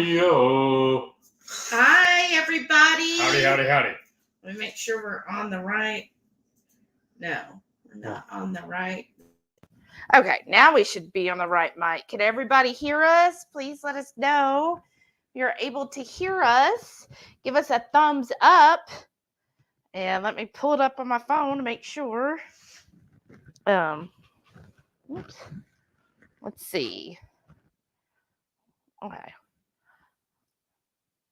Yo. Hi, everybody. Howdy. Let me make sure we're on the right. No, we're not on the right. Okay, now we should be on the right mic. Can everybody hear us? Please let us know if you're able to hear us. Give us a thumbs up. And let me pull it up on my phone to make sure. Oops. Let's see.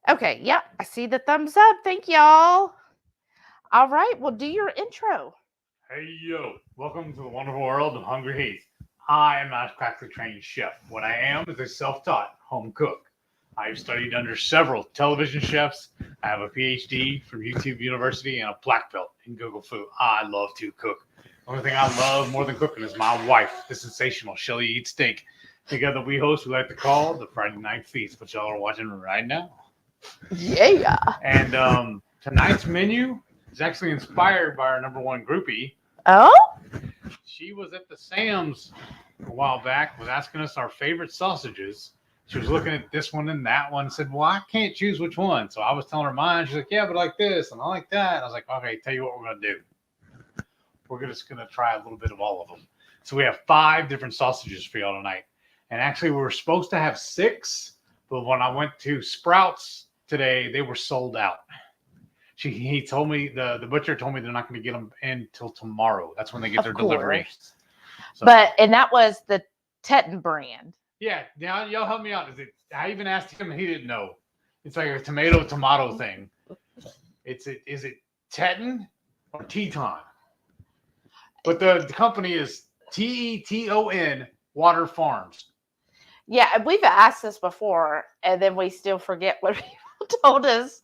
Okay, yeah, I see the thumbs up. Thank y'all. All right, well, do your intro. Hey, yo. Welcome to the wonderful world of HungryHeath. I am not a classically trained chef. What I am is a self-taught home cook. I've studied under several television chefs. I have a PhD from YouTube University and a black belt in Google Food. I love to cook. The only thing I love more than cooking is my wife, the sensational Shelly Eats Steak. Together we host what we like to call the Friday Night Feast, which y'all are watching right now. Yeah. And tonight's menu is actually inspired by our number one groupie. Oh? She was at the Sam's a while back, was asking us our favorite sausages. She was looking at this one and that one, said, well, I can't choose which one. So I was telling her mine. She's like, yeah, but I like this and I like that. I was like, okay, tell you what we're going to do. We're just going to try a little bit of all of them. So we have 5 different sausages for y'all tonight. And actually, we were supposed to have 6, but when I went to Sprouts today, they were sold out. He told me, the butcher told me they're not going to get them in until tomorrow. That's when they get their delivery. So, and that was the Teton brand. Yeah, now y'all help me out. I even asked him and he didn't know. It's like a tomato thing. Is it Teton or Teton? But the company is Teton Water Farms. Yeah, we've asked this before, and then we still forget what people told us.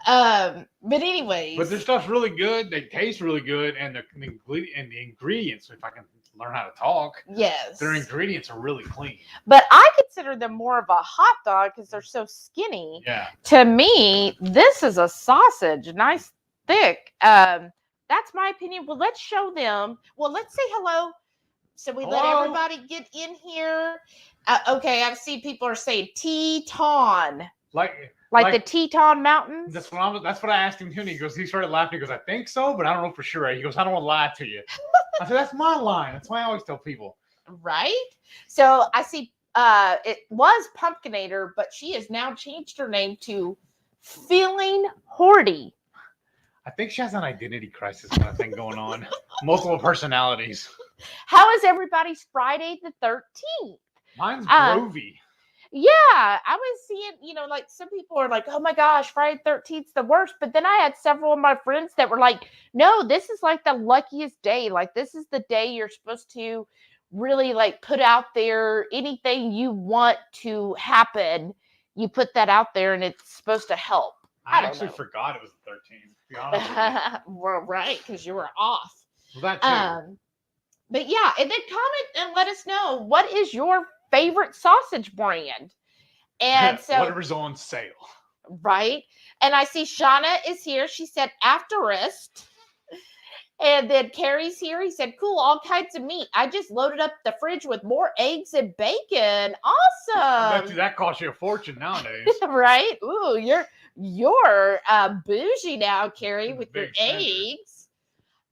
But anyways. But their stuff's really good. They taste really good, and the ingredients, if I can learn how to talk. Yes. Their ingredients are really clean. But I consider them more of a hot dog because they're so skinny. Yeah. To me, this is a sausage, nice, thick. That's my opinion. Well, let's show them. Well, let's say hello. So we let everybody get in here. Okay, I see people are saying Teton. Like the Teton Mountains? That's what I asked him too. And he started laughing. He goes, I think so, but I don't know for sure. He goes, I don't want to lie to you. I said, that's my line. That's why I always tell people. Right? So I see it was Pumpkinator, but she has now changed her name to Feeling Hordy. I think she has an identity crisis kind of thing going on. Multiple personalities. How is everybody's Friday the 13th? Mine's groovy. Yeah, I was seeing, like some people are like, oh my gosh, Friday the 13th is the worst. But then I had several of my friends that were like, no, this is like the luckiest day. Like, this is the day you're supposed to really like put out there anything you want to happen. You put that out there and it's supposed to help. I actually forgot it was the 13th, to be honest with you. Well, right, because you were off. Well, that too. But yeah, and then comment and let us know, what is your favorite sausage brand? And so whatever's on sale. Right. And I see Shauna is here. She said afterist. And then Carrie's here. He said, cool, all kinds of meat. I just loaded up the fridge with more eggs and bacon. Awesome. That costs you a fortune nowadays. Right? Ooh, you're bougie now, Carrie, with your eggs.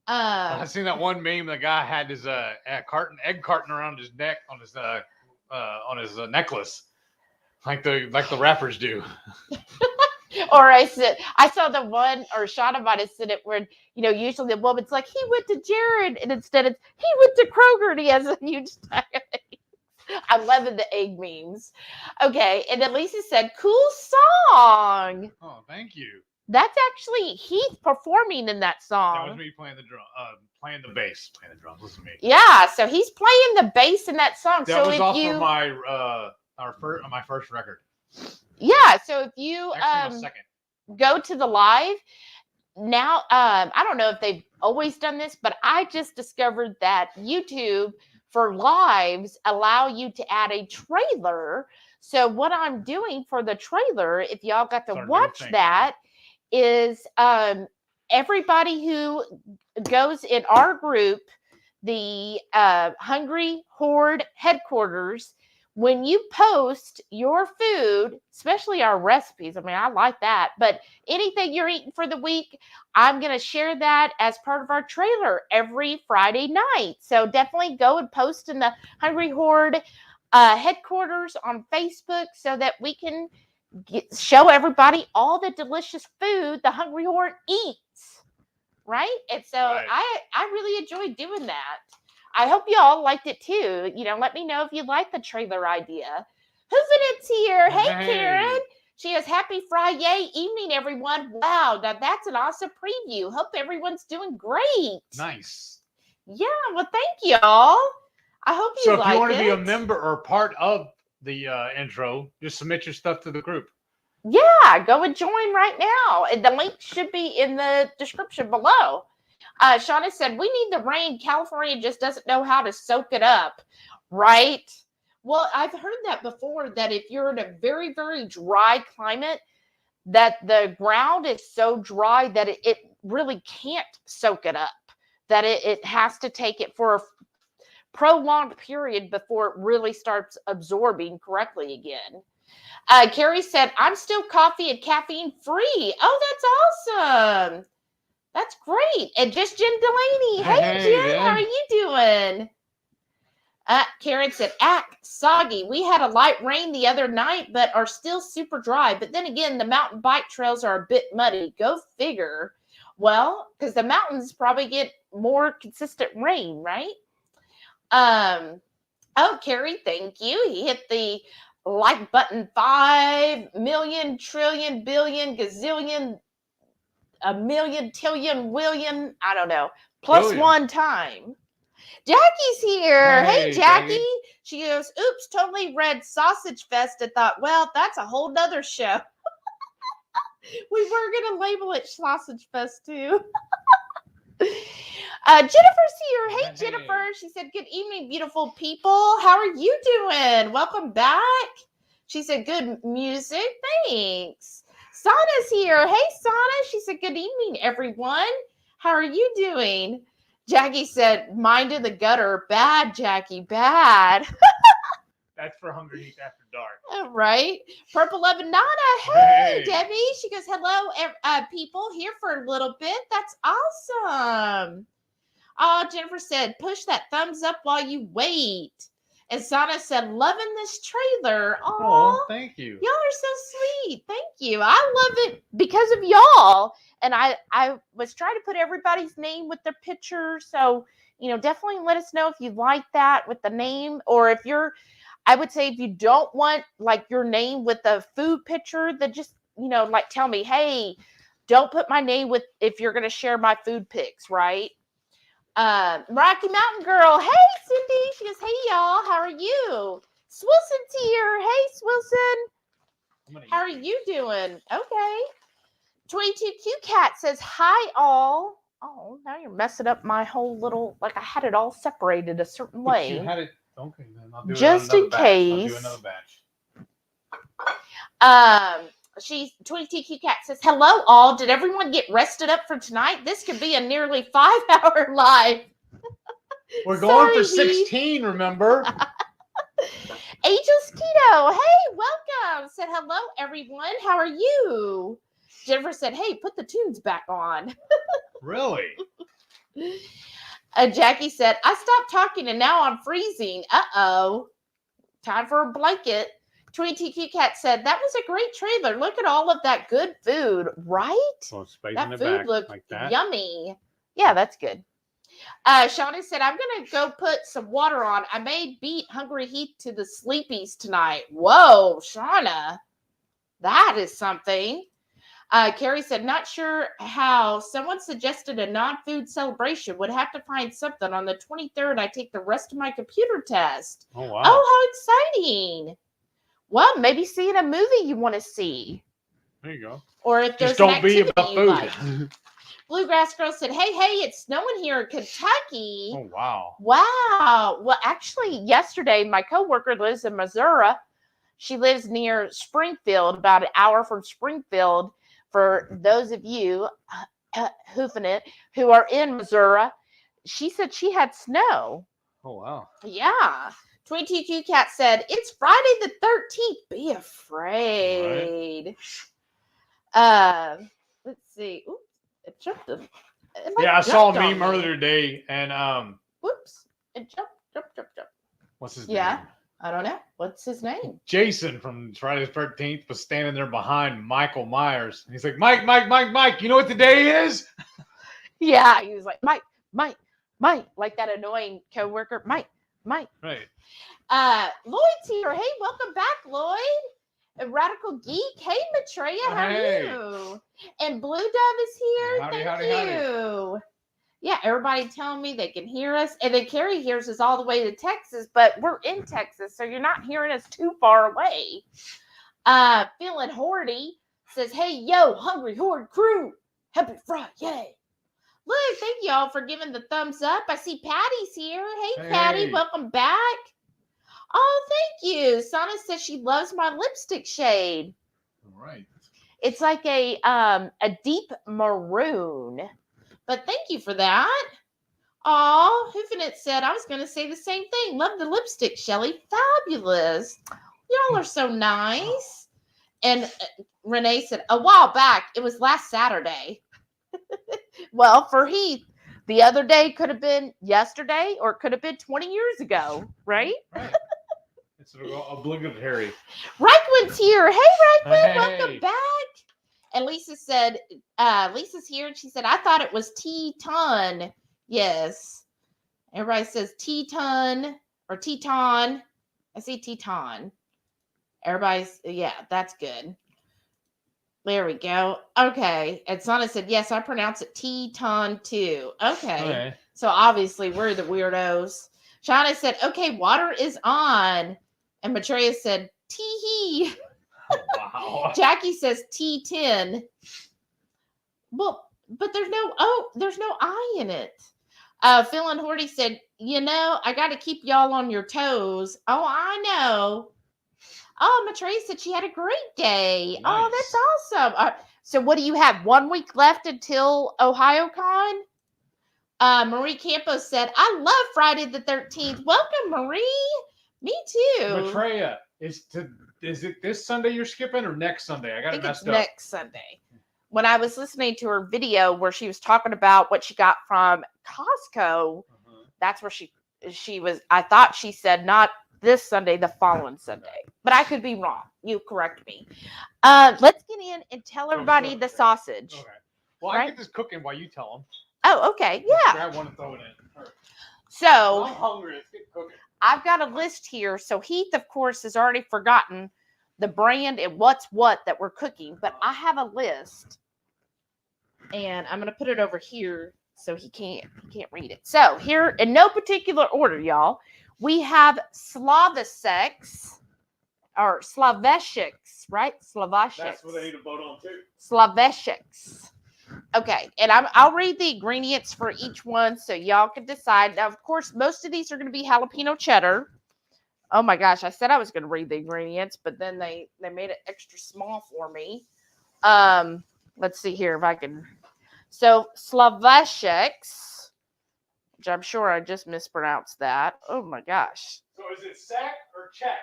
I seen that one meme. The guy had his egg carton around his neck on his necklace, like the rappers do. Or I saw the one, or Shauna might have said it where, usually the woman's like, he went to Jared, and instead it's, he went to Kroger, and he has a huge stack of eggs. I'm loving the egg memes. Okay, and then Lisa said, cool song. Oh, thank you. That's actually Heath performing in that song. That was me playing the drum, playing the bass, playing the drums. Listen to me. Yeah, so he's playing the bass in that song. That was also my first record. Yeah, so if you second. Go to the live now, I don't know if they've always done this, but I just discovered that YouTube for lives allow you to add a trailer. So what I'm doing for the trailer, if y'all got to watch that, is everybody who goes in our group, the HungryHorde headquarters, when you post your food, especially our recipes, I mean, I like that, but anything you're eating for the week, I'm going to share that as part of our trailer every Friday night. So definitely go and post in the Hungry Horde headquarters on Facebook so that we can show everybody all the delicious food the Hungry Horde eats. Right? And so I really enjoyed doing that. I hope you all liked it too. Let me know if you like the trailer idea. Hoofinit's here. Hey, Karen. She has happy Friday evening, everyone. Wow, now that's an awesome preview. Hope everyone's doing great. Nice. Yeah, well, thank y'all. I hope you like it. So if you want to be a member or part of the intro, just submit your stuff to the group. Yeah, go and join right now. And the link should be in the description below. Shauna said, we need the rain. California just doesn't know how to soak it up, right? Well, I've heard that before, that if you're in a very, very dry climate, that the ground is so dry that it really can't soak it up, that it has to take it for a prolonged period before it really starts absorbing correctly again. Carrie said, I'm still coffee and caffeine free. Oh, that's awesome. That's great. And just Jen Delaney. Hey, Jen, how are you doing? Karen said, soggy. We had a light rain the other night, but are still super dry. But then again, the mountain bike trails are a bit muddy. Go figure. Well, because the mountains probably get more consistent rain, right? Oh, Carrie, thank you. He hit the like button 5 million, trillion, billion, gazillion, a million, tillion, willion, I don't know, plus one time. Jackie's here. Hey, Jackie. She goes, oops, totally read Sausage Fest and thought, well, that's a whole nother show. We were going to label it Sausage Fest too. Jennifer's here. Hey, Jennifer. She said, good evening, beautiful people. How are you doing? Welcome back. She said, good music. Thanks. Sana's here. Hey, Sana. She said, good evening, everyone. How are you doing? Jackie said, mind in the gutter. Bad, Jackie, bad. That's for HungryHeath After Dark. Right. Purple Love and Nana. Hey, Debbie. She goes, hello, people. Here for a little bit. That's awesome. Jennifer said, push that thumbs up while you wait. And Sana said, loving this trailer. Oh, thank you. Y'all are so sweet. Thank you. I love it because of y'all. And I was trying to put everybody's name with their picture. So, definitely let us know if you like that with the name, or if I would say if you don't want like your name with a food picture, then just, like tell me, hey, don't put my name with, if you're going to share my food pics, right? Rocky Mountain Girl. Hey, Cindy. She goes, hey, y'all. How are you? Swilson's here. Hey, Swilson. How are you doing? Okay. 22Q Cat says, hi, all. Oh, now you're messing up my whole little, like I had it all separated a certain way. You had it. Okay, then I'll do just it in case. I'll do another batch. 22Q Cat says, hello, all. Did everyone get rested up for tonight? This could be a nearly 5-hour live. We're going for 16, remember? Angel's Keto. Hey, welcome. Said, hello, everyone. How are you? Jennifer said, hey, put the tunes back on. Really? Jackie said, I stopped talking and now I'm freezing. Uh-oh. Time for a blanket. 22Q Cat said, that was a great trailer. Look at all of that good food, right? So that food looked like yummy. Yeah, that's good. Shauna said, I'm going to go put some water on. I may beat HungryHeath to the sleepies tonight. Whoa, Shauna. That is something. Carrie said, not sure how. Someone suggested a non-food celebration. Would have to find something. On the 23rd, I take the rest of my computer test. Oh, wow. Oh, how exciting. Well, maybe seeing a movie you want to see. There you go. Or if there's just don't an activity be about you food. like. Bluegrass Girl said, hey, it's snowing here in Kentucky. Oh, wow. Wow. Well, actually, yesterday, my coworker lives in Missouri. She lives near Springfield, about an hour from Springfield. For those of you who are in Missouri, she said she had snow. Oh, wow. Yeah. 22 Cat said, it's Friday the 13th. Be afraid. Right. Let's see. Oops, it jumped. I saw a meme earlier today, and whoops, it jumped. What's his name? name? I don't know. What's his name? Jason from Friday the 13th was standing there behind Michael Myers. And he's like, Mike, you know what today is? Yeah, he was like, Mike, like that annoying coworker, Mike. Right. Lloyd's here. Hey, welcome back, Lloyd. A Radical Geek. Hey, Maitreya, how are you? And Blue Dove is here. Thank you. Yeah, everybody telling me they can hear us. And then Carrie hears us all the way to Texas, but we're in Texas, so you're not hearing us too far away. Feeling Hordy says, hey, yo, Hungry Horde crew. Happy Friday. Look, thank y'all for giving the thumbs up. I see Patty's here. Hey, Patty, welcome back. Oh, thank you. Sana says she loves my lipstick shade. All right. It's like a deep maroon. But thank you for that. Oh, Hoofinit said I was going to say the same thing. Love the lipstick, Shelly. Fabulous. Y'all are so nice. And Renee said a while back. It was last Saturday. Well, for Heath, the other day could have been yesterday or it could have been 20 years ago, right? Right. It's obligatory. Reichwin's here. Hey, Reichwin, welcome back. And Lisa said, Lisa's here, and she said, I thought it was Teton. Yes. Everybody says Teton or Teton. I see Teton. Everybody's, yeah, that's good. There we go. Okay. And Sana said, yes, I pronounce it Teton too. Okay. So obviously we're the weirdos. Shauna said, okay, water is on. And Maitreya said, tee-hee. Oh, wow. Jackie says T10. Well, but there's no I in it. Phil and Horty said, I got to keep y'all on your toes. Oh, I know. Oh, Maitreya said she had a great day. Nice. Oh, that's awesome. So what do you have? 1 week left until OhioCon? Marie Campos said, I love Friday the 13th. Welcome, Marie. Me too. Maitreya, is it this Sunday you're skipping or next Sunday? I got it messed up. Next Sunday. When I was listening to her video where she was talking about what she got from Costco, that's where she was. I thought she said not this Sunday, the following Sunday, but I could be wrong. You correct me. Let's get in and tell everybody the sausage. Okay. Well, I get this cooking while you tell them. Oh, okay. Yeah. Grab one and throw it in. So I'm hungry. Let's get cooking. I've got a list here. So Heath, of course, has already forgotten the brand and what's what that we're cooking, but I have a list, and I'm going to put it over here so he can't read it. So here, in no particular order, y'all, we have Slavisex or Slaveshix, right? Slaveshix. That's what they need to vote on too. Slaveshix. Okay, and I'll read the ingredients for each one so y'all can decide. Now, of course, most of these are going to be jalapeno cheddar. Oh my gosh, I said I was going to read the ingredients, but then they made it extra small for me. Let's see here if I can. So, Slaveshix, which I'm sure I just mispronounced that. Oh my gosh. So is it Czech or Czech?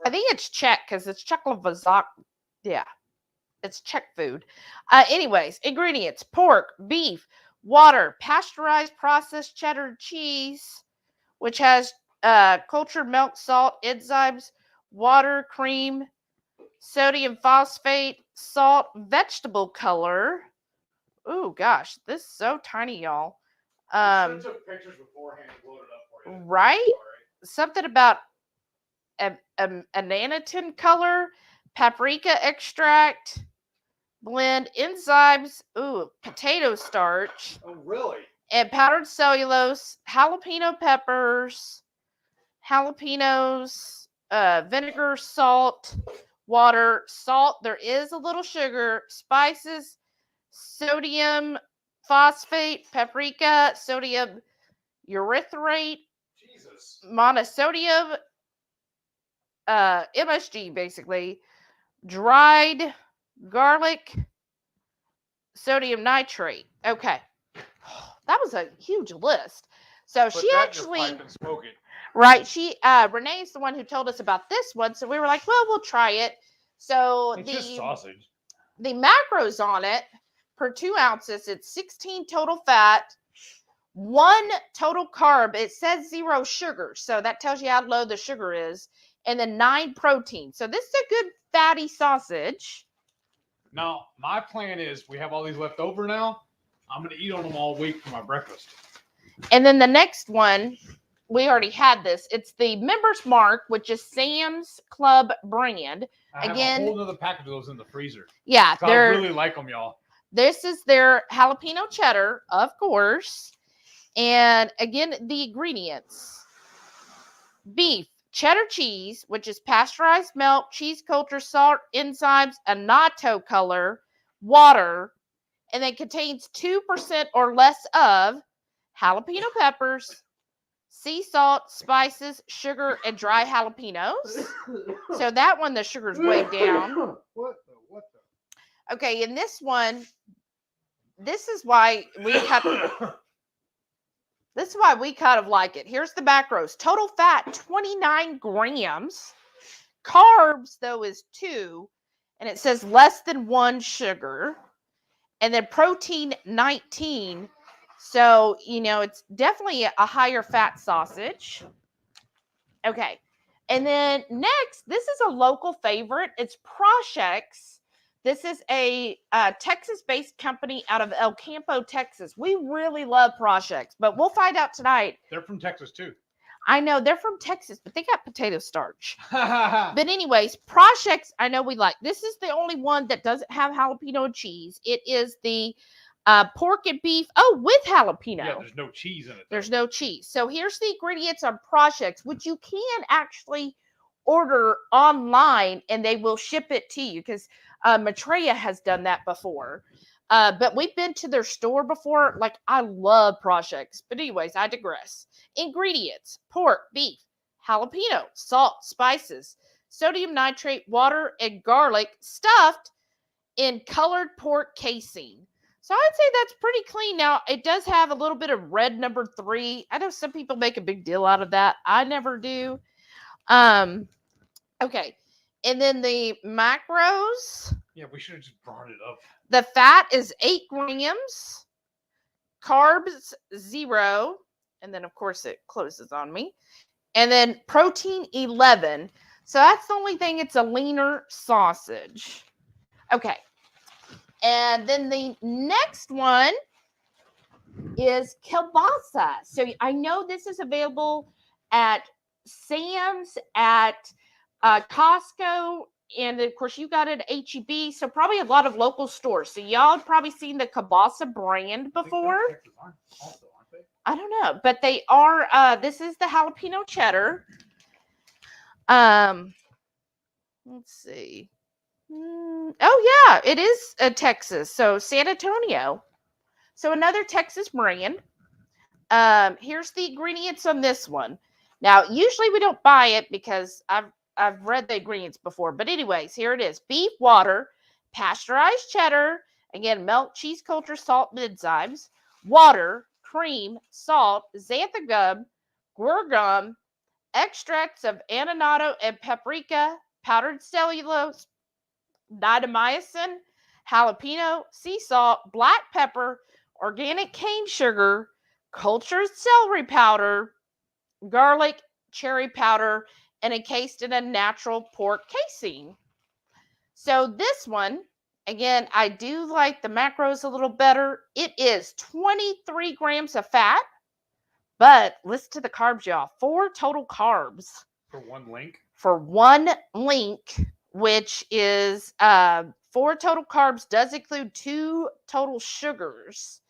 I think it's Czech because it's Czechoslovak. Yeah. It's Czech food. Anyways, ingredients: pork, beef, water, pasteurized processed cheddar cheese, which has cultured milk, salt, enzymes, water, cream, sodium phosphate, salt, vegetable color. Oh gosh, this is so tiny, y'all. I took pictures beforehand and loaded up for you. Right? Something about anitin color, paprika extract. Blend enzymes, potato starch. Oh, really? And powdered cellulose, jalapeno peppers, jalapenos, vinegar, salt, water, salt. There is a little sugar, spices, sodium phosphate, paprika, sodium erythrate, monosodium, MSG, basically, dried garlic, sodium nitrate. Okay. That was a huge list. So she actually, Right. Renee is the one who told us about this one. So we were like, well, we'll try it. So It's just sausage. the macros on it per 2 ounces, it's 16 total fat, 1 total carb. It says 0 sugar. So that tells you how low the sugar is. And then 9 protein. So this is a good fatty sausage. Now, my plan is we have all these left over now. I'm going to eat on them all week for my breakfast. And then the next one, we already had this. It's the Members Mark, which is Sam's Club brand. I have a whole other package of those in the freezer. Yeah. I really like them, y'all. This is their jalapeno cheddar, of course. And again, the ingredients. Beef, cheddar cheese, which is pasteurized milk, cheese culture, salt, enzymes, annatto color, water, and then contains 2% or less of jalapeno peppers, sea salt, spices, sugar, and dry jalapenos. So that one, the sugar's way down. What the? Okay, in this one, this is why we cut. This is why we kind of like it. Here's the macros. Total fat, 29 grams. Carbs, though, is 2. And it says less than 1 sugar. And then protein, 19. So, it's definitely a higher fat sausage. Okay. And then next, this is a local favorite. It's Proshex. This is a Texas-based company out of El Campo, Texas. We really love Proshex, but we'll find out tonight. They're from Texas, too. I know, they're from Texas, but they got potato starch. But anyways, Proshex, I know we like. This is the only one that doesn't have jalapeno cheese. It is the pork and beef. Oh, with jalapeno. Yeah, there's no cheese in it. There's no cheese. So here's the ingredients on Proshex, which you can actually order online and they will ship it to you because Maitreya has done that before. But we've been to their store before. Like, I love Proshex. But anyways, I digress. Ingredients: pork, beef, jalapeno, salt, spices, sodium nitrate, water, and garlic stuffed in colored pork casing. So I'd say that's pretty clean. Now, it does have a little bit of red number 3. I know some people make a big deal out of that. I never do. Okay. And then the macros. Yeah, we should have just brought it up. The fat is 8 grams. Carbs, 0. And then, of course, it closes on me. And then protein, 11. So that's the only thing. It's a leaner sausage. Okay. And then the next one is kielbasa. So I know this is available at Sam's, at Costco, and of course you got it at HEB. So probably a lot of local stores. So y'all have probably seen the kielbasa brand before. I don't know, but they are. This is the jalapeno cheddar. Let's see. Oh yeah, it is Texas. So San Antonio. So another Texas brand. Here's the ingredients on this one. Now, usually we don't buy it because I've read the ingredients before. But anyways, here it is. Beef, water, pasteurized cheddar, again, milk, cheese culture, salt, and enzymes, water, cream, salt, xanthan gum, guar gum, extracts of annatto and paprika, powdered cellulose, ditamycin, jalapeno, sea salt, black pepper, organic cane sugar, cultured celery powder, garlic, cherry powder, and encased in a natural pork casing. So this one, again, I do like the macros a little better. It is 23 grams of fat, but listen to the carbs, y'all. 4 total carbs. For one link? For one link, which is 4 total carbs, does include 2 total sugars,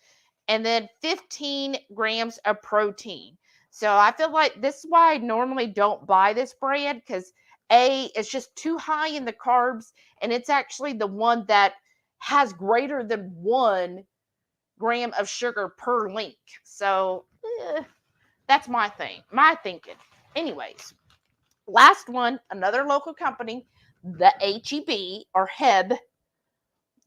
and then 15 grams of protein. So I feel like this is why I normally don't buy this brand, because it's just too high in the carbs, and it's actually the one that has greater than 1 gram of sugar per link. So that's my thinking. Anyways, last one, another local company, the HEB or HEB.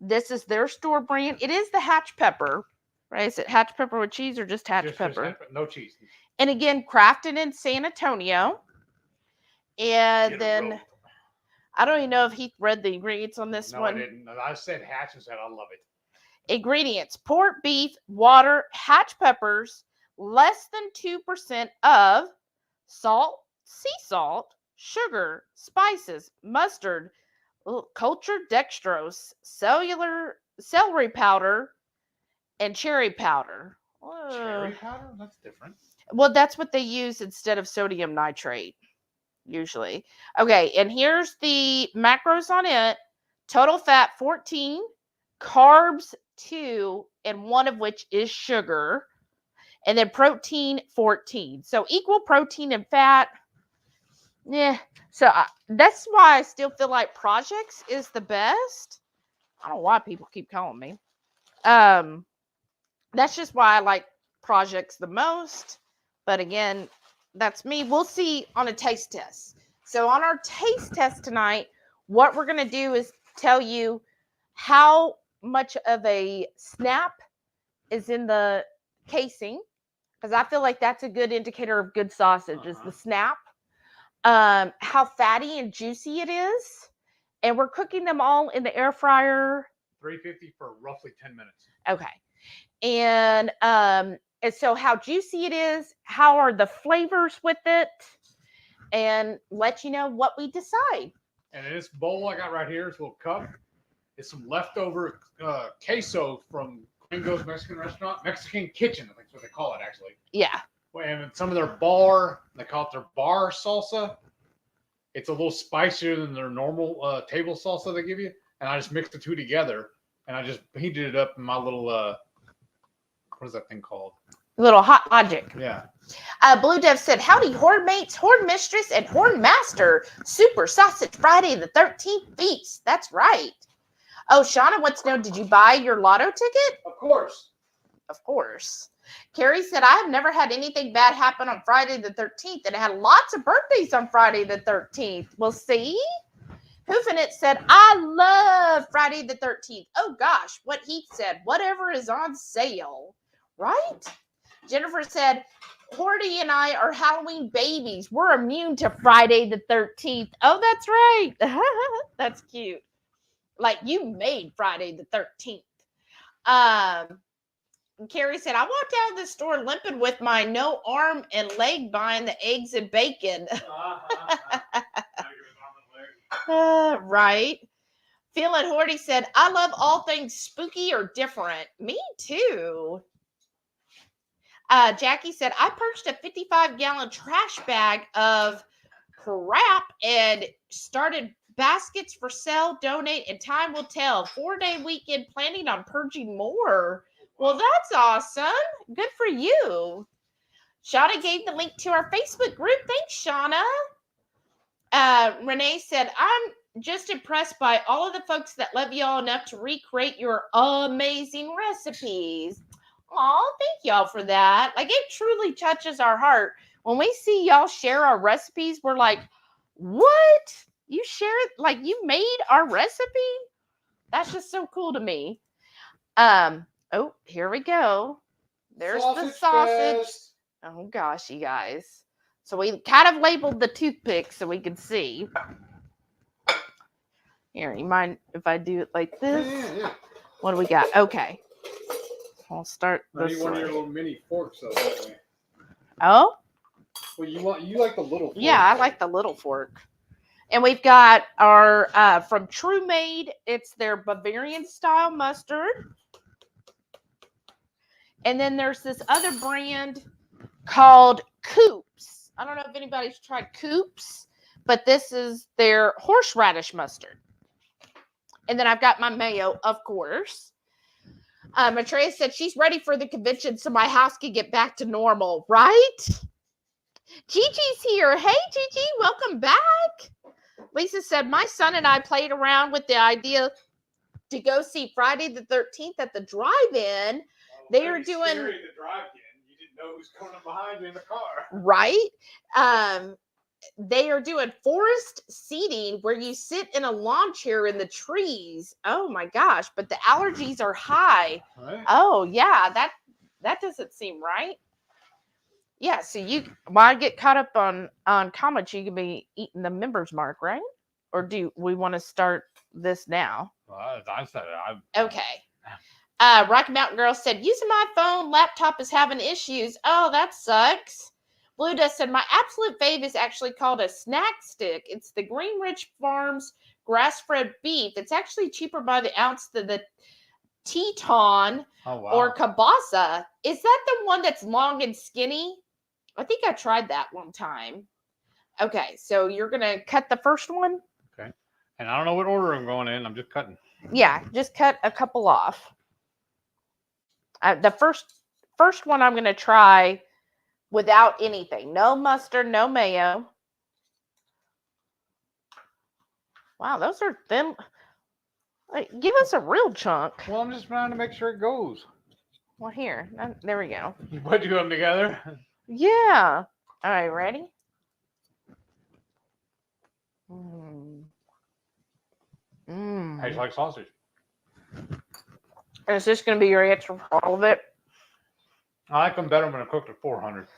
This is their store brand. It is the hatch pepper. Right? Is it hatch pepper with cheese or just hatch pepper? No cheese. And again, crafted in San Antonio. And then I don't even know if he read the ingredients on this one. No, I didn't. I said hatch and said I love it. Ingredients: pork, beef, water, hatch peppers, less than 2% of salt, sea salt, sugar, spices, mustard, cultured dextrose, celery powder, and cherry powder. Cherry powder? That's different. Well, that's what they use instead of sodium nitrate, usually. Okay, and here's the macros on it. Total fat 14, carbs 2, and one of which is sugar. And then protein 14. So equal protein and fat. Yeah. So that's why I still feel like Projects is the best. I don't know why people keep calling me. That's just why I like Projects the most. But again, that's me. We'll see on a taste test. So on our taste test tonight, what we're going to do is tell you how much of a snap is in the casing, because I feel like that's a good indicator of good sausage is the snap. How fatty and juicy it is. And we're cooking them all in the air fryer. 350 for roughly 10 minutes. Okay. And so how juicy it is, how are the flavors with it, and let you know what we decide. And in this bowl I got right here, this little cup, is some leftover queso from Gringo's Mexican restaurant, Mexican Kitchen, I think that's what they call it actually. Yeah. And some of their they call it their bar salsa. It's a little spicier than their normal table salsa they give you. And I just mixed the two together, and I just heated it up in my little, what is that thing called? Little Hot Logic. Yeah. Blue Dev said, howdy, Horde mates, Horde mistress, and Horde master. Super Sausage Friday the 13th feast. That's right. Oh, Shauna wants to know, did you buy your lotto ticket? Of course. Of course. Carrie said, I have never had anything bad happen on Friday the 13th, and I had lots of birthdays on Friday the 13th. We'll see. Hoofinit said, I love Friday the 13th. Oh, gosh, what Heath said, whatever is on sale, right? Jennifer said, Hordy and I are Halloween babies. We're immune to Friday the 13th. Oh, that's right. That's cute. Like you made Friday the 13th. Carrie said, I walked out of the store limping with my no arm and leg buying the eggs and bacon. Right. Feeling Hordy said, I love all things spooky or different. Me too. Jackie said, I purchased a 55-gallon trash bag of crap and started baskets for sale, donate, and time will tell. 4-day weekend planning on purging more. Well, that's awesome. Good for you. Shauna gave the link to our Facebook group. Thanks, Shauna. Renee said, I'm just impressed by all of the folks that love y'all enough to recreate your amazing recipes. Oh, thank y'all for that. Like, it truly touches our heart. When we see y'all share our recipes, we're like, what? You shared, like, you made our recipe? That's just so cool to me. Oh, here we go. There's the sausage. Fest. Oh, gosh, you guys. So we kind of labeled the toothpick so we could see. Here, you mind if I do it like this? Yeah. What do we got? Okay. I'll start this way. One of your little mini forks, though, that way. Oh? Well, you like the little fork. Yeah, I like the little fork. And we've got our, from True Made, it's their Bavarian style mustard. And then there's this other brand called Coops. I don't know if anybody's tried Coops, but this is their horseradish mustard. And then I've got my mayo, of course. Matreya said she's ready for the convention so my house can get back to normal, right? Gigi's here. Hey, Gigi, welcome back. Lisa said, my son and I played around with the idea to go see Friday the 13th at the drive-in. They are doing the drive-in. You didn't know who's coming up behind you in the car. Right? They are doing forest seating where you sit in a lawn chair in the trees. Oh my gosh, but the allergies are high. Right. Oh yeah, That doesn't seem right. Yeah, so while I get caught up on comments, you can be eating the members mark, right? Or do we want to start this now? Well, I said it. Okay. Rocky Mountain Girl said, using my phone, laptop is having issues. Oh, that sucks. Blue Dust said, my absolute fave is actually called a snack stick. It's the Green Ridge Farms grass-fed beef. It's actually cheaper by the ounce than the Teton or Kabasa. Is that the one that's long and skinny? I think I tried that one time. Okay, so you're going to cut the first one? Okay. And I don't know what order I'm going in. I'm just cutting. Yeah, just cut a couple off. The first one I'm going to try without anything. No mustard, no mayo. Wow, those are thin. Give us a real chunk. Well, I'm just trying to make sure it goes. Well, here. There we go. You put them together? Yeah. All right, ready? Tastes like sausage. Is this going to be your answer for all of it? I like them better when I cooked at 400.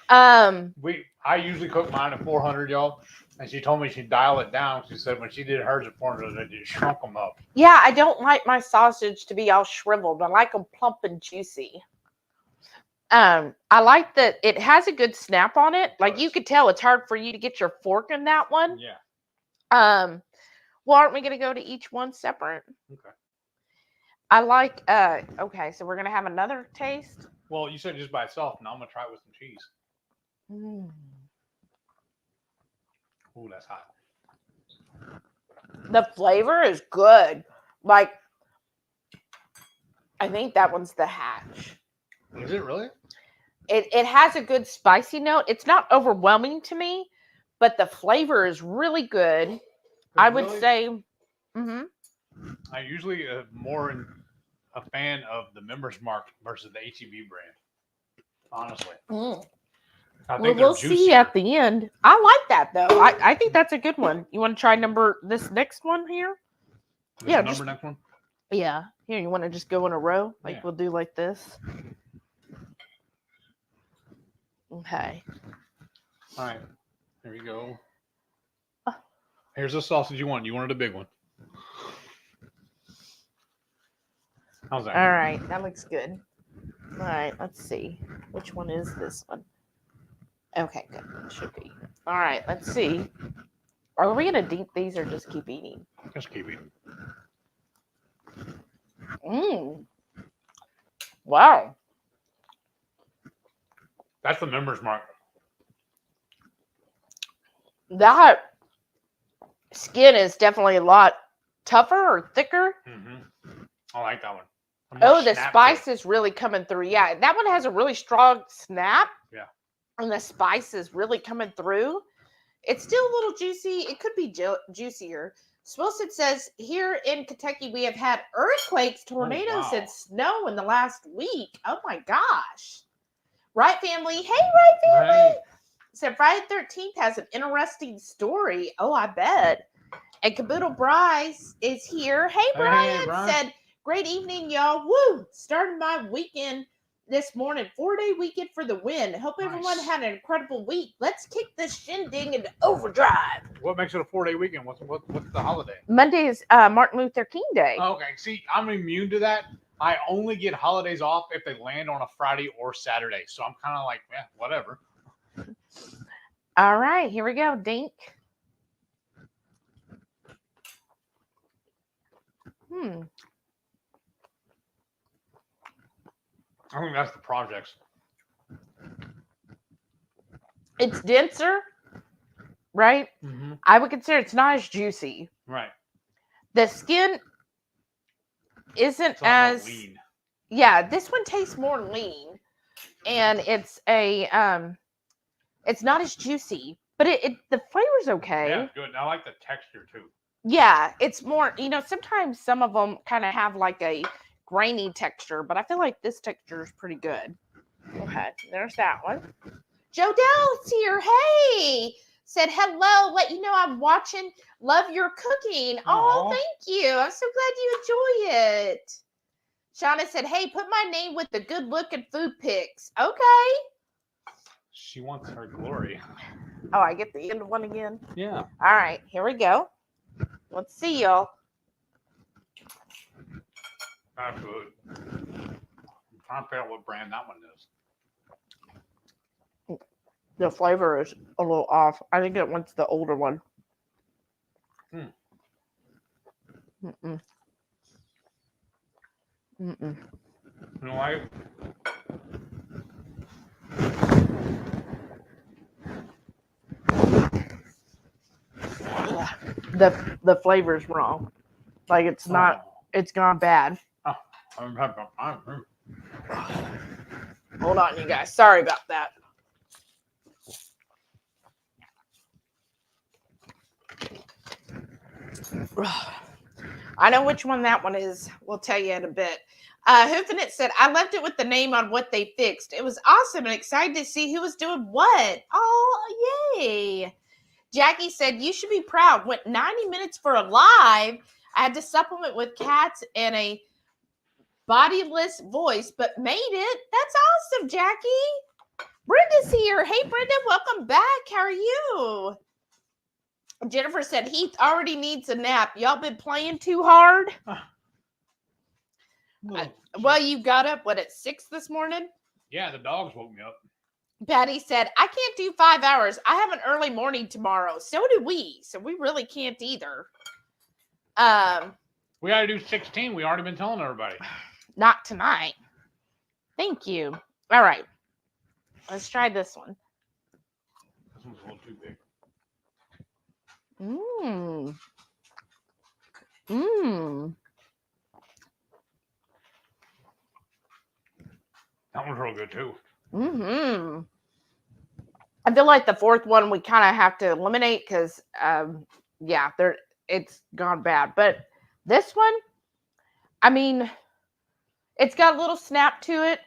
I usually cook mine at 400, y'all. And she told me she'd dial it down. She said when she did hers at 400, it just shrunk them up. Yeah, I don't like my sausage to be all shriveled. I like them plump and juicy. I like that it has a good snap on it. Like you could tell it's hard for you to get your fork in that one. Yeah. Well, aren't we going to go to each one separate? Okay. I like, okay, so we're going to have another taste. Well, you said just by itself. Now I'm going to try it with some cheese. Ooh, that's hot. The flavor is good. Like, I think that one's the hatch. Is it really? It has a good spicy note. It's not overwhelming to me, but the flavor is really good. I would say. I usually more a fan of the Members Mark versus the HEB brand. Honestly. I think we'll see at the end. I like that though. I think that's a good one. You want to try this next one here? Next one? Yeah. Here, you want to just go in a row? Like we'll do like this. Okay. All right. There you go. Here's the sausage you want. You wanted a big one. How's that? All right. That looks good. All right. Let's see. Which one is this one? Okay, good. It should be. All right. Let's see. Are we going to deep these or just keep eating? Just keep eating. Wow. That's the Members Mark. That skin is definitely a lot tougher or thicker. I like that one. Oh, the spice is really coming through. Yeah, that one has a really strong snap. Yeah. And the spice is really coming through. It's still a little juicy. It could be juicier. Swilson says, here in Kentucky, we have had earthquakes, tornadoes, and snow in the last week. Oh, my gosh. Right, family? Hey, Right, family. Right. So Friday the 13th has an interesting story. Oh, I bet. And Caboodle Bryce is here. Hey, Brian. Said, great evening, y'all. Woo! Starting my weekend this morning. 4-day weekend for the win. Hope everyone had an incredible week. Let's kick this shindig into overdrive. What makes it a 4-day weekend? What's the holiday? Monday is Martin Luther King Day. Okay. See, I'm immune to that. I only get holidays off if they land on a Friday or Saturday. So I'm kind of like, whatever. All right, here we go. Dink. I think that's the projects. It's denser, right? I would consider it's not as juicy. Right. The skin isn't as lean. Yeah, this one tastes more lean, and it's it's not as juicy, but the flavor's okay. Yeah, good. I like the texture too. Yeah, it's more, sometimes some of them kind of have like a grainy texture, but I feel like this texture is pretty good. Okay, there's that one. Joe Dell's here. Hey, said hello. Let you know I'm watching. Love your cooking. Oh, thank you. I'm so glad you enjoy it. Shauna said, hey, put my name with the good looking food pics. Okay. She wants her glory. Oh, I get the end one again? Yeah. All right, here we go. Let's see, y'all. That's good. I'm trying to figure out what brand that one is. The flavor is a little off. I think it wants the older one. Mm-mm. Mm-mm. You know why? The flavor's wrong. Like it's not. It's gone bad. Hold on, you guys. Sorry about that. I know which one that one is. We'll tell you in a bit. Hoofinit said, I left it with the name on what they fixed. It was awesome and excited to see who was doing what. Oh, yay. Jackie said, you should be proud. Went 90 minutes for a live. I had to supplement with cats and a bodiless voice, but made it. That's awesome, Jackie. Brenda's here. Hey, Brenda, welcome back. How are you? Jennifer said, Heath already needs a nap. Y'all been playing too hard? Well, you got up, at 6 this morning? Yeah, the dogs woke me up. Patty said, I can't do 5 hours. I have an early morning tomorrow. So do we. So we really can't either. We got to do 16. We already been telling everybody. Not tonight. Thank you. All right. Let's try this one. This one's a little too big. Mmm. Mmm. That one's real good too. Mm-hmm. I feel like the fourth one we kind of have to eliminate because, yeah, it's gone bad. But this one, I mean, it's got a little snap to it.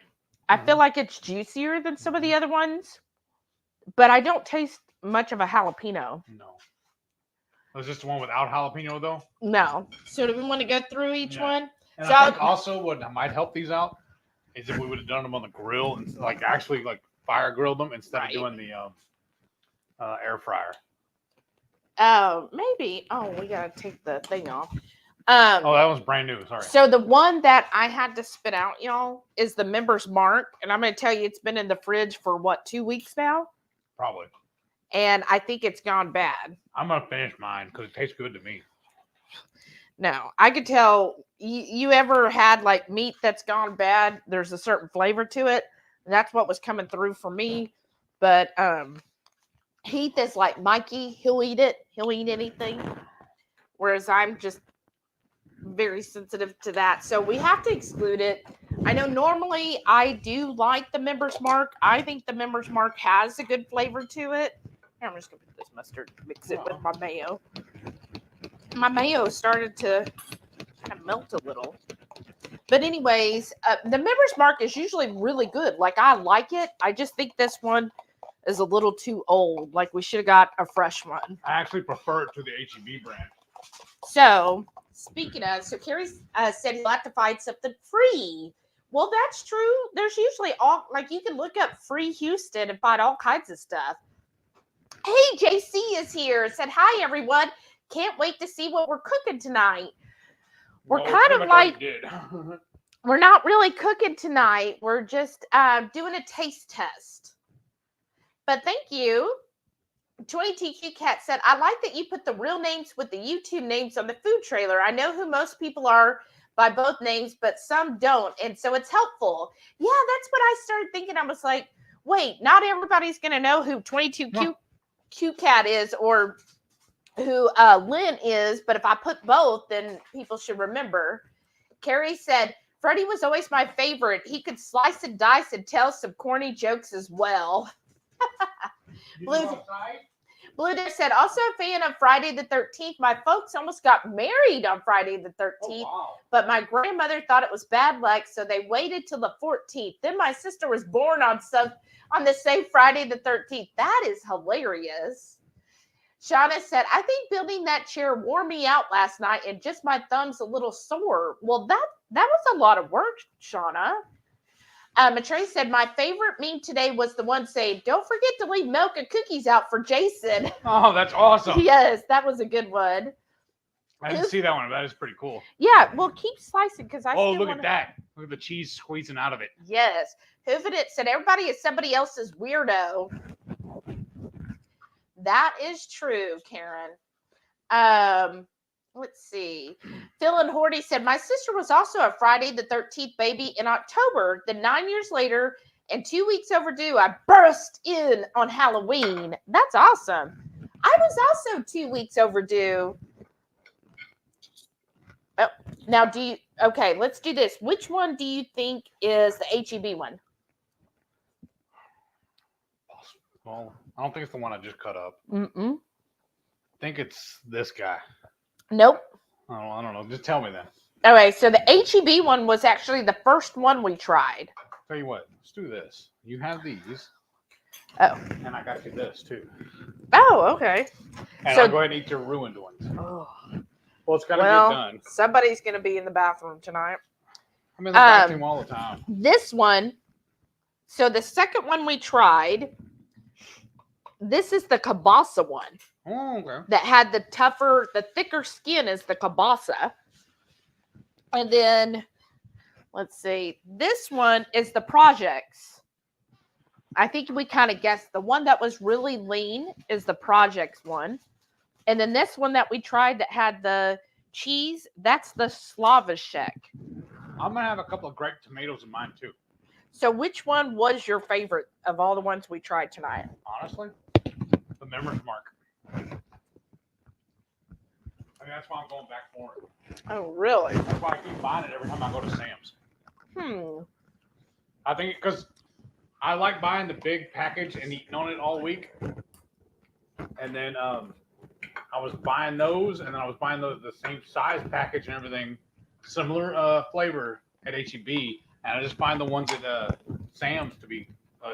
I feel like it's juicier than some of the other ones, but I don't taste much of a jalapeno. No. Was this the one without jalapeno though? No. So do we want to go through each one? And so I think also what might help these out is if we would have done them on the grill and actually fire grilled them instead of doing the air fryer. Oh, maybe. Oh, we gotta take the thing off. That was brand new. Sorry. So the one that I had to spit out, y'all, is the Member's Mark, and I'm gonna tell you, it's been in the fridge for 2 weeks now. Probably. And I think it's gone bad. I'm gonna finish mine because it tastes good to me. No, I could tell. You ever had meat that's gone bad? There's a certain flavor to it. And that's what was coming through for me. But Heath is like Mikey. He'll eat it. He'll eat anything. Whereas I'm just very sensitive to that. So we have to exclude it. I know normally I do like the Member's Mark. I think the Member's Mark has a good flavor to it. Here, I'm just going to put this mustard, mix it with my mayo. My mayo started to kind of melt a little. But anyways, the Member's Mark is usually really good. I like it. I just think this one is a little too old. We should have got a fresh one. I actually prefer it to the HEB brand. So, speaking of, Carrie said he'll have to find something free. Well, that's true. There's usually you can look up free Houston and find all kinds of stuff. Hey, JC is here. Said, hi, everyone. Can't wait to see what we're cooking tonight. We're kind of we're not really cooking tonight. We're just doing a taste test. But thank you. 20TQ Cat said, I like that you put the real names with the YouTube names on the food trailer. I know who most people are by both names, but some don't. And so it's helpful. Yeah, that's what I started thinking. I was like, wait, not everybody's going to know who 22Q Cat is or who Lynn is. But if I put both, then people should remember. Carrie said, Freddie was always my favorite. He could slice and dice and tell some corny jokes as well. Blue Deer said, also a fan of Friday the 13th. My folks almost got married on Friday the 13th, but my grandmother thought it was bad luck, so they waited till the 14th. Then my sister was born on the same Friday the 13th. That is hilarious. Shauna said, I think building that chair wore me out last night and just my thumb's a little sore. Well, that was a lot of work, Shauna. Matrey said, my favorite meme today was the one saying, don't forget to leave milk and cookies out for Jason. Oh, that's awesome. Yes, that was a good one. I didn't see that one. That is pretty cool. Yeah, well, keep slicing because I Oh, look at that. Look at the cheese squeezing out of it. Yes. Hoovenit said, everybody is somebody else's weirdo. That is true, Karen. Let's see. Phil and Horty said, my sister was also a Friday the 13th baby in October. Then 9 years later and 2 weeks overdue, I burst in on Halloween. That's awesome. I was also 2 weeks overdue. Oh, now okay, let's do this. Which one do you think is the HEB one? Well, I don't think it's the one I just cut up. I think it's this guy. Nope. I don't know. Just tell me then. Okay, so the HEB one was actually the first one we tried. Tell you what, let's do this. You have these. Oh. And I got you this too. Oh, okay. And I'll go ahead and eat your ruined ones. Oh. Well, it's got to get done. Somebody's going to be in the bathroom tonight. I'm in the bathroom all the time. This one, so the second one we tried, this is the kielbasa one. Oh, okay. That had the thicker skin is the kielbasa. And then, let's see, this one is the projects. I think we kind of guessed the one that was really lean is the projects one. And then this one that we tried that had the cheese, that's the Slavishek. I'm going to have a couple of grape tomatoes in mine too. So which one was your favorite of all the ones we tried tonight? Honestly, the Member's Mark. I mean, that's why I'm going back for it. Oh, really? That's why I keep buying it every time I go to Sam's. I think because I like buying the big package and eating on it all week. And then I was buying those, and then I was buying the same size package and everything, similar flavor at HEB. And I just find the ones at Sam's to be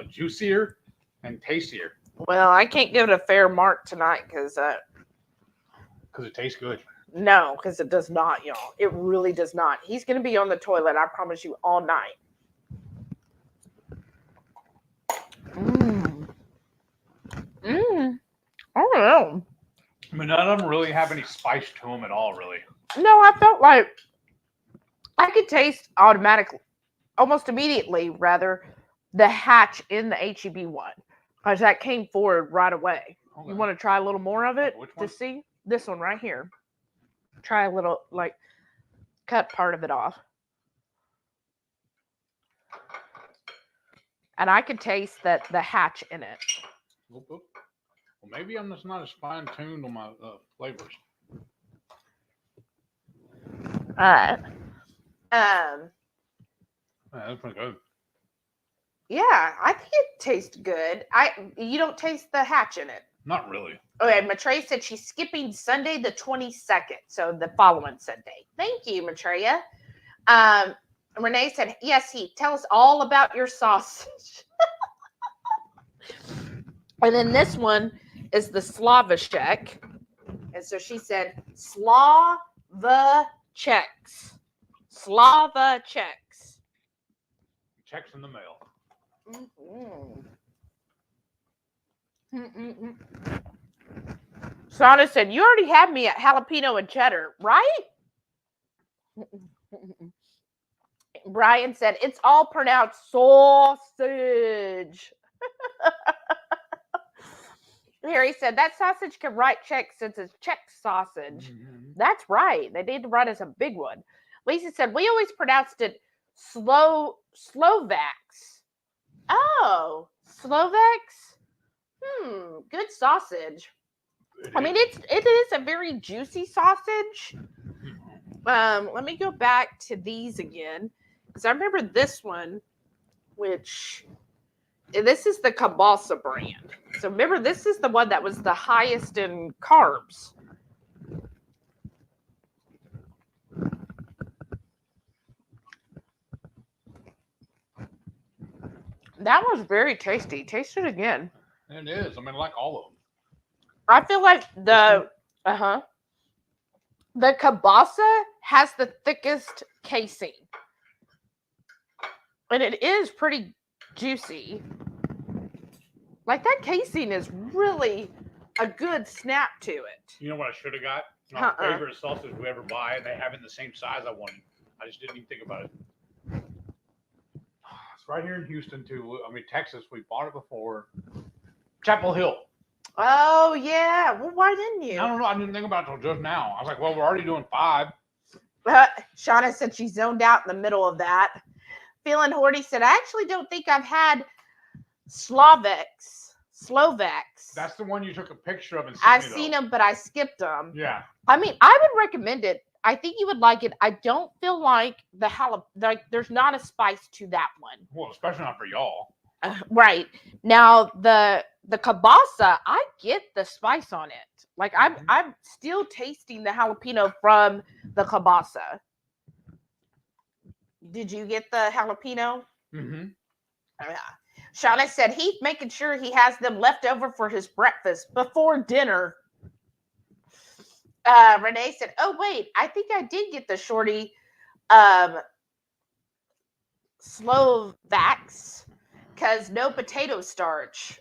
juicier and tastier. Well, I can't give it a fair mark tonight because it tastes good. No, because it does not, y'all. It really does not. He's going to be on the toilet, I promise you, all night. I don't know. I mean, none of them really have any spice to them at all, really. No, I felt like I could taste automatically, almost immediately, rather, the hatch in the HEB one. Because that came forward right away. Okay. You want to try a little more of it to see? This one right here. Try a little, like, cut part of it off. And I could taste the hatch in it. Well, maybe I'm just not as fine-tuned on my flavors. All right. That's pretty good. Yeah, I think it tastes good. You don't taste the hatch in it. Not really. Okay, Maitreya said she's skipping Sunday the 22nd, so the following Sunday. Thank you, Maitreya. Renee said, yes, Heath, tell us all about your sausage. And then this one is the Slavishek. And so she said, Slavacheks. Slavacheks. Checks in the mail. Sana said, you already had me at jalapeno and cheddar, right? Brian said, it's all pronounced sausage. Harry said, that sausage can write checks since it's Czech sausage. That's right. They need to write us a big one. Lisa said, we always pronounced it Slovaks. Oh, Slovaks? Good sausage. I mean, it is a very juicy sausage. Let me go back to these again. Because I remember this one, which this is the kielbasa brand. So remember, this is the one that was the highest in carbs. That was very tasty. Taste it again. It is. I mean, I like all of them. I feel like the kielbasa has the thickest casing. And it is pretty juicy. Like that casing is really a good snap to it. You know what I should have got? My favorite sausage we ever buy. They have it in the same size I wanted. I just didn't even think about it. It's right here in Houston too. I mean, Texas. We bought it before. Chapel Hill. Oh yeah. Well, why didn't you? I don't know. I didn't think about it until just now. I was like, well, we're already doing 5. Shauna said she zoned out in the middle of that. Feeling Horty said, I actually don't think I've had Slovaks. That's the one you took a picture of and I've seen them, but I skipped them. Yeah. I mean, I would recommend it. I think you would like it. I don't feel like there's not a spice to that one. Well, especially not for y'all. Right. Now the kielbasa, I get the spice on it. Like I'm still tasting the jalapeno from the kielbasa. Did you get the jalapeno? Mm-hmm. Yeah. Shauna said Heath making sure he has them left over for his breakfast before dinner. Renee said, oh, wait, I think I did get the shorty Slovaks because no potato starch.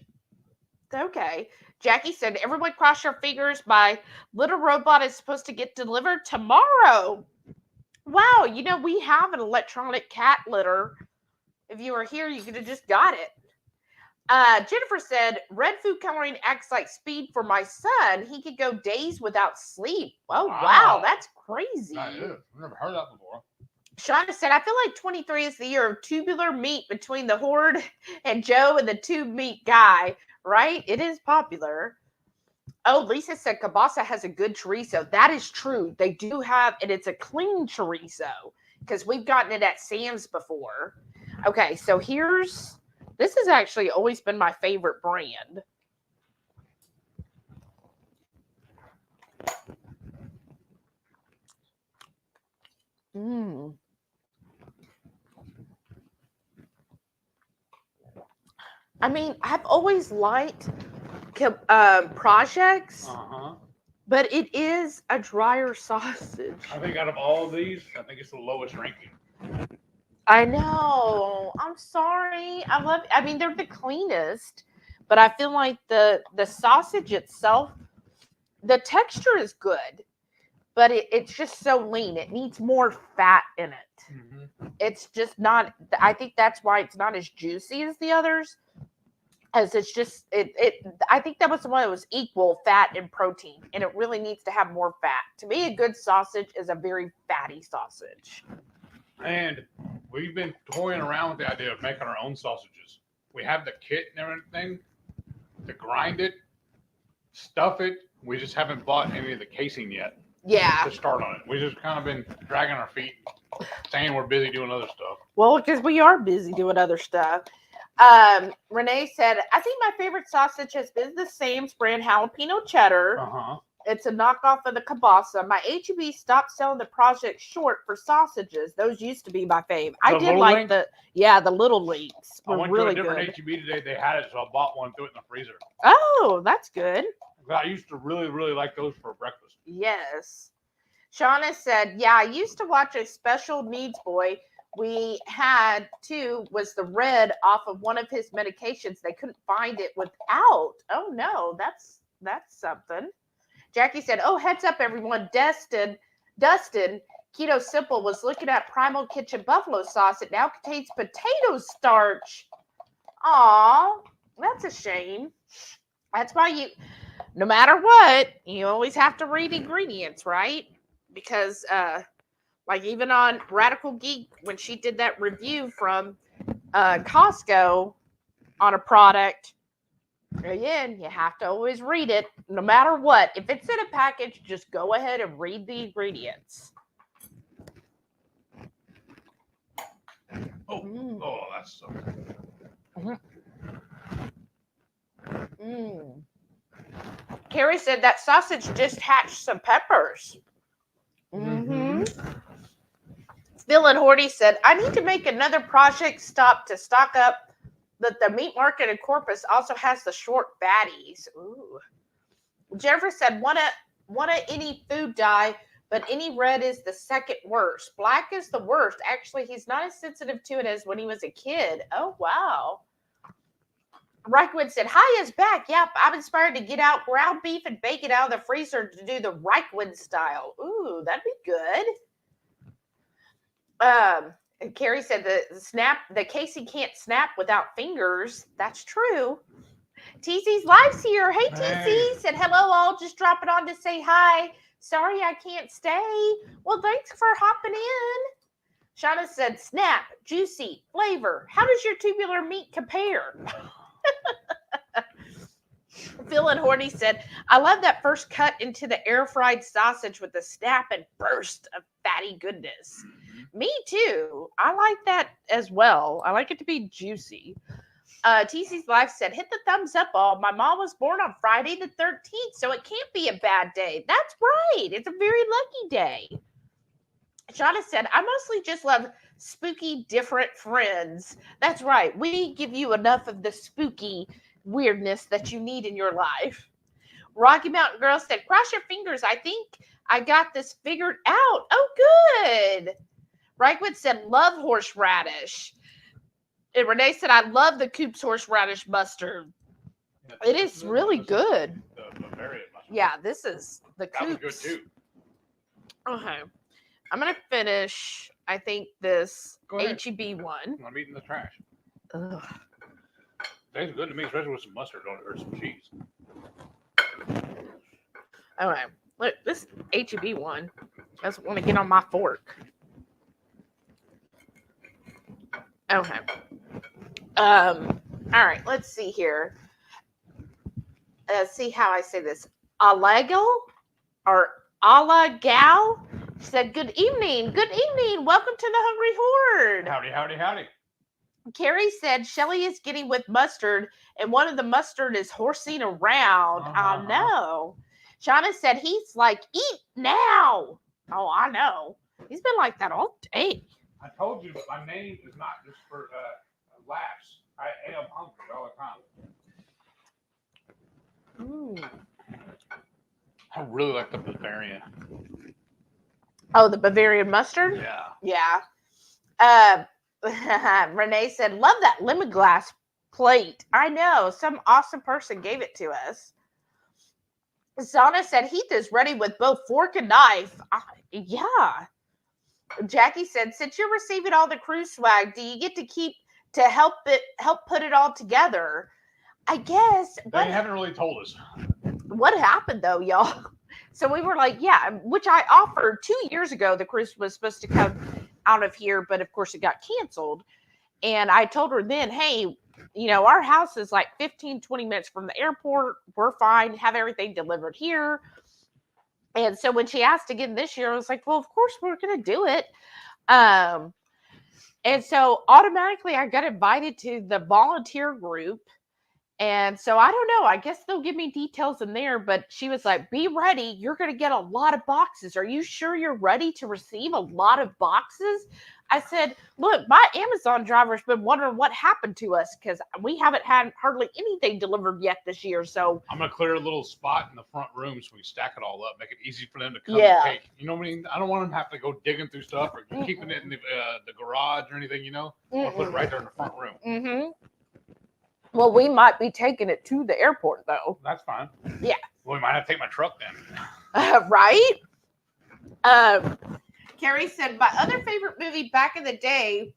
Okay. Jackie said, everyone cross your fingers. My little robot is supposed to get delivered tomorrow. Wow, you know, we have an electronic cat litter. If you were here, you could have just got it. Jennifer said, red food coloring acts like speed for my son. He could go days without sleep. Oh, wow, that's crazy. That is. I've never heard that before. Shauna said, I feel like 23 is the year of tubular meat between the Horde and Joe and the tube meat guy, right? It is popular. Oh, Lisa said kielbasa has a good chorizo. That is true. They do have, and it's a clean chorizo because we've gotten it at Sam's before. Okay, so this has actually always been my favorite brand. I mean, I've always liked projects, but it is a drier sausage. I think out of all of these, I think it's the lowest ranking. I know. I'm sorry. I mean, they're the cleanest, but I feel like the sausage itself, the texture is good, but it's just so lean. It needs more fat in it. Mm-hmm. It's just not. I think that's why it's not as juicy as the others, as it's just I think that was the one that was equal fat and protein, and it really needs to have more fat. To me, a good sausage is a very fatty sausage. And we've been toying around with the idea of making our own sausages. We have the kit and everything to grind it, stuff it. We just haven't bought any of the casing yet. Yeah. To start on it. We just kind of been dragging our feet, saying we're busy doing other stuff. Well, because we are busy doing other stuff. Renee said, I think my favorite sausage has been the Sam's brand jalapeno cheddar. It's a knockoff of the kielbasa. My HEB stopped selling the Project Short for sausages. Those used to be my fave. I did like the little links. I went really to a different good. HEB today. They had it, so I bought one, threw it in the freezer. Oh, that's good. I used to really, really like those for breakfast. Yes. Shauna said, yeah, I used to watch a Special Needs Boy. We had too, was the red off of one of his medications. They couldn't find it without. Oh no, that's something. Jackie said, oh, heads up, everyone. Dustin, Keto Simple was looking at Primal Kitchen buffalo sauce. It now contains potato starch. Aw, that's a shame. That's why no matter what, you always have to read ingredients, right? Because, like even on Radical Geek, when she did that review from Costco on a product, again, you have to always read it, no matter what. If it's in a package, just go ahead and read the ingredients. Oh, that's so good. Carrie said that sausage just hatched some peppers. Phil and Horty said, I need to make another project stop to stock up. That the meat market in Corpus also has the short baddies. Ooh. Jennifer said, wanna any food dye, but any red is the second worst. Black is the worst. Actually, he's not as sensitive to it as when he was a kid. Oh, wow. Reichwood said, hi is back. Yep, I'm inspired to get out ground beef and bake it out of the freezer to do the Reichwood style. Ooh, that'd be good. And Carrie said the Casey can't snap without fingers. That's true. TC's Live's here. Hey, TC. Said, hello, all. Just dropping on to say hi. Sorry I can't stay. Well, thanks for hopping in. Shauna said, snap, juicy, flavor. How does your tubular meat compare? Phil and Horny said, I love that first cut into the air fried sausage with the snap and burst of fatty goodness. Me too. I like that as well. I like it to be juicy. TC's Life said, hit the thumbs up all. My mom was born on Friday the 13th, so it can't be a bad day. That's right. It's a very lucky day. Shauna said, I mostly just love spooky different friends. That's right. We give you enough of the spooky weirdness that you need in your life. Rocky Mountain Girl said, cross your fingers. I think I got this figured out. Oh, good. Reichwood said, love horseradish. And Renee said, I love the Coop's horseradish mustard. Yeah, it is really good. The Bavaria mustard. Yeah, this is the Coop's. That was good too. Okay. I'm going to finish, I think, this HEB one. I'm eating the trash. Ugh. Tastes good to me, especially with some mustard on it or some cheese. Okay. Look, this HEB one doesn't want to get on my fork. Okay. All right, let's see here. Let's see how I say this. Alego or Alagal said, good evening. Good evening. Welcome to the Hungry Horde. Howdy, howdy, howdy. Carrie said, Shelly is getting with mustard, and one of the mustard is horsing around. I know. Shauna said, he's like, eat now. Oh, I know. He's been like that all day. I told you, my name is not just for laughs. I am hungry all the time. I really like the Bavarian. Oh, the Bavarian mustard? Yeah. Yeah. Renee said, love that lemongrass plate. I know. Some awesome person gave it to us. Zana said, Heath is ready with both fork and knife. Yeah. Jackie said, since you're receiving all the cruise swag, do you get to keep to help put it all together? I guess. They haven't really told us. What happened though, y'all? So we were like, yeah, which I offered 2 years ago. The cruise was supposed to come out of here, but of course it got canceled. And I told her then, hey, you know, our house is like 15, 20 minutes from the airport. We're fine. Have everything delivered here. And so when she asked again this year, I was like, well, of course we're going to do it. And so automatically I got invited to the volunteer group. And so I don't know. I guess they'll give me details in there. But she was like, be ready. You're going to get a lot of boxes. Are you sure you're ready to receive a lot of boxes? I said, look, my Amazon driver's been wondering what happened to us because we haven't had hardly anything delivered yet this year. So I'm going to clear a little spot in the front room so we stack it all up, make it easy for them to come and take. You know what I mean? I don't want them to have to go digging through stuff or keeping it in the garage or anything, you know? I want to put it right there in the front room. Mm-hmm. Well, we might be taking it to the airport, though. That's fine. Yeah. Well, we might have to take my truck then. Right? Carrie said, my other favorite movie back in the day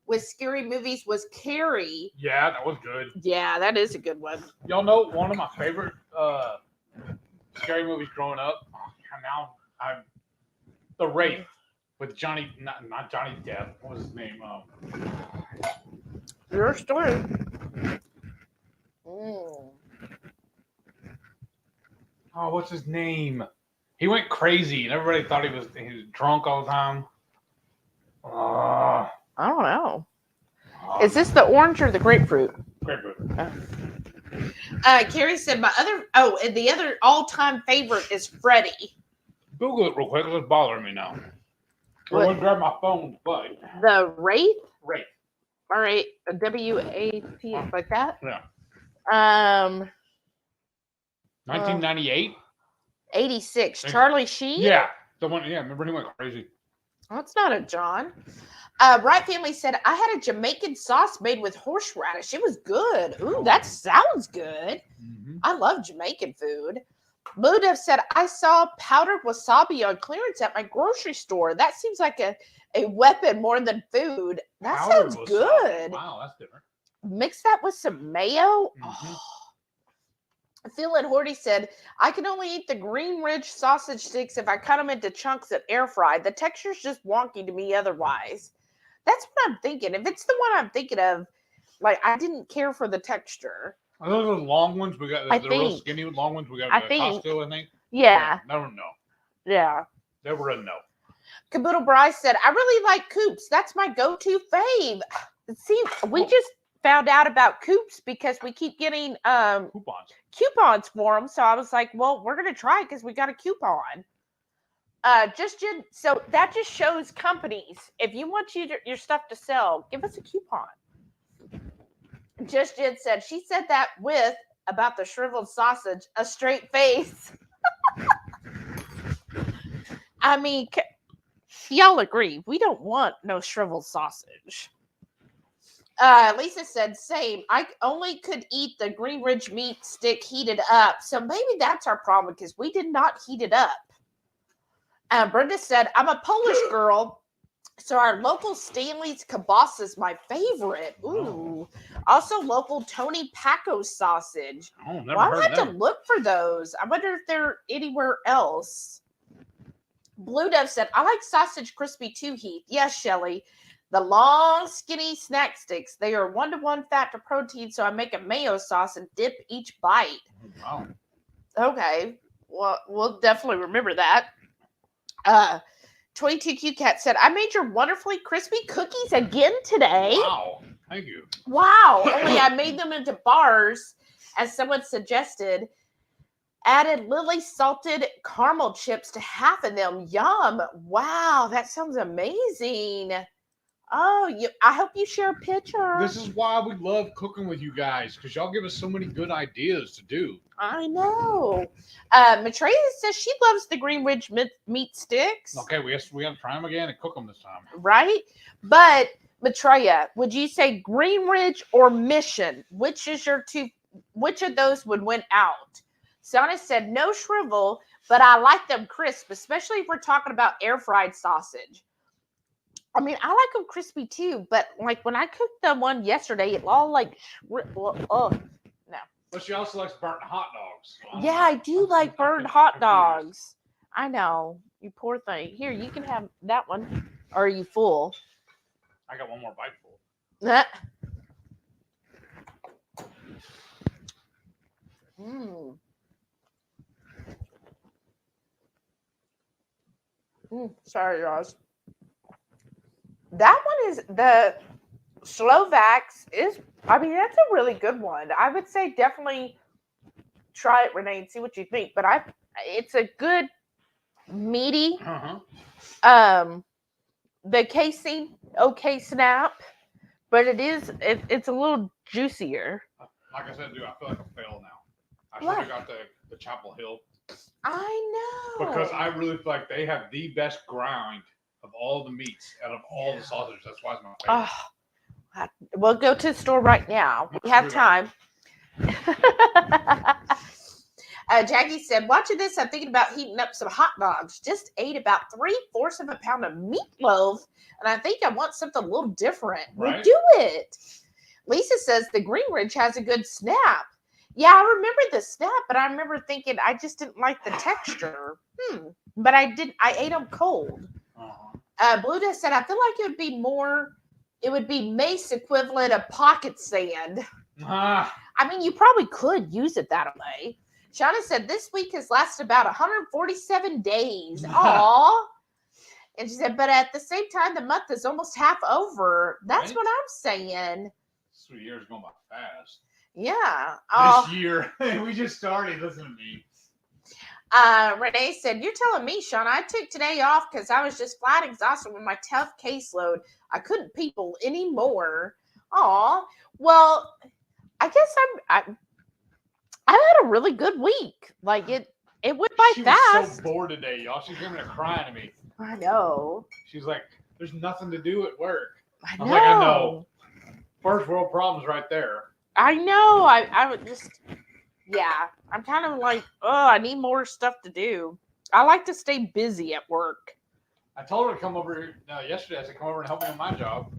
with scary movies was Carrie. Yeah, that was good. Yeah, that is a good one. Y'all know one of my favorite scary movies growing up? Now I'm The Wraith with Johnny, not Johnny Depp. What was his name? Your story. Oh, what's his name? He went crazy, and everybody thought he was drunk all the time. I don't know. Is this the orange or the grapefruit? Grapefruit. Carrie said, and the other all-time favorite is Freddy. Google it real quick. It's bothering me now. I'm going to grab my phone, but... The Wraith? Wraith. All right. W-A-T, like that? Yeah. 1998? 86. Charlie Sheen? Yeah. The one, yeah, remember he went crazy. That's not a John. Right Family said, I had a Jamaican sauce made with horseradish. It was good. Ooh, that sounds good. Mm-hmm. I love Jamaican food. Blue Dove said, I saw powdered wasabi on clearance at my grocery store. That seems like a weapon more than food. That Powdered sounds wasabi. good. Wow, that's different. Mix that with some mayo. Mm-hmm. Oh. Phil and Horty said, I can only eat the Green Ridge sausage sticks if I cut them into chunks and air fry. The texture's just wonky to me otherwise. That's what I'm thinking. If it's the one I'm thinking of, like, I didn't care for the texture. Are those the long ones? We got the real skinny long ones. We got Costco, I think. Yeah. Never know. Yeah. Never a no. Caboodle Bryce said, I really like Coops. That's my go-to fave. See, we just found out about Coops because we keep getting coupons for them. So I was like, well, we're going to try it because we got a coupon. So that just shows companies, if you want your stuff to sell, give us a coupon. Just Jen said, she said that with, about the shriveled sausage, a straight face. I mean, y'all agree, we don't want no shriveled sausage. Lisa said, same. I only could eat the Green Ridge meat stick heated up. So maybe that's our problem because we did not heat it up. Brenda said, I'm a Polish girl, so our local Stanley's kielbasa is my favorite. Ooh. Also local Tony Paco sausage. Oh, never I'll heard have of them. to look for those. I wonder if they're anywhere else. Blue Dove said, I like sausage crispy too, Heath. Yes, Shelly. The long, skinny snack sticks. They are 1-to-1 fat to protein, so I make a mayo sauce and dip each bite. Wow. Okay. Well, we'll definitely remember that. 22Q Cat said, I made your wonderfully crispy cookies again today. Wow. Thank you. Wow. Only I made them into bars, as someone suggested. Added Lily salted caramel chips to half of them. Yum. Wow. That sounds amazing. Oh, I hope you share a picture. This is why we love cooking with you guys, because y'all give us so many good ideas to do. I know. Maitreya says she loves the Green Ridge meat sticks. Okay, we have to try them again and cook them this time. Right? But, Maitreya, would you say Green Ridge or Mission? Which of those would win out? Sana said no shrivel, but I like them crisp, especially if we're talking about air fried sausage. I mean, I like them crispy too, but like when I cooked the one yesterday, it all like, no. But she also likes burnt hot dogs. So yeah, I do like burnt hot dogs. I know. You poor thing. Here, you can have that one. Or are you full? I got one more bite full. Sorry, guys. That one is the Slovaks that's a really good one. I would say definitely try it, Renee, and see what you think. But it's a good meaty. The casing, okay, snap, but it's a little juicier. Like I said, dude, I feel like I failed now. I should have got the Chapel Hill. I know. Because I really feel like they have the best grind of all the meats out of all the sausages. That's why it's my favorite. We'll go to the store right now. We have time. Jackie said, watching this, I'm thinking about heating up some hot dogs. Just ate about 3/4 of a pound of meatloaf, and I think I want something a little different. Right? We'll do it. Lisa says the Green Ridge has a good snap. Yeah, I remember the snap, but I remember thinking I just didn't like the texture. But I ate them cold. Blue Dust said, I feel like it would be mace equivalent of pocket sand. I mean, you probably could use it that way. Shauna said, this week has lasted about 147 days. Aww. And she said, but at the same time, the month is almost half over. That's what I'm saying. This year's going by fast. Yeah. This year. We just started. Listen to me. Renee said, you're telling me, Shauna, I took today off because I was just flat exhausted with my tough caseload. I couldn't people anymore. Aw. Well, I guess I've had a really good week. Like It went by She fast. was so bored today, y'all. She's giving a crying to me. I know. She's like, "There's nothing to do at work." I was like, "I know. know. First world problems right there." I know. I would just, yeah. I'm kind of like, oh, I need more stuff to do. I like to stay busy at work. I told her to come over yesterday. I said, "Come over and help me on my job."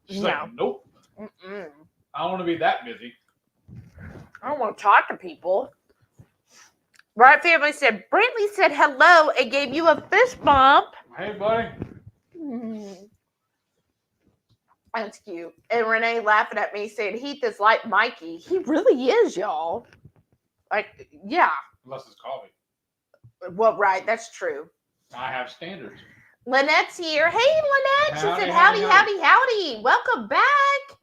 She's No. like, "Nope. Mm-mm. I don't want to be that busy." I don't want to talk to people. Right Family said, Brantley said hello and gave you a fist bump. Hey, buddy. That's cute. And Renee laughing at me saying, Heath is like Mikey. He really is, y'all. Like, yeah. Unless it's coffee. Well, right. That's true. I have standards. Lynette's here. Hey, Lynette. She said, Howdy. howdy. Welcome back.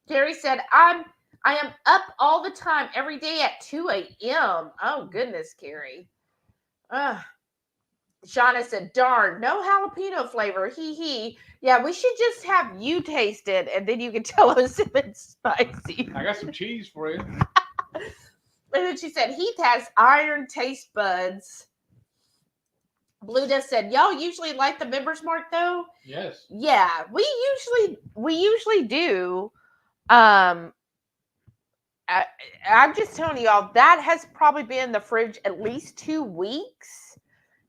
Gary said, I am up all the time, every day at 2 a.m. Oh, goodness, Carrie. Shauna said, darn, no jalapeno flavor. Hee. Yeah, we should just have you taste it, and then you can tell us if it's spicy. I got some cheese for you. And then she said, Heath has iron taste buds. Blue Death said, y'all usually like the members mark, though? Yes. Yeah, we usually do. I'm just telling y'all, that has probably been in the fridge at least 2 weeks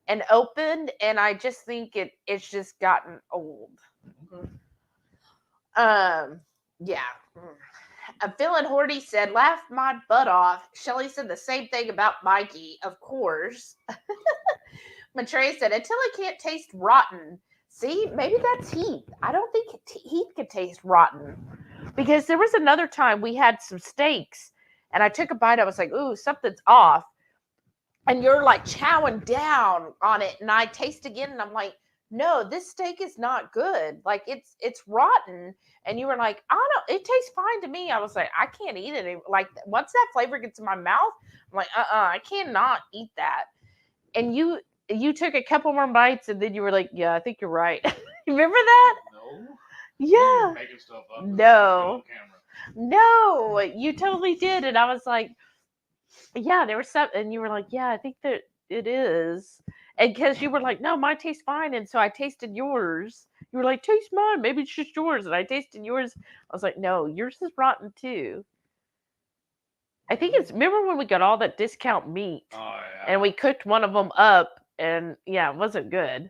and opened, and I just think it's just gotten old. Okay. Yeah. HungryHorde said, laugh my butt off. Shelly said the same thing about Mikey, of course. Maitreya said, until I can't taste rotten. See, maybe that's Heath. I don't think Heath could taste rotten. Because there was another time we had some steaks, and I took a bite. I was like, ooh, something's off. And you're like chowing down on it, and I taste again, and I'm like, no, this steak is not good. Like, it's rotten. And you were like, it tastes fine to me. I was like, I can't eat it. Like, once that flavor gets in my mouth, I'm like, I cannot eat that. And you took a couple more bites, and then you were like, yeah, I think you're right. Remember that? No. Yeah. Making stuff up. No. No, you totally did. And I was like, yeah, there was something. And you were like, yeah, I think that it is. And because you were like, no, mine tastes fine. And so I tasted yours. You were like, taste mine. Maybe it's just yours. And I tasted yours. I was like, no, yours is rotten too. I think remember when we got all that discount meat? Oh, yeah. And we cooked one of them up. And yeah, it wasn't good.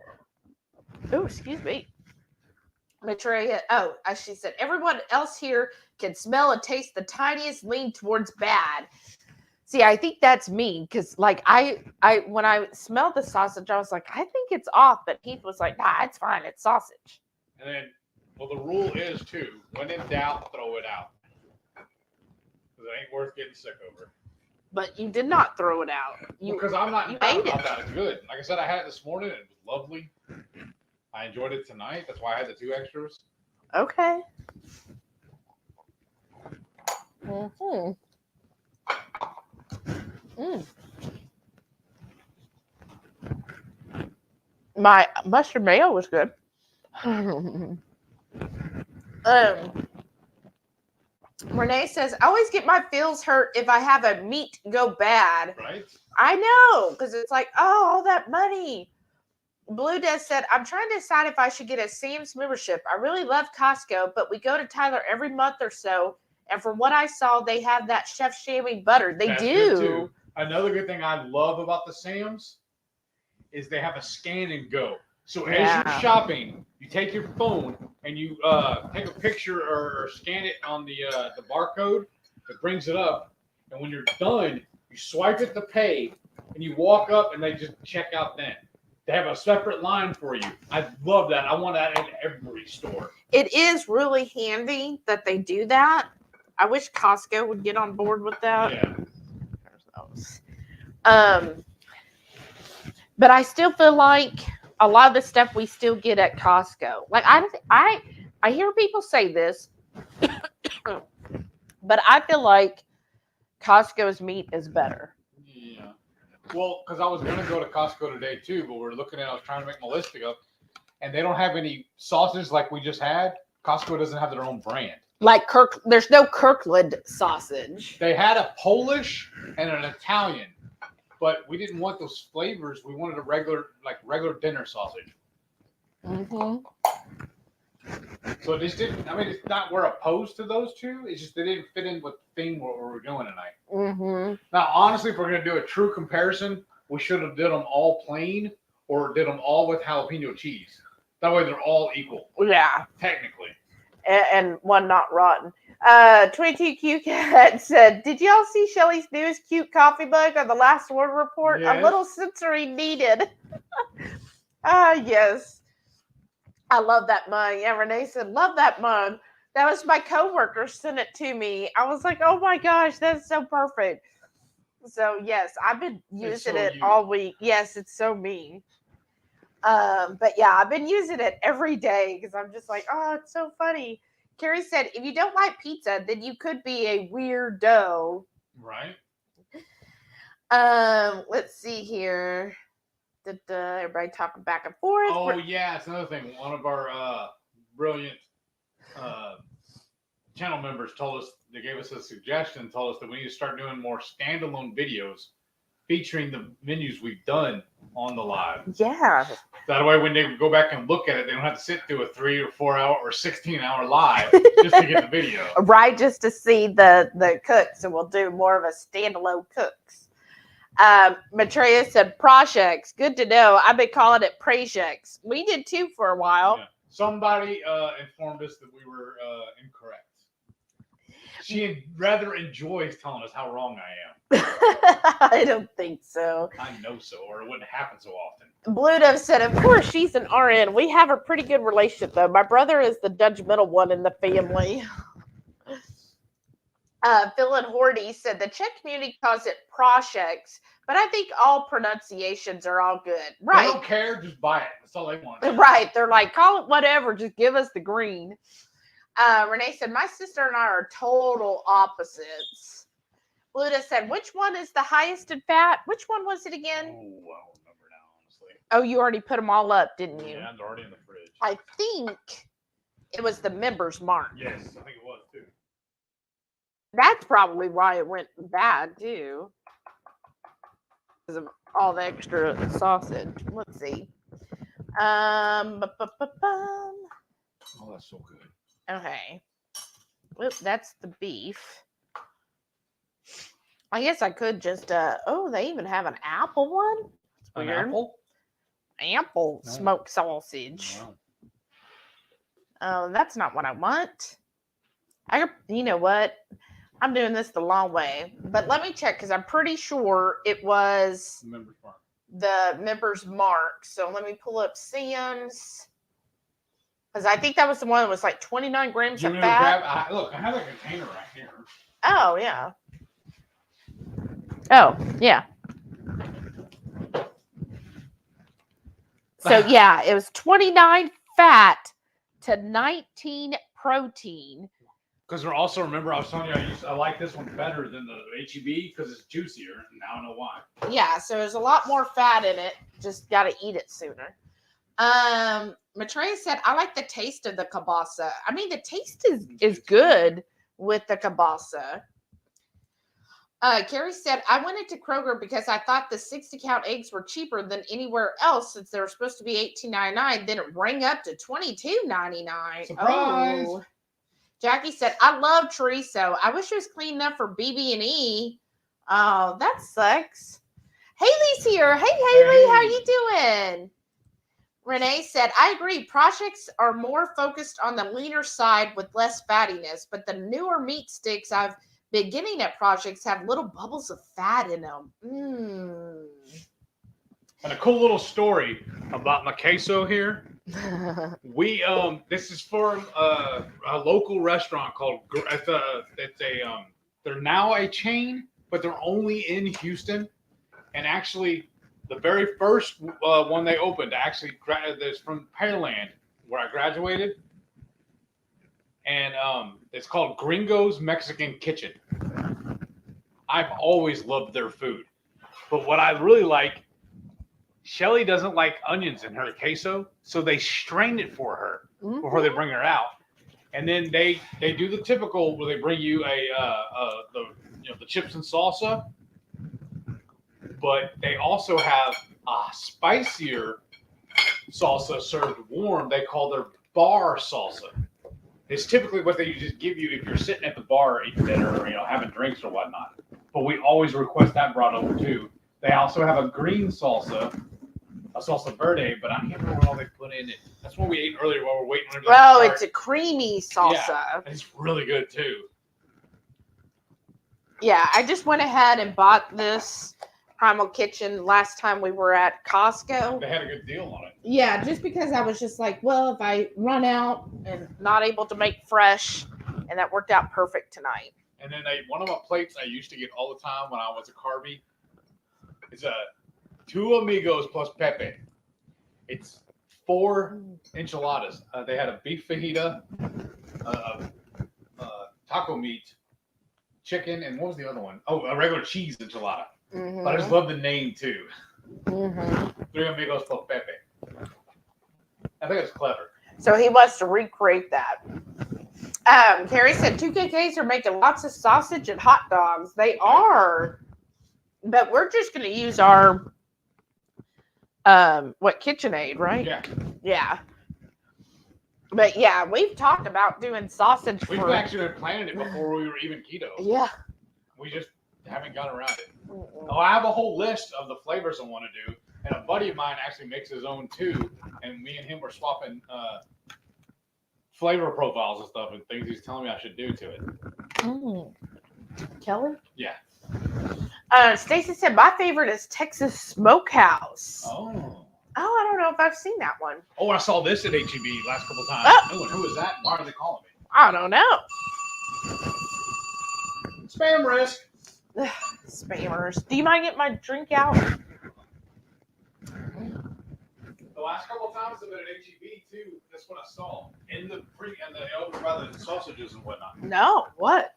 Oh, excuse me. Maitreya, she said, everyone else here can smell and taste the tiniest lean towards bad. See, I think that's me, because like I when I smelled the sausage, I was like, I think it's off, but Heath was like, nah, it's fine, it's sausage. And then, well, the rule is too, when in doubt, throw it out. Because it ain't worth getting sick over. But you did not throw it out. Because I'm not you mad ate about it. that. It's good. Like I said, I had it this morning, and it was lovely. I enjoyed it tonight. That's why I had the 2 extras. Okay. Mm-hmm. My mustard mayo was good. Renee says, I always get my feels hurt if I have a meat go bad. Right? I know, because it's like, oh, all that money. Blue Death said, I'm trying to decide if I should get a Sam's membership. I really love Costco, but we go to Tyler every month or so. And from what I saw, they have that Chef Shammy butter. That's do. Good too. Another good thing I love about the Sam's is they have a scan and go. So as you're shopping, you take your phone and you take a picture or scan it on the barcode. It brings it up. And when you're done, you swipe it to pay, and you walk up, and they just check out then. They have a separate line for you. I love that. I want that in every store. It is really handy that they do that. I wish Costco would get on board with that. Yeah. But I still feel like a lot of the stuff we still get at Costco. Like I hear people say this, but I feel like Costco's meat is better. Yeah. Well, because I was going to go to Costco today too, but I was trying to make my listing up, and they don't have any sausage like we just had. Costco doesn't have their own brand. Like there's no Kirkland sausage. They had a Polish and an Italian, but we didn't want those flavors. We wanted a regular dinner sausage. Mm-hmm. So it just didn't. I mean, it's not we're opposed to those two. It's just they didn't fit in with the theme what we're doing tonight. Mm-hmm. Now, honestly, if we're gonna do a true comparison, we should have did them all plain or did them all with jalapeno cheese. That way, they're all equal. Yeah. Technically. And one not rotten. 22Q Cat said, "Did y'all see Shelly's newest cute coffee mug on the last word report? Yes. A little sensory needed." Yes. I love that mug. Yeah, Renee said, "Love that mug." That was my coworker sent it to me. I was like, "Oh my gosh, that's so perfect." So yes, I've been using it all week. Yes, it's so mean. But yeah, I've been using it every day because I'm just like, oh, it's so funny. Carrie said, if you don't like pizza, then you could be a weirdo. Right. Let's see here. Everybody talking back and forth. Oh yeah, it's another thing. One of our brilliant channel members told us, they gave us a suggestion, told us that we need to start doing more standalone videos featuring the menus we've done on the live. Yeah. That way, when they go back and look at it, they don't have to sit through a 3 or 4 hour or 16-hour live just to get the video. Right, just to see the cooks, and we'll do more of a standalone cooks. Maitreya said projects. Good to know. I've been calling it projects. We did too for a while. Yeah. Somebody informed us that we were incorrect. She rather enjoys telling us how wrong I am. I don't think so. I know so, or it wouldn't happen so often. Blue Dove said, of course, she's an RN. We have a pretty good relationship, though. My brother is the judgmental one in the family. Phil and Hordy said, the Czech community calls it projects, but I think all pronunciations are all good. Right. They don't care, just buy it. That's all they want. Right. They're like, call it whatever, just give us the green. Renee said, my sister and I are total opposites. Luda said, which one is the highest in fat? Which one was it again? Oh, I don't remember now, honestly. Oh, you already put them all up, didn't you? Yeah, they're already in the fridge. I think it was the Members Mark. Yes, I think it was too. That's probably why it went bad too. Because of all the extra sausage. Let's see. Oh, that's so good. Okay. Well, that's the beef. I guess I could just oh, they even have an apple one. That's An weird. Apple No. smoked sausage. Wow. Oh, that's not what I want. You know what? I'm doing this the long way, but let me check because I'm pretty sure it was the Members Mark. So let me pull up Sam's. Because I think that was the one that was like 29 grams of fat. Look, I have a container right here. Oh, yeah. Oh, yeah. So, yeah, it was 29 fat to 19 protein. Because also, remember, I was telling you I like this one better than the HEB because it's juicier. And now I know why. Yeah, so there's a lot more fat in it. Just got to eat it sooner. Maitreya said, I like the taste of the kielbasa. I mean, the taste is good with the kielbasa. Carrie said, I went into Kroger because I thought the 60-count eggs were cheaper than anywhere else since they were supposed to be $18.99. Then it rang up to $22.99. Surprise! Oh. Jackie said, I love chorizo. I wish it was clean enough for BB&E. Oh, that sucks. Haley's here. Hey, Haley, how you doing? Renee said, I agree. Projects are more focused on the leaner side with less fattiness, but the newer meat sticks I've been getting at Projects have little bubbles of fat in them. And a cool little story about my queso here. We this is for a local restaurant called they're now a chain, but they're only in Houston. And actually, the very first one they opened actually is from Pearland, where I graduated, and it's called Gringo's Mexican Kitchen. I've always loved their food, but what I really like, Shelly doesn't like onions in her queso, so they strain it for her before they bring her out, and then they do the typical where they bring you the chips and salsa. But they also have a spicier salsa served warm. They call their bar salsa. It's typically what they just give you if you're sitting at the bar eating dinner or having drinks or whatnot. But we always request that brought over too. They also have a green salsa, a salsa verde, but I can't remember what all they put in it. That's what we ate earlier while we're waiting. Oh, it's a creamy salsa. Yeah, it's really good too. Yeah, I just went ahead and bought this Primal Kitchen last time we were at Costco. They had a good deal on it. Yeah, just because I was just like, well, if I run out and not able to make fresh, and that worked out perfect tonight. And then one of my plates I used to get all the time when I was a carby is a 2 amigos plus pepe. It's 4 enchiladas. They had a beef fajita, taco meat, chicken, and what was the other one? Oh, a regular cheese enchilada. Mm-hmm. But I just love the name too. Mm-hmm. 3 amigos plus pepe. I think it's clever. So he wants to recreate that. Carrie said 2KKs are making lots of sausage and hot dogs. They are. But we're just going to use our, KitchenAid, right? Yeah. Yeah. But yeah, we've talked about doing sausage. We've actually been planning it before we were even keto. Yeah. We just haven't got around it. Mm-mm. Oh, I have a whole list of the flavors I want to do. And a buddy of mine actually makes his own too. And me and him were swapping flavor profiles and stuff and things he's telling me I should do to it. Mm. Kelly? Yeah. Stacy said, my favorite is Texas Smokehouse. Oh, I don't know if I've seen that one. Oh, I saw this at HEB last couple of times. Oh, and who is that? Why are they calling me? I don't know. Spam risk. Spammers. Do you mind getting my drink out? The last couple of times I've been at HEB too. That's what I saw in the over by the sausages and whatnot. No, what?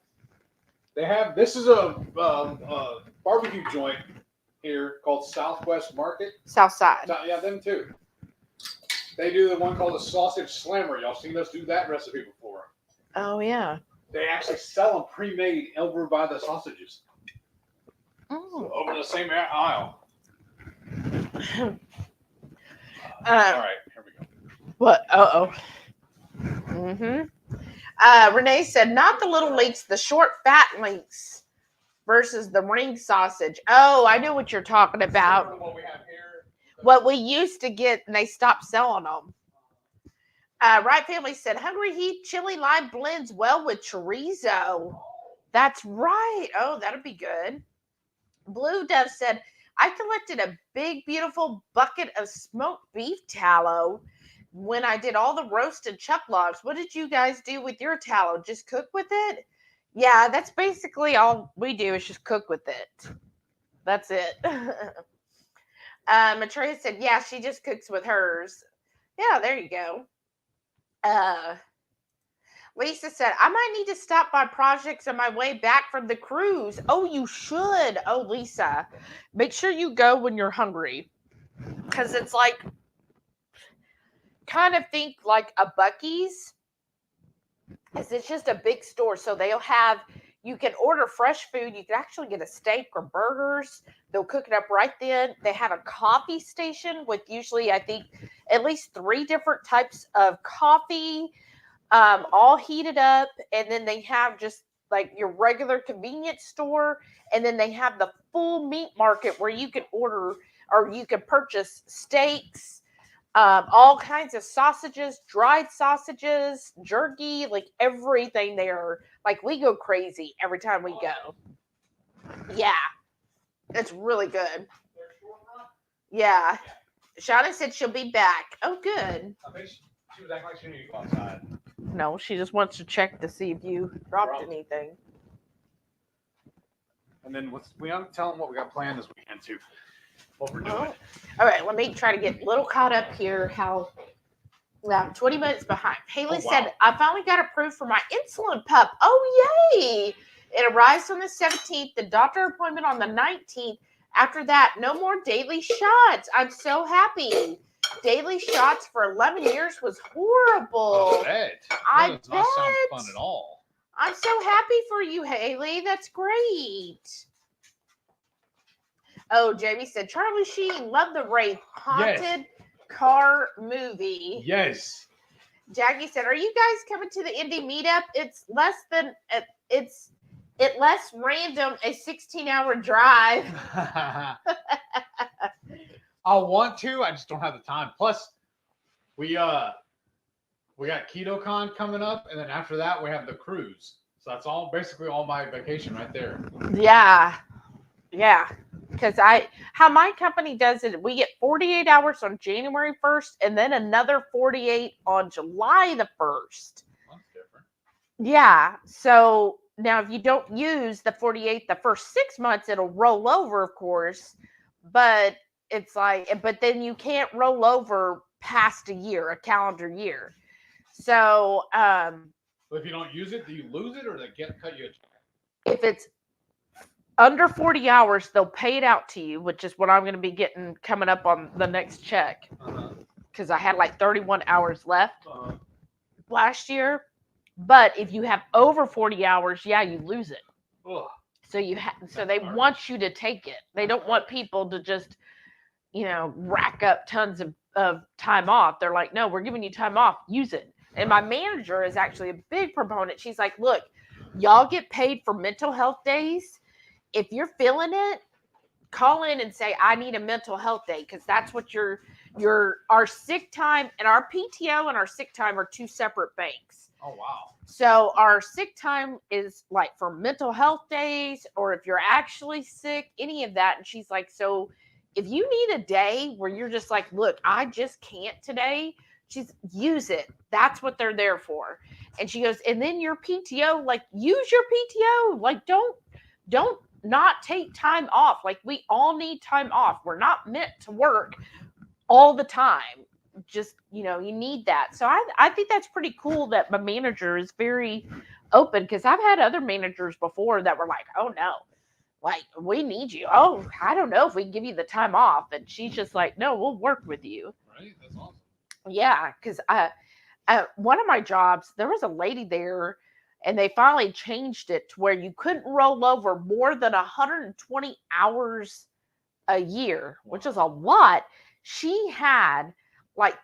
They have this is a barbecue joint here called Southwest Market. Southside. Yeah, them too. They do the one called the Sausage Slammer. Y'all seen us do that recipe before? Oh yeah. They actually sell them pre-made over by the sausages. Oh. Over the same aisle. All right, here we go. What? Mm-hmm. Renee said, not the little links, the short fat links versus the ring sausage. Oh, I know what you're talking about. What we have here. What we used to get, and they stopped selling them. Right Family said, HungryHeath chili lime blends well with chorizo. That's right. Oh, that'll be good. Blue Dove said, I collected a big, beautiful bucket of smoked beef tallow when I did all the roasted chuck logs. What did you guys do with your tallow? Just cook with it? Yeah, that's basically all we do is just cook with it. That's it. Matreya said, yeah, she just cooks with hers. Yeah, there you go. Lisa said, I might need to stop by projects on my way back from the cruise. Oh, you should. Oh, Lisa, make sure you go when you're hungry. Because it's like, kind of think like a Buc-ee's. Because it's just a big store. So they'll have, you can order fresh food. You can actually get a steak or burgers. They'll cook it up right then. They have a coffee station with usually, I think, at least 3 different types of coffee. All heated up, and then they have just like your regular convenience store, and then they have the full meat market where you can order or you can purchase steaks, all kinds of sausages, dried sausages, jerky, like everything there. Like we go crazy every time we go. Yeah, it's really good. Yeah, Sharon said she'll be back. Oh, good. I think she was acting like she knew you go outside. No, she just wants to check to see if you dropped anything. And then we don't tell them what we got planned this weekend too. What we're doing. Oh. All right, let me try to get a little caught up here. How? I'm 20 minutes behind. Haley said, I finally got approved for my insulin pup. Oh, yay! It arrives on the 17th, the doctor appointment on the 19th. After that, no more daily shots. I'm so happy. Daily shots for 11 years was horrible. I bet. That does not sound fun at all. I'm so happy for you, Haley. That's great. Oh, Jamie said Charlie Sheen, love the Wraith haunted car movie. Yes. Jackie said, "Are you guys coming to the indie meetup? It's less random a 16-hour drive." I want to. I just don't have the time. Plus, we got KetoCon coming up, and then after that we have the cruise. So that's basically all my vacation right there. Yeah. Because how my company does it, we get 48 hours on January 1st, and then another 48 on July the 1st. That's different. Yeah. So now, if you don't use the 48 the first 6 months, it'll roll over, of course. But it's like, but then you can't roll over past a calendar year. So, But if you don't use it, do you lose it, or they cut you a check? If it's under 40 hours, they'll pay it out to you, which is what I'm going to be getting coming up on the next check. Because I had like 31 hours left last year. But if you have over 40 hours, yeah, you lose it. Ugh. So they want you to take it. They don't want people to just, rack up tons of time off. They're like, no, we're giving you time off. Use it. And my manager is actually a big proponent. She's like, look, y'all get paid for mental health days. If you're feeling it, call in and say, I need a mental health day, because that's what our sick time and our PTO and our sick time are two separate banks. Oh, wow. So our sick time is like for mental health days, or if you're actually sick, any of that. And she's like, so if you need a day where you're just like, look, I just can't today, use it. That's what they're there for. And she goes, and then your PTO, like, use your PTO. Like, don't not take time off. Like, we all need time off. We're not meant to work all the time. Just, you need that. So I think that's pretty cool that my manager is very open, because I've had other managers before that were like, oh no, like, we need you. Oh, I don't know if we can give you the time off. And she's just like, no, we'll work with you. Right. That's awesome. Yeah. Because one of my jobs, there was a lady there, and they finally changed it to where you couldn't roll over more than 120 hours a year, which is a lot. She had, like,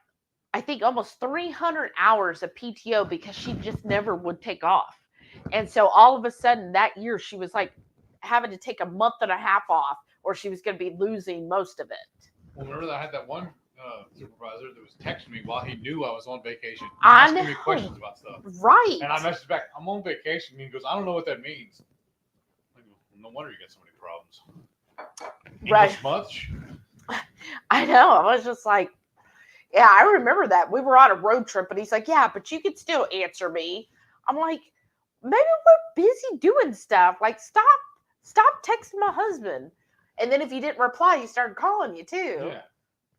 I think almost 300 hours of PTO because she just never would take off. And so all of a sudden that year, she was like having to take a month and a half off, or she was going to be losing most of it. Well, remember that I had that one supervisor that was texting me while he knew I was on vacation, I asking know. me questions about stuff. Right. And I messaged back, I'm on vacation. And he goes, I don't know what that means. I go, no wonder you got so many problems. Right. Much? I know. I was just like, yeah, I remember that. We were on a road trip, and he's like, yeah, but you could still answer me. I'm like, maybe we're busy doing stuff. Like, stop texting my husband. And then if you didn't reply, he started calling you too. Yeah.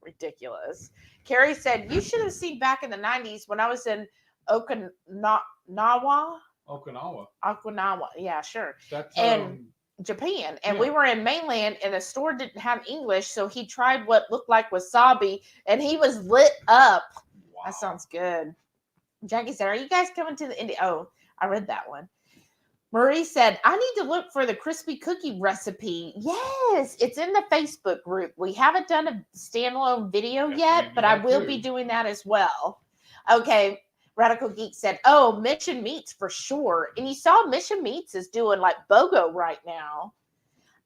Ridiculous. Carrie said, you should have seen back in the 90s when I was in Okinawa. Yeah, sure. That's Japan. And we were in mainland, and the store didn't have English, so he tried what looked like wasabi, and he was lit up. Wow. That sounds good. Jackie said, are you guys coming to the India? Oh, I read that one. Marie said, I need to look for the crispy cookie recipe. Yes, it's in the Facebook group. We haven't done a standalone video yet, but I will be doing that as well. Okay, Radical Geek said, oh, Mission Meats for sure. And you saw Mission Meats is doing like BOGO right now.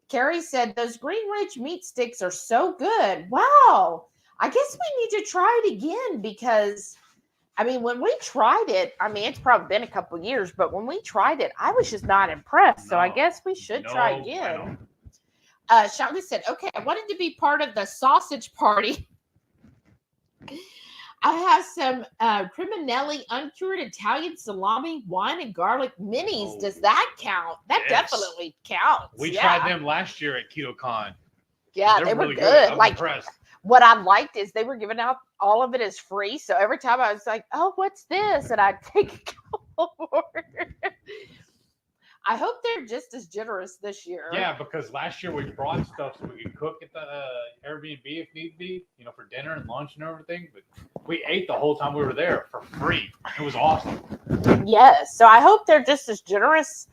Carrie said, those Green Ridge meat sticks are so good. Wow. I guess we need to try it again, because I mean, when we tried it, I mean, it's probably been a couple of years, but when we tried it, I was just not impressed. So I guess we should try again. Shanga said, okay, I wanted to be part of the sausage party. I have some Criminelli uncured Italian salami, wine, and garlic minis. Does that count? That definitely counts. We tried them last year at KetoCon. Yeah, they were really good. I'm impressed. What I liked is they were giving out all of it as free. So every time I was like, oh, what's this? And I'd take a couple more. I hope they're just as generous this year. Yeah, because last year we brought stuff so we could cook at the Airbnb if need be, for dinner and lunch and everything. But we ate the whole time we were there for free. It was awesome. Yes. So I hope they're just as generous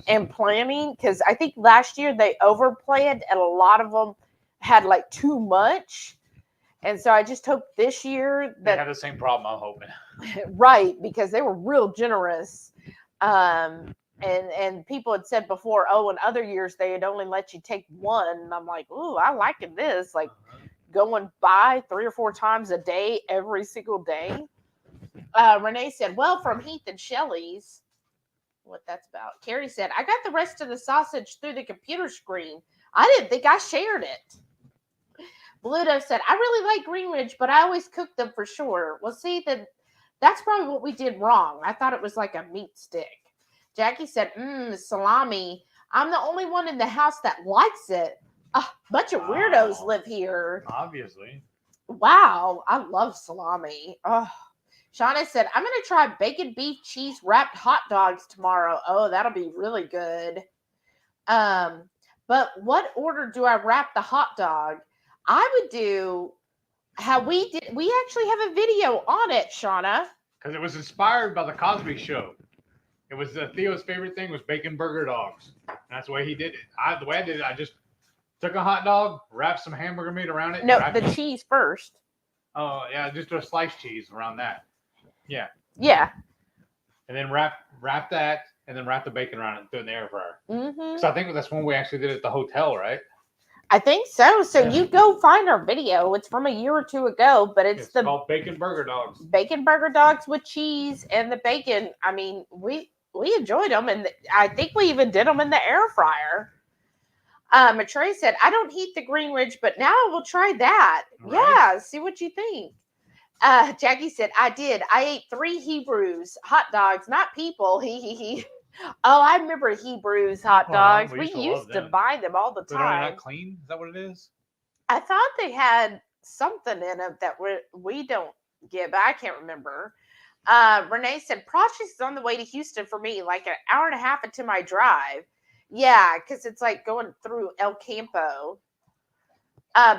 in planning, because I think last year they overplanned, and a lot of them had like too much. And so I just hope this year They that have the same problem, I'm hoping. right, because they were real generous. And people had said before, oh, in other years they had only let you take one. And I'm like, ooh, I liking this. Like going by 3 or 4 times a day, every single day. Renee said, well, from Heath and Shelley's, what that's about. Carrie said, I got the rest of the sausage through the computer screen. I didn't think I shared it. Blue Dove said, I really like Green Ridge, but I always cook them for sure. Well, see, that's probably what we did wrong. I thought it was like a meat stick. Jackie said, salami. I'm the only one in the house that likes it. A bunch of weirdos live here. Obviously. Wow, I love salami. Oh. Shauna said, I'm going to try bacon, beef, cheese wrapped hot dogs tomorrow. Oh, that'll be really good. But what order do I wrap the hot dog? I would do how we did. We actually have a video on it, Shauna. Because it was inspired by the Cosby Show. It was Theo's favorite thing was bacon burger dogs. And that's the way he did it. The way I did it, I just took a hot dog, wrapped some hamburger meat around it. No, the cheese first. Oh, yeah, just a sliced cheese around that. Yeah. Yeah. And then wrap that, and then wrap the bacon around it and throw it in the air fryer. Mm-hmm. So I think that's when we actually did it at the hotel, right? I think so. So you go find our video. It's from a year or two ago, but it's called Bacon Burger Dogs. Bacon burger dogs with cheese and the bacon. I mean, we enjoyed them, and I think we even did them in the air fryer. Trey said, I don't heat the Green Ridge, but now I will try that. Right. Yeah, see what you think. Jackie said, I did. I ate 3 Hebrews hot dogs, not people. He. Oh, I remember Hebrews hot dogs. We used to buy them all the time. Are they not clean? Is that what it is? I thought they had something in them that we don't get, but I can't remember. Renee said, Project is on the way to Houston for me, like an hour and a half into my drive. Yeah, because it's like going through El Campo.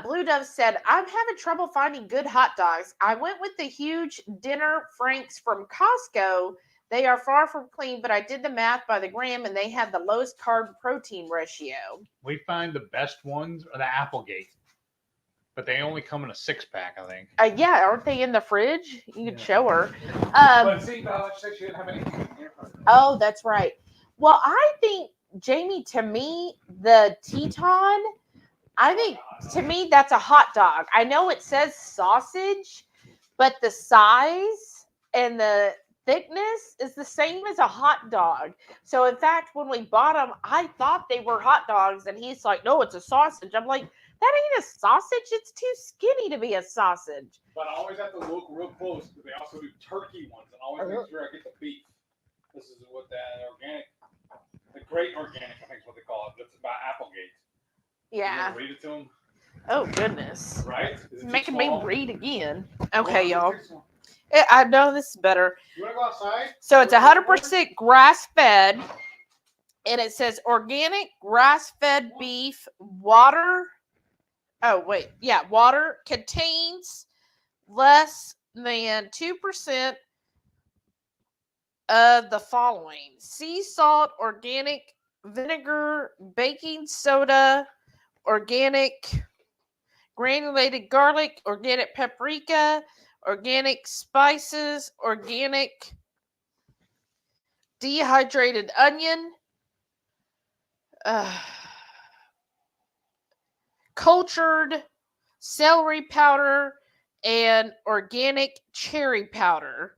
Blue Dove said, I'm having trouble finding good hot dogs. I went with the huge dinner Franks from Costco. They are far from clean, but I did the math by the gram, and they had the lowest carb protein ratio. We find the best ones are the Applegate, but they only come in a 6-pack, I think. Yeah, aren't they in the fridge? You can show her. But see, she didn't have anything in here. Oh, that's right. Well, I think, Jamie, to me, the Teton, I think, to me, that's a hot dog. I know it says sausage, but the size and the thickness is the same as a hot dog. So in fact, when we bought them, I thought they were hot dogs, and he's like, no, it's a sausage. I'm like, that ain't a sausage. It's too skinny to be a sausage. But I always have to look real close, because they also do turkey ones, and I always make sure I get the beef. This is what the great organic, I think is what they call it. It's by Applegate. Yeah. Read it to them. Oh goodness. Right? It's making me read again. Okay, y'all. I know this is better. You want to go outside? So it's 100% grass-fed, and it says organic grass-fed beef, water. Oh, wait. Yeah, water contains less than 2% of the following: sea salt, organic vinegar, baking soda, organic granulated garlic, organic paprika, organic spices, organic dehydrated onion, cultured celery powder, and organic cherry powder.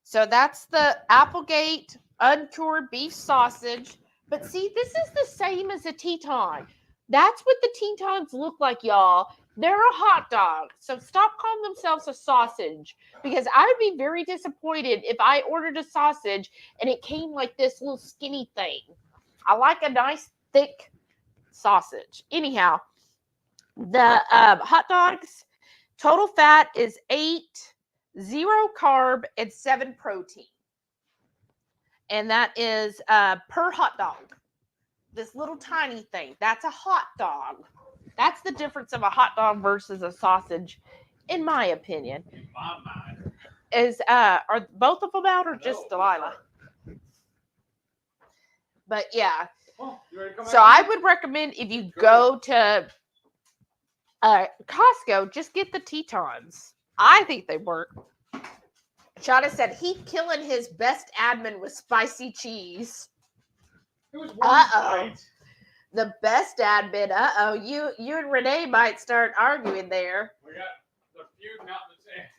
So that's the Applegate uncured beef sausage. But see, this is the same as a Teton. That's what the Tetons look like, y'all. They're a hot dog. So stop calling themselves a sausage, because I would be very disappointed if I ordered a sausage and it came like this little skinny thing. I like a nice thick sausage. Anyhow, the hot dogs, total fat is 8, 0 carb, and 7 protein. And that is per hot dog. This little tiny thing, that's a hot dog. That's the difference of a hot dog versus a sausage, in my opinion. In my mind. Are both of them out, or just Delilah? But yeah. Well, you ready to come so I would recommend, if you go to Costco, just get the Tetons. I think they work. Shauna said Heath killing his best admin with spicy cheese. Uh-oh. The best admin. Uh-oh. You and Renee might start arguing there. We got the feud now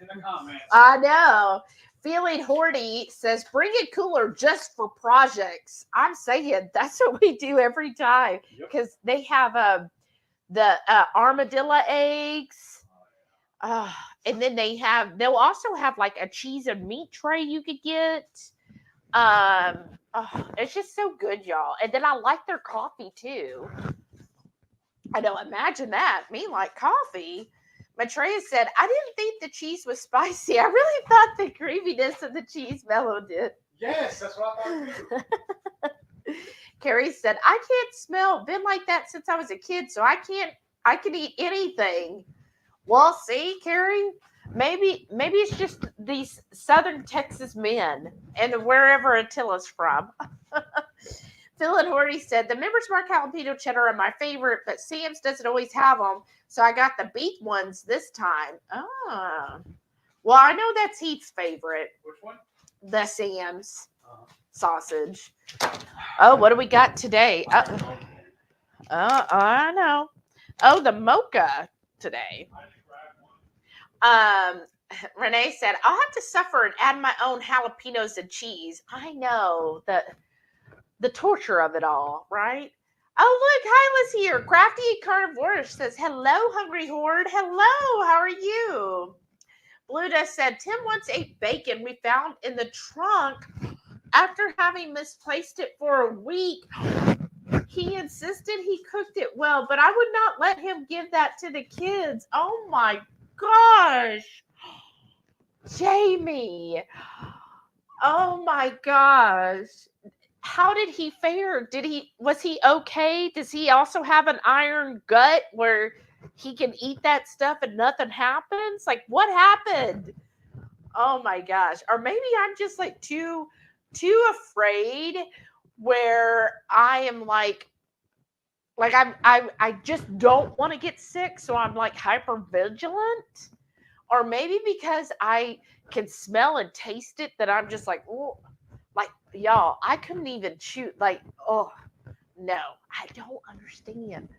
in the comments. I know. Feeling Hordy says, bring a cooler just for projects. I'm saying that's what we do every time. Because they have the armadillo eggs. And then they'll also have like a cheese and meat tray you could get. It's just so good, y'all. And then I like their coffee too. I know, imagine that. Me like coffee. Matreya said, I didn't think the cheese was spicy. I really thought the creaminess of the cheese mellowed it. Yes, that's what I thought too. Carrie said, I can't smell. Been like that since I was a kid, so I can eat anything. Well, see, Carrie, maybe it's just these Southern Texas men and wherever Attila's from. Phil and Horty said, the Members Mark jalapeno cheddar are my favorite, but Sam's doesn't always have them, so I got the beef ones this time. Well, I know that's Heath's favorite. Which one? The Sam's sausage. Oh, what do we got today? I know. Oh, the mocha today. Renee said, I'll have to suffer and add my own jalapenos and cheese. I know the torture of it all, right? Oh, look, Hyla's here. Crafty Carnivore says, hello, HungryHorde. Hello, how are you? Bluda said, Tim once ate bacon we found in the trunk after having misplaced it for a week. He insisted he cooked it well, but I would not let him give that to the kids. Oh my gosh. Jamie. Oh my gosh. How did he fare? Was he okay? Does he also have an iron gut where he can eat that stuff and nothing happens? Like, what happened? Oh my gosh. Or maybe I'm just like too afraid where I am like I just don't want to get sick, so I'm like hyper vigilant. Or maybe because I can smell and taste it that I'm just like, oh, like y'all, I couldn't even chew. Like, oh no, I don't understand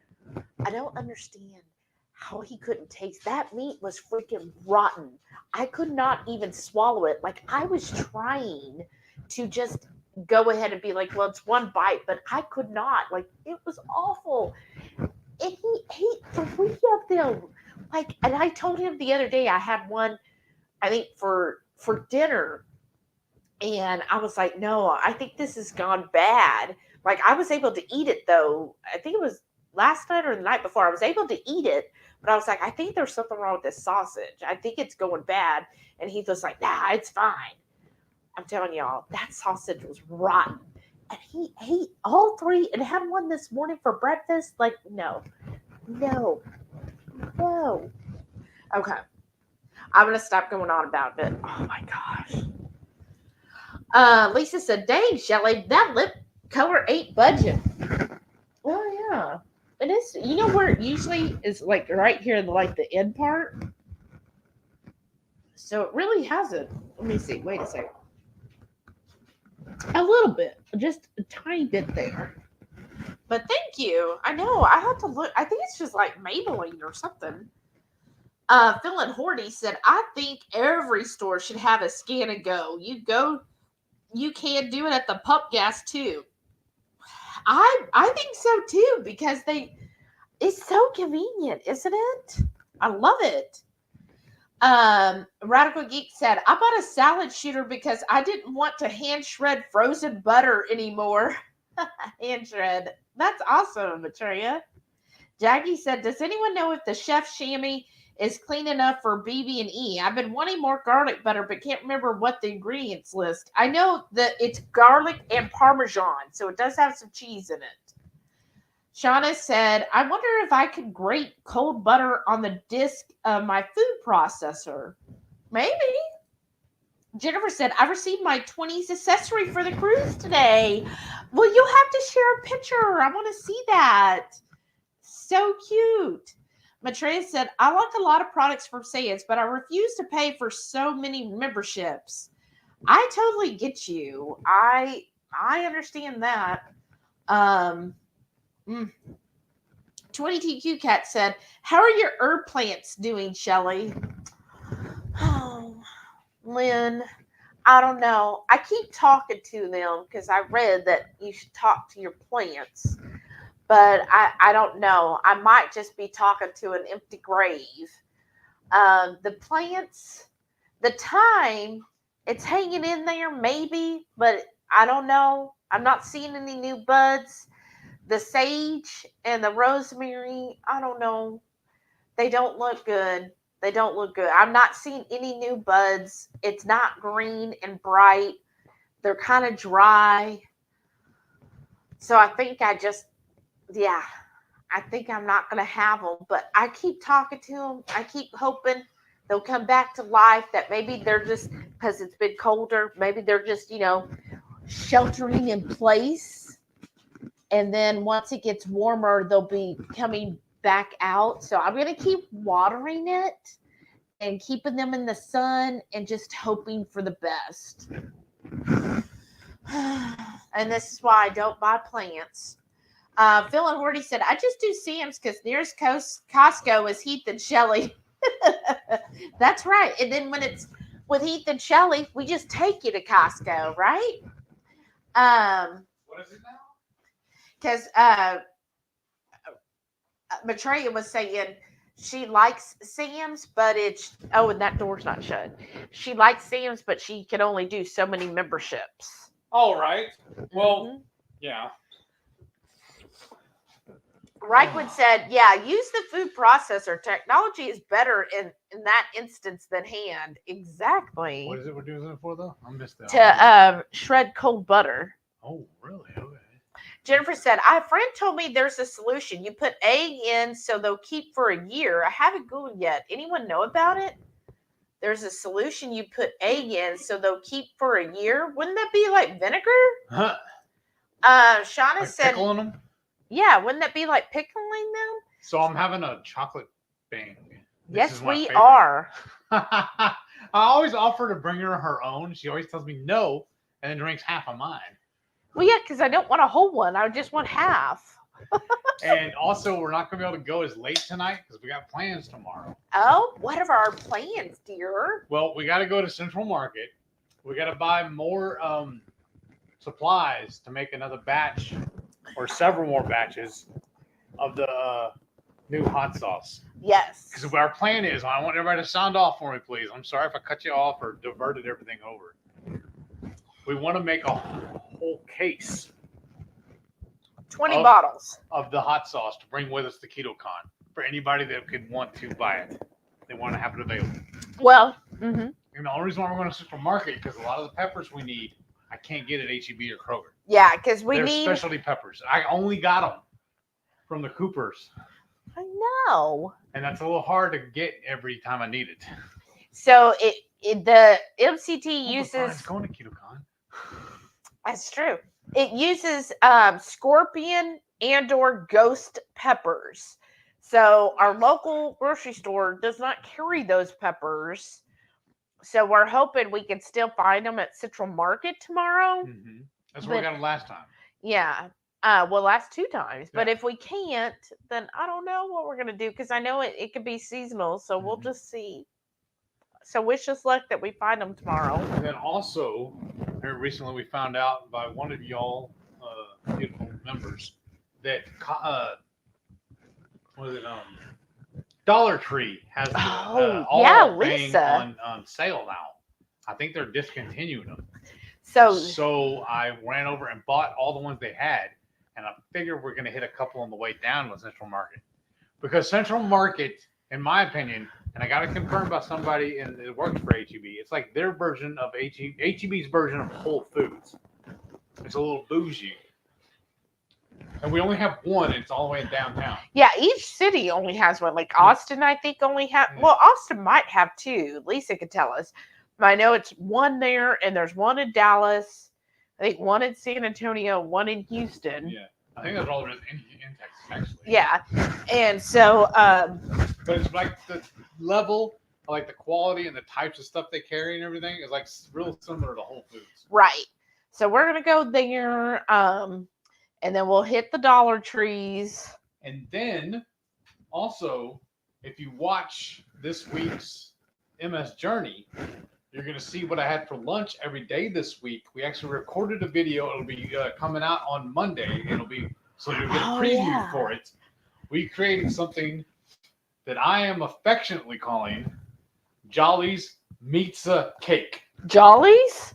how he couldn't taste that meat. Was freaking rotten. I could not even swallow it. Like, I was trying to just go ahead and be like, well, it's one bite, but I could not. Like, it was awful. And he ate 3 of them. Like, and I told him the other day I had one, I think for dinner, and I was like, no, I think this has gone bad. Like, I was able to eat it though. I think it was last night or the night before. I was able to eat it, but I was like, I think there's something wrong with this sausage. I think it's going bad. And he was like, nah, it's fine. I'm telling y'all, that sausage was rotten. And he ate all 3 and had one this morning for breakfast. Like, no. Okay. I'm going to stop going on about it. Oh, my gosh. Lisa said, dang, Shelly, that lip color ain't budget. Oh, yeah. It is. You know where it usually is, like, right here in, like, the end part? So it really hasn't. Let me see. Wait a second. A little bit. Just a tiny bit there. But thank you. I know. I have to look. I think it's just like Maybelline or something. Phil and Horty said, I think every store should have a scan and go. You can do it at the pump gas too. I think so too, because it's so convenient, isn't it? I love it. Radical Geek said, I bought a salad shooter because I didn't want to hand shred frozen butter anymore. Hand shred. That's awesome, Matreya. Jackie said, does anyone know if the chef chamois is clean enough for BB&E? I've been wanting more garlic butter, but can't remember what the ingredients list. I know that it's garlic and Parmesan, so it does have some cheese in it. Shauna said, I wonder if I could grate cold butter on the disc of my food processor. Maybe. Jennifer said, I received my 20s accessory for the cruise today. Well, you'll have to share a picture. I want to see that. So cute. Maitreya said, I like a lot of products from Sam's, but I refuse to pay for so many memberships. I totally get you. I understand that. 22Q Cat said, how are your herb plants doing, Shelly? Oh, Lynn, I don't know. I keep talking to them because I read that you should talk to your plants. But I don't know. I might just be talking to an empty grave. The plants, the thyme, it's hanging in there maybe, but I don't know. I'm not seeing any new buds. The sage and the rosemary, I don't know. They don't look good. They don't look good. I'm not seeing any new buds. It's not green and bright. They're kind of dry. So I think I think I'm not going to have them. But I keep talking to them. I keep hoping they'll come back to life, that maybe they're just, because it's been colder, maybe they're just, sheltering in place. And then once it gets warmer, they'll be coming back out. So I'm going to keep watering it and keeping them in the sun and just hoping for the best. And this is why I don't buy plants. Phil and Horty said, I just do Sam's because nearest Costco is Heath and Shelly. That's right. And then when it's with Heath and Shelly, we just take you to Costco, right? What is it now? Because Maitreya was saying she likes Sam's, but and that door's not shut. She likes Sam's, but she can only do so many memberships. All right. Well, yeah. Reichwood said, yeah, use the food processor. Technology is better in that instance than hand. Exactly. What is it we're using it for, though? I missed that. To shred cold butter. Oh, really? Okay. Jennifer said, a friend told me there's a solution. You put egg in so they'll keep for a year. I haven't Googled yet. Anyone know about it? There's a solution. You put egg in so they'll keep for a year. Wouldn't that be like vinegar? Huh. Shauna Like said, pickling them? Yeah, wouldn't that be like pickling them? So I'm having a chocolate bang. Yes, we are. I always offer to bring her own. She always tells me no and then drinks half of mine. Well, yeah, because I don't want a whole one. I just want half. And also, we're not going to be able to go as late tonight because we got plans tomorrow. Oh, what are our plans, dear? Well, we got to go to Central Market. We got to buy more supplies to make another batch or several more batches of the new hot sauce. Yes. Because our plan is, I want everybody to sound off for me, please. I'm sorry if I cut you off or diverted everything over. We want to make a whole case. 20 bottles of the hot sauce to bring with us to KetoCon for anybody that could want to buy it. They want to have it available. Well, And the only reason why we're going to Central Market because a lot of the peppers we need, I can't get at HEB or Kroger. Yeah, because They're specialty peppers. I only got them from the Coopers. I know. And that's a little hard to get every time I need it. So the MCT uses. It's going to KetoCon. That's true. It uses scorpion and/or ghost peppers. So our local grocery store does not carry those peppers. So we're hoping we can still find them at Central Market tomorrow. Mm-hmm. That's where we got them last time. Yeah. Last 2 times. But if we can't, then I don't know what we're going to do because I know it could be seasonal. So we'll just see. So wish us luck that we find them tomorrow. And then also, recently we found out by one of y'all beautiful members that Dollar Tree has all Lisa on sale now. I think they're discontinuing them. So I ran over and bought all the ones they had, and I figure we're going to hit a couple on the way down with Central Market because Central Market, in my opinion, and I got it confirmed by somebody that works for HEB. It's like their version of HEB's version of Whole Foods. It's a little bougie. And we only have one, and it's all the way in downtown. Yeah, each city only has one. Like Austin, I think only have. Well, Austin might have 2. Lisa could tell us. But I know it's one there, and there's one in Dallas. I think one in San Antonio, one in Houston. Yeah, I think that's all there is in Texas, actually. Yeah, and so But it's like the level, like the quality and the types of stuff they carry and everything is like real similar to Whole Foods. Right. So we're gonna go there, and then we'll hit the Dollar Trees. And then also, if you watch this week's MS Journey, you're going to see what I had for lunch every day this week. We actually recorded a video. It'll be coming out on Monday. It'll be so you'll get a preview for it. We created something that I am affectionately calling Jolly's Pizza Cake. Jollies?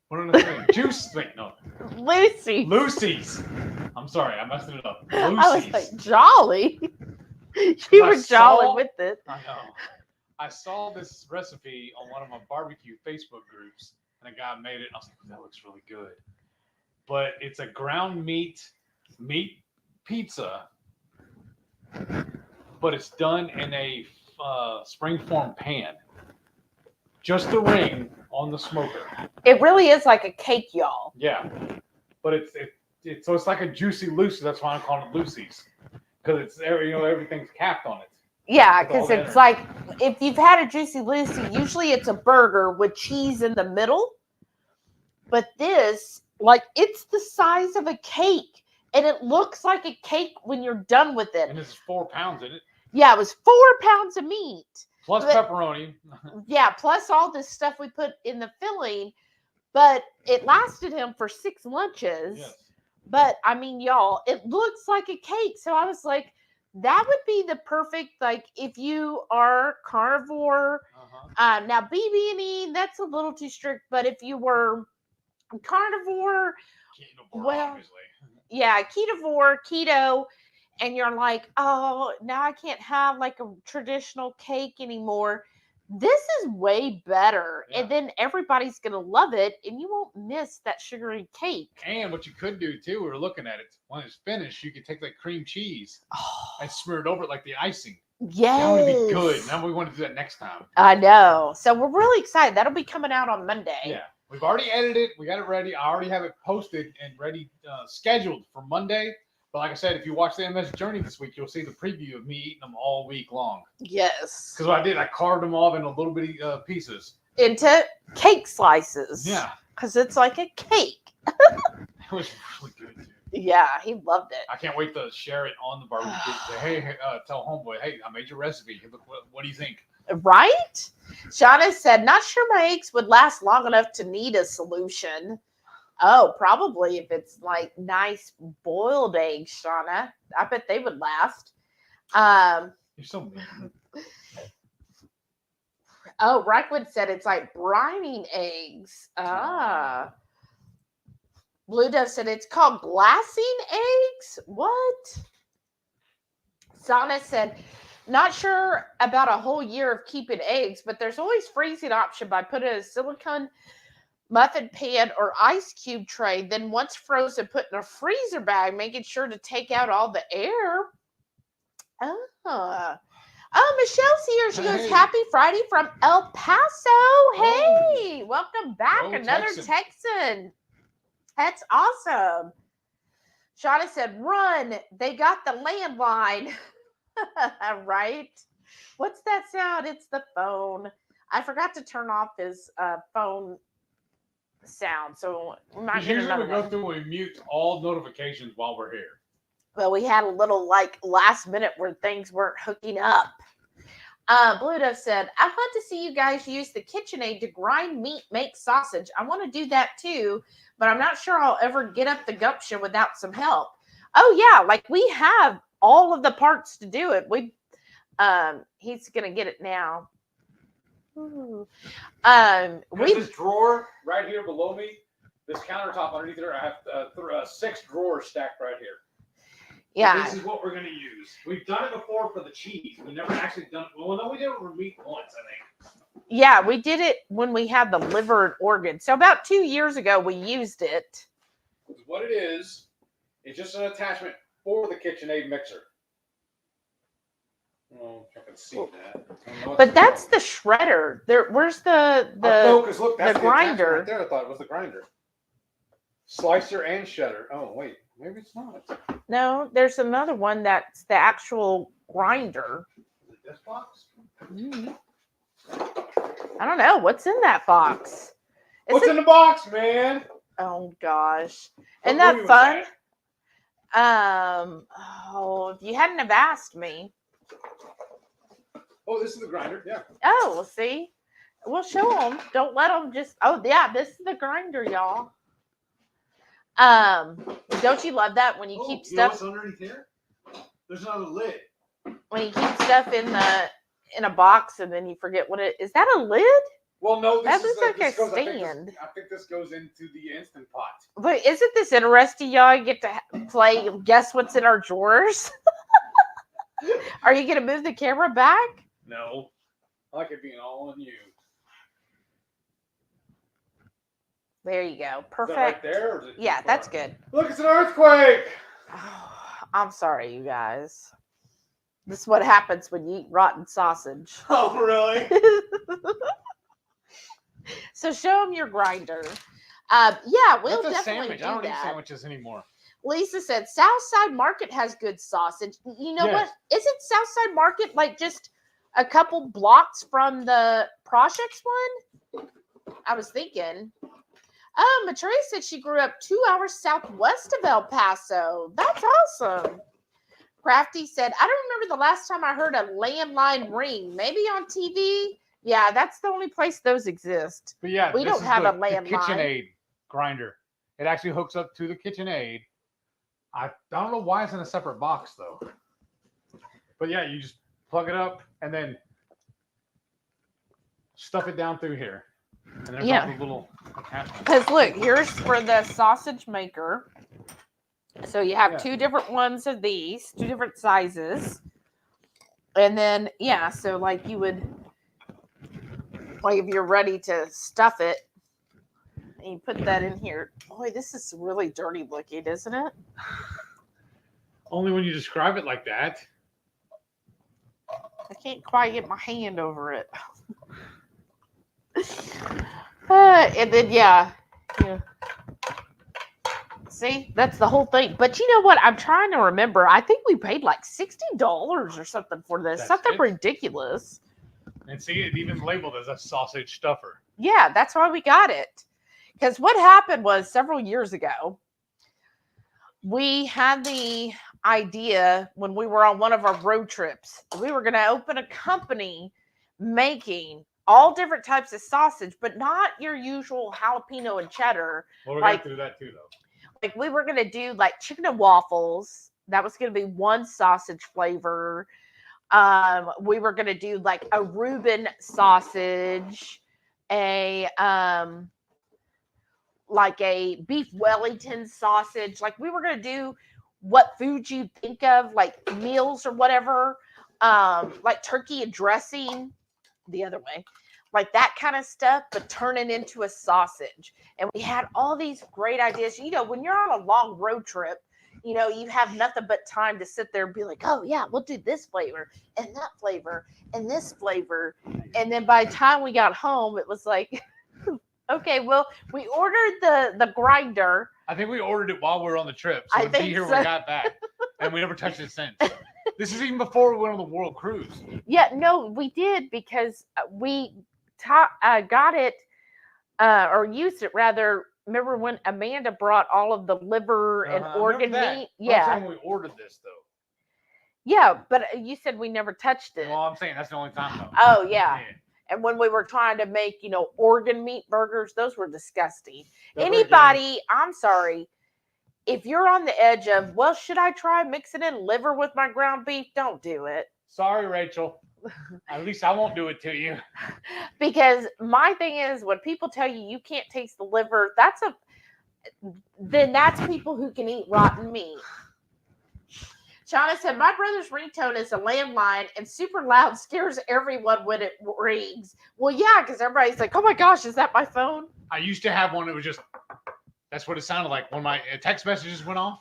What am I saying? Juice thing. No. Lucy's. I'm sorry, I messed it up. Lucy's. I was like, jolly. You were jolly with it. I know. I saw this recipe on one of my barbecue Facebook groups, and a guy made it. And I was like, that looks really good. But it's a ground meat pizza, but it's done in a springform pan. Just a ring on the smoker. It really is like a cake, y'all. Yeah, but it's so it's like a juicy Lucy. That's why I'm calling it Lucy's, because it's everything's capped on it. Yeah, because it's like if you've had a Juicy Lucy, usually it's a burger with cheese in the middle. But this, like, it's the size of a cake, and it looks like a cake when you're done with it. And it's 4 pounds in it. Yeah, it was 4 pounds of meat. Plus pepperoni. Yeah, plus all this stuff we put in the filling. But it lasted him for 6 lunches. Yes. But, I mean, y'all, it looks like a cake. So I was like, that would be the perfect, like, if you are carnivore. Now, BB&E, that's a little too strict. But if you were carnivore, obviously. Yeah, keto, and you're like, oh, now I can't have like a traditional cake anymore. This is way better. Yeah. And then everybody's going to love it, and you won't miss that sugary cake. And what you could do, too, we were looking at it. When it's finished, you could take that cream cheese and smear it over it like the icing. Yes. That would be good. Now we want to do that next time. I know. So we're really excited. That'll be coming out on Monday. Yeah. We've already edited it. We got it ready. I already have it posted and ready, scheduled for Monday. But like I said, if you watch the MS Journey this week, you'll see the preview of me eating them all week long. Yes. Because what I did, I carved them off into little bitty pieces. Into cake slices. Yeah. Because it's like a cake. It was really good, too. Yeah, he loved it. I can't wait to share it on the barbecue. Say, hey, tell homeboy, hey, I made your recipe. What do you think? Right? Shauna said, not sure my eggs would last long enough to need a solution. Oh, probably if it's like nice boiled eggs, Shauna. I bet they would last. You're so mean. Oh, Reichwood said it's like brining eggs. Blue Dove said it's called glassing eggs. What? Sana said, not sure about a whole year of keeping eggs, but there's always freezing option by putting a silicone muffin pan or ice cube tray. Then once frozen, put in a freezer bag, making sure to take out all the air. Oh, Michelle's here. She goes, happy Friday from El Paso. Hey, welcome back. Another Texan. That's awesome. Shauna said, run. They got the landline. Right? What's that sound? It's the phone. I forgot to turn off his phone sound. So we might get another one. Usually we go through and mute all notifications while we're here. Well, we had a little like last minute where things weren't hooking up. Blue Dove said, I'd love to see you guys use the KitchenAid to grind meat, make sausage. I want to do that too, but I'm not sure I'll ever get up the gumption without some help. Oh yeah, like we have all of the parts to do it. He's gonna get it now. This drawer right here below me, this countertop underneath there, I have 6 drawers stacked right here. Yeah. This is what we're going to use. We've done it before for the cheese. We've never actually done it. Well, no, we did it for meat once, I think. Yeah, we did it when we had the liver and organ. So about 2 years ago, we used it. What it is, it's just an attachment for the KitchenAid mixer. Oh, I can see that. But that's the shredder. Where's the focus, look, that's the grinder? Right there, I thought it was the grinder. Slicer and shredder. Oh, wait. Maybe it's not. No, there's another one that's the actual grinder. This box? I don't know. What's in that box? What's in the box, man? Oh, gosh. What Isn't that movie was fun? that? If you hadn't have asked me. Oh, this is the grinder. Yeah. Oh, well, see? We'll show them. Don't let them just. Oh, yeah, this is the grinder, y'all. Don't you love that when you keep You know stuff? what's underneath here? There's another lid. When you keep stuff in a box and then you forget what it is. That a lid? Well, no, That this is looks like this a goes, stand. I think this goes into the Instant Pot. But isn't this interesting, y'all? You get to play guess what's in our drawers. Are you gonna move the camera back? No, I like it being all on you. There you go. Perfect. Is that right there? Or is it too Yeah, far? that's good. Look, it's an earthquake. Oh, I'm sorry, you guys. This is what happens when you eat rotten sausage. Oh, really? So show them your grinder. Yeah, we'll That's a definitely sandwich. do I don't eat that. sandwiches anymore. Lisa said Southside Market has good sausage. You know what? Isn't Southside Market like just a couple blocks from the Projects one? I was thinking. Oh, Matrea said she grew up 2 hours southwest of El Paso. That's awesome. Crafty said, I don't remember the last time I heard a landline ring. Maybe on TV. Yeah, that's the only place those exist. But yeah, We this don't is have the, a landline. The KitchenAid grinder. It actually hooks up to the KitchenAid. I don't know why it's in a separate box though. But yeah, you just plug it up and then stuff it down through here. And there's all the little attachments. Because look, here's for the sausage maker. So you have two different ones of these, two different sizes. And then, yeah, so like you would, like if you're ready to stuff it, and you put that in here. Boy, this is really dirty looking, isn't it? Only when you describe it like that. I can't quite get my hand over it. And then, yeah. See, that's the whole thing. But you know what? I'm trying to remember. I think we paid like $60 or something for this. That's something it? Ridiculous. And see, it even labeled as a sausage stuffer. Yeah, that's why we got it. Because what happened was several years ago, we had the idea when we were on one of our road trips, we were going to open a company making all different types of sausage, but not your usual jalapeno and cheddar. Well, we're like, going to do that too, though. Like we were going to do like chicken and waffles. That was going to be one sausage flavor. We were going to do like a Reuben sausage, like a beef Wellington sausage. Like we were going to do what food you think of, like meals or whatever, like turkey and dressing the other way, like that kind of stuff, but turn it into a sausage. And we had all these great ideas. You know, when you're on a long road trip, you know, you have nothing but time to sit there and be like, oh yeah, we'll do this flavor and that flavor and this flavor. And then by the time we got home, it was like, okay, well, we ordered the grinder. I think we ordered it while we were on the trip. So it'd be here when we got back. And we never touched it since. This is even before we went on the world cruise. Yeah, no, we did because we got it or used it rather. Remember when Amanda brought all of the liver and organ meat? Yeah. When we ordered this, though. Yeah, but you said we never touched it. Well, I'm saying that's the only time, though. Oh, yeah. And when we were trying to make, you know, organ meat burgers, those were disgusting. Anybody, I'm sorry, if you're on the edge of, well, should I try mixing in liver with my ground beef? Don't do it. Sorry, Rachel. At least I won't do it to you. Because my thing is, when people tell you you can't taste the liver, then that's people who can eat rotten meat. Shauna said, my brother's ringtone is a landline and super loud, scares everyone when it rings. Well, yeah, because everybody's like, oh my gosh, is that my phone? I used to have one that was just, that's what it sounded like when my text messages went off.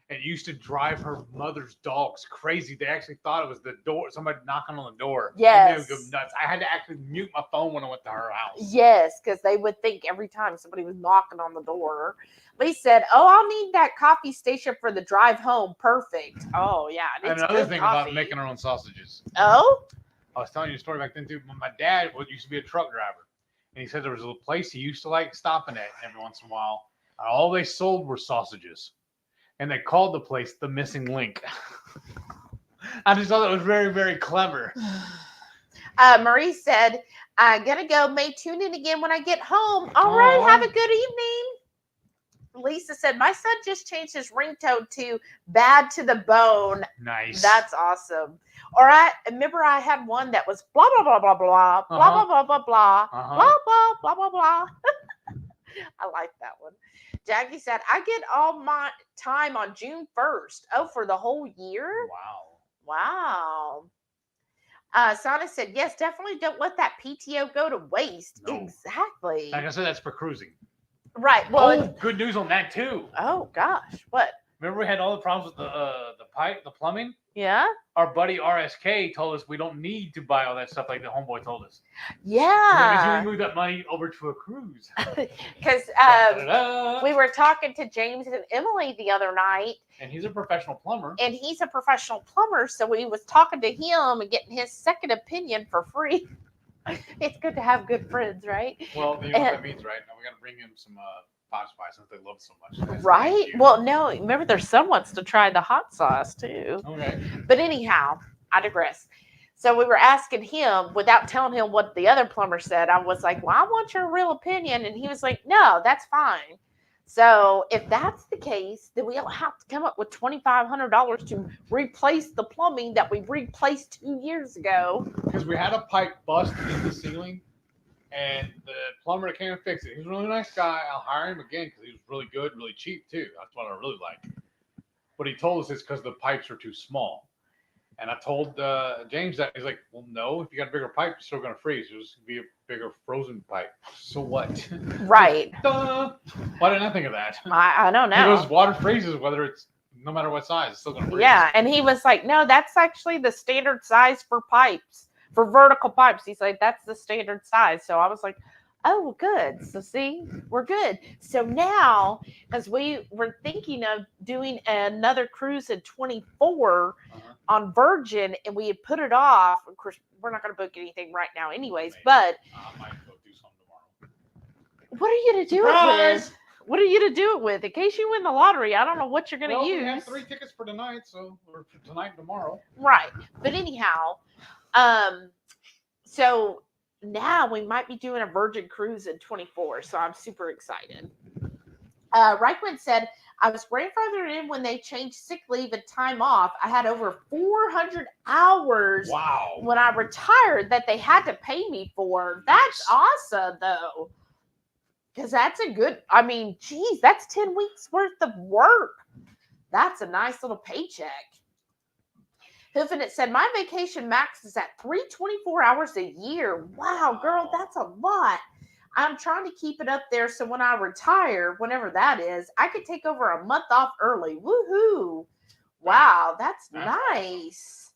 It used to drive her mother's dogs crazy. They actually thought it was the door, somebody knocking on the door. Yes. And they would go nuts. I had to actually mute my phone when I went to her house. Yes, because they would think every time somebody was knocking on the door. Lee said, oh, I'll need that coffee station for the drive home. Perfect. Oh, yeah. And another thing about making our own sausages. Oh? I was telling you a story back then too. My dad used to be a truck driver, and he said there was a place he used to like stopping at every once in a while. And all they sold were sausages, and they called the place the Missing Link. I just thought that was very, very clever. Marie said, "I'm gonna go. May tune in again when I get home. All right, have a good evening." Lisa said, "My son just changed his ringtone to Bad to the Bone." Nice. That's awesome. Or I remember I had one that was blah blah blah blah blah blah blah blah blah blah blah blah blah blah blah. I like that one. Jackie said, "I get all my time on June 1st. Oh, for the whole year? Wow. Wow. Sana said, "Yes, definitely don't let that PTO go to waste." No. Exactly. Like I said, that's for cruising. Right. Well, good news on that too. oh gosh, what? Remember we had all the problems with the pipe, the plumbing? Yeah. Our buddy RSK told us we don't need to buy all that stuff like the homeboy told us. Yeah. That means we move that money over to a cruise. Because we were talking to James and Emily the other night. And he's a professional plumber. And he's a professional plumber, so we was talking to him and getting his second opinion for free. It's good to have good friends, right? Well, you know what that means, right? Now we got to bring him some hot spice since they love it so much. Right? Well, no, remember there's son wants to try the hot sauce too. Okay. But anyhow, I digress. So we were asking him without telling him what the other plumber said. I was like, "Well, I want your real opinion." And he was like, "No, that's fine." So if that's the case, then we'll have to come up with $2,500 to replace the plumbing that we replaced 2 years ago. Because we had a pipe bust in the ceiling, and the plumber that came and fixed it. He was a really nice guy. I'll hire him again because he was really good, really cheap too. That's what I really like. But he told us it's because the pipes are too small. And I told James that. He's like, "Well, no, if you got a bigger pipe, you're still going to freeze. There's going to be a bigger frozen pipe. So what?" Right. Duh. Why didn't I think of that? I don't know. Because water freezes whether it's no matter what size, it's still going to freeze. Yeah, and he was like, "No, that's actually the standard size for pipes, for vertical pipes." He's like, "That's the standard size." So I was like, "Oh, good. So see, we're good." So now, because we were thinking of doing another cruise in 24 on Virgin, and we had put it off. Of course, we're not going to book anything right now anyways, but I might go do something tomorrow. what are you going to do it with? What are you going to do it with? In case you win the lottery, I don't know what you're going to use. We have 3 tickets for tonight, or for tonight and tomorrow. Right. But anyhow, so now we might be doing a Virgin cruise in 24, so I'm super excited. Reichman said, "I was grandfathered in when they changed sick leave and time off. I had over 400 hours when I retired that they had to pay me for." That's awesome, though. Because that's a good, I mean, geez, that's 10 weeks worth of work. That's a nice little paycheck. Hoofinit said, "My vacation max is at 324 hours a year. Wow, girl, that's a lot. I'm trying to keep it up there so when I retire, whenever that is, I could take over a month off early. Woohoo. Wow, that's nice."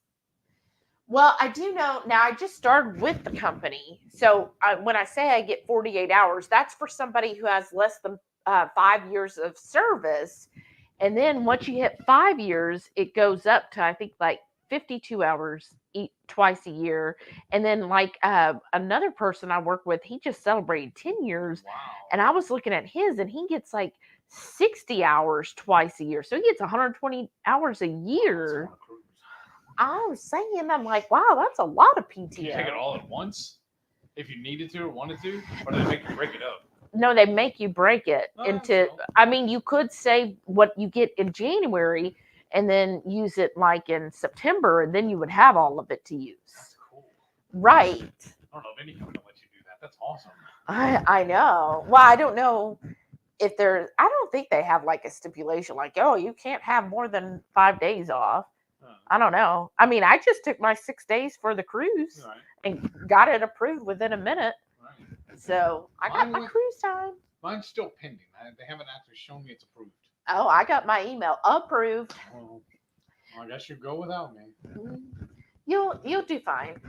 Well, I do know now. I just started with the company. So when I say I get 48 hours, that's for somebody who has less than 5 years of service. And then once you hit 5 years, it goes up to, I think, like 52 hours twice a year. And then like another person I work with, he just celebrated 10 years. Wow. And I was looking at his, and he gets like 60 hours twice a year. So he gets 120 hours a year. I was saying, I'm like, wow, that's a lot of PTO. Can you take it all at once if you needed to or wanted to? Or do they make you break it up? No, they make you break it into, I mean, you could save what you get in January and then use it like in September, and then you would have all of it to use. That's cool. Right. I don't know if any company will let you do that. That's awesome. I know. Well, I don't know if there's, I don't think they have like a stipulation like, oh, you can't have more than 5 days off. I don't know. I mean, I just took my 6 days for the cruise and got it approved within a minute. Right. So I got my cruise time. Mine's still pending. They haven't actually shown me it's approved. Oh, I got my email approved. Well, I guess you go without me. You'll do fine.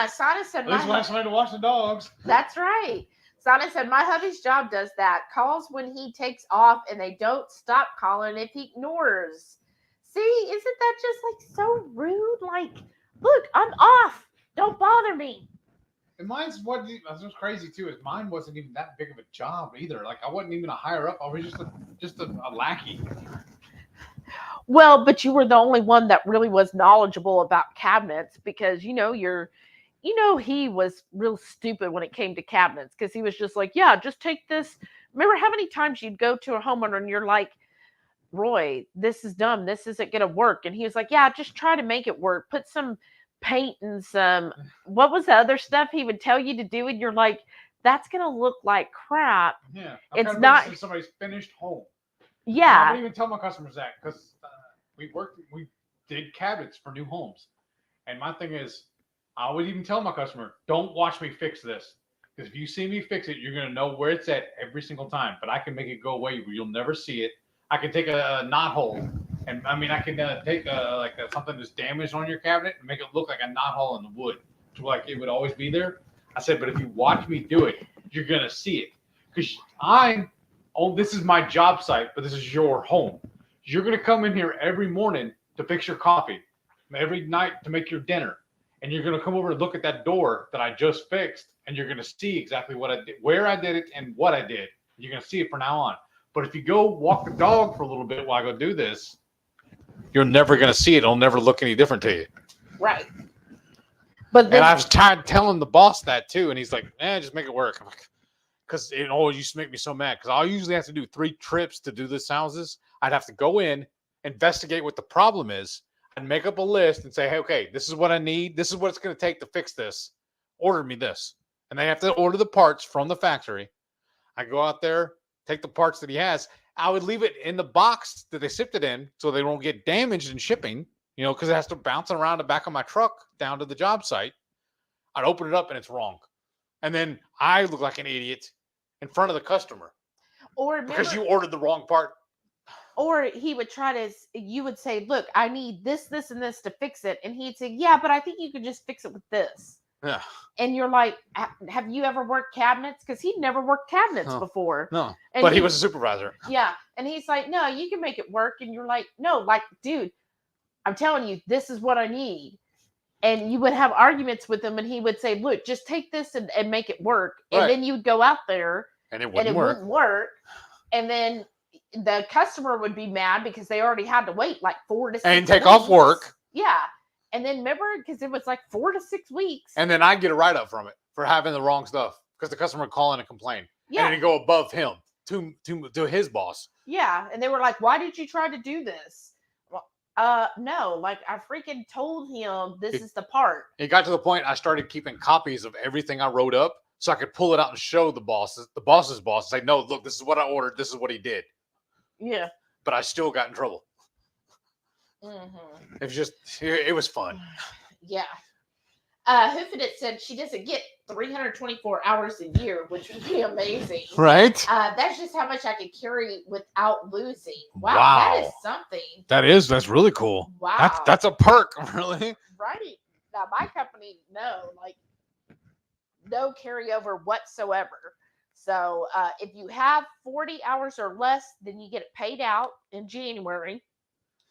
Sana said, at least we'll have somebody to watch the dogs. That's right. Sana said, "My hubby's job does that. Calls when he takes off, and they don't stop calling if he ignores." See, isn't that just like so rude? Like, look, I'm off. Don't bother me. And mine's what was crazy too is mine wasn't even that big of a job either. Like I wasn't even a higher up. I was just a lackey. Well, but you were the only one that really was knowledgeable about cabinets because he was real stupid when it came to cabinets because he was just like, yeah, just take this. Remember how many times you'd go to a homeowner and you're like, Roy, this is dumb. This isn't going to work. And he was like, yeah, just try to make it work. Put some paint and some, what was the other stuff he would tell you to do? And you're like, that's going to look like crap. Yeah. It's not somebody's finished home. Yeah. I don't even tell my customers that because we did cabinets for new homes. And my thing is, I would even tell my customer, don't watch me fix this. Because if you see me fix it, you're going to know where it's at every single time. But I can make it go away where you'll never see it. I can take a knot hole. And I mean, I can take something that's damaged on your cabinet and make it look like a knot hole in the wood. To like it would always be there. I said, but if you watch me do it, you're going to see it. Because this is my job site, but this is your home. You're going to come in here every morning to fix your coffee, every night to make your dinner. And you're going to come over and look at that door that I just fixed, and you're going to see exactly what I did, where I did it, and what I did. You're going to see it from now on. But if you go walk the dog for a little bit while I go do this, you're never going to see it. It'll never look any different to you. Right. But then, and I was tired telling the boss that too, and he's like, just make it work. I'm like, because it always used to make me so mad because I usually have to do 3 trips to do this houses. I'd have to go in, investigate what the problem is, and make up a list and say, hey, okay, this is what I need. This is what it's going to take to fix this. Order me this. And they have to order the parts from the factory. I go out there, take the parts that he has. I would leave it in the box that they shipped it in so they won't get damaged in shipping, because it has to bounce around the back of my truck down to the job site. I'd open it up and it's wrong. And then I look like an idiot in front of the customer. Because you ordered the wrong part. Or he would you would say, look, I need this, this, and this to fix it. And he'd say, yeah, but I think you could just fix it with this. Yeah. And you're like, have you ever worked cabinets? Because he'd never worked cabinets before. No, but he was a supervisor. Yeah. And he's like, no, you can make it work. And you're like, no, like, dude, I'm telling you, this is what I need. And you would have arguments with him. And he would say, look, just take this and make it work. And then you would go out there. And it wouldn't work. And then the customer would be mad because they already had to wait like 4 to 6 weeks. And take off work. Yeah. And then remember, because it was like 4 to 6 weeks. And then I get a write-up from it for having the wrong stuff because the customer would call in and complain. Yeah. And then go above him to his boss. Yeah. And they were like, why did you try to do this? Well, no, like I freaking told him this is the part. It got to the point I started keeping copies of everything I wrote up so I could pull it out and show the boss's boss and say, no, look, this is what I ordered. This is what he did. Yeah. But I still got in trouble. Mm-hmm. It was fun. Yeah. Hoofedit said she doesn't get 324 hours a year, which would be amazing. Right? That's just how much I could carry without losing. Wow. That is something. That's really cool. Wow. That's a perk, really. Right. Now, my company, no carryover whatsoever. So if you have 40 hours or less, then you get it paid out in January,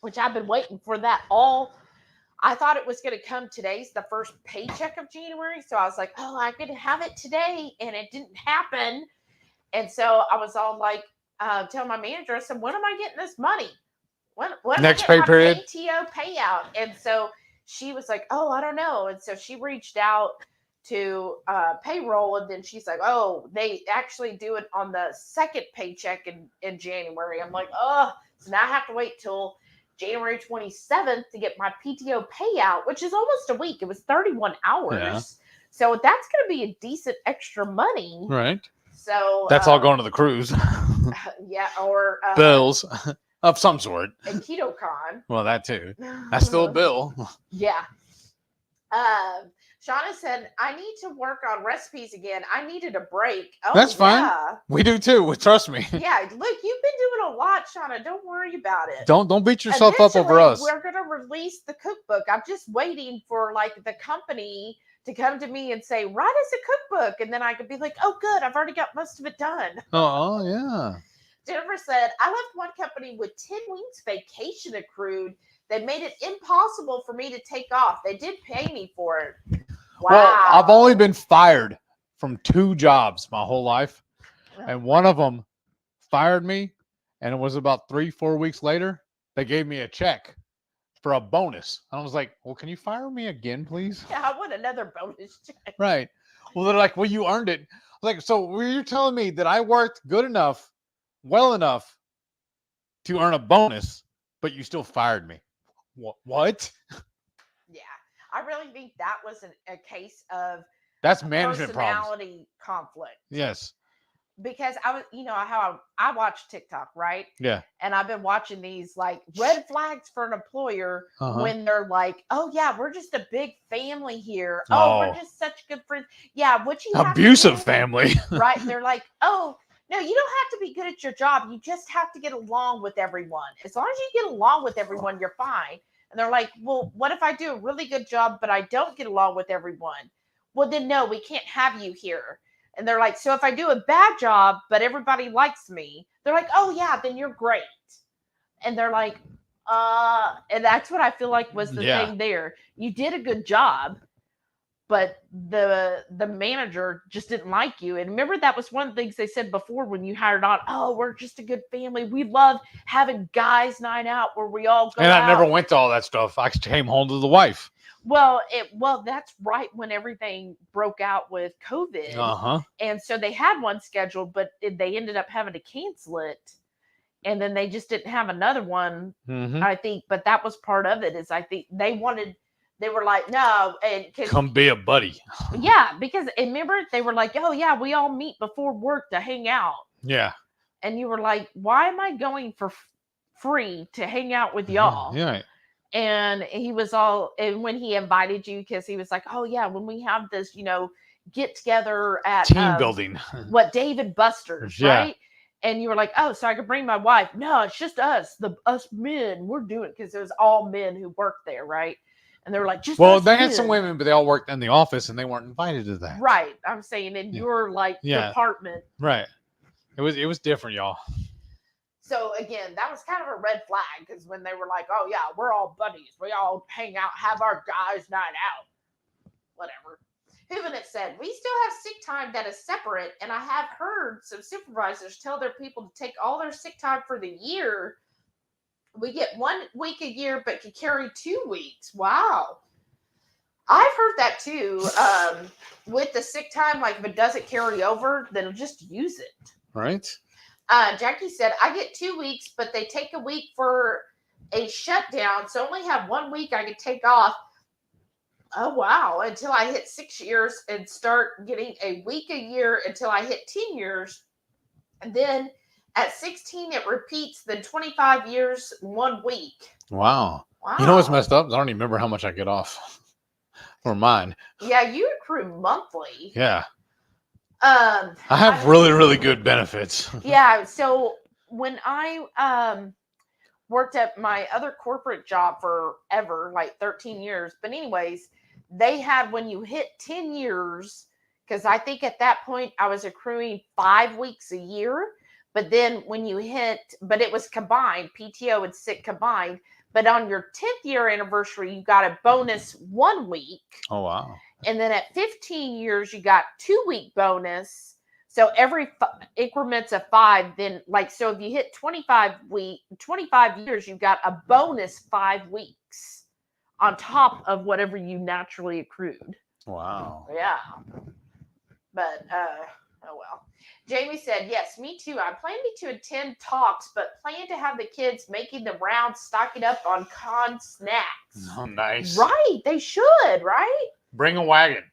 which I've been waiting for that all. I thought it was going to come today's the first paycheck of January. So I was like, oh, I'm going to have it today. And it didn't happen. And so I was all like, telling my manager, I said, when am I getting this money? When next pay period? PTO payout. And so she was like, oh, I don't know. And so she reached out to payroll, and then she's like, oh, they actually do it on the second paycheck in January. I'm like, oh, so now I have to wait till January 27th to get my PTO payout, which is almost a week. It was 31 hours. Yeah. So that's going to be a decent extra money. Right. So that's all going to the cruise. Yeah. Or bills of some sort. And KetoCon. Well, that too. That's still a bill. Yeah. Shauna said, I need to work on recipes again. I needed a break. Oh, that's fine. We do too. Trust me. Yeah. Look, you've been doing a lot, Shauna. Don't worry about it. Don't beat yourself up over us. We're going to release the cookbook. I'm just waiting for like the company to come to me and say, write us a cookbook. And then I could be like, oh, good. I've already got most of it done. Oh, yeah. Jennifer said, I left one company with 10 weeks vacation accrued. They made it impossible for me to take off. They did pay me for it. Well, I've only been fired from 2 jobs my whole life. And one of them fired me. And it was about 3-4 weeks later, they gave me a check for a bonus. I was like, well, can you fire me again, please? Yeah, I want another bonus check. Right. Well, they're like, well, you earned it. Like, so were you telling me that I worked good enough, well enough to earn a bonus, but you still fired me? What? Yeah, I really think that was a case of That's management problems. personality conflict. Yes. Because I was, how I watch TikTok, right? Yeah. And I've been watching these like red flags for an employer when they're like, oh yeah, we're just a big family here. Oh, we're just such good friends. Yeah, what you abusive family. Right. They're like, oh, no, you don't have to be good at your job. You just have to get along with everyone. As long as you get along with everyone, you're fine. And they're like, well, what if I do a really good job, but I don't get along with everyone? Well, then no, we can't have you here. And they're like, so if I do a bad job, but everybody likes me, they're like, oh yeah, then you're great. And they're like, and that's what I feel like was the thing there. You did a good job, but the manager just didn't like you. And remember, that was one of the things they said before when you hired on, oh, we're just a good family. We love having guys' night out where we all go and out. I never went to all that stuff. I came home to the wife. Well, that's right when everything broke out with COVID. And so they had one scheduled, but they ended up having to cancel it. And then they just didn't have another one, I think. But that was part of it, is I think they were like, no. And come be a buddy. Yeah, because remember, they were like, oh yeah, we all meet before work to hang out. Yeah. And you were like, why am I going for free to hang out with y'all? Yeah. And he was and when he invited you, because he was like, oh yeah, when we have this, get together at team building, Dave and Buster's, right? And you were like, oh, so I could bring my wife. No, it's just us men. We're doing it, because it was all men who worked there, right? And they were like, they had some women, but they all worked in the office and they weren't invited to that. Right. I'm saying in your department. Right. It was different, y'all. So again, that was kind of a red flag, because when they were like, oh yeah, we're all buddies. We all hang out, have our guys' night out. Whatever. Hoovenett said, we still have sick time that is separate, and I have heard some supervisors tell their people to take all their sick time for the year. We get 1 week a year, but can carry 2 weeks. Wow. I've heard that too. With the sick time, like if it doesn't carry over, then just use it. Right. Jackie said, I get 2 weeks, but they take a week for a shutdown. So only have 1 week I can take off. Oh, wow. Until I hit 6 years and start getting a week a year until I hit 10 years. And then at 16, it repeats. Then 25 years, 1 week. Wow. You know what's messed up? I don't even remember how much I get off for mine. Yeah, you accrue monthly. Yeah. I have really, really good benefits. Yeah. So when I worked at my other corporate job forever, like 13 years. But anyways, they had, when you hit 10 years, because I think at that point I was accruing 5 weeks a year. But then when you but it was combined, PTO and sick combined. But on your 10th year anniversary, you got a bonus 1 week. Oh, wow. And then at 15 years, you got 2 week bonus. So every increments of 5, then so if you hit 25 years, you got a bonus 5 weeks on top of whatever you naturally accrued. Wow. Yeah. But, oh well. Jamie said, yes, me too. I'm planning to attend talks, but plan to have the kids making the rounds, stocking up on con snacks. Oh, nice. Right. They should, right? Bring a wagon.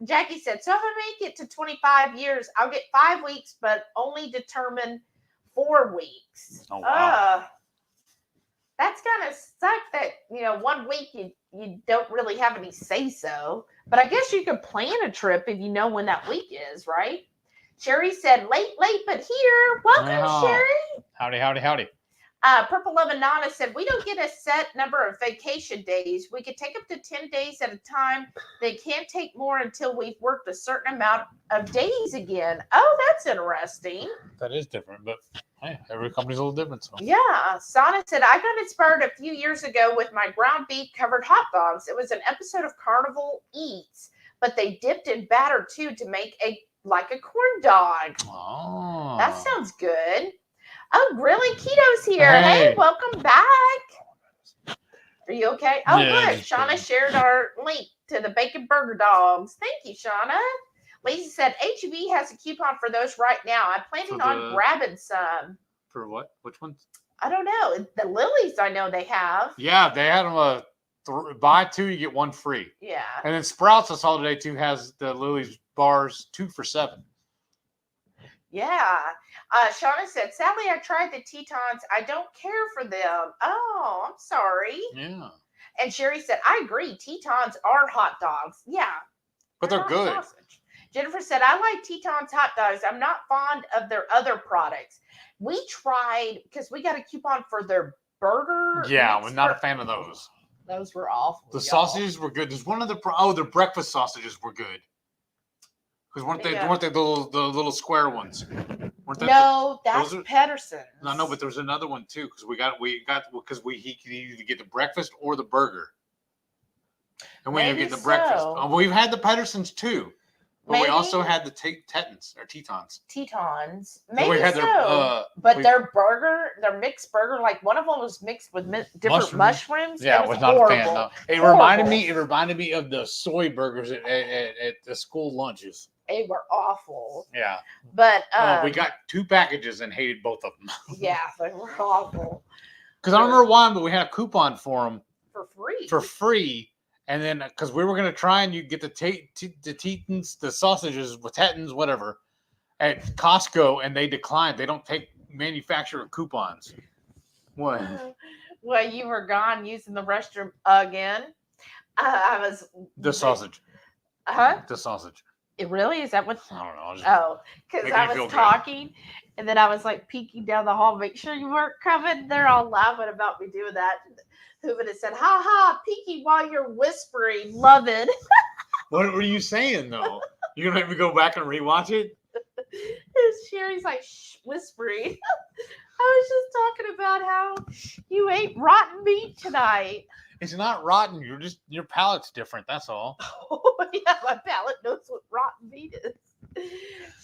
Jackie said, so if I make it to 25 years, I'll get 5 weeks, but only determine 4 weeks. Oh, wow. That's kind of suck that, 1 week you don't really have any say-so. But I guess you could plan a trip if you know when that week is, right? Sherry said, late, but here. Welcome, Sherry. Howdy. Purple Lemonana said, we don't get a set number of vacation days. We could take up to 10 days at a time. They can't take more until we've worked a certain amount of days again. Oh, that's interesting. That is different, but hey, every company's a little different. So. Yeah. Sana said, I got inspired a few years ago with my ground beef covered hot dogs. It was an episode of Carnival Eats, but they dipped in batter too to make like a corn dog. Oh. That sounds good. Oh, really? Keto's here. Hey, welcome back. Are you okay? Oh, Yeah, good. Shauna shared our link to the bacon burger dogs. Thank you, Shauna. Lisa said HEB has a coupon for those right now. I'm planning on grabbing some. For what? Which ones? I don't know. The Lilies, I know they have. Yeah, they had them buy 2, you get 1 free. Yeah. And then Sprouts, I saw today too, has the Lily's bars 2 for $7. Yeah. Shauna said, sadly, I tried the Tetons. I don't care for them. Oh, I'm sorry. Yeah. And Sherry said, I agree. Tetons are hot dogs. Yeah. But they're good. Sausage. Jennifer said, I like Tetons hot dogs. I'm not fond of their other products. We tried, because we got a coupon for their burger. Yeah, we're not a fan of those. Those were awful. The sausages were good. There's one other. Their breakfast sausages were good. Because weren't they the little square ones? That's Pedersen's. No, but there was another one too. Because he could either get the breakfast or the burger. And we didn't get the breakfast. Oh, we've had the Pedersen's too. But we also had the Tetons or Tetons. Tetons. Maybe we had their burger, their mixed burger, like one of them was mixed with different mushrooms. Yeah, I was not horrible. A fan. No. It reminded me of the soy burgers at the school lunches. They were awful. Yeah. But we got 2 packages and hated both of them. Yeah, they were awful. Because I don't remember why, but we had a coupon for them. For free. And then, because we were going to try and you get the Tetons, the sausages with Tetons, whatever, at Costco, and they declined. They don't take manufacturer coupons. What? Well, you were gone using the restroom again. I was. The sausage. Huh? The sausage. It really? Is that what? I don't know. Because I was talking, and then I was like peeking down the hall, make sure you weren't coming. They're all laughing about me doing that. Who would have said, ha ha, peeking while you're whispering. Love it. What were you saying, though? You're going to have me go back and rewatch it? Sherry's like, shh, whispering. I was just talking about how you ate rotten meat tonight. It's not rotten. Your palate's different. That's all. Oh, yeah, my palate knows what rotten meat is.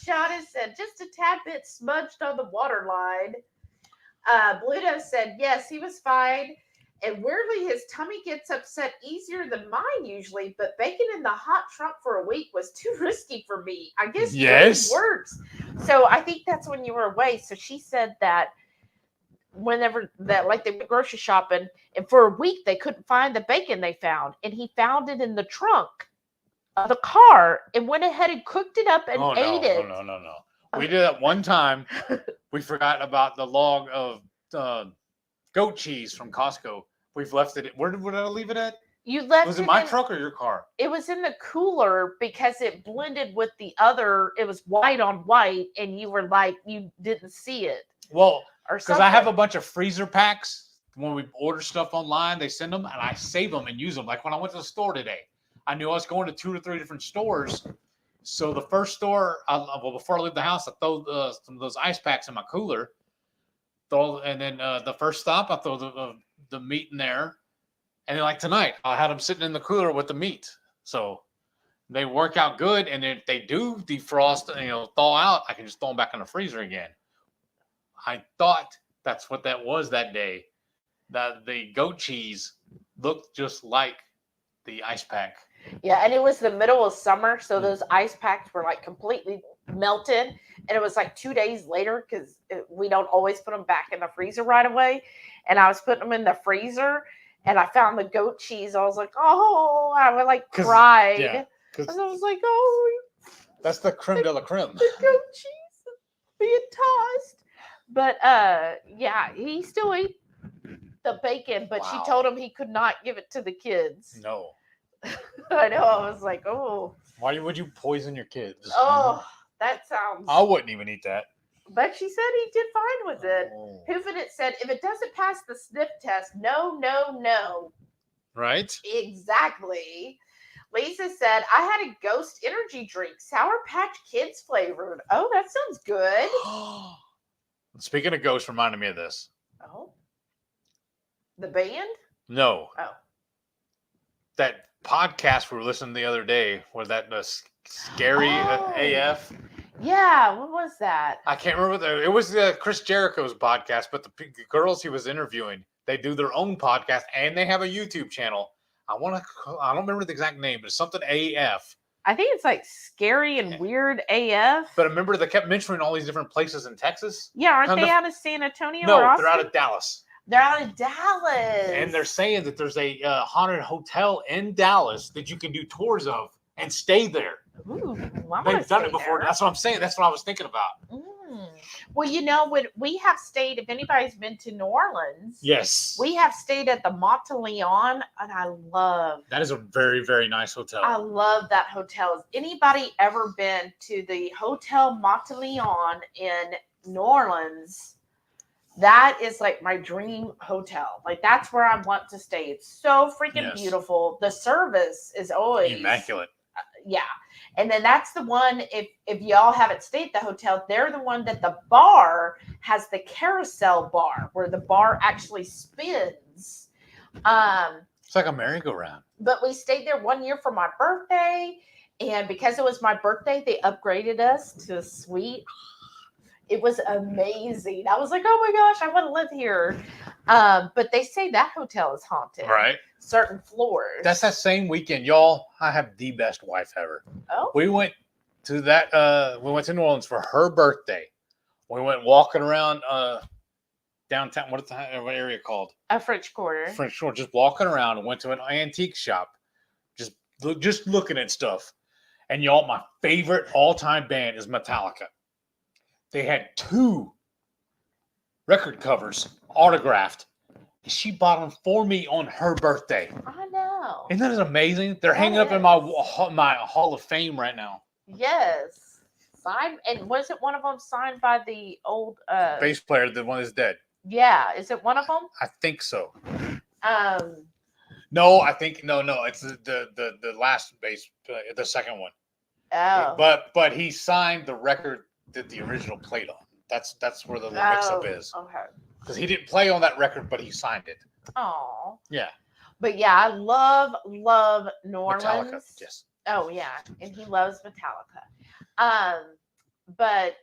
Shauna said, just a tad bit smudged on the waterline. Bluto said, yes, he was fine. And weirdly, his tummy gets upset easier than mine usually, but bacon in the hot trunk for a week was too risky for me. I guess it works. So I think that's when you were away. So she said that whenever that, like they went grocery shopping, and for a week they couldn't find the bacon they found, and he found it in the trunk of the car and went ahead and cooked it up and ate it. No. We did that one time. We forgot about the log of goat cheese from Costco. We've left it. Where did I leave it at? You left was it my truck or your car? It was in the cooler because it blended with the other. It was white on white, and you were like, you didn't see it. Well, because I have a bunch of freezer packs. When we order stuff online, they send them, and I save them and use them. Like when I went to the store today, I knew I was going to 2 or 3 different stores. So the first store, before I leave the house, I throw some of those ice packs in my cooler. And then the first stop, I throw the meat in there. And then like tonight, I had them sitting in the cooler with the meat. So they work out good. And if they do defrost, thaw out, I can just throw them back in the freezer again. I thought that's what that was that day. That the goat cheese looked just like the ice pack. Yeah, and it was the middle of summer, so those ice packs were like completely melted. And it was like 2 days later because we don't always put them back in the freezer right away. And I was putting them in the freezer, and I found the goat cheese. I was like, oh, I like cried. Yeah, because I was like, oh, that's the creme de la creme. The goat cheese being tossed. But yeah, he still ate the bacon, but she told him he could not give it to the kids. No. I know. I was like, oh. Why would you poison your kids? Oh, that sounds. I wouldn't even eat that. But she said he did fine with it. Oh. Hoofinit said, if it doesn't pass the sniff test, no. Right? Exactly. Lisa said, I had a Ghost energy drink, Sour Patch Kids flavored. Oh, that sounds good. Speaking of Ghost, reminded me of this. Oh. The band? No. Oh. That podcast we were listening to the other day. Was that the scary AF? Yeah, what was that? I can't remember. It was Chris Jericho's podcast, but the girls he was interviewing, they do their own podcast and they have a YouTube channel. I don't remember the exact name, but it's something AF. I think it's like scary and weird AF. But remember, they kept mentioning all these different places in Texas. Yeah, aren't they out of San Antonio? No, or Austin? they're out of Dallas. They're out of Dallas. And they're saying that there's a haunted hotel in Dallas that you can do tours of and stay there. Ooh, well, they've done it before. That's what I'm saying. That's what I was thinking about. Well, you know, when we have stayed, if anybody's been to New Orleans, yes, we have stayed at the Maka Ln, and I love that. Is a very, very nice hotel. I love that hotel. Has anybody ever been to the Hotel Maka Ln in New Orleans? That is like my dream hotel. Like that's where I want to stay. It's so freaking beautiful. The service is always immaculate. Yeah. And then that's the one, if y'all haven't stayed at the hotel, they're the one that the bar has the carousel bar where the bar actually spins. It's like a merry-go-round. But we stayed there 1 year for my birthday. And because it was my birthday, they upgraded us to a suite. It was amazing. I was like, oh my gosh, I want to live here. But they say that hotel is haunted. Right. Certain floors. That's that same weekend, y'all. I have the best wife ever. Oh. We went to that. We went to New Orleans for her birthday. We went walking around downtown. What area called? French Quarter. French Quarter. Just walking around and went to an antique shop. Just looking at stuff. And y'all, my favorite all-time band is Metallica. They had 2 record covers autographed. She bought them for me on her birthday. I know. Isn't that amazing? They're hanging up in my Hall of Fame right now. Yes. Signed, and wasn't one of them signed by the old bass player, the one that's dead? Yeah. Is it one of them? I think so. No, I think no. It's the last bass, the second one. Oh. But he signed the record that the original played on. That's where the mix-up is. Okay. Because he didn't play on that record, but he signed it. Oh. Yeah. But yeah, I love New Orleans. Metallica, yes. Oh yeah, and he loves Metallica. But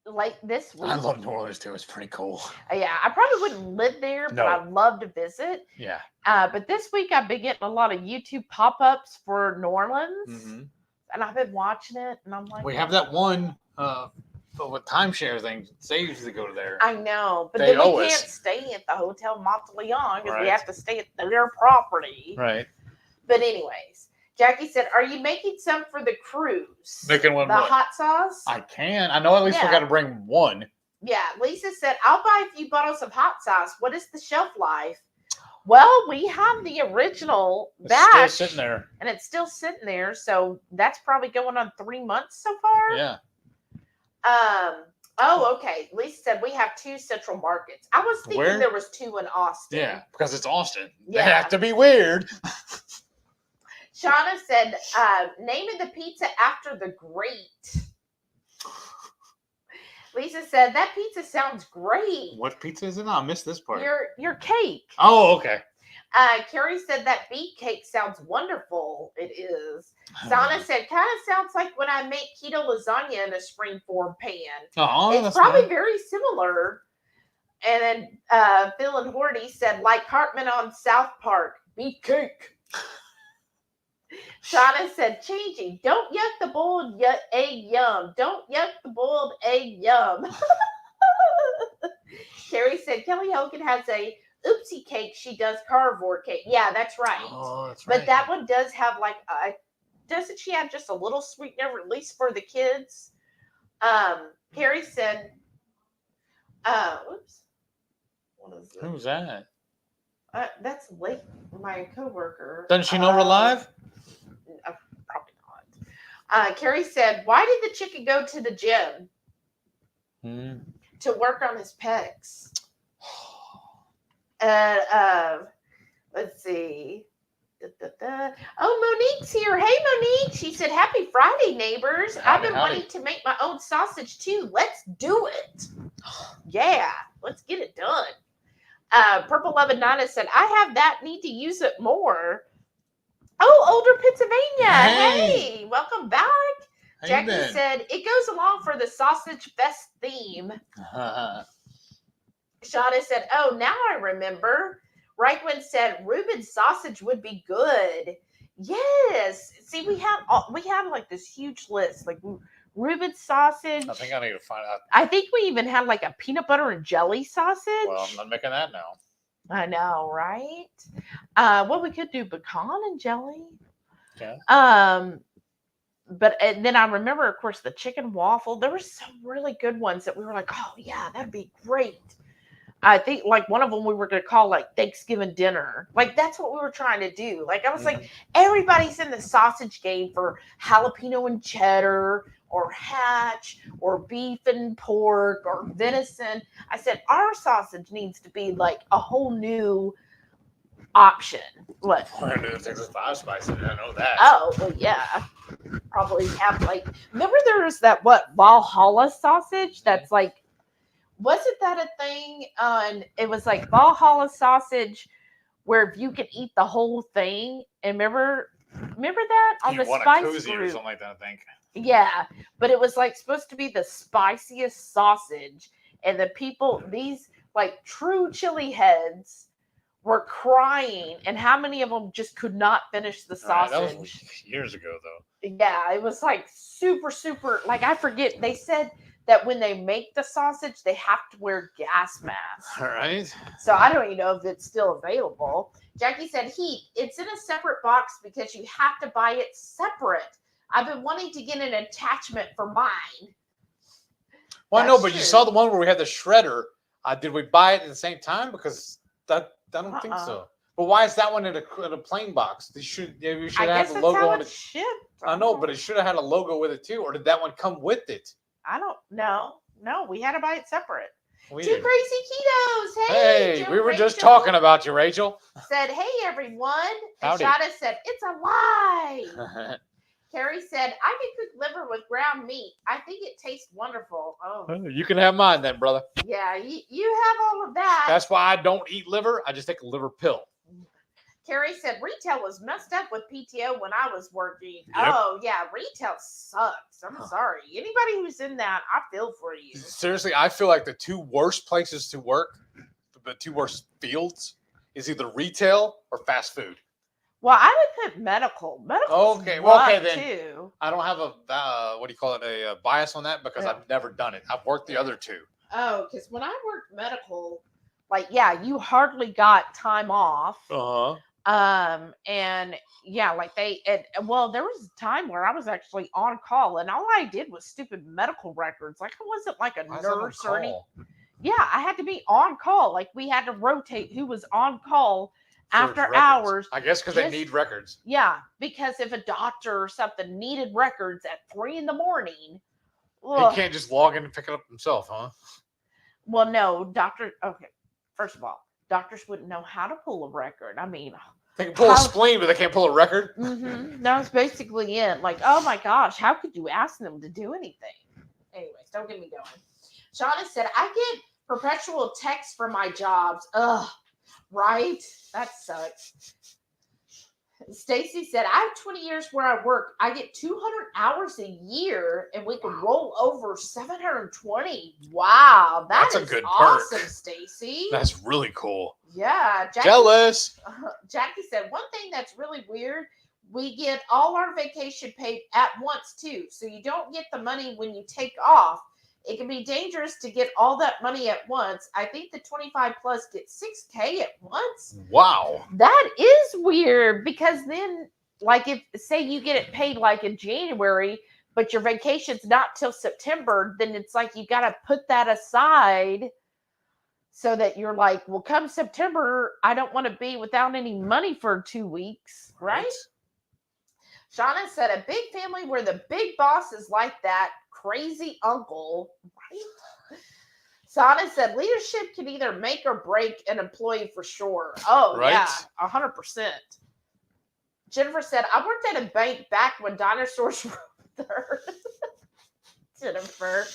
like this week, I love New Orleans too. It's pretty cool. Yeah, I probably wouldn't live there, but I'd love to visit. Yeah. But this week I've been getting a lot of YouTube pop-ups for New Orleans, and I've been watching it, and I'm like, we have that one with timeshare thing. They usually go to there. I know, but then we can't stay at the Hotel Maka Ln because we have to stay at their property. Right. But anyways, Jackie said, "Are you making some for the cruise? Making one. The hot sauce? I can. I know at least we got to bring one. Yeah. Lisa said, "I'll buy a few bottles of hot sauce. What is the shelf life?" Well, we have the original batch still sitting there, and it's still sitting there. So that's probably going on 3 months so far. Yeah. Oh, okay. Lisa said we have 2 Central Markets. I was thinking there was 2 in Austin. Yeah, because it's Austin. Yeah. They have to be weird. Shauna said, naming the pizza after the great. Lisa said, that pizza sounds great. What pizza is it? I missed this part. Your cake. Oh, okay. Carrie said that beet cake sounds wonderful. It is. Sana said, kind of sounds like when I make keto lasagna in a springform pan. Oh, it's probably very similar. And then Phil and Horty said, like Cartman on South Park, beet cake. Shauna said, changing. Don't yuck the boiled egg yum. Don't yuck the boiled egg yum. Carrie said, Kelly Hogan has a oopsie cake. She does carnivore cake. Yeah, that's right. Oh, that's right. But that one does have like doesn't she have just a little sweetener, at least for the kids? Carrie said, oops. What is it? Who's that? That's late. My coworker. Doesn't she know we're live? Probably not. Carrie said, why did the chicken go to the gym? To work on his pecs. Let's see. Oh, Monique's here. Hey, Monique. She said, happy Friday, neighbors. I've been wanting to make my own sausage, too. Let's do it. Yeah, let's get it done. Purple 11 Nana said, I have that. Need to use it more. Oh, Older Pennsylvania. Hey. Hey, welcome back. How you Jackie been? said it goes along for the Sausage Fest theme. Shauna said, "Oh, now I remember." Reichman said, "Reuben sausage would be good." Yes. See, we have like this huge list, like Reuben sausage. I think I need to find out. I think we even had like a peanut butter and jelly sausage. Well, I'm not making that now. I know, right? Well, we could do pecan and jelly. Yeah. But and then I remember, of course, the chicken waffle. There were some really good ones that we were like, oh yeah, that'd be great. I think like one of them we were going to call like Thanksgiving dinner. Like that's what we were trying to do. Like I was like, everybody's in the sausage game for jalapeno and cheddar or hatch or beef and pork or venison. I said, our sausage needs to be like a whole new option. What? We're gonna do the Texas 5 spice. I know that. Oh, well, yeah. Probably have like, remember there was that Valhalla sausage that's like, wasn't that a thing? And it was like Valhalla sausage where you could eat the whole thing. And remember that on the spice Koozie or group? something like that, I think. Yeah, but it was like supposed to be the spiciest sausage. And the people, these like true chili heads were crying. And how many of them just could not finish the sausage? That was years ago, though. Yeah, it was like super, like I forget. They said that when they make the sausage, they have to wear gas masks. All right. So I don't even know if it's still available. Jackie said, Heath, it's in a separate box because you have to buy it separate. I've been wanting to get an attachment for mine. Well, I know, but you saw the one where we had the shredder. Did we buy it at the same time? Because I don't think so. But why is that one in a plain box? You should have the logo on it. Shipped. I know, but it should have had a logo with it too. Or did that one come with it? I don't know. No, we had to buy it separate. Weird. Two crazy ketos. Hey, Jim we were just Rachel talking about you, Rachel. said, hey, everyone. And Howdy. Shada said, it's a lie. Carrie said, I can cook liver with ground meat. I think it tastes wonderful. Oh, You can have mine then, brother. yeah, you have all of that. That's why I don't eat liver. I just take a liver pill. Carrie said, retail was messed up with PTO when I was working. Yep. Oh, yeah, retail sucks. I'm sorry. Anybody who's in that, I feel for you. Seriously, I feel like the two worst places to work, the two worst fields, is either retail or fast food. Well, I would put medical. Medical. Okay, well, okay then. Too. I don't have a bias on that because I've never done it. I've worked the other two. Oh, because when I worked medical, like, yeah, you hardly got time off. And yeah, like there was a time where I was actually on call and all I did was stupid medical records. Like I wasn't like a nurse or anything. Yeah, I had to be on call. Like we had to rotate who was on call after hours. I guess because they need records. Yeah, because if a doctor or something needed records at 3 a.m, he can't just log in and pick it up himself, huh? Well, no, okay. First of all, doctors wouldn't know how to pull a record. I mean, they can pull a spleen, but they can't pull a record. That's basically it. Like, oh my gosh, how could you ask them to do anything? Anyways, don't get me going. Shauna said, I get perpetual texts for my jobs. Ugh, right? That sucks. Stacy said, I have 20 years where I work. I get 200 hours a year and we can roll over 720. Wow. That's a good awesome, Stacy. That's really cool. Yeah. Jealous. Jackie said, one thing that's really weird, we get all our vacation paid at once too. So you don't get the money when you take off. It can be dangerous to get all that money at once. I think the 25 plus get $6,000 at once. Wow. That is weird because then, like, if say you get it paid like in January, but your vacation's not till September, then it's like you got to put that aside so that you're like, well, come September, I don't want to be without any money for 2 weeks, right? Shauna said, a big family where the big boss is like that crazy uncle, right? Sana said, leadership can either make or break an employee for sure. Oh, right. Yeah, 100%. Jennifer said, I worked at a bank back when dinosaurs were there. Jennifer.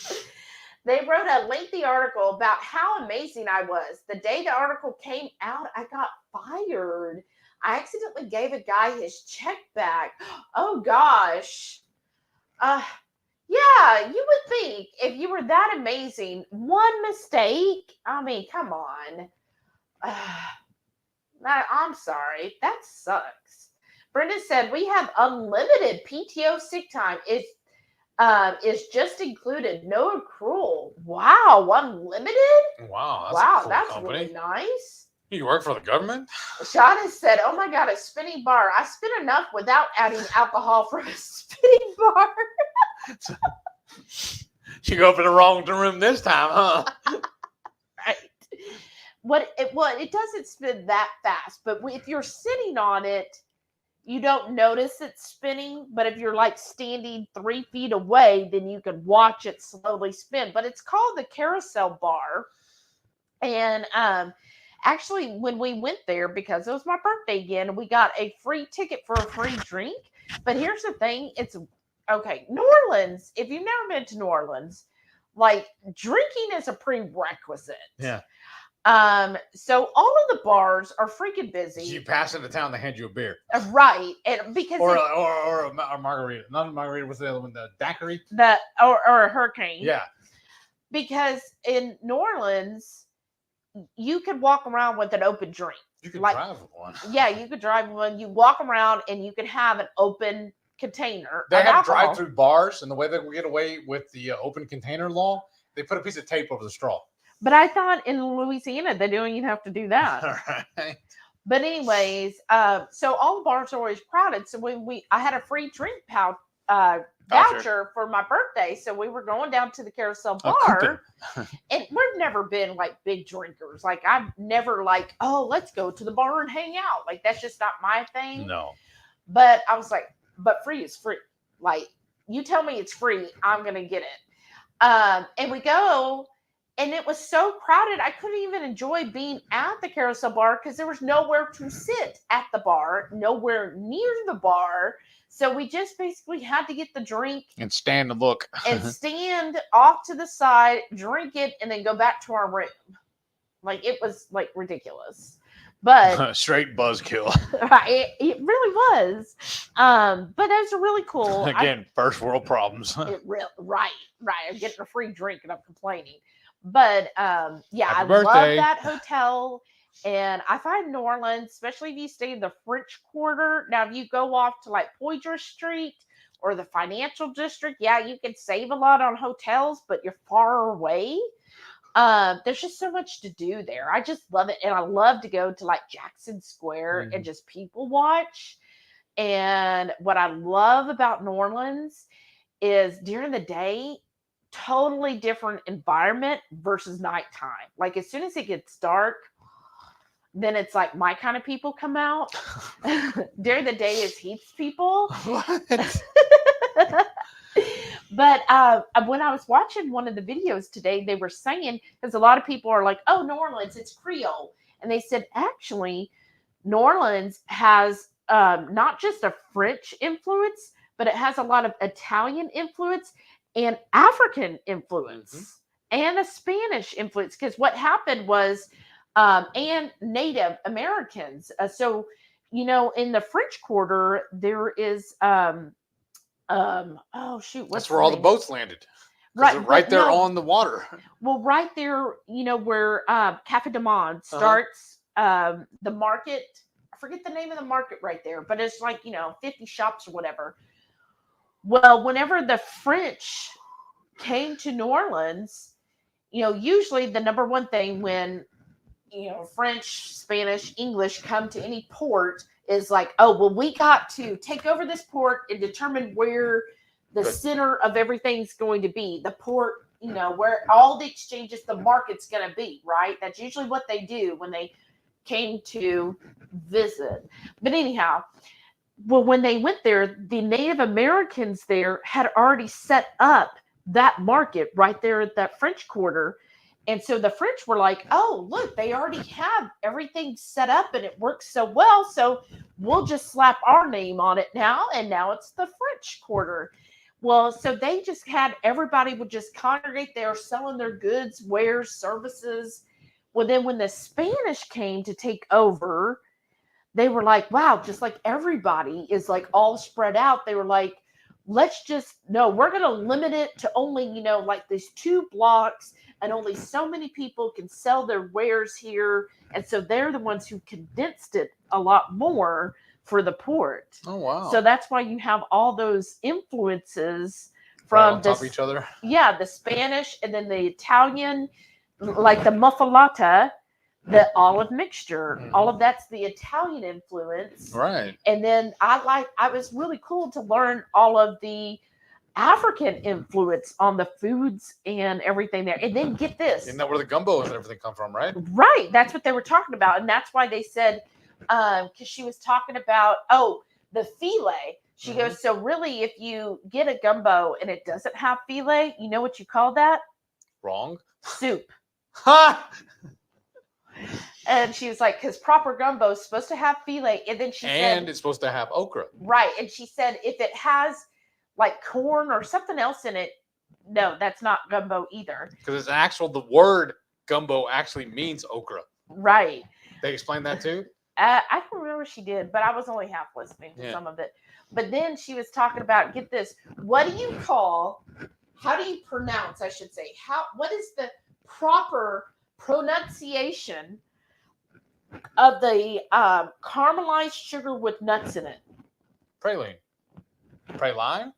They wrote a lengthy article about how amazing I was. The day the article came out, I got fired. I accidentally gave a guy his check back. Oh gosh. Yeah, you would think if you were that amazing, one mistake. I mean, come on. I'm sorry. That sucks. Brenda said we have unlimited PTO sick time. Is just included, no accrual. Wow, unlimited? Wow, Wow, a cool that's company. really nice. You work for the government? Shauna said, "Oh my God, a spinning bar. I spin enough without adding alcohol for a spinning bar." You go up in the wrong room this time, huh? Right. It doesn't spin that fast, but if you're sitting on it, you don't notice it spinning. But if you're like standing 3 feet away, then you can watch it slowly spin. But it's called the carousel bar. And actually, when we went there, because it was my birthday again, we got a free ticket for a free drink. But here's the thing, it's okay. New Orleans, if you've never been to New Orleans, like drinking is a prerequisite. Yeah. So all of the bars are freaking busy. You pass into town, they hand you a beer. Right. And because or a margarita. Not a margarita, what's the other one? The daiquiri? Or a hurricane. Yeah. Because in New Orleans, you could walk around with an open drink. You could drive with one. Yeah, you could drive one. You walk around and you could have an open container. They have alcohol. drive-through bars, and the way that we get away with the open container law, they put a piece of tape over the straw. But I thought in Louisiana they don't even have to do that. All right. But anyways, so all the bars are always crowded. So when I had a free drink voucher for my birthday, so we were going down to the carousel bar, and we've never been like big drinkers. Like I've never like, oh, let's go to the bar and hang out. Like that's just not my thing. No. But I was like, but free is free. Like you tell me it's free, I'm gonna get it. And we go. And it was so crowded, I couldn't even enjoy being at the carousel bar because there was nowhere to sit at the bar, nowhere near the bar. So we just basically had to get the drink and stand and look and stand off to the side, drink it, and then go back to our room. Like it was like ridiculous. But straight buzzkill. It really was. But those are really cool. Again, first world problems. Right. I'm getting a free drink and I'm complaining. But yeah, Happy I birthday. love that hotel. And I find New Orleans, especially if you stay in the French Quarter. Now, if you go off to like Poydras Street or the financial district, yeah, you can save a lot on hotels, but you're far away. There's just so much to do there. I just love it. And I love to go to like Jackson Square and just people watch. And what I love about New Orleans is during the day, totally different environment versus nighttime. Like as soon as it gets dark, then it's like my kind of people come out. During the day is Heath's people. What? But when I was watching one of the videos today, they were saying, because a lot of people are like, oh, New Orleans, it's Creole. And they said, actually, New Orleans has not just a French influence, but it has a lot of Italian influence and African influence and a Spanish influence. Because what happened was, and Native Americans. So, you know, in the French Quarter, there is, oh shoot, that's where all the boats landed. Right there on the water. Well, right there, you know, where Cafe du Monde starts, the market. I forget the name of the market right there, but it's like, you know, 50 shops or whatever. Well, whenever the French came to New Orleans, you know, usually the number one thing when, you know, French, Spanish, English come to any port is like, oh, well, we got to take over this port and determine where the center of everything's going to be. The port, you know, where all the exchanges, the market's going to be, right? That's usually what they do when they came to visit. But anyhow, well, when they went there, the Native Americans there had already set up that market right there at that French Quarter. And so the French were like, oh, look, they already have everything set up and it works so well. So we'll just slap our name on it now. And now it's the French Quarter. Well, so they just had everybody would just congregate there selling their goods, wares, services. Well, then when the Spanish came to take over, they were like, wow, just like everybody is like all spread out. They were like, we're going to limit it to only, like these 2 blocks, and only so many people can sell their wares here. And so they're the ones who condensed it a lot more for the port. Oh, wow. So that's why you have all those influences Right from on top of each other. Yeah, the Spanish, and then the Italian, like the muffalata, the olive mixture. All of that's the Italian influence. Right. And then I was really cool to learn all of the African influence on the foods and everything there. And then get this. Isn't that where the gumbo and everything come from, right? Right. That's what they were talking about. And that's why they said, because she was talking about, the filet. She goes, so really, if you get a gumbo and it doesn't have filet, you know what you call that? Wrong. Soup. Ha! And she was like, because proper gumbo is supposed to have filet. And then she said, and it's supposed to have okra. Right. And she said, if it has like corn or something else in it, no, that's not gumbo either. Because the word gumbo actually means okra. Right. They explained that too? I don't remember if she did, but I was only half listening to some of it. But then she was talking about, get this, how do you pronounce, I should say, what is the proper pronunciation of the caramelized sugar with nuts in it? Praline. Praline?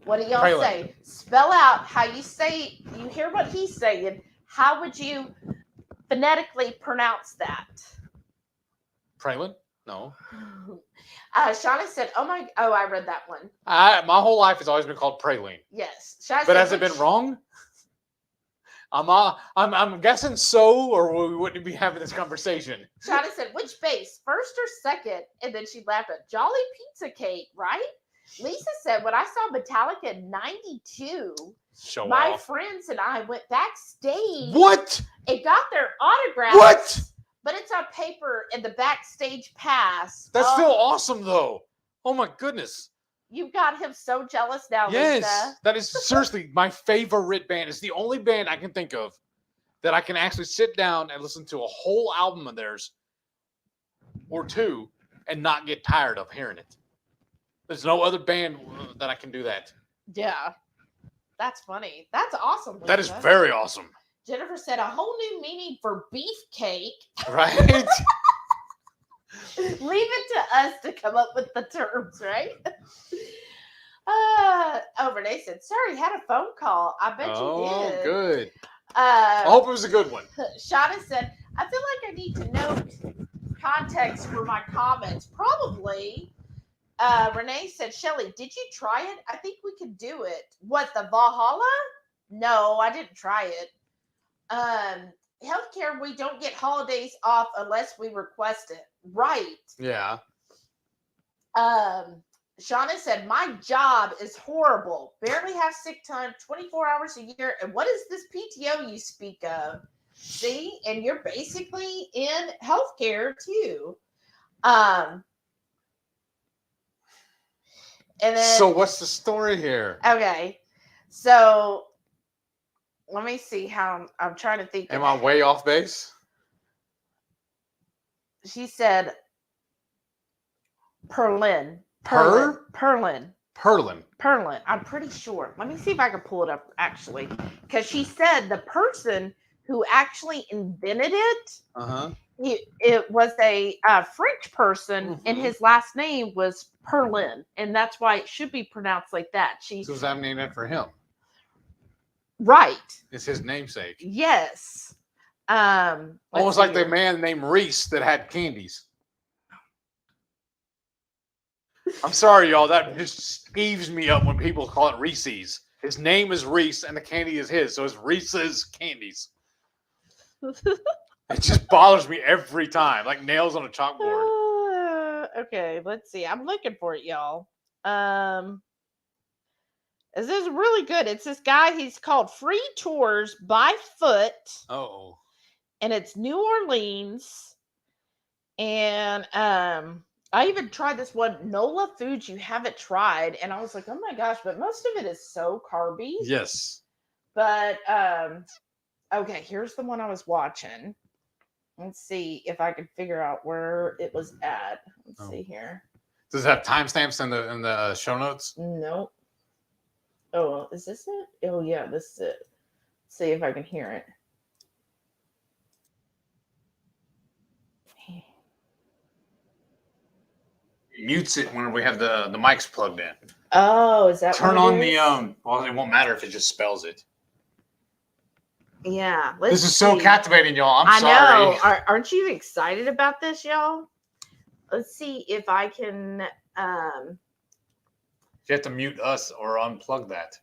What do y'all say? Spell out how you say, you hear what he's saying. How would you phonetically pronounce that? Praline? No. Shauna said, I read that one. My whole life has always been called praline. Yes. Shauna but has it been wrong? I'm guessing so, or we wouldn't be having this conversation. Shauna said, which base, first or second? And then she laughed at Jolly Pizza Cake, right? Lisa said, when I saw Metallica in 92, my friends and I went backstage. What? And got their autographs. What? But it's on paper in the backstage pass. That's still awesome, though. Oh, my goodness. You got him so jealous now, yes, Lisa. That is seriously my favorite band. It's the only band I can think of that I can actually sit down and listen to a whole album of theirs or two and not get tired of hearing it. There's no other band that I can do that. Yeah. That's funny. That's awesome, Lisa. That is very awesome. Jennifer said a whole new meaning for beefcake. Right? Leave it to us to come up with the terms, right? Renee said, sorry, had a phone call. I bet you did. Oh, good. I hope it was a good one. Shauna said, I feel like I need to note context for my comments. Probably. Renee said, Shelly, did you try it? I think we could do it. What, the Valhalla? No, I didn't try it. Healthcare, we don't get holidays off unless we request it. Right. Yeah. Shauna said, my job is horrible. Barely have sick time, 24 hours a year. And what is this PTO you speak of? See? And you're basically in healthcare too. And then, so what's the story here? Okay. So let me see how I'm trying to think. Am I way off base? She said Perlin. Perlin. I'm pretty sure. Let me see if I can pull it up actually. Because she said the person who actually invented it, it was a French person, and his last name was Perlin. And that's why it should be pronounced like that. So was that named after him? Right. It's his namesake. Yes. Almost like the man named Reese that had candies. I'm sorry, y'all. That just skeeves me up when people call it Reese's. His name is Reese, and the candy is his, so it's Reese's Candies. It just bothers me every time, like nails on a chalkboard. Okay, let's see. I'm looking for it, y'all. This is really good. It's this guy. He's called Free Tours by Foot. Oh. And it's New Orleans. And I even tried this one, NOLA Foods You Haven't Tried. And I was like, oh my gosh, but most of it is so carby. Yes. But, okay, here's the one I was watching. Let's see if I can figure out where it was at. Let's see here. Does it have timestamps in the show notes? Nope. Oh, is this it? Oh yeah, this is it. Let's see if I can hear it. Mutes it when we have the mics plugged in. Oh, is that Turn what on it is? well, it won't matter if it just spells it. Yeah. This is so captivating, y'all. I'm sorry. I know. Aren't you excited about this, y'all? Let's see if I can. You have to mute us or unplug that.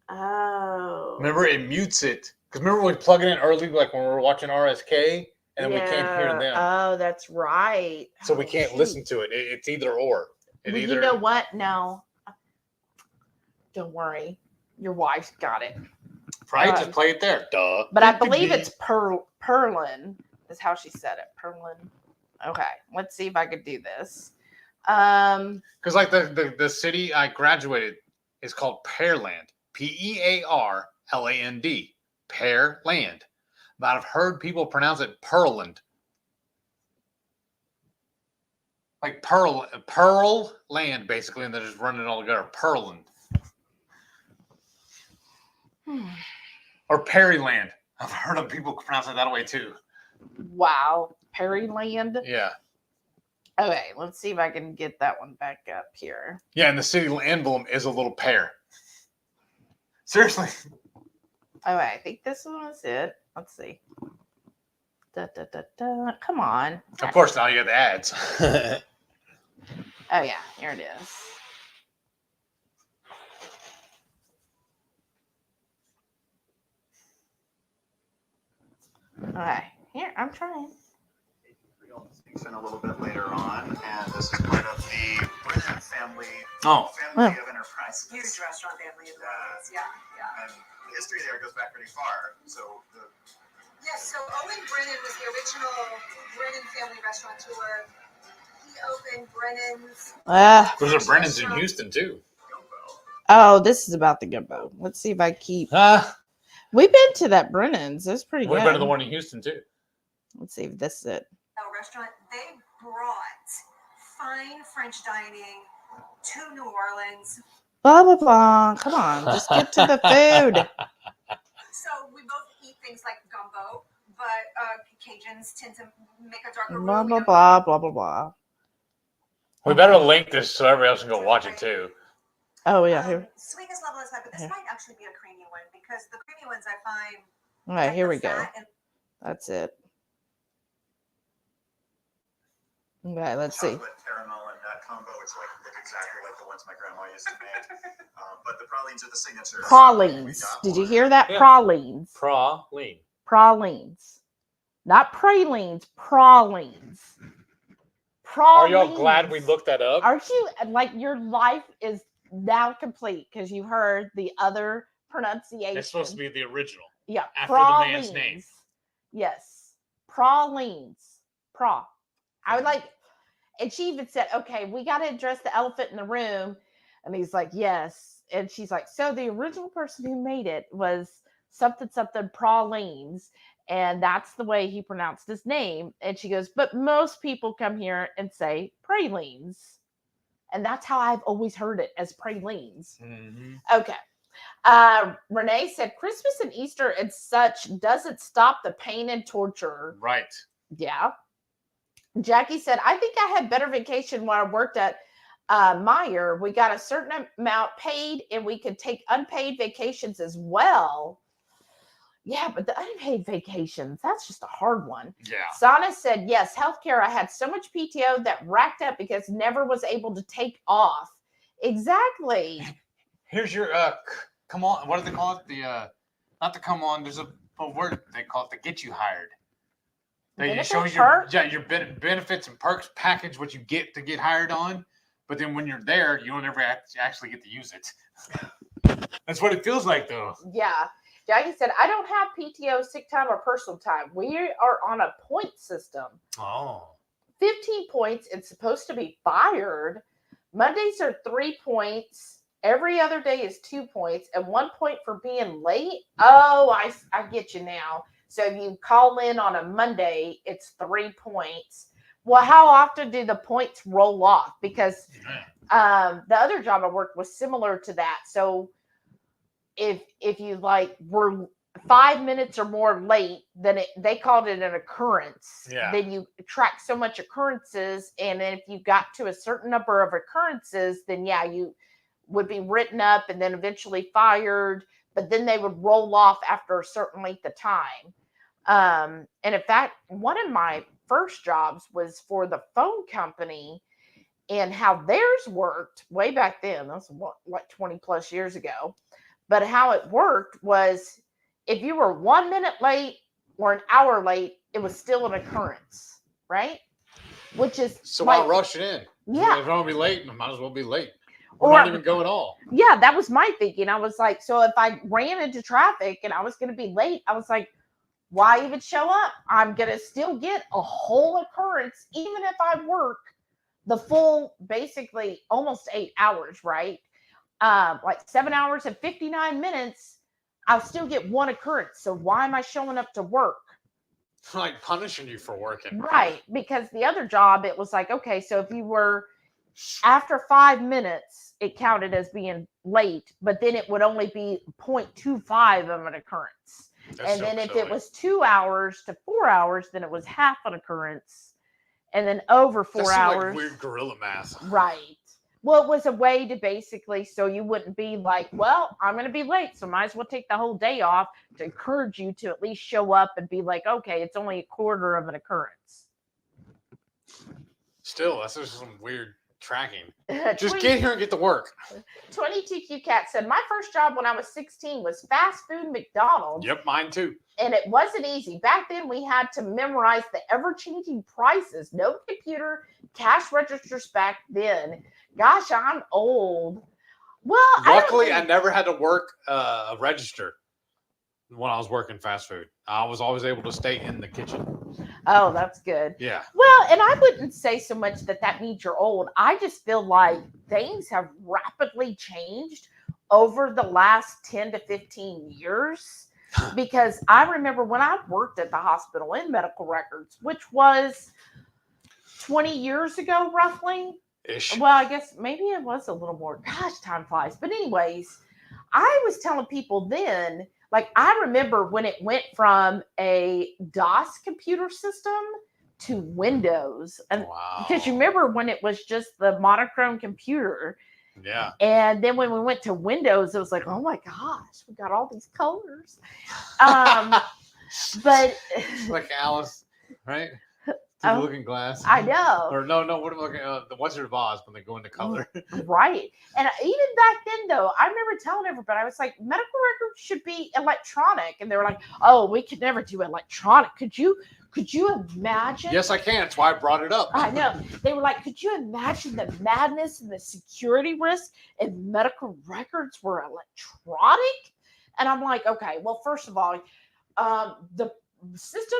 Oh. Remember, it mutes it. Because remember, we plug it in early, like when we were watching RSK, and then we can't hear them. Oh, that's right. So we can't listen to it. It's either or. You know what? No. Don't worry. Your wife's got it. Probably just play it there. Duh. But I believe it's Perlin is how she said it. Perlin. Okay. Let's see if I could do this. Because like the city I graduated is called Pearland. Pearland. Pearland. But I've heard people pronounce it Pearland. Like Pearl Land, basically, and they're just running it all together. Pearland. Or Perryland. I've heard of people pronounce it that way too. Wow. Perryland. Yeah. Okay, let's see if I can get that one back up here. Yeah, and the city emblem is a little pear. Seriously. Okay, I think this was it. Let's see. Da, da, da, da. Come on. Of course, now you got the ads. Oh, yeah, here it is. Okay, here, I'm trying. In a little bit later on, and this is part of the Brennan family Oh. of enterprises. Huge restaurant family of Brennan. Yeah. And the history there goes back pretty far. So Yes, so Owen Brennan was the original Brennan family restaurateur. He opened Brennan's. There's a Brennan's in Houston too. Oh, this is about the gumbo. Let's see if I keep. We've been to that Brennan's. It's pretty Way good. better than the one in Houston too. Let's see if this is it. Restaurant, they brought fine French dining to New Orleans. Blah, blah, blah. Come on, just get to the food. So we both eat things like gumbo, but Cajuns tend to make a darker Blah, roux. blah, blah, blah, blah, blah. We better link this so everybody else can go watch it too. Oh, yeah. Here. Sweetness level is high, but this Here. might actually be a creamy one because the creamy ones I find. All right, like here the we go. fat and That's it. Okay, let's see. chocolate caramel and that combo, it's look exactly like the ones my grandma used to make. But the pralines are the signature. Pralines. Did you hear that? Yeah. Pralines. Praline. Pralines. Not pralines, pralines. Are y'all Pralines. glad we looked that up? Aren't you like your life is now complete because you heard the other pronunciation? It's supposed to be the original. Yeah, after the man's name. pralines. Yes, pralines. I would like, and she even said, "Okay, we got to address the elephant in the room," and he's like, "Yes," and she's like, "So the original person who made it was something pralines." And that's the way he pronounced his name. And she goes, but most people come here and say pralines. And that's how I've always heard it, as pralines. Mm-hmm. Okay. Renee said, Christmas and Easter and such doesn't stop the pain and torture. Right. Yeah. Jackie said, I think I had better vacation when I worked at Meyer. We got a certain amount paid and we could take unpaid vacations as well. Yeah, but the unpaid vacations, that's just a hard one. Yeah. Sana said, yes, healthcare. I had so much PTO that racked up because never was able to take off. Exactly. Here's your come on. What do they call it? The not the come on. There's a word they call it to get you hired. It shows your benefits and perks package, what you get to get hired on. But then when you're there, you don't ever actually get to use it. That's what it feels like, though. Yeah. Jackie said, I don't have PTO, sick time, or personal time. We are on a point system. Oh. 15 points. It's supposed to be fired. Mondays are 3 points. Every other day is 2 points and 1 point for being late. Oh, I get you now. So if you call in on a Monday, it's 3 points. Well, how often do the points roll off? Because the other job I worked was similar to that. So if you like were 5 minutes or more late, then they called it an occurrence. Yeah. Then you track so much occurrences, and then if you got to a certain number of occurrences, then yeah, you would be written up and then eventually fired. But then they would roll off after a certain length of time. And in fact, one of my first jobs was for the phone company, and how theirs worked way back then. That's like 20 plus years ago. But how it worked was if you were 1 minute late or an hour late, it was still an occurrence, right? Which is so why rush it in? Yeah. If I'm gonna be late, I might as well be late. Or not even go at all. Yeah, that was my thinking. I was like, so if I ran into traffic and I was going to be late, I was like, why even show up? I'm going to still get a whole occurrence, even if I work the full, basically almost 8 hours, right? Like 7 hours and 59 minutes, I'll still get one occurrence. So why am I showing up to work? Like punishing you for working. Right. Because the other job, it was like, okay, so if you were after 5 minutes, it counted as being late, but then it would only be 0.25 of an occurrence. That's and then if it was 2 hours to 4 hours, then it was half an occurrence. And then over 4 hours. Like weird gorilla math. Right. Well, it was a way to basically, so you wouldn't be like, well, I'm going to be late, so might as well take the whole day off, to encourage you to at least show up and be like, okay, it's only a quarter of an occurrence. Still, that's just some weird tracking. Just get here and get to work. 22Q Cat said, my first job when I was 16 was fast food McDonald's. Yep, mine too. And it wasn't easy. Back then, we had to memorize the ever-changing prices. No computer, cash registers back then. Gosh, I'm old. Well, luckily, I never had to work a register when I was working fast food. I was always able to stay in the kitchen. Oh, that's good. Yeah. Well, and I wouldn't say so much that means you're old. I just feel like things have rapidly changed over the last 10 to 15 years. Because I remember when I worked at the hospital in medical records, which was 20 years ago, roughly. Ish. Well, I guess maybe it was a little more. Gosh, time flies. But anyways, I was telling people then, like, I remember when it went from a DOS computer system to Windows. And because you remember when it was just the monochrome computer. Yeah. And then when we went to Windows, it was like, oh my gosh, we got all these colors. But like Alice, right? The Looking Glass. I know. Or no, what am I looking at? The Wizard of Oz when they go into color. Right. And even back then, though, I remember telling everybody, I was like, medical records should be electronic. And they were like, oh, we could never do electronic. Could you imagine? Yes, I can. That's why I brought it up. I know. They were like, could you imagine the madness and the security risk if medical records were electronic? And I'm like, okay, well, first of all, the system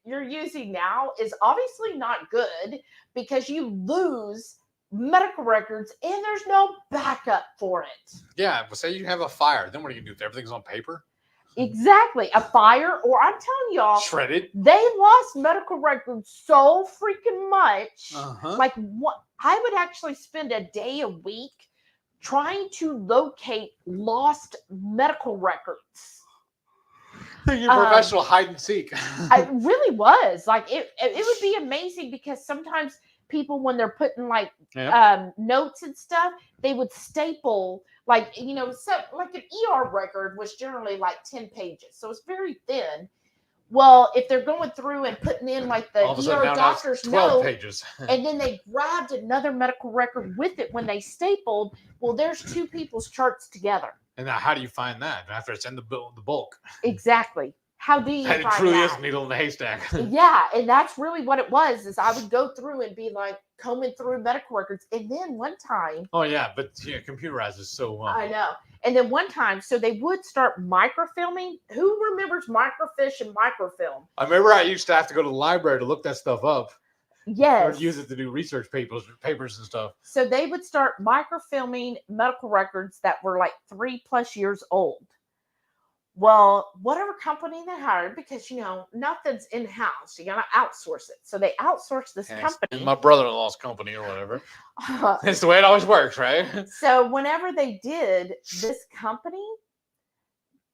you're using now is obviously not good because you lose medical records and there's no backup for it. Yeah, but say you have a fire, then what do you do if everything's on paper? Exactly. A fire, or I'm telling y'all, shredded. They lost medical records so freaking much. Like, what? I would actually spend a day a week trying to locate lost medical records. You're professional hide and seek. It really was. Like, it would be amazing because sometimes people, when they're putting like notes and stuff, they would staple, like, you know, so like an ER record was generally like 10 pages. So it's very thin. Well, if they're going through and putting in like the ER doctor's 12 note, pages. and then they grabbed another medical record with it when they stapled, well, there's two people's charts together. And now how do you find that after it's in the bulk? Exactly. How do you find it truly that? is a needle in the haystack. Yeah, and that's really what it was, is I would go through and be like combing through medical records. And then one time... Oh, yeah, but computerized is so... I know. And then one time, so they would start microfilming. Who remembers microfiche and microfilm? I remember I used to have to go to the library to look that stuff up. Yes. Or use it to do research papers and stuff. So they would start microfilming medical records that were like 3+ years old. Well, whatever company they hired, because nothing's in house, you gotta outsource it. So they outsourced this company. It's my brother-in-law's company or whatever. That's the way it always works, right? So whenever they did, this company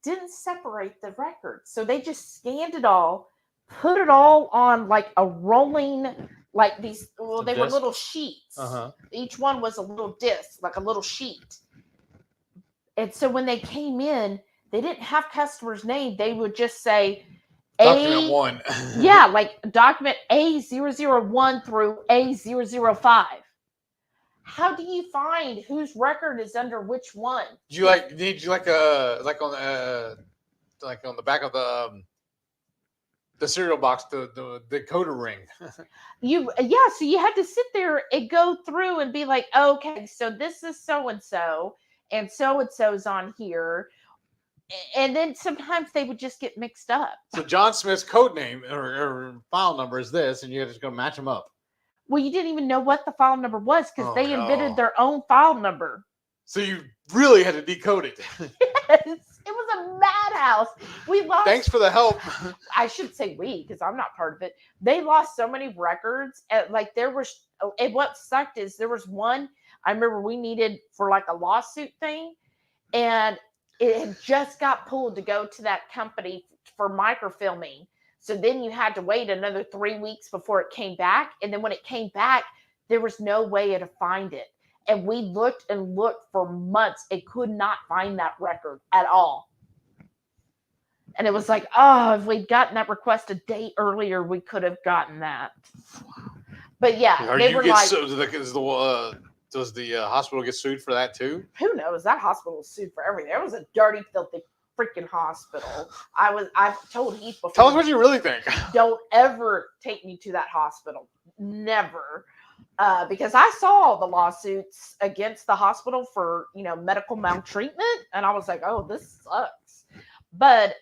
didn't separate the records. So they just scanned it all, put it all on like a rolling, like these, well, they were disc? little sheets. Uh-huh. Each one was a little disc, like a little sheet. And so when they came in, they didn't have customers' name. They would just say Document 1. Yeah, like document A001 through A005. How do you find whose record is under which one? Need you like on the back of the cereal box, the decoder ring. So you had to sit there and go through and be like, okay, so this is so and so's on here. And then sometimes they would just get mixed up. So John Smith's code name or file number is this, and you're just going to match them up. Well, you didn't even know what the file number was because they invented their own file number. So you really had to decode it. Yes, it was a madhouse. We lost. Thanks for the help. I should say we, because I'm not part of it. They lost so many records. And what sucked is there was one I remember we needed for like a lawsuit thing, and it had just got pulled to go to that company for microfilming. So then you had to wait another 3 weeks before it came back. And then when it came back, there was no way to find it. And we looked and looked for months and could not find that record at all. And it was like, if we'd gotten that request a day earlier, we could have gotten that. But yeah, does the hospital get sued for that too? Who knows? That hospital was sued for everything. It was a dirty, filthy freaking hospital. I've told Heath before. Tell us what you really think. Don't ever take me to that hospital. Never. Because I saw the lawsuits against the hospital for, medical maltreatment. And I was like, oh, this sucks. But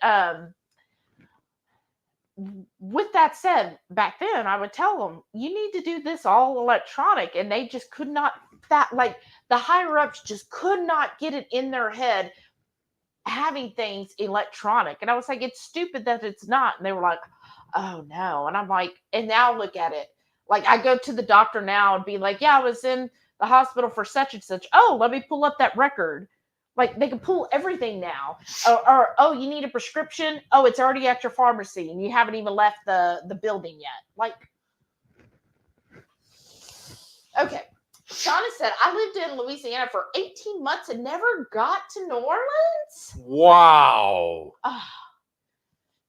with that said, back then I would tell them, you need to do this all electronic. And they just could not, the higher ups just could not get it in their head having things electronic. And I was like, it's stupid that it's not. And they were like, oh no. And I'm like, and now look at it. Like I go to the doctor now and be like, yeah, I was in the hospital for such and such. Oh, let me pull up that record. Like they can pull everything now. Or you need a prescription. Oh, it's already at your pharmacy and you haven't even left the building yet. Like, okay. Shauna said, I lived in Louisiana for 18 months and never got to New Orleans. Wow.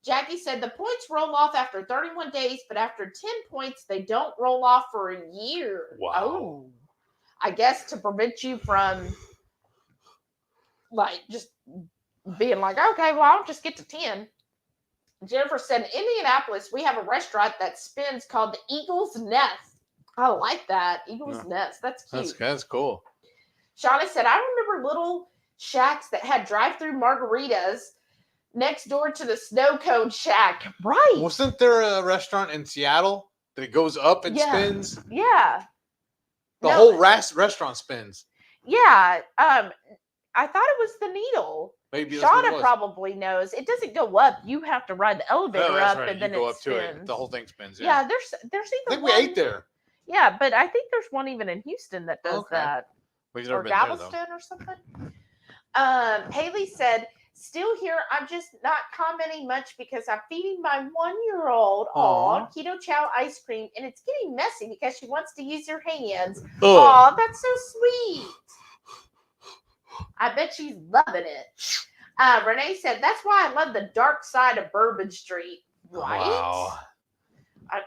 Jackie said, the points roll off after 31 days, but after 10 points, they don't roll off for a year. Wow. Oh, I guess to prevent you from, just being like, okay, well, I'll just get to 10. Jennifer said, in Indianapolis, we have a restaurant that spins called the Eagle's Nest. I like that. Eagle's Nest. That's cute. That's cool. Shauna said, I remember little shacks that had drive-through margaritas next door to the snow cone shack. Right. Wasn't there a restaurant in Seattle that it goes up and spins? Yeah. The whole restaurant spins. Yeah. I thought it was the Needle. Maybe that's what it Shauna was. probably knows. It doesn't go up. You have to ride the elevator up, right. and then you go it up spins. to it. The whole thing spins. Yeah, there's even I think one. we ate there. Yeah, but I think there's one even in Houston that does that. We've never Or been there, Galveston or something. Haley said, still here. I'm just not commenting much because I'm feeding my 1-year-old Ketochow ice cream, and it's getting messy because she wants to use her hands. Oh, that's so sweet. I bet she's loving it. Renee said, that's why I love the dark side of Bourbon Street. Right? Wow.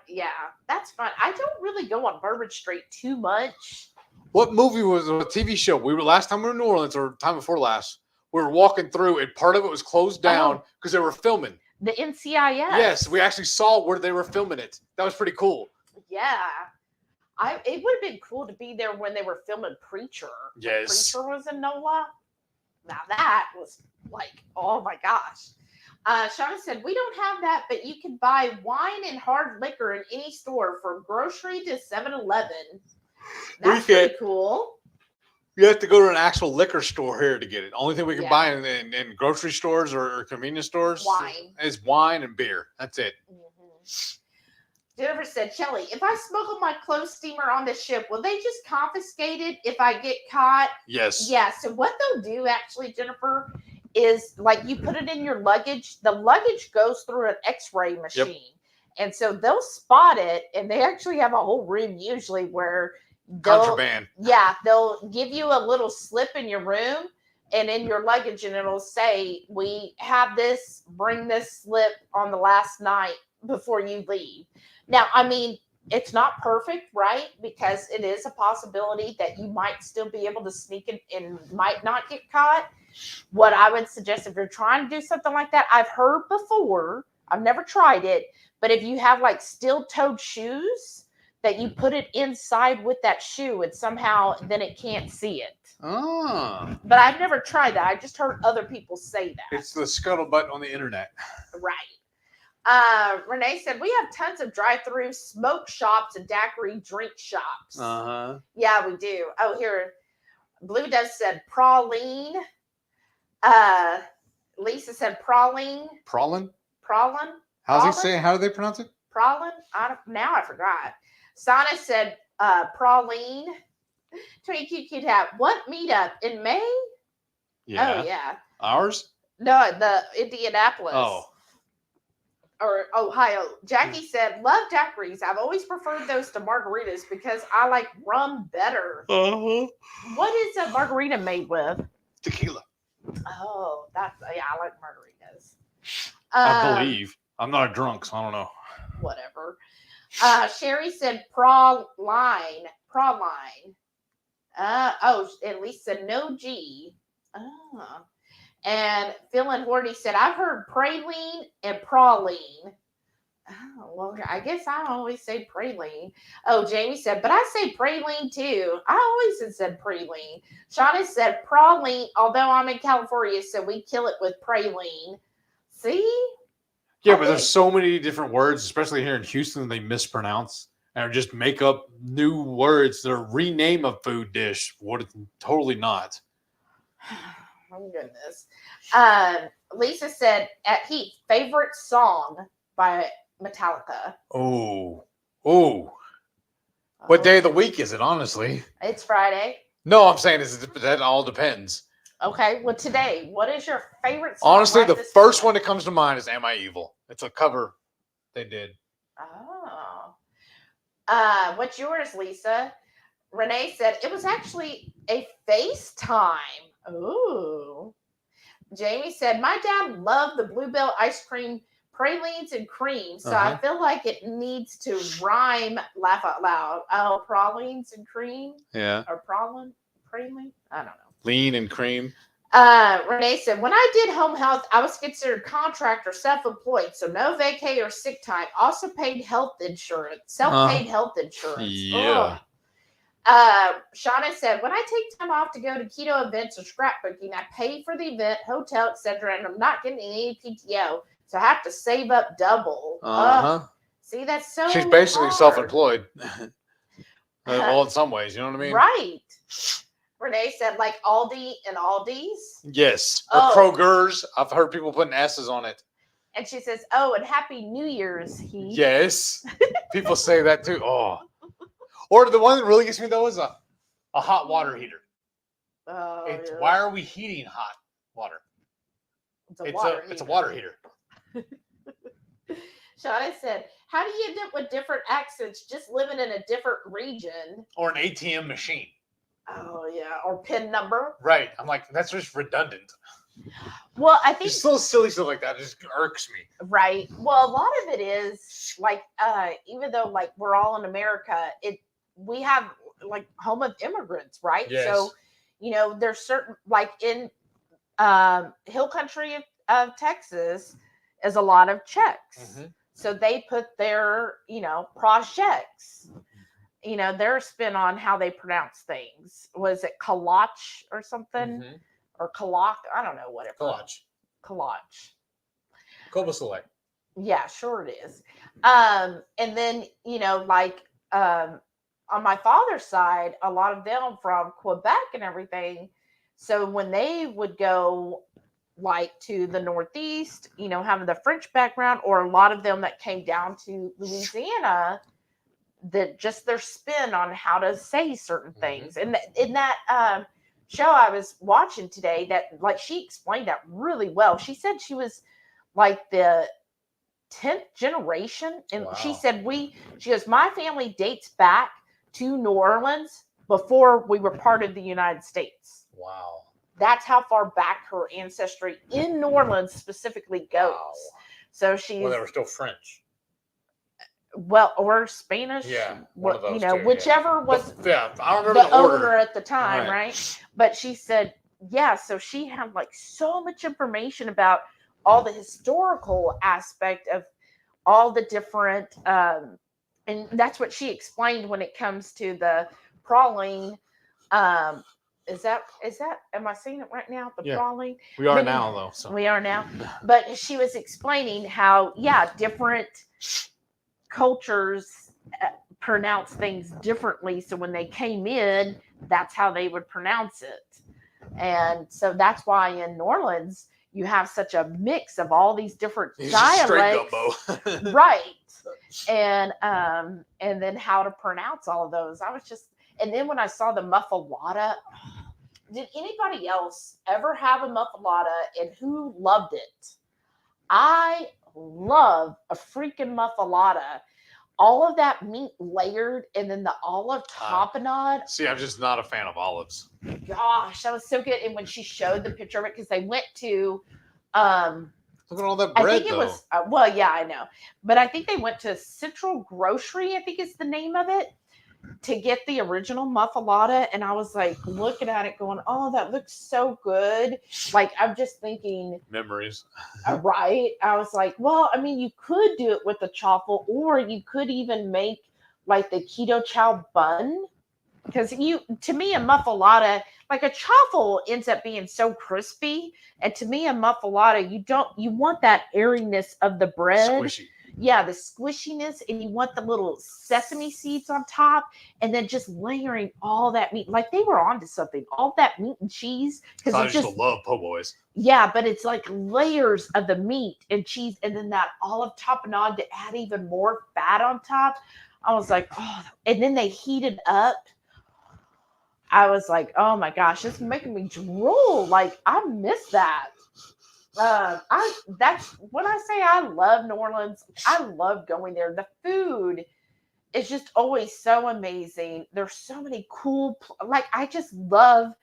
Yeah, that's fun. I don't really go on Bourbon Street too much. What movie was a TV show? Last time we were in New Orleans, or time before last, we were walking through, and part of it was closed down because they were filming. The NCIS. Yes, we actually saw where they were filming it. That was pretty cool. Yeah. It would have been cool to be there when they were filming Preacher. Yes. Preacher was in NOLA. Now that was like, oh my gosh. Shauna said, we don't have that, but you can buy wine and hard liquor in any store from grocery to 7-Eleven. That's pretty cool. You have to go to an actual liquor store here to get it. Only thing we can Yeah. buy in grocery stores or convenience stores Wine. is wine and beer. That's it. Mhm. Jennifer said, Shelly, if I smuggle my clothes steamer on the ship, will they just confiscate it if I get caught? Yes. Yeah. So what they'll do actually, Jennifer, is like you put it in your luggage. The luggage goes through an X-ray machine. And so they'll spot it, and they actually have a whole room usually where Contraband. they'll give you a little slip in your room and in your luggage, and it'll say, we have this, bring this slip on the last night before you leave. Now, I mean, it's not perfect, right? Because it is a possibility that you might still be able to sneak it and might not get caught. What I would suggest if you're trying to do something like that, I've heard before, I've never tried it, but if you have like steel-toed shoes, that you put it inside with that shoe and somehow then it can't see it. Oh. But I've never tried that. I just heard other people say that. It's the scuttlebutt on the internet. Right. Renee said, we have tons of drive-through smoke shops and daiquiri drink shops. Uh-huh. Yeah, we do. Oh, here. Blue Dove said praline. Lisa said praline. Praline? Praline? How's he Praline? say? How do they pronounce it? Praline? Now I forgot. Sana said praline. 20 cute hat. What meetup in May? Yeah. Oh, yeah. Ours? No, the Indianapolis. Oh. Or Ohio. Jackie said, love daiquiris. I've always preferred those to margaritas because I like rum better. Uh-huh. What is a margarita made with? Tequila. Oh, I like margaritas. I believe. I'm not a drunk, so I don't know. Whatever. Sherry said praline. Praline. At least said no G. Oh. And Phil and Horty said, I've heard praline and praline. Oh, well, I guess I always say praline. Oh, Jamie said, but I say praline too. I always have said praline. Shauna said praline, although I'm in California, so we kill it with praline. See? Yeah, but there's so many different words, especially here in Houston, they mispronounce and just make up new words. They're rename a food dish. What it's totally not. Oh, goodness. Lisa said, at Heath, favorite song by Metallica. Oh. What day of the week is it, honestly? It's Friday. No, I'm saying that all depends. Okay, well, today, what is your favorite song? Honestly, right the this first moment? one that comes to mind is Am I Evil? It's a cover they did. Oh. What's yours, Lisa? Renee said, it was actually a FaceTime. Ooh. Jamie said, my dad loved the Bluebell ice cream, pralines, and cream, so I feel like it needs to rhyme, laugh out loud. Oh, pralines and cream? Yeah. Or praline? I don't know. Lean and cream. Renee said, when I did home health, I was considered contract or self-employed, so no vacay or sick time. Also paid health insurance, self-paid health insurance. Yeah. Shauna said, when I take time off to go to keto events or scrapbooking, I pay for the event, hotel, etc., and I'm not getting any PTO, so I have to save up double. See, that's so She's basically hard. self-employed. Well, in some ways, you know what I mean? Right. Renee said, like Aldi and Aldi's. Yes. Or Kroger's. I've heard people putting S's on it. And she says, oh, and Happy New Year's, Heath. Yes. People say that too. Oh. Or the one that really gets me, though, is a hot water heater. Oh, yeah. Why are we heating hot water? It's a water heater. Shauna said, how do you end up with different accents just living in a different region? Or an ATM machine. Oh, yeah. Or PIN number. Right. I'm like, that's just redundant. Well, I think it's so silly stuff like that. It just irks me. Right. Well, a lot of it is like, even though like we're all in America, we have like home of immigrants, right? Yes. So, there's certain like in hill country of Texas is a lot of Czechs. Mm-hmm. So they put their, projects, their spin on how they pronounce things. Was it Kalach or something? Mm-hmm. Or Kalach? I don't know what it was. Kalach. on my father's side, a lot of them from Quebec and everything. So when they would go like to the Northeast, having the French background, or a lot of them that came down to Louisiana, that just their spin on how to say certain things. And in that show I was watching today, that like she explained that really well. She said she was like the 10th generation, and she said she goes, my family dates back to New Orleans before we were part of the United States. Wow. That's how far back her ancestry in New Orleans specifically goes. Wow. So she's Well, they were still French. Well, or Spanish. Yeah, one of those two, whichever was I remember the owner at the time, Right. right? But she said, yeah, so she had like so much information about all the historical aspect of all the different, and that's what she explained when it comes to the praline. Is that am I saying it right now? The Yeah. praline? We are Maybe- now, though. So. We are now. But she was explaining how, different cultures pronounce things differently. So when they came in, that's how they would pronounce it. And so that's why in New Orleans, you have such a mix of all these different dialects. Right. And then how to pronounce all of those. And then when I saw the muffalata, did anybody else ever have a muffalata, and who loved it? I love a freaking muffalata. All of that meat layered, and then the olive tapenade. See, I'm just not a fan of olives. Gosh, that was so good. And when she showed the picture of it, because they went to, Look at all that bread, I think it was, well, yeah, I know. But I think they went to Central Grocery, I think is the name of it, to get the original muffalata. And I was like looking at it going, oh, that looks so good. Like, I'm just thinking. Memories. Right. I was like, well, I mean, you could do it with the chaffle, or you could even make like the Ketochow bun. Because to me, a muffalata, like a chaffle ends up being so crispy. And to me, a muffalata, you want that airiness of the bread. Squishy. Yeah, the squishiness, and you want the little sesame seeds on top, and then just layering all that meat. Like, they were onto something. All that meat and cheese. Because I just love po' boys. Yeah, but it's like layers of the meat and cheese, and then that olive tapenade to add even more fat on top. I was like, oh, and then they heated up. I was like, oh my gosh, it's making me drool. Like, I miss that. That's when I say I love New Orleans, I love going there. The food is just always so amazing. There's so many cool, like, I just love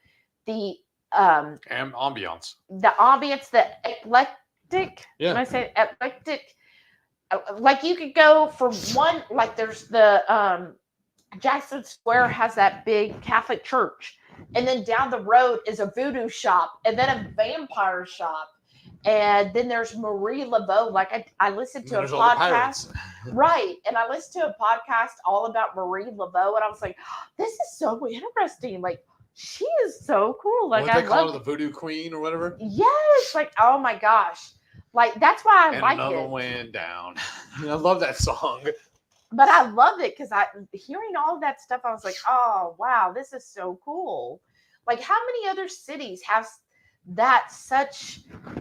the And ambiance. the eclectic. Yeah. When I say eclectic, like, you could go from one, like, there's the Jackson Square has that big Catholic church, and then down the road is a voodoo shop, and then a vampire shop. And then there's Marie Laveau. Like, I listened to a podcast. Right. And I listened to a podcast all about Marie Laveau. And I was like, oh, this is so interesting. Like, she is so cool. Like, What they call her, the voodoo queen or whatever? Yes. Like, oh my gosh. Like, that's why I like it. Another went down. I love that song. But I love it because hearing all of that stuff, I was like, oh, wow, this is so cool. Like, how many other cities have that such,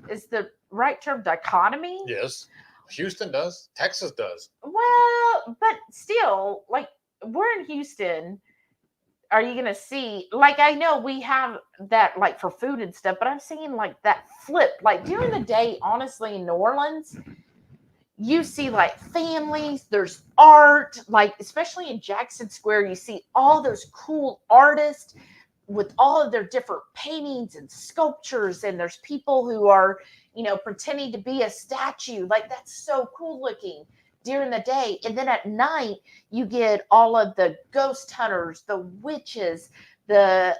is the right term, dichotomy? Yes. Houston does. Texas does. Well, but still, like, we're in Houston. Are you going to see, like, I know we have that, like, for food and stuff, but I'm seeing, like, that flip. Like, during the day, honestly, in New Orleans, you see, like, families, there's art, like, especially in Jackson Square, you see all those cool artists with all of their different paintings and sculptures, and there's people who are, pretending to be a statue. Like, that's so cool looking during the day. And then at night, you get all of the ghost hunters, the witches, the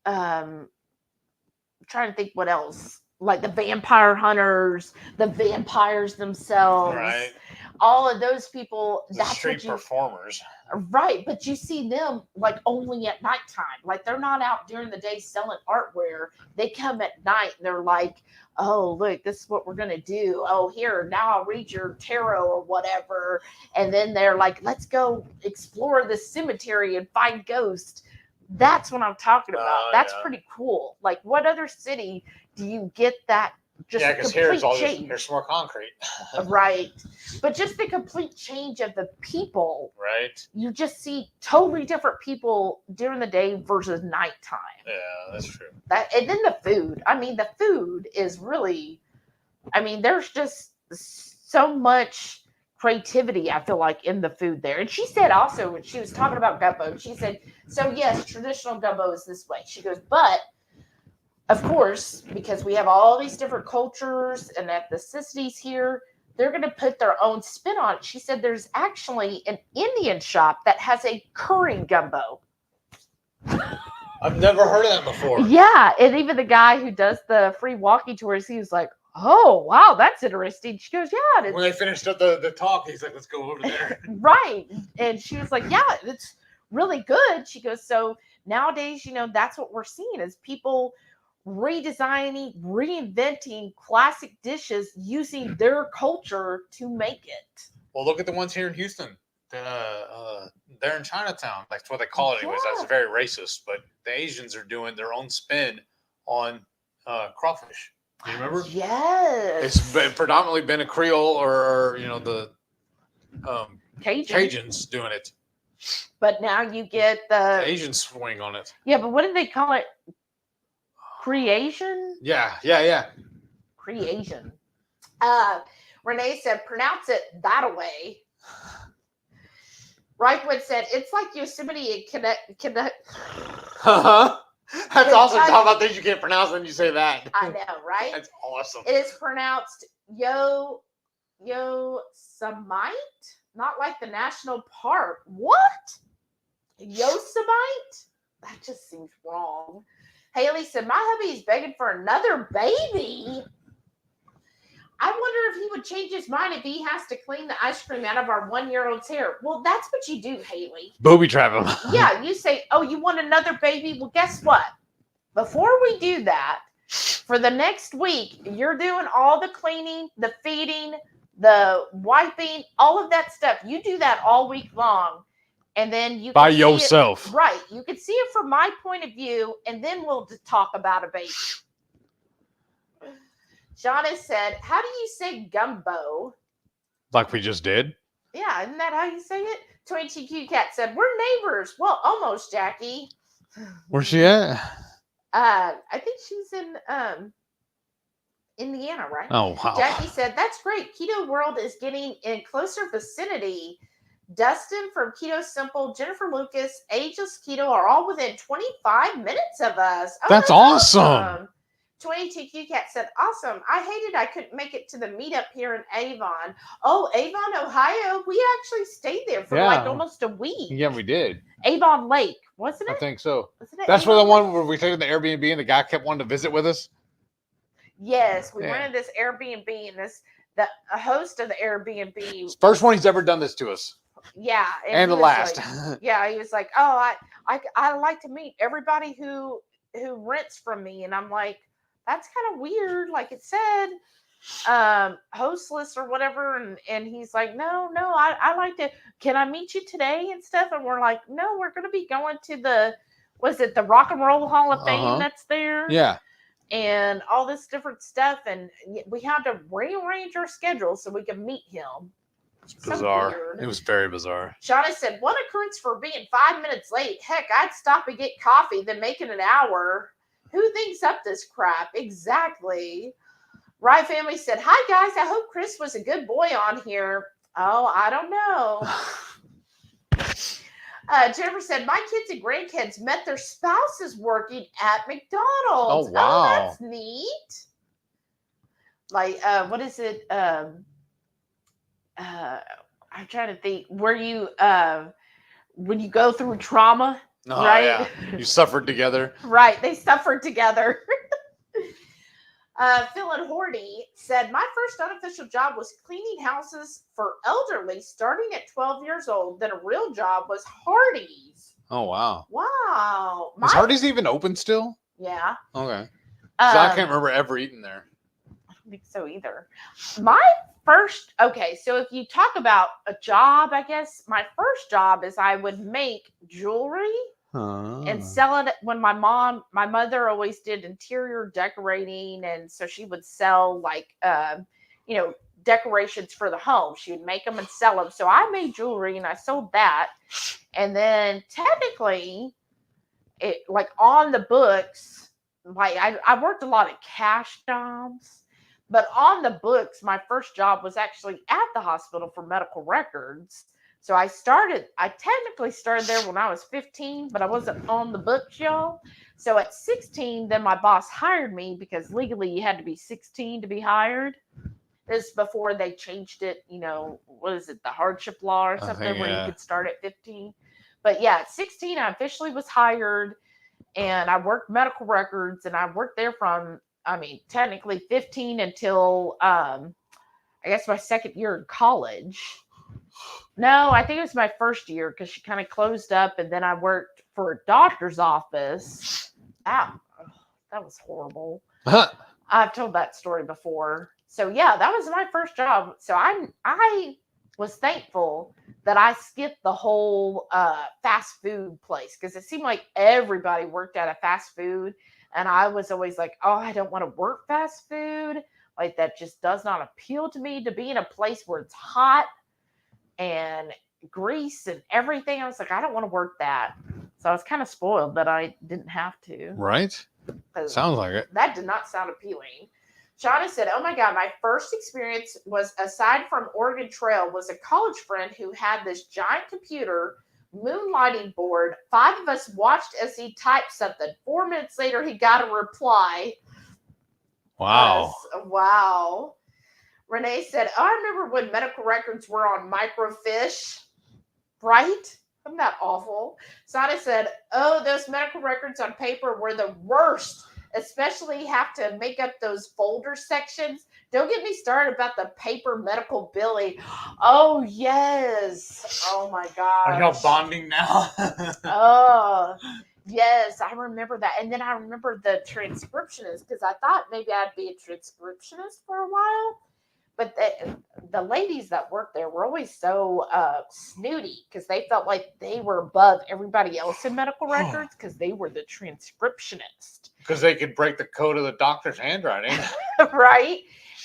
trying to think what else. like the vampire hunters, the vampires themselves, Right. all of those people. The That's street what you performers. right, but you see them like only at nighttime. Like they're not out during the day selling artware. They come at night and they're like, oh, look, this is what we're gonna do. Oh, here, now I'll read your tarot or whatever. And then they're like, let's go explore the cemetery and find ghosts. That's what I'm talking about. That's Yeah. pretty cool. Like, what other city do you get that just Yeah, because here it's all change? there's more concrete. Right. But just the complete change of the people. Right. You just see totally different people during the day versus nighttime. Yeah, that's true. That, and then the food. I mean, the food is really, I mean, there's just so much creativity, I feel like, in the food there. And she said also, when she was talking about gumbo, she said, so yes, traditional gumbo is this way. She goes, but of course, because we have all these different cultures and ethnicities here, they're going to put their own spin on it. She said there's actually an Indian shop that has a curry gumbo. I've never heard of that before. Yeah, and even the guy who does the free walking tours, he was like, oh, wow, that's interesting. She goes, yeah. When they finished up the talk, he's like, let's go over there. Right. And she was like, yeah, it's really good. She goes, so nowadays, you know, that's what we're seeing is people redesigning, reinventing classic dishes using their culture to make it. Well, look at the ones here in Houston. They're in Chinatown. That's what they call it anyways. Yeah. That's very racist. But the Asians are doing their own spin on crawfish. Do you remember? Yes. It's predominantly been a Creole or you know, the Cajun. Cajuns doing it. But now you get The the, Asian swing on it. yeah, but what do they call it? Creation? Yeah. Creation. Renee said, pronounce it that way. Reichwood said, it's like Yosemite and connect. That's awesome. Talk about things you can't pronounce when you say that. I know, right? That's awesome. It is pronounced Yosemite, not like the national park. What? Yosemite? That just seems wrong. Haley said, my hubby is begging for another baby. I wonder if he would change his mind if he has to clean the ice cream out of our 1-year-old's hair. Well, that's what you do, Haley. Booby trap him. Yeah, you say, oh, you want another baby? Well, guess what? Before we do that, for the next week, you're doing all the cleaning, the feeding, the wiping, all of that stuff. You do that all week long. And then you By can see yourself. it, right. You can see it from my point of view, and then we'll talk about a baby. Shauna said, how do you say gumbo? Like we just did. Yeah, isn't that how you say it? 22Q Cat said, we're neighbors. Well, almost, Jackie. Where's she at? I think she's in Indiana, right? Oh, wow. Jackie said, that's great. Keto World is getting in closer vicinity. Dustin from Keto Simple, Jennifer Lucas, Ageless Keto are all within 25 minutes of us. Oh, That's awesome. 22Q Cat said, awesome. I hated I couldn't make it to the meetup here in Avon. Oh, Avon, Ohio. We actually stayed there for like almost a week. Yeah, we did. Avon Lake, wasn't it? I think so. Wasn't it That's where Avon the Lake? one where we stayed in the Airbnb and the guy kept wanting to visit with us. Yes, we Yeah. rented this Airbnb and the host of the Airbnb. First one he's ever done this to us. Yeah, And the he was last. like- yeah, he was like, "Oh, I like to meet everybody who rents from me," and I'm like, "That's kind of weird." Like it said, hostless or whatever, and he's like, "No, I like to. Can I meet you today and stuff?" And we're like, "No, we're gonna be going to the the Rock and Roll Hall of Fame that's there?" Yeah. And all this different stuff, and we had to rearrange our schedule so we could meet him. It's So bizarre. weird. It was very bizarre. Shauna said, one occurrence for being 5 minutes late. Heck, I'd stop and get coffee, then make it an hour. Who thinks up this crap? Exactly. Rye Family said, hi, guys. I hope Chris was a good boy on here. Oh, I don't know. Jennifer said, my kids and grandkids met their spouses working at McDonald's. Oh, wow. That's neat. Like, what is it? I'm trying to think where you when you go through trauma, right? Yeah. You suffered together. Right, they suffered together. Phil and Hordy said, my first unofficial job was cleaning houses for elderly starting at 12 years old. Then a real job was Hardee's. Oh, wow. Wow. Is Hardee's even open still? Yeah. Okay. 'Cause I can't remember ever eating there. I don't think so either. My first, okay, so if you talk about a job, I guess my first job is I would make jewelry and sell it when my mother always did interior decorating, and so she would sell like decorations for the home. She would make them and sell them. So I made jewelry and I sold that. And then technically it like on the books, like I worked a lot of cash jobs, but on the books, my first job was actually at the hospital for medical records. So I technically started there when I was 15, but I wasn't on the books, y'all. So at 16, then my boss hired me because legally you had to be 16 to be hired. This is before they changed it, what is it, the hardship law or something, where you could start at 15. But yeah, at 16, I officially was hired and I worked medical records, and I worked there from, technically 15 until, I guess my second year in college. No, I think it was my first year because she kind of closed up, and then I worked for a doctor's office. That was horrible. I've told that story before. So yeah, that was my first job. So I was thankful that I skipped the whole fast food place because it seemed like everybody worked at a fast food, and I was always like, oh, I don't want to work fast food. Like that just does not appeal to me, to be in a place where it's hot and grease and everything. I was like, I don't want to work that. So I was kind of spoiled that I didn't have to. Right? Sounds like it. That did not sound appealing. Shauna said, oh my God, my first experience was, aside from Oregon Trail, was a college friend who had this giant computer moonlighting board. 5 of us watched as he typed something. 4 minutes later, he got a reply. Wow. Wow. Renee said, oh, I remember when medical records were on microfiche, right? Isn't that awful? Sana said, oh, those medical records on paper were the worst, especially have to make up those folder sections. Don't get me started about the paper medical billing. Oh, yes. Oh, my gosh. Are y'all bonding now? Oh, yes. I remember that. And then I remember the transcriptionist, because I thought maybe I'd be a transcriptionist for a while. But the ladies that worked there were always so snooty because they felt like they were above everybody else in medical records because they were the transcriptionist. Because they could break the code of the doctor's handwriting. Right?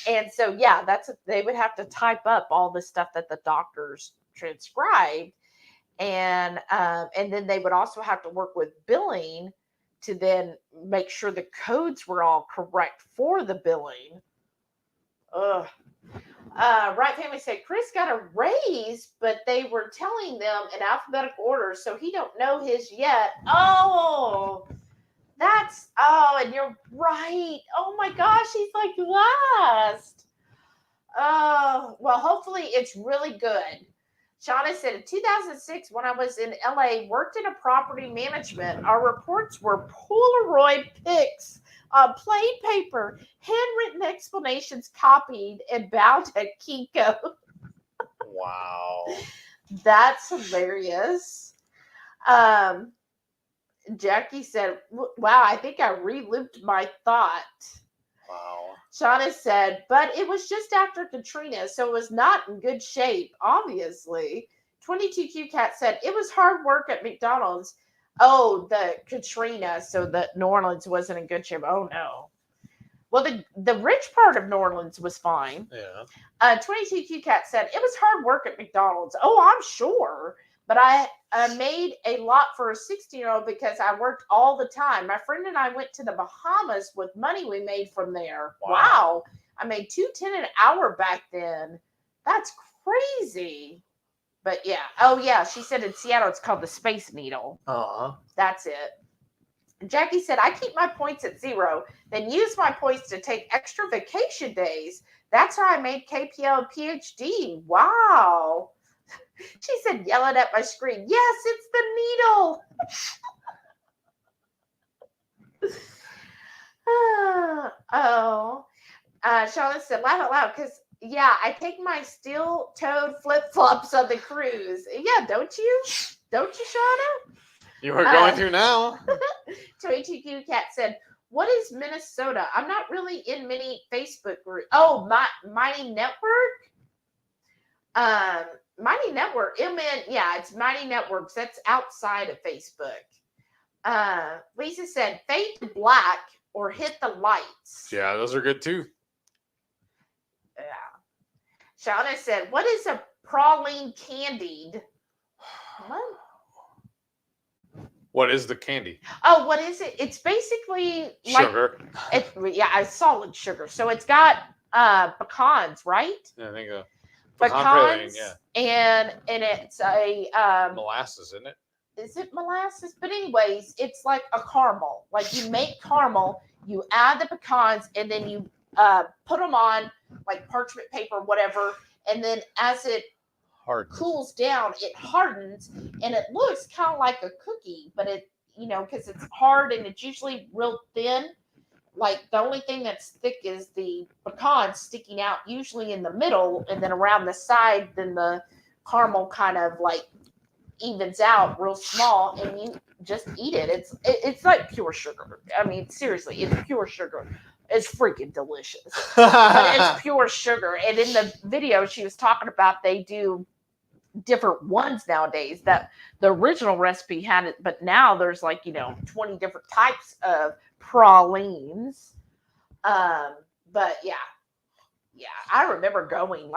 And so, yeah, they would have to type up all the stuff that the doctors transcribed. And then they would also have to work with billing to then make sure the codes were all correct for the billing. Ugh. Right Family said Chris got a raise, but they were telling them in alphabetical order, so he don't know his yet. Oh, and you're right. Oh my gosh, he's like last. Oh, well, hopefully it's really good. Shauna said in 2006, when I was in LA, worked in a property management, our reports were Polaroid pics on plain paper, handwritten explanations copied and bound at Kiko. Wow. That's hilarious. Jackie said, wow, I think I relooped my thought. Wow. Shauna said, but it was just after Katrina, so it was not in good shape, obviously. 22Q Cat said, it was hard work at McDonald's. Oh, the Katrina, so the New Orleans wasn't in good shape. Oh, no. Well, the rich part of New Orleans was fine. Yeah. 22Q Cat said, it was hard work at McDonald's. Oh, I'm sure. But I made a lot for a 16-year-old because I worked all the time. My friend and I went to the Bahamas with money we made from there. Wow. I made $2.10 an hour back then. That's crazy. But yeah. Oh, yeah. She said in Seattle, it's called the Space Needle. Uh-huh. That's it. Jackie said, I keep my points at 0, then use my points to take extra vacation days. That's how I made KPL and PhD. Wow. She said, yelling at my screen, yes, it's the needle. Oh. Shauna said, laugh out loud, because yeah, I take my steel-toed flip-flops on the cruise. Yeah, don't you? Don't you, Shauna? You are going to now. 22Q Cat said, what is Minnesota? I'm not really in many Facebook groups. Oh, Mighty Network? Mighty Network. Yeah, it's Mighty Networks. That's outside of Facebook. Lisa said, fade to black or hit the lights. Yeah, those are good too. Yeah. Shauna said, what is a praline candied? What? What is the candy? Oh, what is it? It's basically like Sugar. a solid sugar. So it's got pecans, right? Yeah, I think Pecans, yeah. and it's a Molasses, isn't it? is it molasses? But anyways, it's like a caramel. Like you make caramel, you add the pecans, and then you put them on like parchment paper, whatever, and then as it cools down, it hardens, and it looks kind of like a cookie, but it, because it's hard and it's usually real thin. Like the only thing that's thick is the pecan sticking out, usually in the middle, and then around the side, then the caramel kind of like evens out real small, and you just eat it. It's like pure sugar. I mean, seriously, it's pure sugar. It's freaking delicious. But it's pure sugar. And in the video she was talking about, they do different ones nowadays. That the original recipe had it, but now there's like 20 different types of pralines. But yeah, I remember going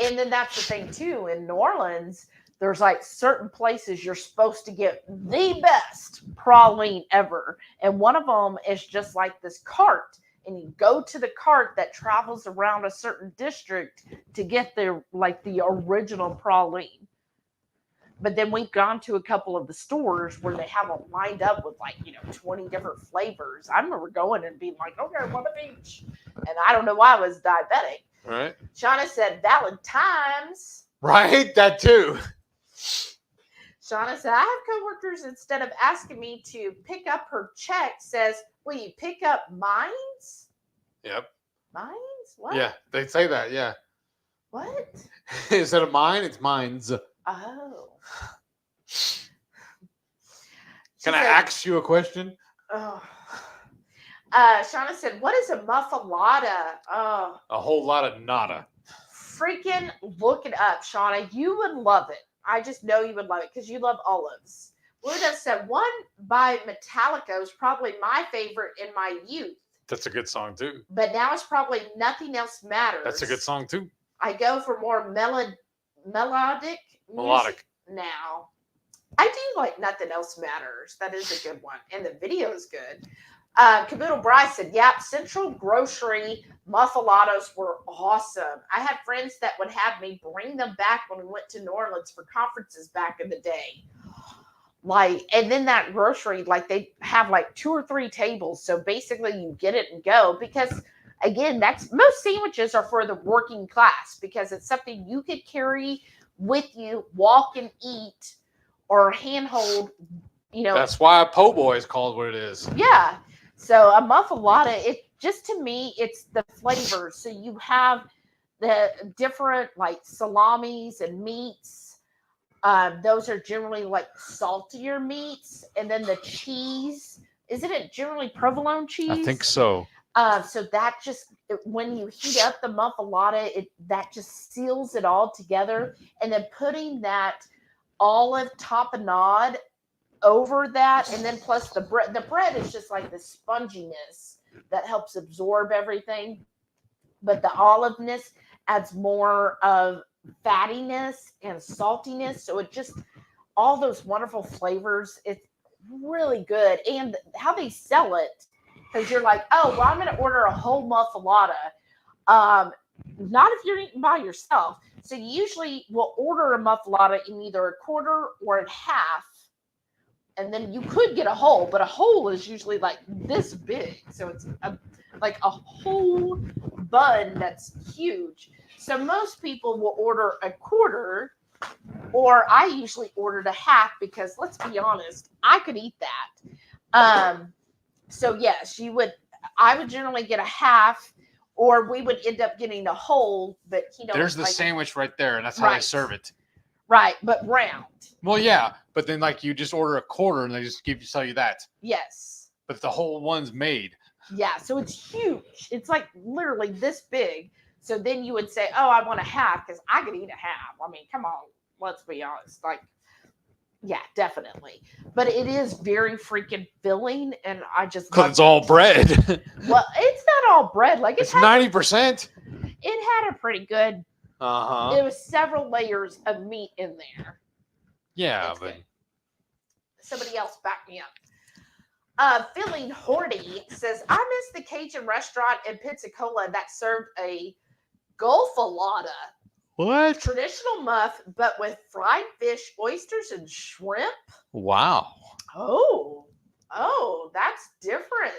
and then that's the thing too, in New Orleans there's like certain places you're supposed to get the best praline ever, and one of them is just like this cart, and you go to the cart that travels around a certain district to get the original praline. But then we've gone to a couple of the stores where they have them lined up with 20 different flavors. I remember going and being like, okay, one of each. And I don't know why I was diabetic. Right. Shauna said, Valentine's. Right, that too. Shauna said, I have coworkers, instead of asking me to pick up her check, says, will you pick up mines? Yep. Mines? What? Yeah, they say that, yeah. What? Instead of mine, it's mines. Oh. Can I ask you a question? Oh. Shauna said, what is a muffalata? Oh. A whole lot of nada. Freaking look it up, Shauna. You would love it. I just know you would love it because you love olives. Luda said, one by Metallica was probably my favorite in my youth. That's a good song too. But now it's probably Nothing Else Matters. That's a good song too. I go for more melodic music now. I do like Nothing Else Matters. That is a good one. And the video is good. Caboodle Bryce said, yep, Central Grocery muffalatos were awesome. I had friends that would have me bring them back when we went to New Orleans for conferences back in the day. And then that grocery, they have 2 or 3 tables. So basically you get it and go, because again, most sandwiches are for the working class, because it's something you could carry with you, walk and eat, or handhold, That's why a po' boy is called what it is. Yeah. So a muffalata, to me, it's the flavors. So you have the different salamis and meats. Those are generally saltier meats. And then the cheese, isn't it generally provolone cheese? I think so. So that when you heat up the muffalata, that just seals it all together. And then putting that olive tapenade over that, and then plus the bread. The bread is just the sponginess that helps absorb everything, but the oliveness adds more of fattiness and saltiness. So it just, all those wonderful flavors. It's really good. And how they sell it, because you're oh, well, I'm going to order a whole muffalata. Not if you're eating by yourself. So you usually will order a muffalata in either a quarter or a half. And then you could get a whole, but a whole is usually this big. So it's a whole bun that's huge. So most people will order a quarter, or I usually ordered a half, because let's be honest, I could eat that. So yes, I would generally get a half, or we would end up getting the whole. But he don't There's the like it. sandwich right there, and that's how they Right. serve it. Right, but round. Well, yeah, but then like you just order a quarter, and they just sell you that. Yes. But the whole one's made. Yeah, so it's huge. It's like literally this big. So then you would say, "Oh, I want a half," because I could eat a half. I mean, come on, let's be honest. Like, yeah, definitely. But it is very freaking filling, and I just Because it's all bread. well, it's not all bread. Like It's had, 90%. it had a pretty good. Uh-huh. There was several layers of meat in there. Yeah, It's but good. Somebody else back me up. Feeling Horty says, I miss the Cajun restaurant in Pensacola that served a golfalada, what? traditional muff, but with fried fish, oysters, and shrimp. Wow. Oh, that's different.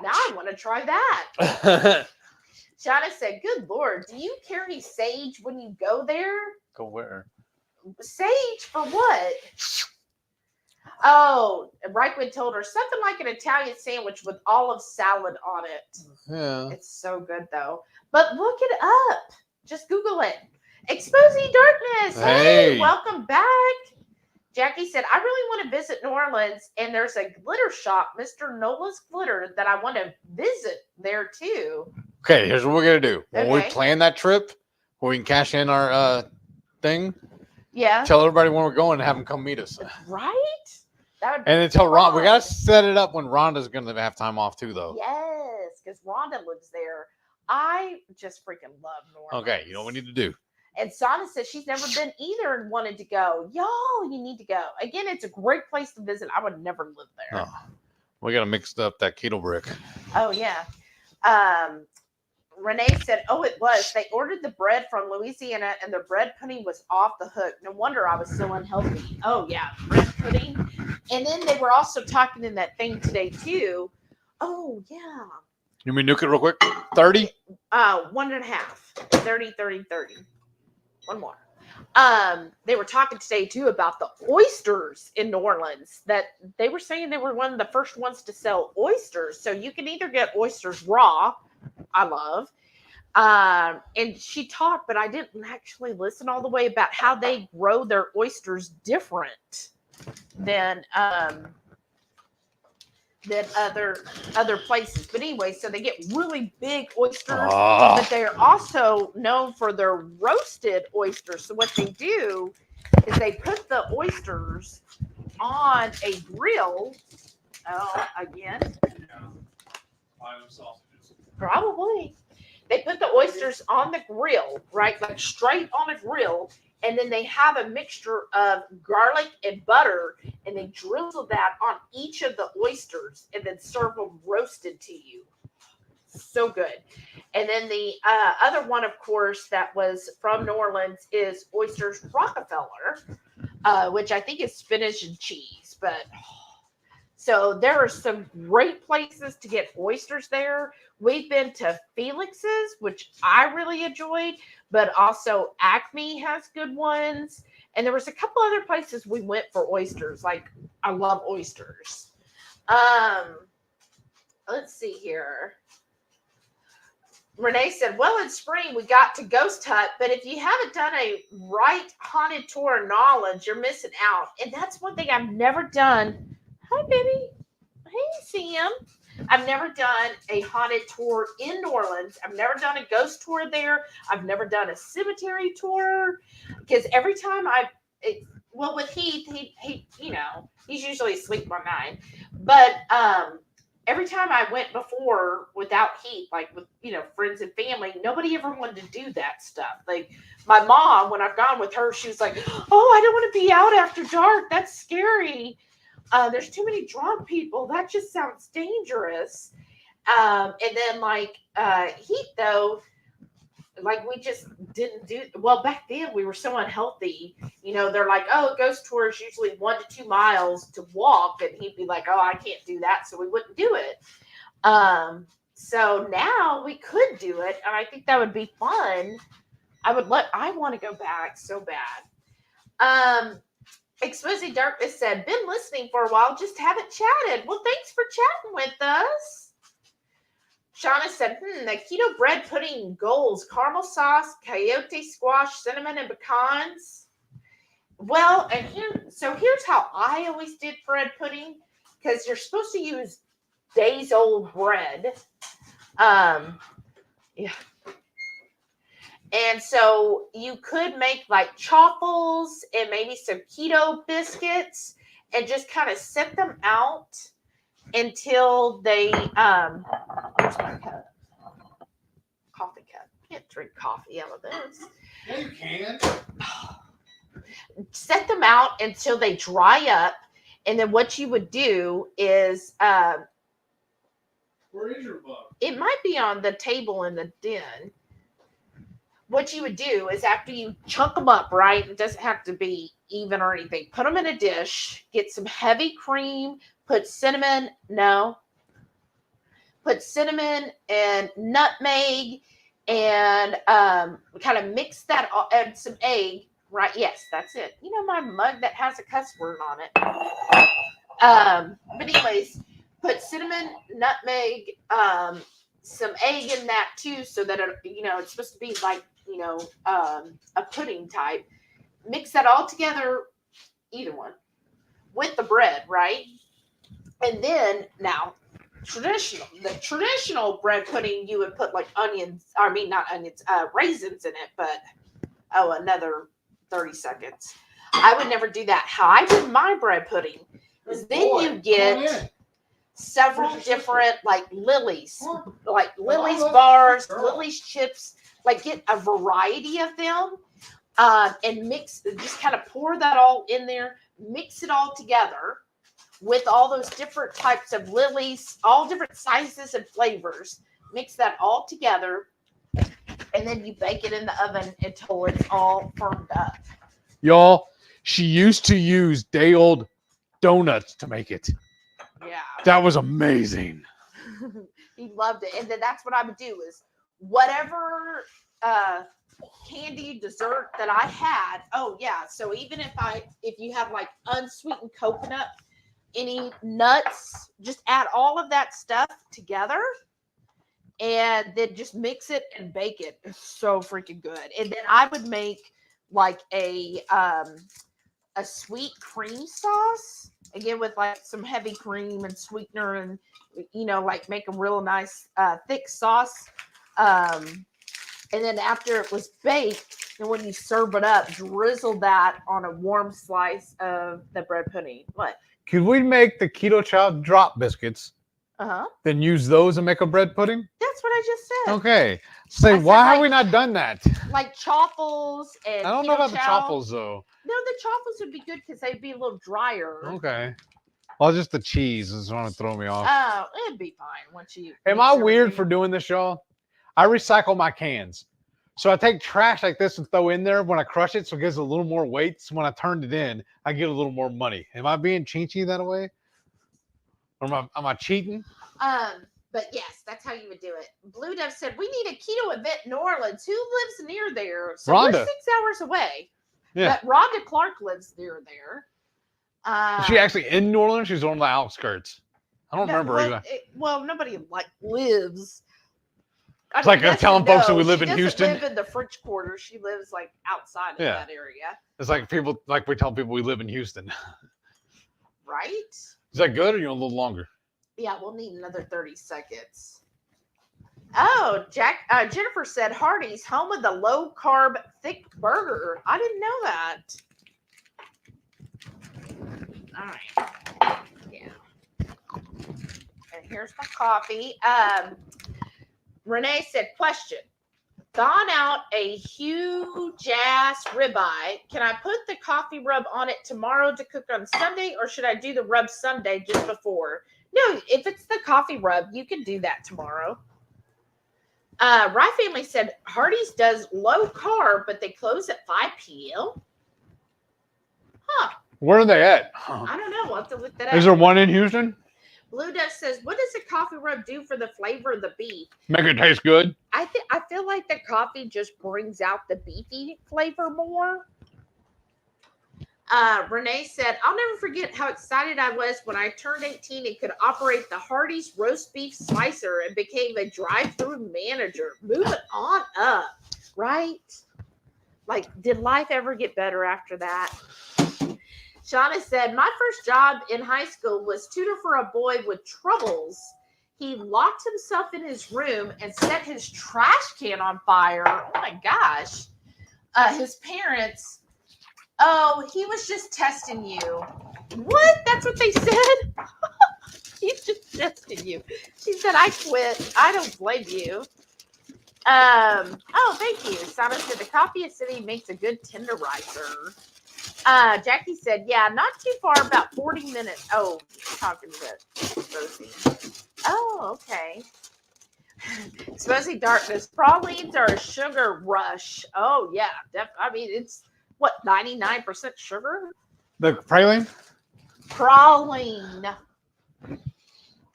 Now I want to try that. Shauna said, good Lord, do you carry sage when you go there? Go where? Sage for what? Oh, Reichwood told her something like an Italian sandwich with olive salad on it. Yeah. It's so good though. But look it up. Just Google it. Exposing Darkness. Hey, Hey. welcome back. Jackie said, I really want to visit New Orleans, and there's a glitter shop, Mr. Nola's Glitter, that I want to visit there too. Okay, here's what we're going to do. When we Okay. plan that trip, where we can cash in our thing, Yeah. tell everybody when we're going and have them come meet us. Right? That would And then tell Ron, we fun. got to set it up when Rhonda's going to have time off too, though. Yes, because Rhonda lives there. I just freaking love New Orleans. Okay, you know what we need to do. And Sana says she's never been either and wanted to go. Y'all, you need to go. Again, it's a great place to visit. I would never live there. Oh, we got to mix up that keto brick. Oh, yeah. Renee said, oh, it was. They ordered the bread from Louisiana and their bread pudding was off the hook. No wonder I was so unhealthy. Oh, yeah. Bread pudding. And then they were also talking in that thing today, too. Oh, yeah. You mean nuke it real quick? 30? 1.5. 30, 30, 30. One more. They were talking today too about the oysters in New Orleans, that they were saying they were one of the first ones to sell oysters. So you can either get oysters raw, I love. And she talked, but I didn't actually listen all the way about how they grow their oysters different than other places. But anyway, so they get really big oysters, but they're also known for their roasted oysters. So what they do is they put the oysters on a grill. Oh, again, probably. They put the oysters on the grill, right? Like straight on a grill. And then they have a mixture of garlic and butter, and they drizzle that on each of the oysters and then serve them roasted to you. So good. And then the other one, of course, that was from New Orleans is Oysters Rockefeller, which I think is spinach and cheese. But so there are some great places to get oysters there. We've been to Felix's, which I really enjoyed, but also Acme has good ones. And there was a couple other places we went for oysters. Like, I love oysters. Let's see here. Renee said, well, in spring, we got to Ghost Hut, but if you haven't done a right haunted tour knowledge, you're missing out. And that's one thing I've never done. Hi, baby. Hey, Sam. I've never done a haunted tour in New Orleans. I've never done a ghost tour there. I've never done a cemetery tour, because every time with Heath, he you know, he's usually asleep by 9. But every time I went before without Heath, like with, you know, friends and family, nobody ever wanted to do that stuff. Like my mom, when I've gone with her, she was like, oh, I don't want to be out after dark. That's scary. There's too many drunk people. That just sounds dangerous. And then like Heath, though, like we just didn't do well back then. We were so unhealthy. You know, they're like, oh, ghost tour is usually 1 to 2 miles to walk, and he'd be like, oh, I can't do that, so we wouldn't do it. So now we could do it, and I think that would be fun. I want to go back so bad. Exposing Darkness said, been listening for a while, just haven't chatted. Well, thanks for chatting with us. Shauna said, the keto bread pudding goals, caramel sauce, coyote squash, cinnamon, and pecans. Well, and here's how I always did bread pudding, because you're supposed to use days old bread. Yeah. And so you could make like chaffles and maybe some keto biscuits and just kind of set them out until they here's my cup. Coffee cup. Can't drink coffee out of this. Yeah, you can. Set them out until they dry up, and then what you would do is Where is your mug? it might be on the table in the den. What you would do is after you chunk them up, right? It doesn't have to be even or anything. Put them in a dish, get some heavy cream, put cinnamon and nutmeg and kind of mix that and some egg, right? Yes, that's it. You know my mug that has a cuss word on it. But anyways, put cinnamon, nutmeg, some egg in that too, so that it's supposed to be like a pudding type. Mix that all together, either one, with the bread, right? And then now, the traditional bread pudding, you would put like raisins in it, but another 30 seconds. I would never do that. How I did my bread pudding is then you get several different like Lily's bars, Lily's chips, like get a variety of them and just kind of pour that all in there, mix it all together with all those different types of Lily's, all different sizes and flavors. Mix that all together, and then you bake it in the oven until it's all firmed up. Y'all, she used to use day-old donuts to make it. Yeah. That was amazing. He loved it. And then that's what I would do is whatever candy dessert that I had. Oh yeah. So even if you have like unsweetened coconut, any nuts, just add all of that stuff together and then just mix it and bake it. It's so freaking good. And then I would make like a sweet cream sauce, again with like some heavy cream and sweetener, and like make a real nice thick sauce. And then after it was baked, and when you serve it up, drizzle that on a warm slice of the bread pudding. What? Could we make the Ketochow drop biscuits? Then use those and make a bread pudding? That's what I just said. Okay. Say, why have we not done that? Like chaffles and I don't know about the chaffles though. No, the chaffles would be good because they'd be a little drier. Okay. Well, just the cheese is going to throw me off. Oh, it'd be fine once you. Am I weird for doing this, y'all? I recycle my cans. So I take trash like this and throw in there when I crush it, so it gives a little more weight. So when I turn it in, I get a little more money. Am I being cheechy that way? Or am I cheating? But yes, that's how you would do it. Blue Dove said, we need a keto event in New Orleans. Who lives near there? So Rhonda. We're 6 hours away. Yeah. But Rhonda Clark lives near there. Is she actually in New Orleans? She's on the outskirts. I don't remember. Well, nobody lives. It's like telling folks that we live in Houston. She doesn't live in the French Quarter. She lives like outside of that area. It's like we tell people we live in Houston. Right? Is that good, or you want a little longer? Yeah, we'll need another 30 seconds. Oh, Jennifer said Hardee's, home of the low carb thick burger. I didn't know that. All right. Yeah. And here's my coffee. Renee said, question. Thawing out a huge ass ribeye. Can I put the coffee rub on it tomorrow to cook on Sunday, or should I do the rub Sunday just before? No, if it's the coffee rub, you can do that tomorrow. Rye Family said Hardee's does low carb, but they close at 5 p.m. Huh. Where are they at? I don't know. We'll have to look that up. Is there one in Houston? Blue Dove says, what does a coffee rub do for the flavor of the beef? Make it taste good? I feel like the coffee just brings out the beefy flavor more. Renee said, I'll never forget how excited I was when I turned 18 and could operate the Hardee's roast beef slicer and became a drive-through manager. Moving on up, right? Like, did life ever get better after that? Shauna said, my first job in high school was tutor for a boy with troubles. He locked himself in his room and set his trash can on fire. Oh my gosh. His parents, oh, he was just testing you. What? That's what they said? He's just testing you. She said, I quit. I don't blame you. Oh, thank you. Sara said, the coffee acidity makes a good tenderizer. Jackie said, yeah, not too far, about 40 minutes. Oh, talking to Rosie. Oh, okay. Exposing darkness. Pralines are a sugar rush. Oh, yeah. I mean, it's what, 99% sugar? The praline? Praline.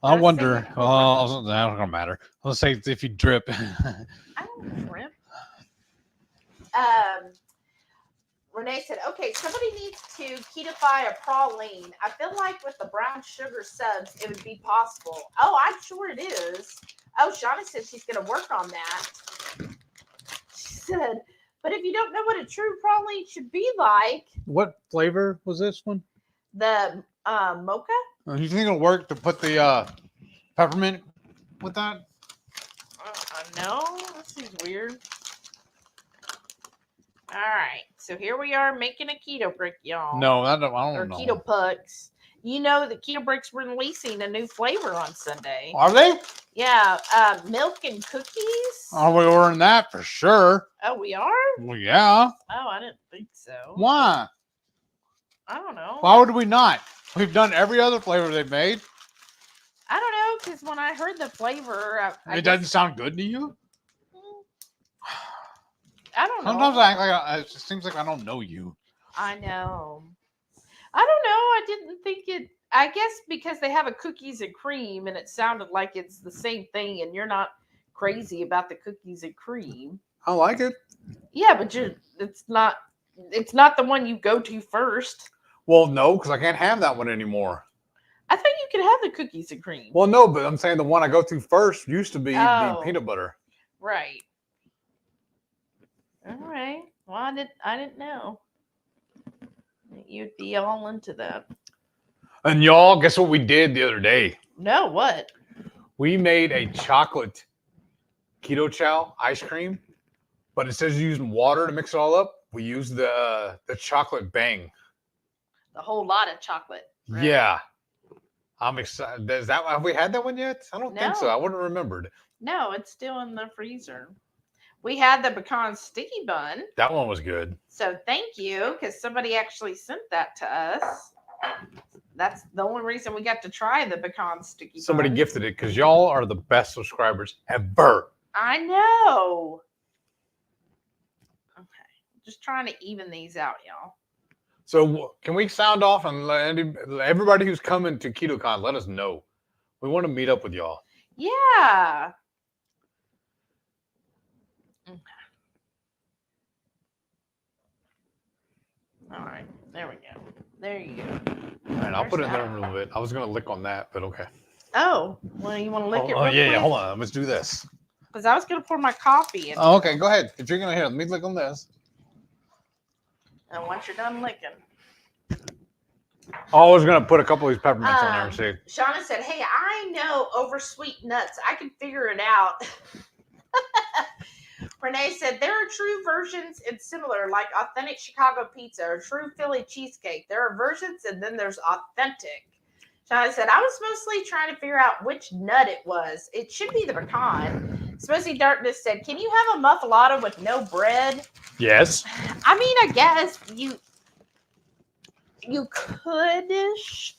I wonder. Well, that's not gonna matter. Let's say if you drip. I don't drip. Renee said, okay, somebody needs to ketify a praline. I feel like with the brown sugar subs, it would be possible. Oh, I'm sure it is. Oh, Shauna said she's going to work on that. She said, but if you don't know what a true praline should be like. What flavor was this one? The mocha? You think it'll work to put the peppermint with that? No, this is weird. All right, so here we are making a keto brick, y'all. No, I don't or know. keto pucks. You know that Keto Brick's releasing a new flavor on Sunday. Are they? Yeah, milk and cookies. Are we ordering that for sure? Oh, we are? Well, yeah. Oh, I didn't think so. Why? I don't know. Why would we not? We've done every other flavor they've made. I don't know, because when I heard the flavor, It doesn't sound good to you? I don't know. Sometimes I act like it just seems like I don't know you. I know. I don't know. I didn't think it. I guess because they have a cookies and cream, and it sounded like it's the same thing, and you're not crazy about the cookies and cream. I like it. Yeah, but it's not the one you go to first. Well, no, because I can't have that one anymore. I think you can have the cookies and cream. Well, no, but I'm saying the one I go to first used to be the Oh. peanut butter. Right. All right. Well, I didn't know that you'd be all into that. And y'all, guess what we did the other day? No, what? We made a chocolate Ketochow ice cream, but instead of using water to mix it all up, we used the chocolate bang. The whole lot of chocolate. Right? Yeah. I'm excited. Have we had that one yet? I don't think so. No. I wouldn't have remembered. No, it's still in the freezer. We had the pecan sticky bun. That one was good. So thank you, because somebody actually sent that to us. That's the only reason we got to try the pecan sticky Somebody bun. gifted it because y'all are the best subscribers ever. I know. Okay. Just trying to even these out, y'all. So can we sound off and let everybody who's coming to KetoCon, let us know. We want to meet up with y'all. Yeah. Okay. All right. There we go. There you go. All right, I'll put it in there a little bit. I was going to lick on that, but okay. Oh, well, you want to lick it? Oh, yeah. Hold on. Let's do this. Because I was going to pour my coffee in. Oh, okay. Go ahead. If you're going to hear, let me lick on this. And once you're done licking. I was going to put a couple of these peppermints on there and see. Shauna said, hey, I know over sweet nuts. I can figure it out. Renee said, there are true versions and similar, like authentic Chicago pizza or true Philly cheesecake. There are versions and then there's authentic. Shauna said, I was mostly trying to figure out which nut it was. It should be the pecan. Smoky Darkness said, can you have a muffalata with no bread? Yes. I mean, I guess you could-ish.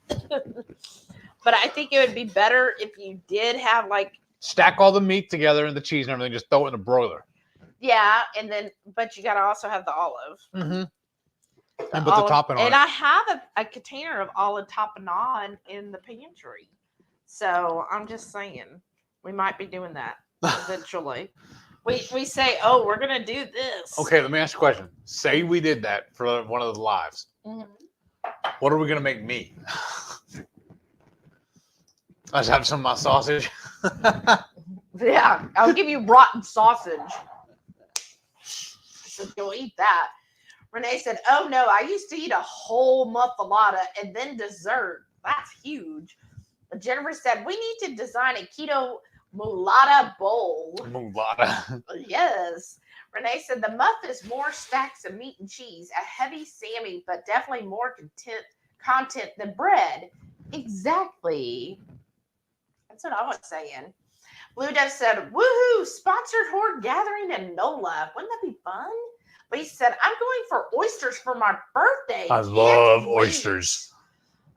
But I think it would be better if you did have like Stack all the meat together and the cheese and everything. Just throw it in a broiler. yeah, and then but you got to also have the olive. Mm-hmm. And put the topping on and it. I have a container of olive tapenade in the pantry. So I'm just saying we might be doing that eventually. We say, oh, we're gonna do this. Okay, let me ask you a question. Say we did that for one of the lives. Mhm. What are we gonna make me? I just have some of my sausage. Yeah, I'll give you rotten sausage. So you'll eat that. Renee said, oh no, I used to eat a whole muffalata and then dessert. That's huge. Jennifer said, we need to design a keto mulata bowl. Mulata. Yes. Renee said, the muff is more stacks of meat and cheese, a heavy Sammy, but definitely more content than bread. Exactly. That's what I was saying. Blue Dove said, woohoo, sponsored horde gathering in NOLA. Wouldn't that be fun? But he said, I'm going for oysters for my birthday. I love oysters.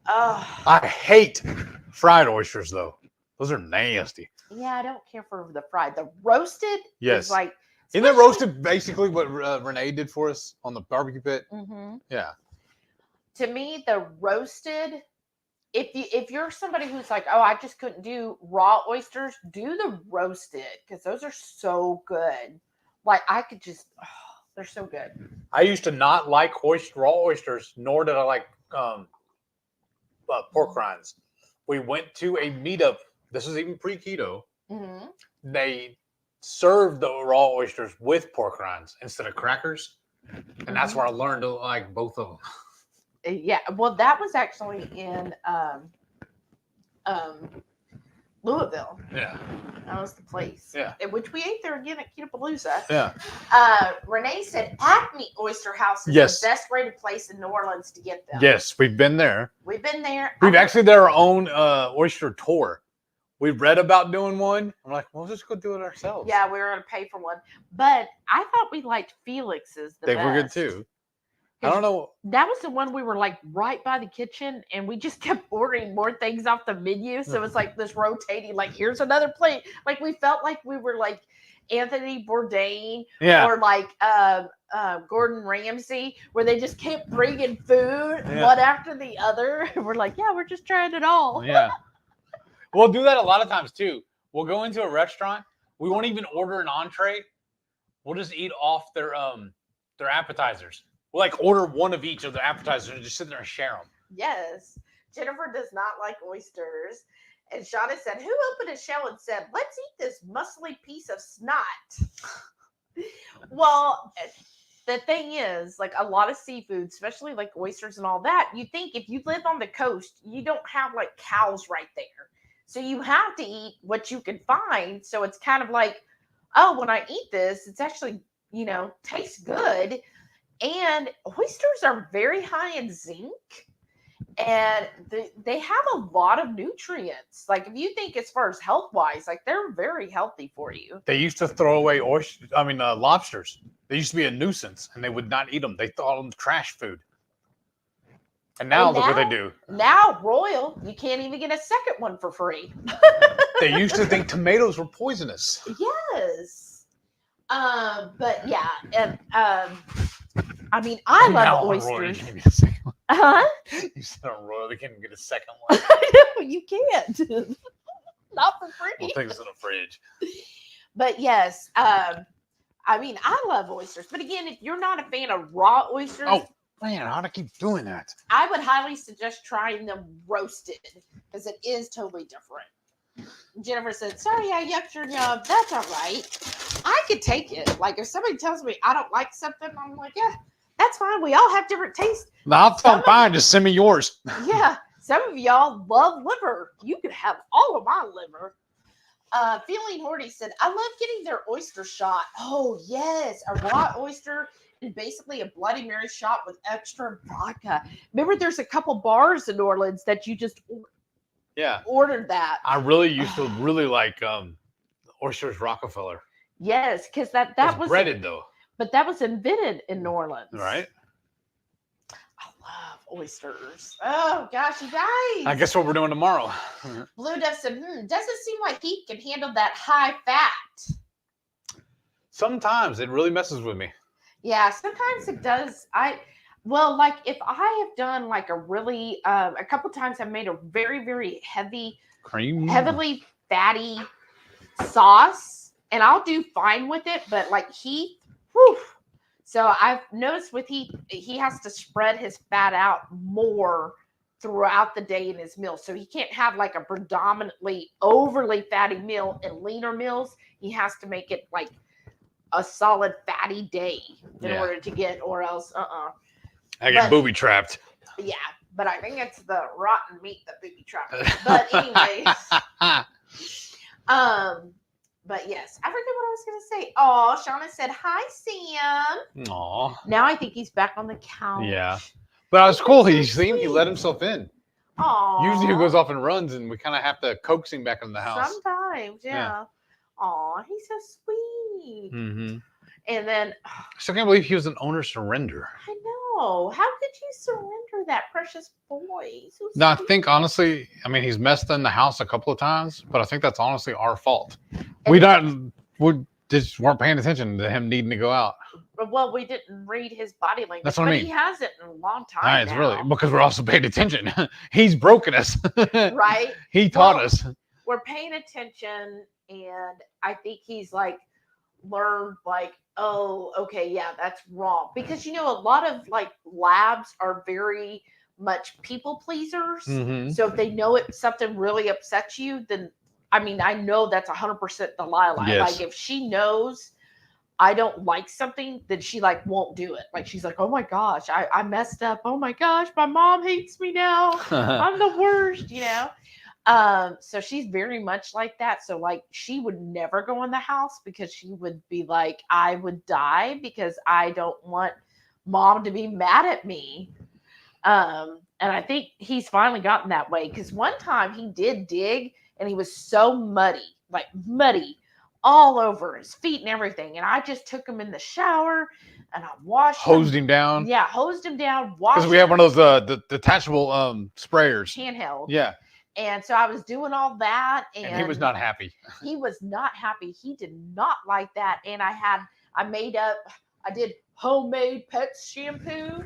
Oh, I hate fried oysters, though. Those are nasty. yeah, I don't care for the fried. The roasted Yes. is like. Isn't that roasted basically what Renee did for us on the barbecue pit? Mm-hmm. Yeah. To me, the roasted, if you're somebody who's like, oh, I just couldn't do raw oysters, do the roasted because those are so good. Like I could just, oh, they're so good. I used to not like raw oysters, nor did I like pork rinds. We went to a meetup. This was even pre-keto. Mm-hmm. They served the raw oysters with pork rinds instead of crackers, and that's where I learned to like both of them. Yeah, well, that was actually in Louisville. Yeah. That was the place. Yeah. In which we ate there again at Ketopalooza. Yeah. Renee said Acme Oyster House is Yes. the best rated place in New Orleans to get them. Yes, we've been there. We've been there. We've actually done our own oyster tour. We read about doing one. I'm like, well, let's just go do it ourselves. Yeah, we were going to pay for one. But I thought we liked Felix's the They best. were good too. I don't know. That was the one we were like right by the kitchen and we just kept ordering more things off the menu. So it's like this rotating, like, here's another plate. Like we felt like we were like Anthony Bourdain Yeah. or like Gordon Ramsay, where they just kept bringing food Yeah. one after the other. We're like, yeah, we're just trying it all. Yeah. We'll do that a lot of times too. We'll go into a restaurant. We won't even order an entree. We'll just eat off their appetizers. We'll like order one of each of their appetizers and just sit there and share them. Yes. Jennifer does not like oysters. And Shauna said, who opened a shell and said, let's eat this muscly piece of snot? Well, the thing is, like a lot of seafood, especially like oysters and all that, you think if you live on the coast, you don't have like cows right there. So you have to eat what you can find. So it's kind of like, oh, when I eat this, it's actually, tastes good. And oysters are very high in zinc. And they have a lot of nutrients. Like if you think as far as health-wise, like they're very healthy for you. They used to throw away lobsters. They used to be a nuisance, and they would not eat them. They thought them trash food. And now look what they do. Now, Royal, you can't even get a second one for free. They used to think tomatoes were poisonous. Yes. But yeah, and I mean, I love oysters. Royal, you can't get a second one. Huh? You said on Royal, they can't even get a second one. No, you can't. Not for free. Well, things in the fridge. But yes, I mean, I love oysters. But again, if you're not a fan of raw oysters, Oh man, how do I keep doing that? I would highly suggest trying them roasted because it is totally different. Jennifer said, sorry, I yucked your job. That's all right. I could take it. Like if somebody tells me I don't like something, I'm like, yeah, that's fine. We all have different tastes. No, I'm fine. Just send me yours. Yeah. Some of y'all love liver. You can have all of my liver. Feeling Horty said, I love getting their oyster shot. Oh, yes. A raw oyster and basically a Bloody Mary shot with extra vodka. Remember, there's a couple bars in New Orleans that you just ordered that. I really used to really like Oysters Rockefeller. Yes, because that was breaded though. But that was invented in New Orleans. Right. I love oysters. Oh gosh, you guys. I guess what we're doing tomorrow. Blue Dove said, doesn't seem like Heath can handle that high fat. Sometimes it really messes with me. Yeah, sometimes it does. Like if I have done like a really, a couple times I've made a very, very heavily fatty sauce. and I'll do fine with it. But like Heath, whew. So I've noticed with Heath, he has to spread his fat out more throughout the day in his meals. So he can't have like a predominantly overly fatty meal and leaner meals. He has to make it like a solid fatty day in order to get, or else, I get booby trapped. Yeah, but I think it's the rotten meat that booby trapped. But anyways, but yes, I forget what I was gonna say. Oh, Shauna said hi, Sam. Aw. Now I think he's back on the couch. Yeah. But it was cool. He seemed he let himself in. Aw. Usually he goes off and runs, and we kind of have to coax him back in the house. Sometimes, yeah. Aw, he's so sweet. Mm-hmm. And then I still can't believe he was an owner surrender. I know. How could you surrender that precious boy? So No, I sweet. think honestly, I mean, he's messed in the house a couple of times, but I think that's honestly our fault. We just weren't paying attention to him needing to go out. Well, we didn't read his body language. That's what I but mean. He hasn't in a long time. Right, it's now. really because we're also paying attention. He's broken us. Right. He taught Well, us. We're paying attention, and I think he's like learned like, oh, okay, yeah, that's wrong. Because a lot of like labs are very much people pleasers. Mm-hmm. So if they know something really upsets you, then I mean, I know that's 100% Delilah. Yes. Like if she knows I don't like something, then she like won't do it. Like she's like, oh my gosh, I messed up. Oh my gosh, my mom hates me now. I'm the worst, So she's very much like that. So like she would never go in the house because she would be like, I would die because I don't want mom to be mad at me. And I think he's finally gotten that way because one time he did dig and he was so muddy, like muddy all over his feet and everything. And I just took him in the shower and I washed Hosed him down. Yeah, hosed him down. Washed Because we have one of those the detachable sprayers. handheld. Yeah. And so I was doing all that, And he was not happy. He was not happy. He did not like that. And I did homemade Pets shampoo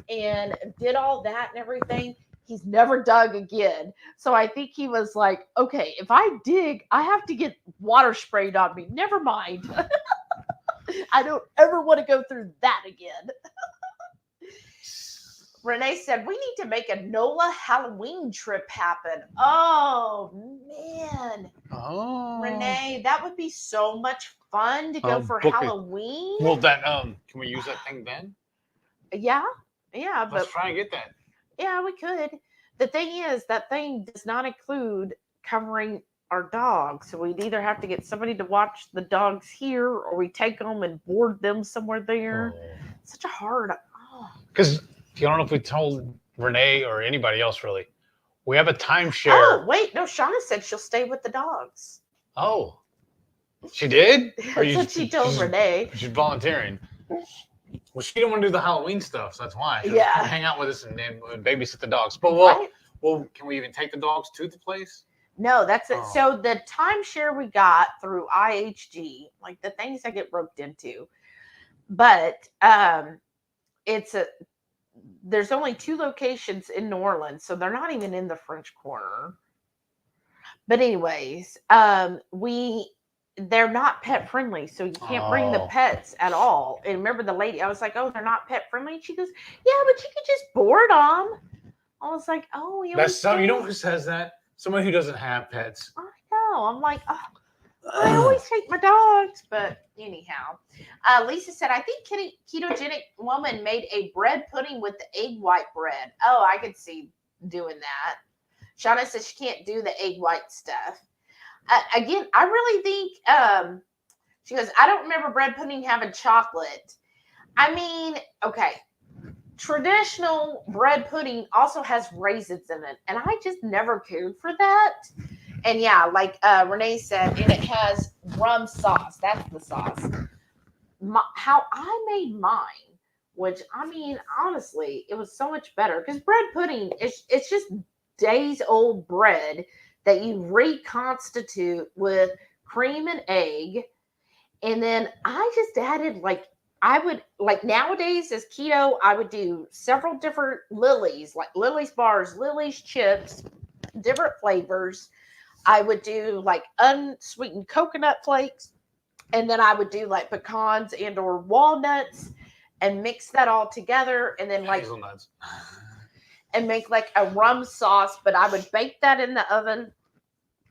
and did all that and everything. He's never dug again. So I think he was like, okay, if I dig, I have to get water sprayed on me. Never mind. I don't ever want to go through that again. Renee said, we need to make a NOLA Halloween trip happen. Oh, man. Oh. Renee, that would be so much fun to go for book it. Halloween. Well, that can we use that thing then? Yeah, Let's but try and get that. yeah, we could. The thing is, that thing does not include covering our dogs. So we'd either have to get somebody to watch the dogs here or we take them and board them somewhere there. Such a hard. Because I don't know if we told Renee or anybody else really. We have a timeshare. Oh, wait. No, Shauna said she'll stay with the dogs. Oh. She did? That's what she told Renee. She's volunteering. Well, she didn't want to do the Halloween stuff, so that's why. She Yeah. hang out with us and babysit the dogs. But Right? well, can we even take the dogs to the place? No, that's it. Oh. So the timeshare we got through IHG, like the things I get roped into, but there's only 2 locations in New Orleans, so they're not even in the French Quarter. But anyways, they're not pet friendly, so you can't bring the pets at all. And remember the lady, I was like, oh, they're not pet friendly. And she goes, yeah, but you could just board them. I was like, oh, you know who says that? Someone who doesn't have pets. I know. I'm like, oh, I always take my dogs, but anyhow. Lisa said, I think ketogenic woman made a bread pudding with the egg white bread. Oh, I could see doing that. Shauna says she can't do the egg white stuff. Again, I really think, she goes, I don't remember bread pudding having chocolate. I mean, okay. Traditional bread pudding also has raisins in it, and I just never cared for that. And yeah, like Renee said, and it has rum sauce. That's the sauce. How I made mine, which I mean, honestly, it was so much better because bread pudding it's just days old bread that you reconstitute with cream and egg, and then I just added nowadays as keto, I would do several different Lily's, like Lily's bars, Lily's chips, different flavors. I would do like unsweetened coconut flakes. And then I would do like pecans and or walnuts and mix that all together and then like Hazelnuts. and make like a rum sauce, but I would bake that in the oven.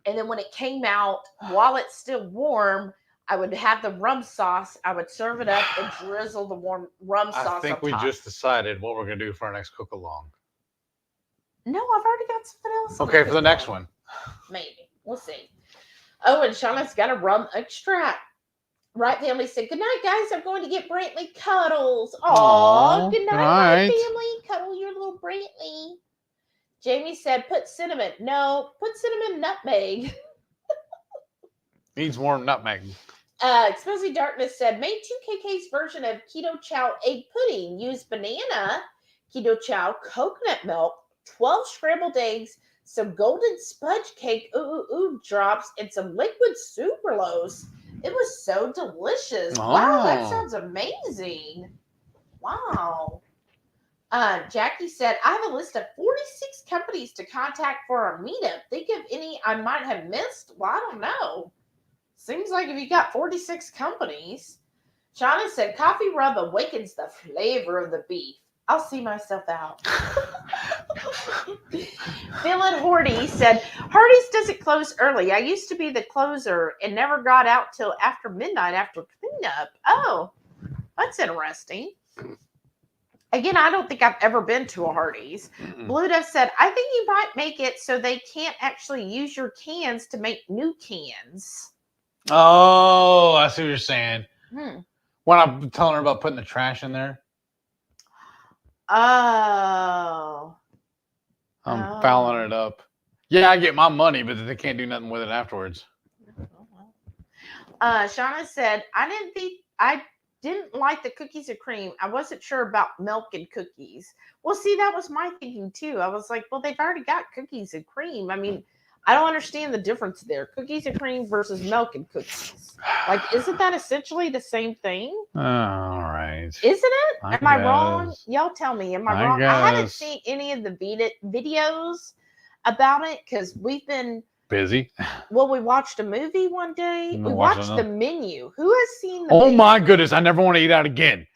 And then when it came out, while it's still warm, I would have the rum sauce. I would serve it up and drizzle the warm rum sauce I think on we top. just decided what we're gonna do for our next cook along. No, I've already got something else. Okay, for the next one. Maybe. We'll see. Oh, and Shauna's got a rum extract. Right family said, good night, guys. I'm going to get Brantley cuddles. Aw, good night, my family. Cuddle your little Brantley. Jamie said, put cinnamon. No, put cinnamon nutmeg. Needs more nutmeg. Exposing Darkness said, made 2KK's version of Ketochow egg pudding. Use banana, Ketochow, coconut milk, 12 scrambled eggs, some golden sponge cake, drops, and some liquid sucralose. It was so delicious. Wow, that sounds amazing. Wow. Jackie said, I have a list of 46 companies to contact for our meetup. Think of any I might have missed? Well, I don't know. Seems like if you got 46 companies. Shauna said, coffee rub awakens the flavor of the beef. I'll see myself out. Feeling Horty said, Hardee's doesn't close early. I used to be the closer and never got out till after midnight after cleanup. Oh, that's interesting. Again, I don't think I've ever been to a Hardee's. Blue Dove said, I think you might make it so they can't actually use your cans to make new cans. Oh, I see what you're saying. When I'm telling her about putting the trash in there. Oh. I'm fouling it up. Yeah, I get my money, but they can't do nothing with it afterwards. Shauna said, I didn't like the cookies and cream. I wasn't sure about milk and cookies. Well, see, that was my thinking too. I was like, well, they've already got cookies and cream. I mean, I don't understand the difference there. Cookies and cream versus milk and cookies. Like, isn't that essentially the same thing? All right. Isn't it? Am I wrong? guess. Y'all tell me. Am I wrong? I haven't seen any of the videos about it because we've been busy. Well, we watched a movie one day. We watched the menu. Who has seen the Oh menu? my goodness. I never want to eat out again.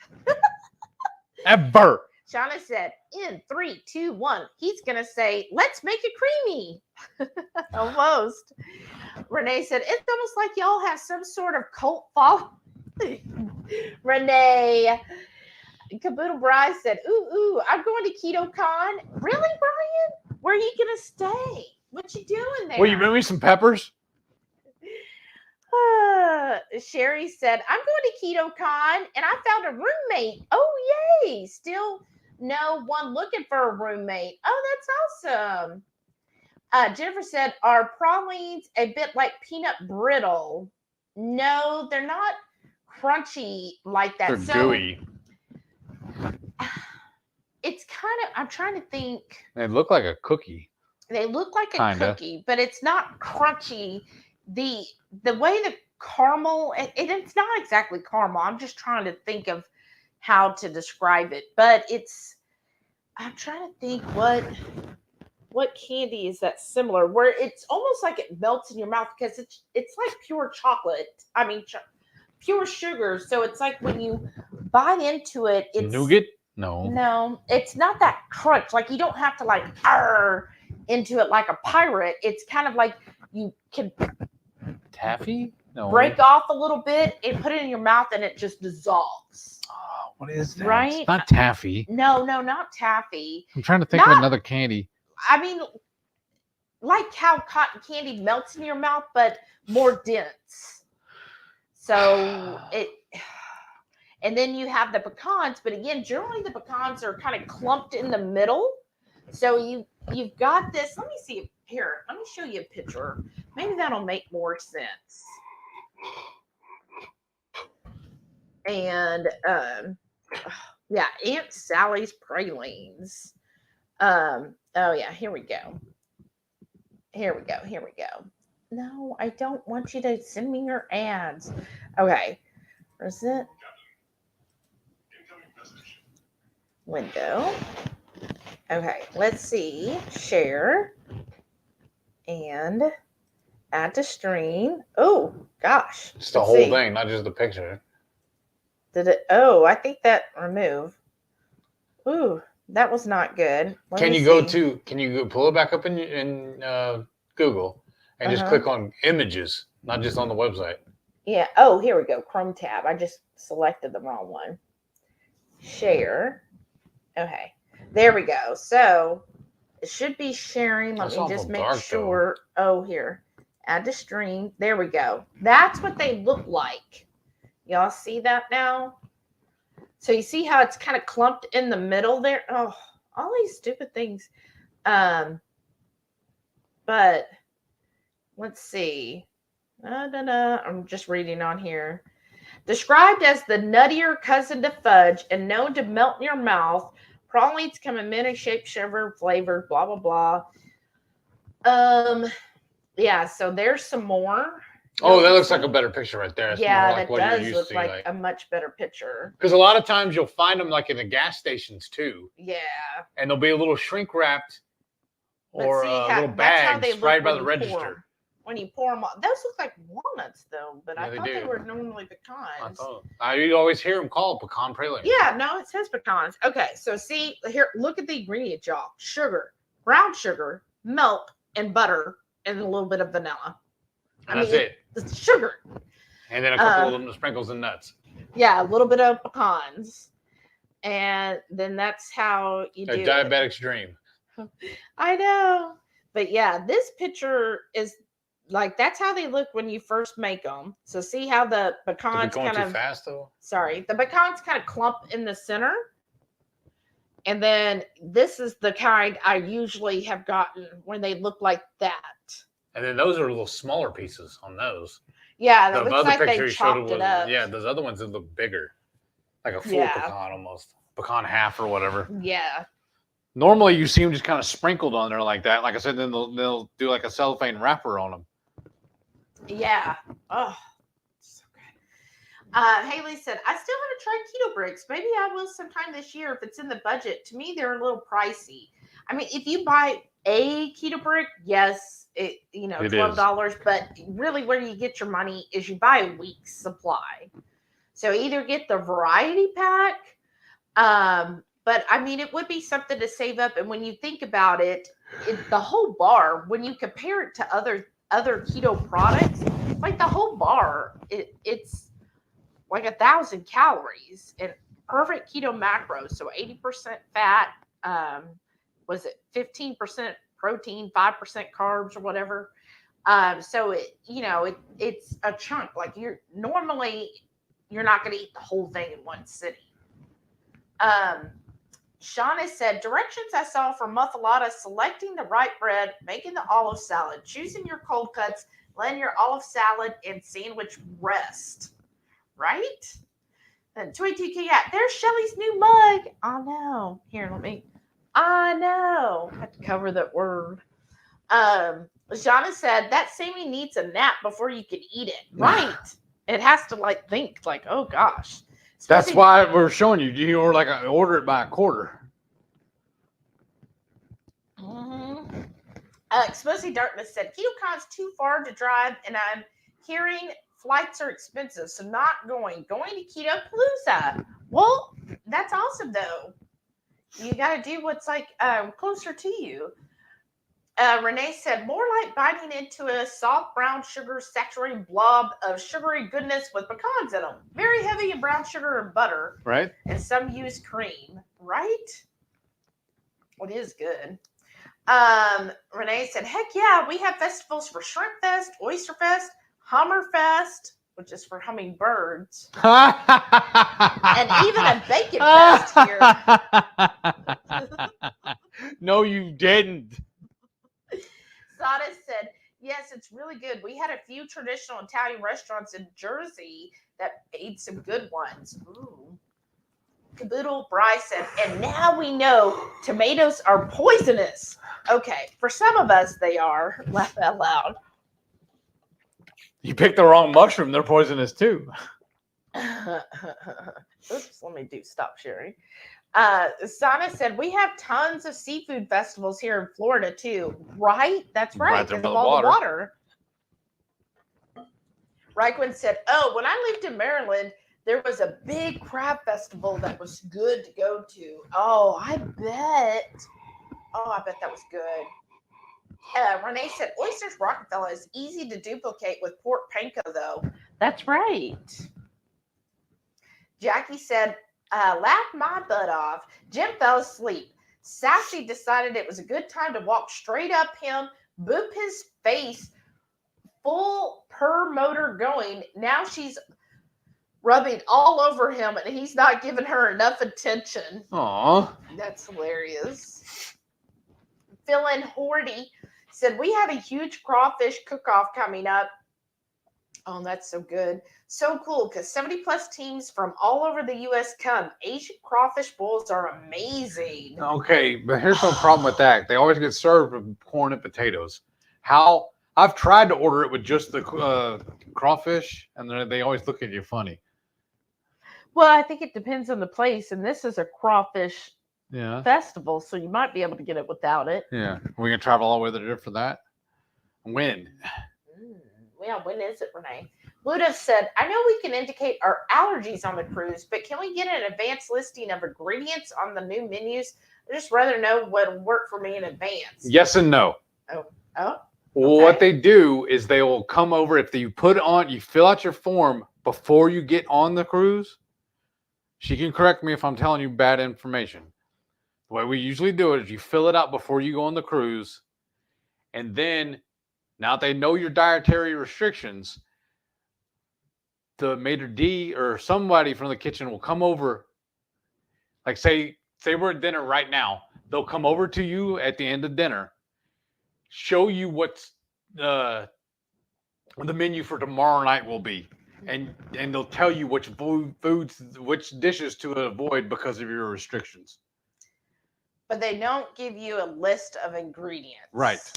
Ever. Shauna said, in 3, 2, 1, he's going to say, let's make it creamy. Almost. Renee said, it's almost like y'all have some sort of cult following. Renee. Caboodle Bride said, ooh, I'm going to KetoCon. Really, Brian? Where are you going to stay? What you doing there? Will you bring me some peppers? Sherry said, I'm going to KetoCon and I found a roommate. Oh, yay. Still no one looking for a roommate. Oh, that's awesome. Jennifer said, are pralines a bit like peanut brittle? No, they're not crunchy like that. They're gooey. It's kind of, I'm trying to think. They look like a cookie. They look like a cookie, but it's not crunchy. The way the caramel, it's not exactly caramel. I'm just trying to think of how to describe it, but I'm trying to think what candy is that similar, where it's almost like it melts in your mouth because it's like pure chocolate. I mean, pure sugar. So it's like when you bite into it, it's nougat. No, it's not that crunch. Like you don't have to like into it like a pirate. It's kind of like you can taffy. No, break off a little bit and put it in your mouth, and it just dissolves. Oh, what is that? Right? It's not taffy. No, not taffy. I'm trying to think of another candy. I mean, like how cotton candy melts in your mouth, but more dense. So and then you have the pecans, but again, generally the pecans are kind of clumped in the middle. So you've got this. Let me see here. Let me show you a picture. Maybe that'll make more sense. And yeah, Aunt Sally's pralines. Oh yeah, here we go. No, I don't want you to send me your ads. Okay. Where's it? Window. Okay, let's see. Share. And Add to stream. Oh gosh. It's the Let's whole see. thing, not just the picture. Did it? Oh, I think that remove. Ooh, that was not good. Let Can me you go see. to? Can you pull it back up in Google and just click on images, not just on the website? Yeah. Oh, here we go. Chrome tab. I just selected the wrong one. Share. Okay. There we go. So it should be sharing. Let That's me awful just make dark, sure. Oh, here. Add to stream. There we go. That's what they look like. Y'all see that now? So you see how it's kind of clumped in the middle there? Oh, all these stupid things. But let's see. I'm just reading on here. Described as the nuttier cousin to fudge and known to melt in your mouth, pralines come in many shapes, shiver, flavors, blah blah blah. Yeah. So there's some more. Oh, that looks like a better picture right there. It's Yeah, more like that what you're does used look to. like a much better picture. Because a lot of times you'll find them like in the gas stations too, Yeah. and they'll be a little shrink wrapped or see a how- little that's how bag they look right by when the you pour 'em. register. When you pour them, those look like walnuts though, but Yeah, I they thought they do. were normally pecans. You always hear them called pecan praline. Yeah, no, it says pecans. Okay, so see here, look at the ingredients, y'all: sugar, brown sugar, milk, and butter, and a little bit of vanilla. And that's it. It's sugar. And then a couple of them sprinkles and nuts. Yeah, a little bit of pecans, and then that's how you do A diabetic's dream. I know, but yeah, this picture is like that's how they look when you first make them. So see how the pecans going kind too of fast though. Sorry, the pecans kind of clump in the center. And then this is the kind I usually have gotten when they look like that. And then those are little smaller pieces on those. Yeah, that The looks other like picture they you showed chopped it was, up. yeah, those other ones that look bigger. Like a full Yeah. pecan almost. Pecan half or whatever. Yeah. Normally you see them just kind of sprinkled on there like that. Like I said, then they'll do like a cellophane wrapper on them. Yeah. Oh, so good. Haley said, I still haven't tried keto bricks. Maybe I will sometime this year if it's in the budget. To me, they're a little pricey. I mean, if you buy a keto brick, yes, it $12. But really, where you get your money is you buy a week's supply. So either get the variety pack, but I mean, it would be something to save up. And when you think about it, the whole bar, when you compare it to other keto products, like the whole bar, it's like 1,000 calories and perfect keto macros. So 80% fat, was it 15% protein, 5% carbs or whatever. So it's a chunk. Like you're not going to eat the whole thing in one sitting. Shauna said, directions I saw for muffalata: selecting the right bread, making the olive salad, choosing your cold cuts, letting your olive salad and sandwich rest. Right? And 22K, yeah, there's Shelly's new mug. Oh no. Here, I know. I have to cover that word. Shauna said, that Sammy needs a nap before you can eat it. Right. It has to think oh gosh. That's why we're showing you. You order it by a quarter. Mm-hmm. Exposing Darkness said, KetoCon's too far to drive, and I'm hearing flights are expensive, so not going. Going to Ketopalooza. Well, that's awesome though. You got to do what's closer to you. Renee said, more like biting into a soft brown sugar saturated blob of sugary goodness with pecans in them. Very heavy in brown sugar and butter. Right. And some use cream. Right? It is good. Renee said, heck yeah, we have festivals for Shrimp Fest, Oyster Fest, Hummer Fest, which is for hummingbirds, and even a bacon fest here. No, you didn't. Sada said, yes, it's really good. We had a few traditional Italian restaurants in Jersey that made some good ones. Ooh. Caboodle Bryce said, and now we know tomatoes are poisonous. Okay, for some of us they are. Laugh out loud. You picked the wrong mushroom. They're poisonous too. Oops, let me stop sharing. Sana said, we have tons of seafood festivals here in Florida too. Right? That's right. Right there Because by of the all the water. Raquin said, "Oh, when I lived in Maryland, there was a big crab festival that was good to go to." Oh, I bet. Oh, I bet that was good. Renee said, "Oysters Rockefeller is easy to duplicate with pork panko, though." That's right. Jackie said, "Laughed my butt off. Jim fell asleep. Sassy decided it was a good time to walk straight up him, boop his face, full per motor going. Now she's rubbing all over him, and he's not giving her enough attention." Aw. That's hilarious. HungryHorde said, "We have a huge crawfish cook-off coming up." Oh, that's so good. So cool, because 70 plus teams from all over the U.S. come. Asian crawfish bowls are amazing. Okay, but here's no problem with that. They always get served with corn and potatoes. How I've tried to order it with just the crawfish, and they always look at you funny. Well, I think it depends on the place, and this is a crawfish Yeah. festival, so you might be able to get it without it. Yeah. We're gonna travel all the way there for that. When? Yeah, when is it, Renee? Luda said, "I know we can indicate our allergies on the cruise, but can we get an advanced listing of ingredients on the new menus? I just rather know what'll work for me in advance." Yes and no. Oh. What they do is they will come over if you fill out your form before you get on the cruise. She can correct me if I'm telling you bad information. The way we usually do it is you fill it out before you go on the cruise, and then now that they know your dietary restrictions, the maitre d' or somebody from the kitchen will come over. Like say we're at dinner right now, they'll come over to you at the end of dinner, show you what's the menu for tomorrow night will be, and they'll tell you which foods, which dishes to avoid because of your restrictions. But they don't give you a list of ingredients. Right.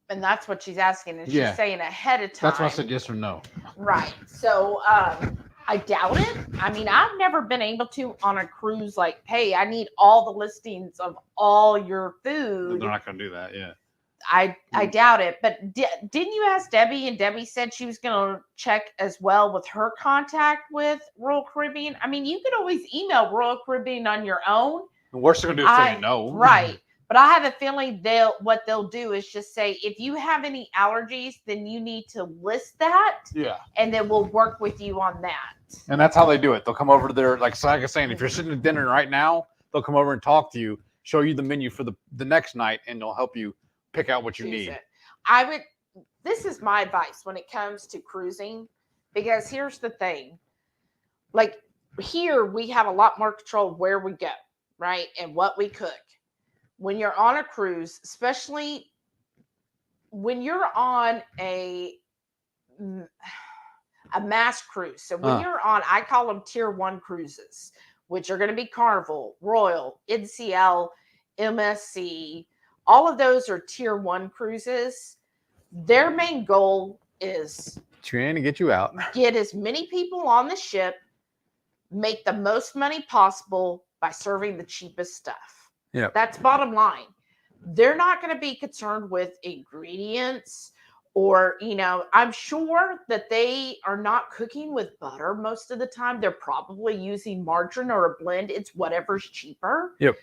And that's what she's asking. And she's saying ahead of time. That's why I said yes or no. Right. So I doubt it. I mean, I've never been able to on a cruise like, hey, I need all the listings of all your food. They're not going to do that, yeah. I doubt it. But didn't you ask Debbie? And Debbie said she was going to check as well with her contact with Royal Caribbean. I mean, you could always email Royal Caribbean on your own. The worst they're going to do is say no. Right. But I have a feeling what they'll do is just say, if you have any allergies, then you need to list that. Yeah. And then we'll work with you on that. And that's how they do it. They'll come over to their, like I was saying, if you're sitting at dinner right now, they'll come over and talk to you, show you the menu for the next night, and they'll help you pick out what you need. This is my advice when it comes to cruising, because here's the thing. Like here, we have a lot more control of where we go, right? And what we cook. When you're on a cruise, especially when you're on a mass cruise. So when you're on, I call them tier 1 cruises, which are going to be Carnival, Royal, NCL, MSC. All of those are tier 1 cruises. Their main goal is trying to get you out. Get as many people on the ship, make the most money possible by serving the cheapest stuff. Yeah, that's bottom line. They're not going to be concerned with ingredients or, I'm sure that they are not cooking with butter most of the time. They're probably using margarine or a blend. It's whatever's cheaper. Yep.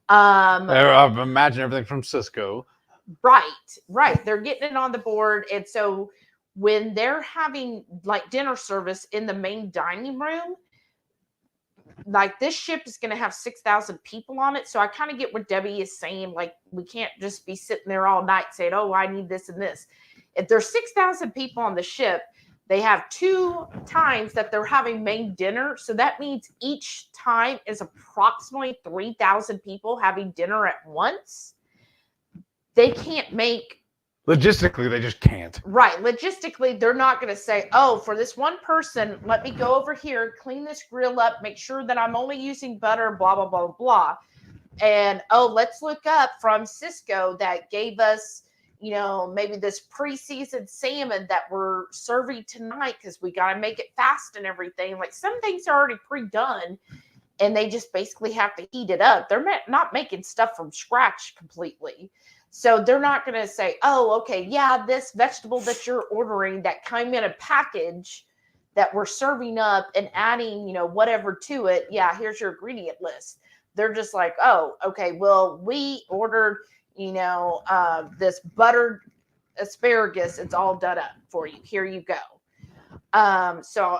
I imagine everything from Cisco. Right. They're getting it on the board. And so when they're having like dinner service in the main dining room, like this ship is going to have 6,000 people on it. So I kind of get what Debbie is saying. Like we can't just be sitting there all night saying, oh, I need this and this. If there's 6,000 people on the ship, they have 2 times that they're having main dinner. So that means each time is approximately 3,000 people having dinner at once. They can't make. Logistically, they just can't. Right. Logistically, they're not going to say, oh, for this one person, let me go over here, clean this grill up, make sure that I'm only using butter, blah, blah, blah, blah. And, oh, let's look up from Cisco that gave us, maybe this pre-seasoned salmon that we're serving tonight because we got to make it fast and everything. Like some things are already pre-done and they just basically have to heat it up. They're not making stuff from scratch completely. So they're not going to say, oh, okay, yeah, this vegetable that you're ordering that came in a package that we're serving up and adding, whatever to it. Yeah, here's your ingredient list. They're just like, oh, okay, well, we ordered, this buttered asparagus. It's all done up for you. Here you go. So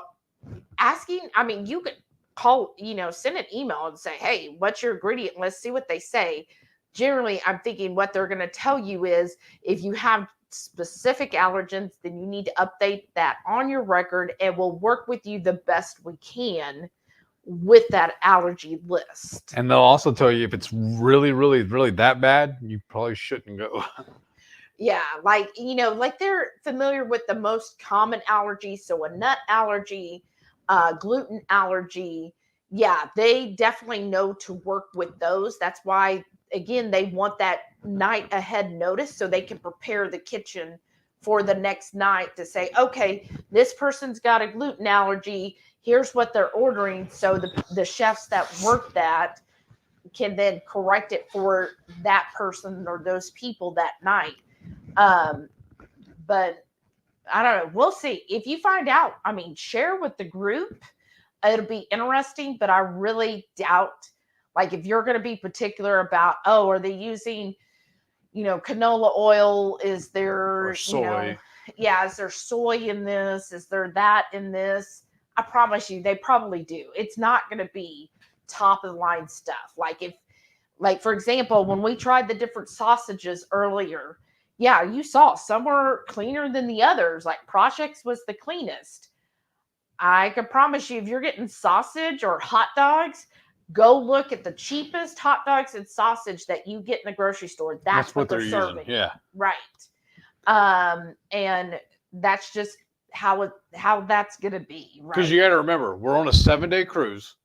asking, you could call, send an email and say, hey, what's your ingredient list? See what they say. Generally, I'm thinking what they're going to tell you is if you have specific allergens, then you need to update that on your record, and we'll work with you the best we can with that allergy list. And they'll also tell you if it's really, really, really that bad, you probably shouldn't go. Yeah, like they're familiar with the most common allergies. So a nut allergy, gluten allergy. Yeah, they definitely know to work with those. That's why, again, they want that night ahead notice so they can prepare the kitchen for the next night to say, okay, this person's got a gluten allergy. Here's what they're ordering. So the chefs that work that can then correct it for that person or those people that night. But I don't know. We'll see. If you find out, share with the group. It'll be interesting, but I really doubt, like, if you're going to be particular about, oh, are they using, canola oil? Is there, Or soy. Is there soy in this? Is there that in this? I promise you, they probably do. It's not going to be top of the line stuff. Like, for example, when we tried the different sausages earlier, yeah, you saw some were cleaner than the others. Like Projects was the cleanest. I can promise you, if you're getting sausage or hot dogs, go look at the cheapest hot dogs and sausage that you get in the grocery store. That's what they're serving. Using. Yeah. Right. And that's just how that's going to be. Right. Because you got to remember, we're on a 7-day cruise.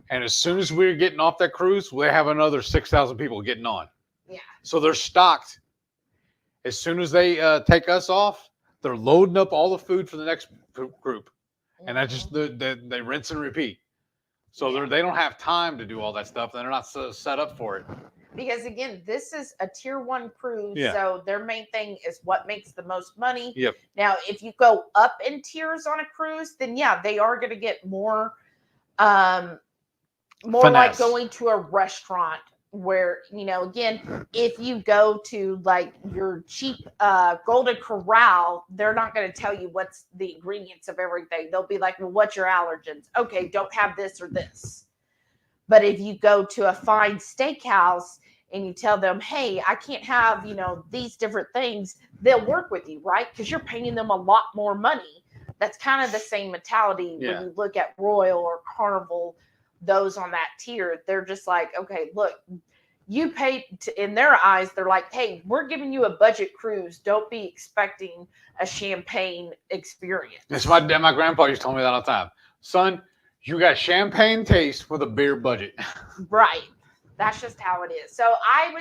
And as soon as we're getting off that cruise, we have another 6,000 people getting on. Yeah. So they're stocked. As soon as they take us off, they're loading up all the food for the next group. And that's just they rinse and repeat. So they don't have time to do all that stuff. They're not set up for it. Because again, this is a tier 1 cruise. Yeah. So their main thing is what makes the most money. Yep. Now, if you go up in tiers on a cruise, then yeah, they are going to get more Finesse. like going to a restaurant where, again, if you go to like your cheap Golden Corral, they're not going to tell you what's the ingredients of everything. They'll be like, well, what's your allergens? Okay, don't have this or this. But if you go to a fine steakhouse and you tell them, hey, I can't have, these different things, they'll work with you, right? Because you're paying them a lot more money. That's kind of the same mentality when you look at Royal or Carnival, those on that tier. They're just like, okay, look, you paid in their eyes, they're like, hey, we're giving you a budget cruise. Don't be expecting a champagne experience. That's my grandpa used to tell me that all the time. Son, you got champagne taste with a beer budget. Right. That's just how it is. So I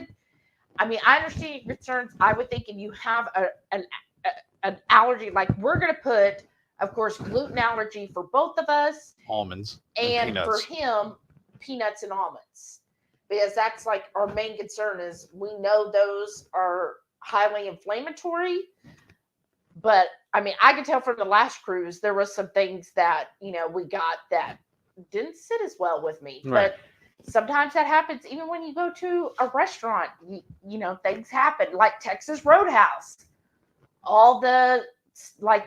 understand your concerns. I would think if you have an allergy, like we're going to put, of course, gluten allergy for both of us. Almonds. And peanuts. for him, peanuts and almonds. Because that's like our main concern is we know those are highly inflammatory. But I can tell from the last cruise, there was some things that, we got that didn't sit as well with me. Right. But sometimes that happens even when you go to a restaurant, things happen, like Texas Roadhouse.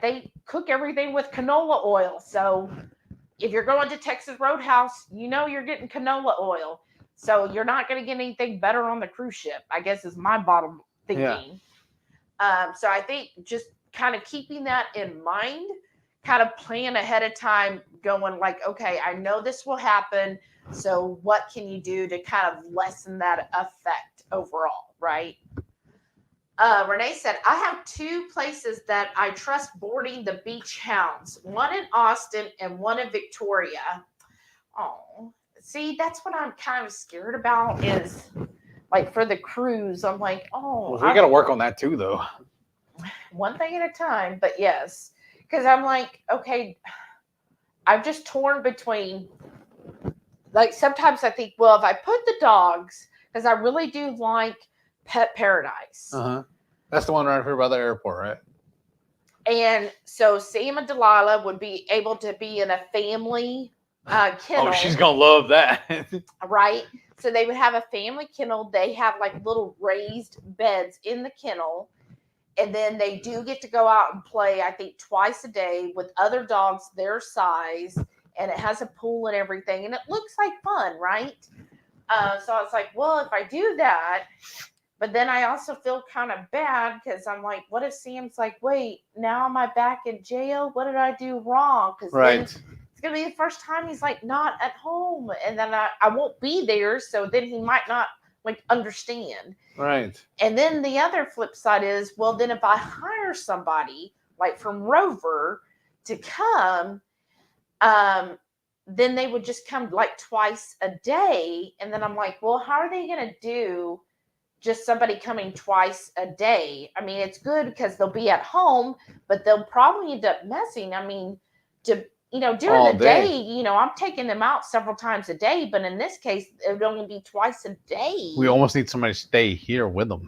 They cook everything with canola oil. So if you're going to Texas Roadhouse, you're getting canola oil. So you're not going to get anything better on the cruise ship, I guess is my bottom thinking. Yeah. So I think just kind of keeping that in mind, kind of plan ahead of time, going like, okay, I know this will happen. So what can you do to kind of lessen that effect overall, right? Renee said, I have 2 places that I trust boarding the beach hounds, one in Austin and one in Victoria. Oh, see, that's what I'm kind of scared about is like for the cruise. I'm like, oh. Well, we got to work on that too, though. One thing at a time, but yes. Because I'm like, okay, I'm just torn between, like sometimes I think, well, if I put the dogs, because I really do like Pet Paradise. That's the one right here by the airport, right? And so Sam and Delilah would be able to be in a family kennel. Oh, she's gonna love that. Right? So they would have a family kennel. They have like little raised beds in the kennel. And then they do get to go out and play, I think, twice a day with other dogs their size. And it has a pool and everything. And it looks like fun, right? So I was like, well, if I do that, but then I also feel kind of bad because I'm like, what if Sam's like, wait, now am I back in jail? What did I do wrong? Because then it's going to be the first time he's like not at home. And then I won't be there. So then he might not like understand. Right. And then the other flip side is, well, then if I hire somebody like from Rover to come, then they would just come like twice a day. And then I'm like, well, how are they going to do just somebody coming twice a day? I mean, it's good because they'll be at home, but they'll probably end up messing. I mean, during All the day, I'm taking them out several times a day, but in this case, it would only be twice a day. We almost need somebody to stay here with them.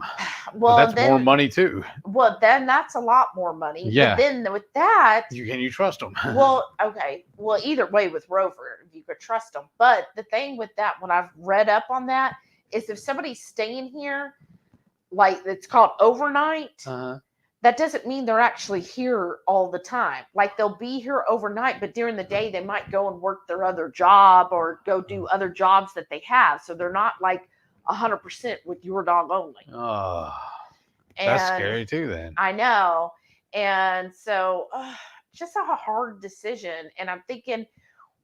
Well, but that's more money too. Well, then that's a lot more money. Yeah. But then with that, Can you trust them? well, okay. Well, either way with Rover, you could trust them. But the thing with that, when I've read up on that, is if somebody's staying here, like it's called overnight, that doesn't mean they're actually here all the time. Like they'll be here overnight, but during the day they might go and work their other job or go do other jobs that they have. So they're not like 100% with your dog only. Oh, that's scary too then. I know. And so just a hard decision. And I'm thinking,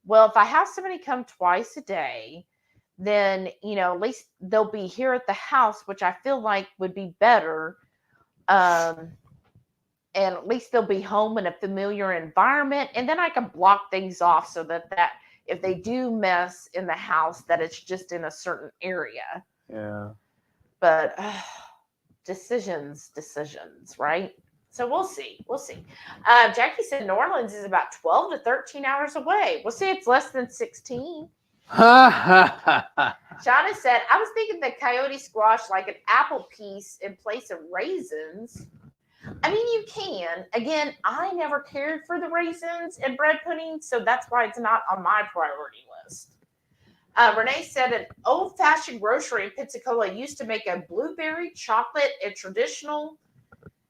well, if I have somebody come twice a day, then, at least they'll be here at the house, which I feel like would be better. And at least they'll be home in a familiar environment. And then I can block things off so that if they do mess in the house, that it's just in a certain area. Yeah. But decisions, right? So we'll see. Jackie said New Orleans is about 12 to 13 hours away. We'll see. It's less than 16. Shauna said, I was thinking the coyote squash like an apple piece in place of raisins. I mean, you can. Again, I never cared for the raisins in bread pudding, so that's why it's not on my priority list. Renee said an old-fashioned grocery in Pensacola used to make a blueberry, chocolate, a traditional,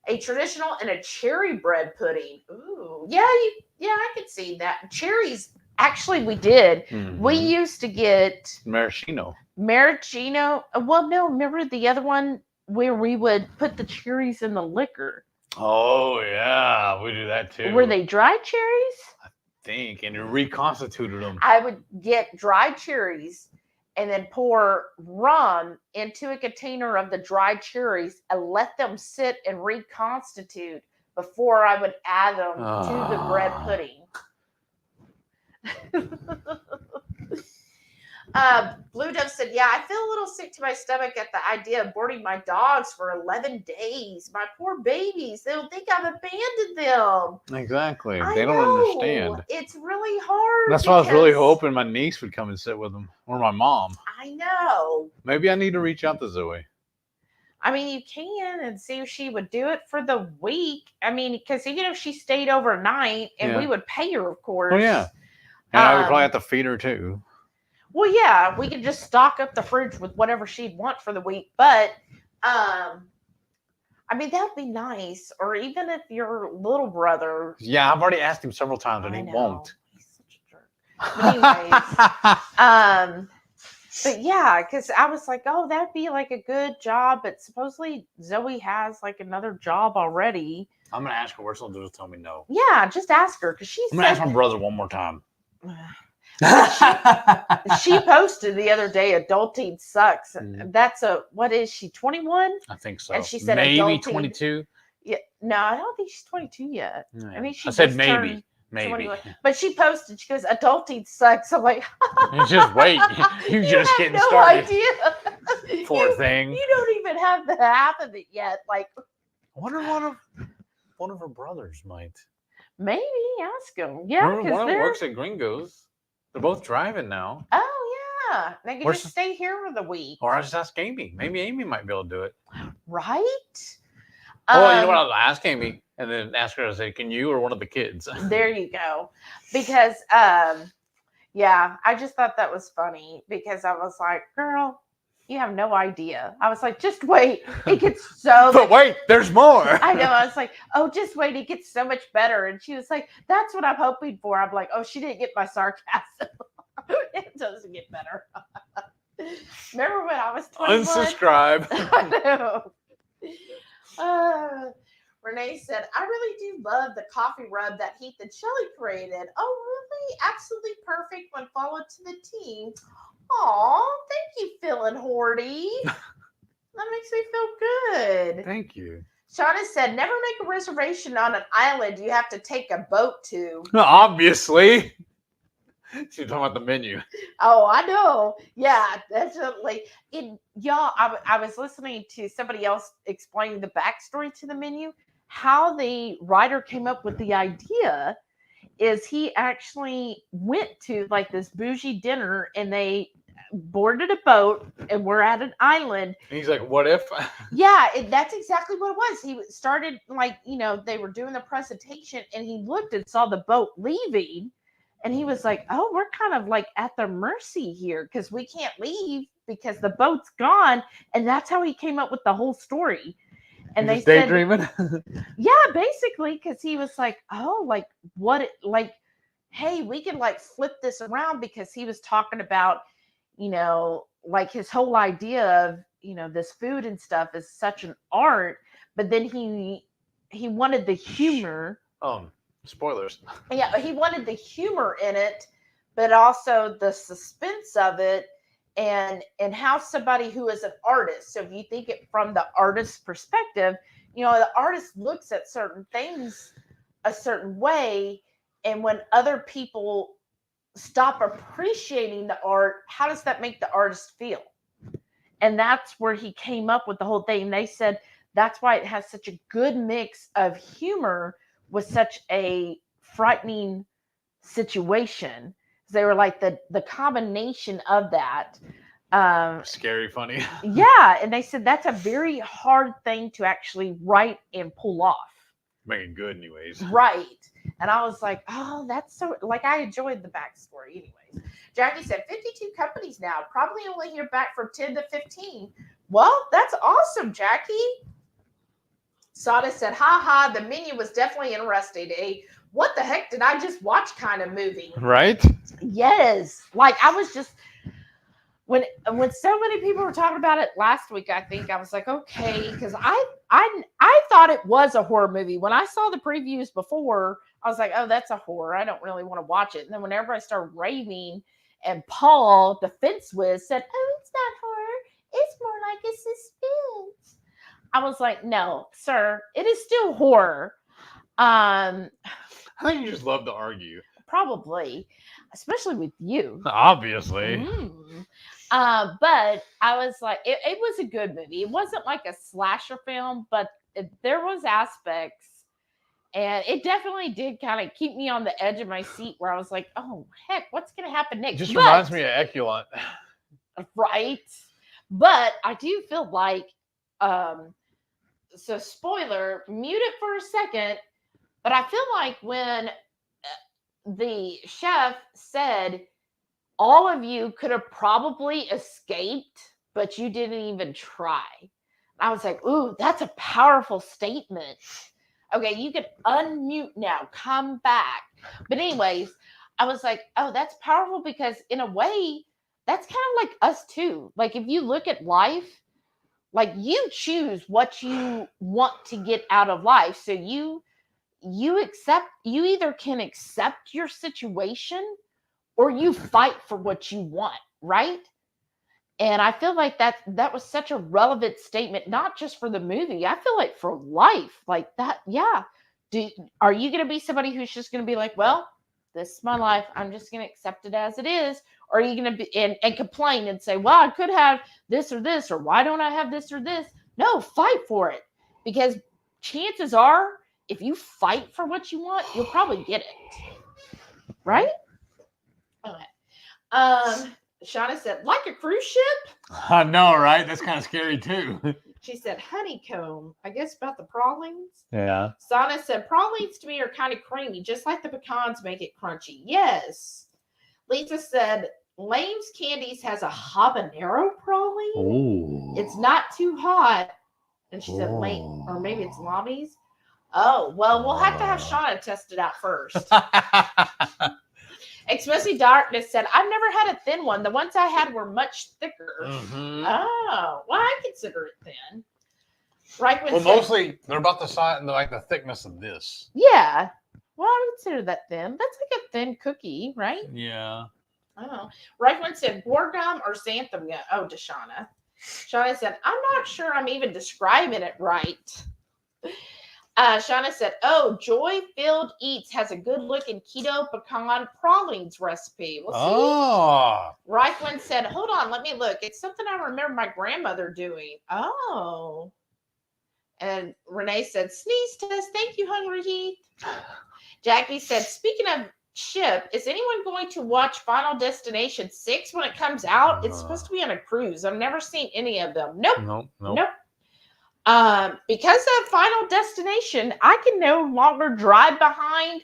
and a cherry bread pudding. Ooh, yeah, I could see that. Cherries, actually, we did. Mm-hmm. We used to get maraschino. Well, no, remember the other one where we would put the cherries in the liquor? Oh yeah, we do that too. Were they dried cherries? I think, and you reconstituted them. I would get dried cherries and then pour rum into a container of the dried cherries and let them sit and reconstitute before I would add them to the bread pudding. Blue Dove said, yeah, I feel a little sick to my stomach at the idea of boarding my dogs for 11 days. My poor babies. They'll think I've abandoned them. Exactly. They don't understand. It's really hard. That's why I was really hoping my niece would come and sit with them, or my mom. I know. Maybe I need to reach out to Zoe. I mean, you can and see if she would do it for the week. I mean, because even if she stayed overnight and we would pay her, of course. Oh, yeah. And I would probably have to feed her too. Well, yeah, we could just stock up the fridge with whatever she'd want for the week. But, I mean, that would be nice. Or even if your little brother. Yeah, I've already asked him several times and he won't. He's such a jerk. Anyways, but yeah, because I was like, oh, that'd be like a good job. But supposedly Zoe has like another job already. I'm going to ask her where she'll just tell me no. Yeah, just ask her. Because I'm going to ask my brother one more time. She posted the other day adulting sucks. That's what is she, 21? I think so. And she said maybe 22. Yeah, no, I don't think she's 22 yet. Yeah. I mean, I said maybe 21. But she posted, she goes, adulting sucks. I'm like, you just wait. You just getting no started. Idea. Poor thing. You don't even have the half of it yet. Like, I wonder one of her brothers might. Maybe ask them. Yeah, one of them works at Gringos. They're both driving now. Oh Yeah, they can Where's just stay here for the week, Or I just ask Amy. Maybe Amy might be able to do it. right? Well, you know what? I'll ask Amy and then ask her to say, can you or one of the kids? There you go. Because yeah, I just thought that was funny because I was like, girl, you have no idea. I was like, just wait. It gets so But wait, there's more. I know. I was like, oh, just wait. It gets so much better. And she was like, that's what I'm hoping for. I'm like, oh, she didn't get my sarcasm. It doesn't get better. Remember when I was 21? Unsubscribe. I know. Renee said, I really do love the coffee rub that Heath and Shelly created. Oh, really? Absolutely perfect when followed to the T. Aw, thank you, Phil and Hordy. That makes me feel good. Thank you. Shauna said, never make a reservation on an island you have to take a boat to. Obviously. She's talking about the menu. Oh, I know. Yeah, definitely. Y'all, I was listening to somebody else explaining the backstory to the menu. How the writer came up with the idea is he actually went to like this bougie dinner and they boarded a boat and we're at an island. And he's like, what if? Yeah, that's exactly what it was. He started like, they were doing the presentation and he looked and saw the boat leaving. And he was like, oh, we're kind of like at their mercy here because we can't leave because the boat's gone. And that's how he came up with the whole story. And they said, daydreaming. yeah, basically, because he was like, oh, like what, like, hey, we can like flip this around because he was talking about, like his whole idea of, this food and stuff is such an art. But then he wanted the humor. Spoilers. Yeah, he wanted the humor in it, but also the suspense of it and how somebody who is an artist. So if you think it from the artist's perspective, the artist looks at certain things a certain way. And when other people stop appreciating the art, how does that make the artist feel? And that's where he came up with the whole thing. And they said that's why it has such a good mix of humor with such a frightening situation. They were like the combination of that. Scary, funny. Yeah. And they said that's a very hard thing to actually write and pull off. Make it good anyways. Right. And I was like, oh, that's so, like, I enjoyed the backstory anyways. Jackie said 52 companies now, probably only hear back from 10 to 15. Well, that's awesome, Jackie. Sada said, ha, the menu was definitely interesting. What the heck did I just watch kind of movie? Right? Yes. Like I was just, when so many people were talking about it last week, I think I was like, okay, because I thought it was a horror movie. When I saw the previews before, I was like, oh, that's a horror. I don't really want to watch it. And then whenever I started raving and Paul, the fence whiz, said, oh, it's not horror. It's more like a suspense. I was like, no, sir, it is still horror. I think you just love to argue. Probably, especially with you. Obviously. But I was like, it was a good movie. It wasn't like a slasher film, but there was aspects. And it definitely did kind of keep me on the edge of my seat where I was like, oh, heck, what's going to happen next? Just reminds me of Eculant. Right. But I do feel like, so spoiler, mute it for a second. But I feel like when the chef said, all of you could have probably escaped, but you didn't even try. I was like, ooh, that's a powerful statement. Okay, you can unmute now, come back. But anyways, I was like, oh, that's powerful because in a way, that's kind of like us too. Like if you look at life, like you choose what you want to get out of life. So you either can accept your situation or you fight for what you want, right? And I feel like that was such a relevant statement, not just for the movie. I feel like for life, like that. Yeah. Are you going to be somebody who's just going to be like, well, this is my life. I'm just going to accept it as it is. Or are you going to be and complain and say, well, I could have this or this, or why don't I have this or this? No, fight for it. Because chances are, if you fight for what you want, you'll probably get it. Right? Okay. Shauna said, like a cruise ship? I know, right? That's kind of scary too. She said, honeycomb. I guess about the pralines. Yeah. Sana said, pralines to me are kind of creamy, just like the pecans make it crunchy. Yes. Lisa said, Lame's Candies has a habanero praline. Ooh. It's not too hot. And she said, Lame, or maybe it's Lami's. Oh, well, we'll have to have Shauna test it out first. Expressly Darkness said, I've never had a thin one. The ones I had were much thicker. Mm-hmm. Oh, well, I consider it thin. Right when Well, mostly they're about the size, like the thickness of this. Yeah. Well, I would consider that thin. That's like a thin cookie, right? Yeah. Oh. Right one said boar gum or xanthan gum. Oh, to Shauna. Shauna said, I'm not sure I'm even describing it right. Shauna said, oh, Joy Filled Eats has a good looking keto pecan pralines recipe. We'll see. Oh. Right one said, hold on, let me look. It's something I remember my grandmother doing. Oh. And Renee said, sneeze test. Thank you, HungryHeath. Jackie said, speaking of ship, is anyone going to watch Final Destination 6 when it comes out? It's supposed to be on a cruise. I've never seen any of them. Nope. Nope. Because of Final Destination, I can no longer drive behind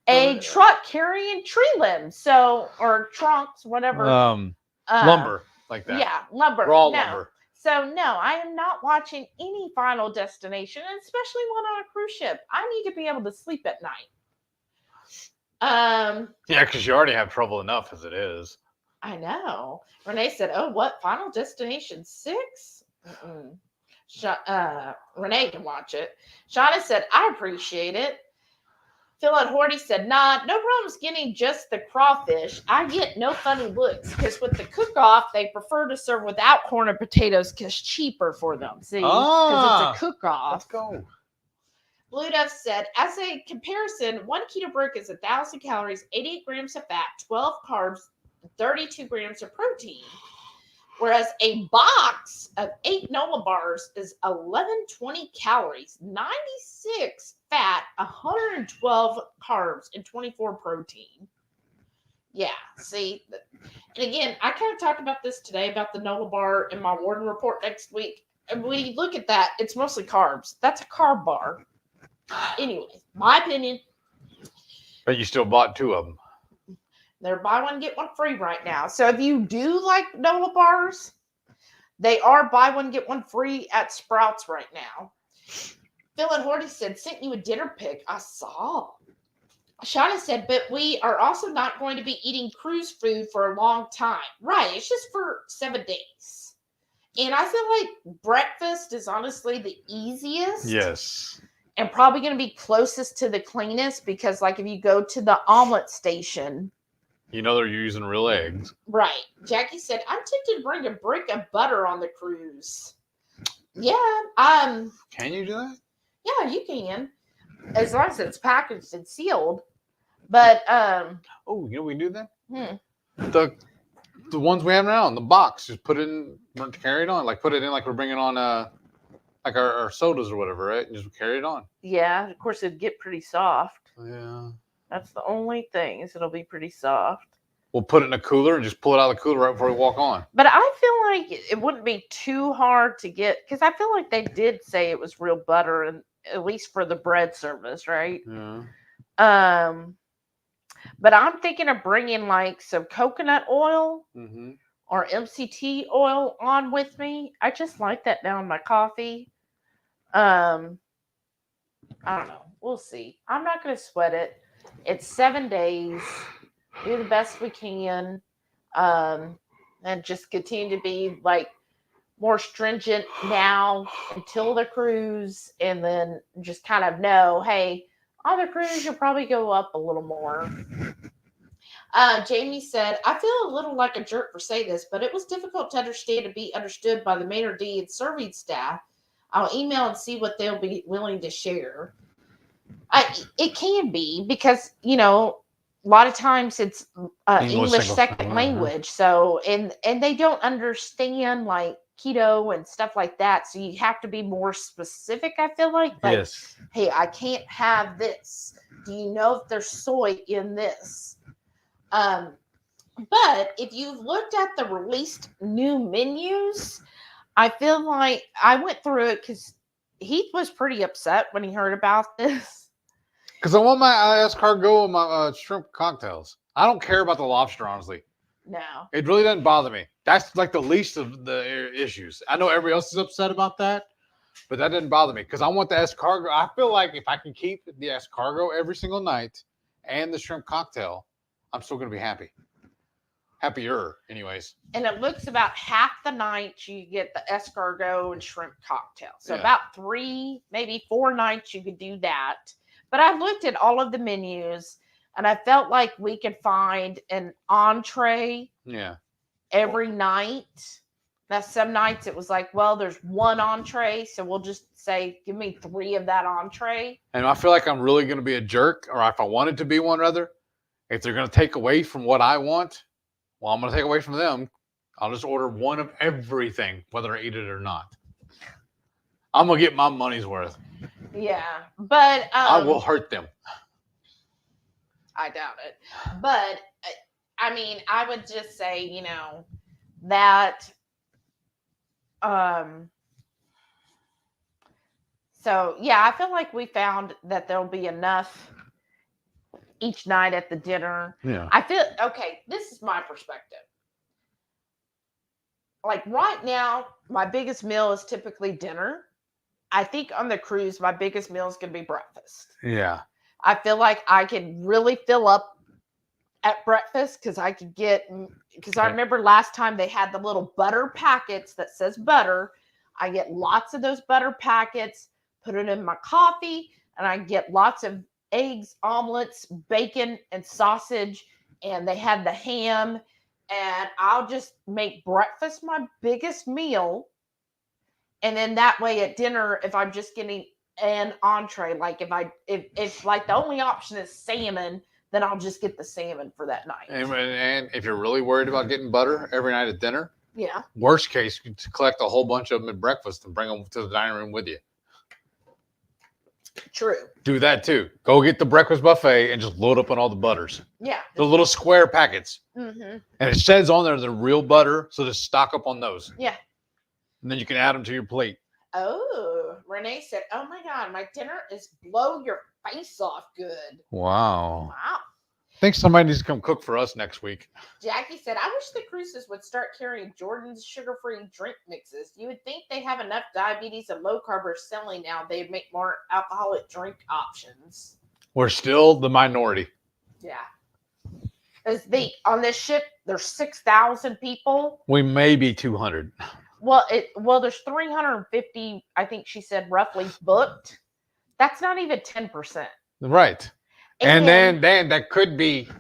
a truck carrying tree limbs. Or trunks, whatever. Lumber like that. Yeah, lumber. Raw lumber. So no, I am not watching any Final Destination, and especially one on a cruise ship. I need to be able to sleep at night. Yeah, because you already have trouble enough as it is. I know. Renee said, "Oh, what Final Destination 6?" Renee can watch it. Shauna said, "I appreciate it." HungryHorde said, nah, no problems getting just the crawfish. I get no funny looks because with the cook-off, they prefer to serve without corn and potatoes because cheaper for them. See? Because it's a cook-off. Let's go. Blue Dove said, as a comparison, 1 keto brick is 1,000 calories, 88 grams of fat, 12 carbs, 32 grams of protein. Whereas a box of 8 Nola bars is 1,120 calories, 96 fat, 112 carbs, and 24 protein. Yeah, see? And again, I kind of talked about this today about the Nola bar in my Warden report next week. And when you look at that, it's mostly carbs. That's a carb bar. Anyway, my opinion. But you still bought 2 of them. They're buy one, get one free right now. So if you do like Nola bars, they are buy one, get one free at Sprouts right now. HungryHorde said, sent you a dinner pic. I saw. Shauna said, but we are also not going to be eating cruise food for a long time. Right. It's just for 7 days. And I feel like breakfast is honestly the easiest. Yes. And probably going to be closest to the cleanest because like if you go to the omelet station, you know they're using real eggs. Right. Jackie said, I'm tempted to bring a brick of butter on the cruise. Yeah. Can you do that? Yeah, you can. As long as it's packaged and sealed. But oh, you know what we do then? The ones we have now in the box, just put it in, carry it on. Like put it in like we're bringing on like our sodas or whatever, right? And just carry it on. Yeah, of course it'd get pretty soft. Yeah. That's the only thing is it'll be pretty soft. We'll put it in a cooler and just pull it out of the cooler right before we walk on. But I feel like it wouldn't be too hard to get because I feel like they did say it was real butter and at least for the bread service, right? Yeah. But I'm thinking of bringing like some coconut oil or MCT oil on with me. I just like that now in my coffee. I don't know. We'll see. I'm not going to sweat it. It's 7 days. Do the best we can. And just continue to be like more stringent now until the cruise. And then just kind of know, hey, on the cruise, you'll probably go up a little more. Jamie said, I feel a little like a jerk for saying this, but it was difficult to understand and be understood by the maitre d' and serving staff. I'll email and see what they'll be willing to share. It can be because, you know, a lot of times it's English second language. So, and they don't understand like keto and stuff like that. So you have to be more specific, I feel like. Yes. Hey, I can't have this. Do you know if there's soy in this? But if you've looked at the released new menus, I feel like I went through it because Heath was pretty upset when he heard about this. Because I want my escargot and my shrimp cocktails. I don't care about the lobster, honestly. No. It really doesn't bother me. That's like the least of the issues. I know everybody else is upset about that, but that didn't bother me because I want the escargot. I feel like if I can keep the escargot every single night and the shrimp cocktail, I'm still going to be happy. Happier, anyways. And it looks about half the nights you get the escargot and shrimp cocktail. So Yeah. about 3, maybe 4 nights you could do that. But I looked at all of the menus and I felt like we could find an entree Yeah. every night. Now, some nights it was like, well, there's 1 entree, so we'll just say, give me 3 of that entree. And I feel like I'm really going to be a jerk, or if I wanted to be one, rather, if they're going to take away from what I want, well, I'm going to take away from them. I'll just order 1 of everything, whether I eat it or not. I'm going to get my money's worth. Yeah, but I will hurt them. I doubt it. But I mean, I would just say, that so yeah, I feel like we found that there'll be enough each night at the dinner. Yeah. I feel okay, this is my perspective. Like right now, my biggest meal is typically dinner. I think on the cruise, my biggest meal is going to be breakfast. Yeah. I feel like I can really fill up at breakfast because I remember last time they had the little butter packets that says butter. I get lots of those butter packets, put it in my coffee, and I get lots of eggs, omelets, bacon, and sausage. And they had the ham. And I'll just make breakfast my biggest meal. And then that way at dinner, if I'm just getting an entree, like if like the only option is salmon, then I'll just get the salmon for that night. And if you're really worried about getting butter every night at dinner, Yeah. worst case, you could collect a whole bunch of them at breakfast and bring them to the dining room with you. True. Do that too. Go get the breakfast buffet and just load up on all the butters. Yeah. The little square packets. Mm-hmm. And it says on there the real butter, so just stock up on those. Yeah. And then you can add them to your plate. Oh, Renee said, "Oh my God, my dinner is blow your face off good." Wow. Wow. I think somebody needs to come cook for us next week. Jackie said, "I wish the cruises would start carrying Jordan's sugar-free drink mixes. You would think they have enough diabetes and low carbers selling now. They'd make more alcoholic drink options." We're still the minority. Yeah. On this ship, there's 6,000 people. We may be 200. Well, there's 350, I think she said, roughly booked. That's not even 10%. Right. And then that could be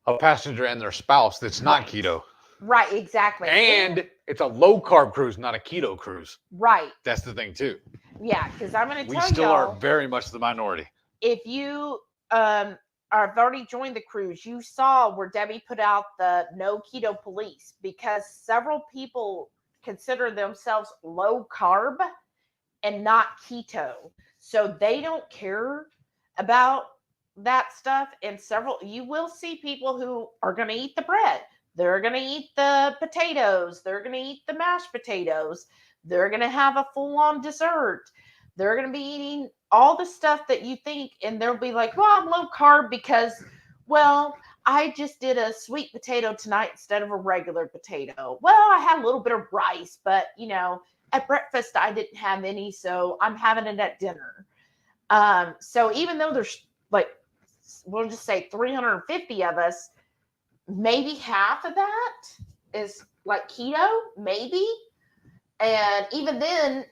a passenger and their spouse that's not keto. Right, exactly. And it's a low carb cruise, not a keto cruise. Right. That's the thing too. Yeah, because I'm going to We tell still y'all, are very much the minority. if you have already joined the cruise, you saw where Debbie put out the no keto police because several people consider themselves low carb and not keto. So they don't care about that stuff. And you will see people who are going to eat the bread. They're going to eat the potatoes. They're going to eat the mashed potatoes. They're going to have a full-on dessert. They're going to be eating all the stuff that you think, and they'll be like, well, I'm low carb because, well, I just did a sweet potato tonight instead of a regular potato. Well, I had a little bit of rice, but, at breakfast I didn't have any, so I'm having it at dinner. So even though there's we'll just say 350 of us, maybe half of that is like keto, maybe. And even then,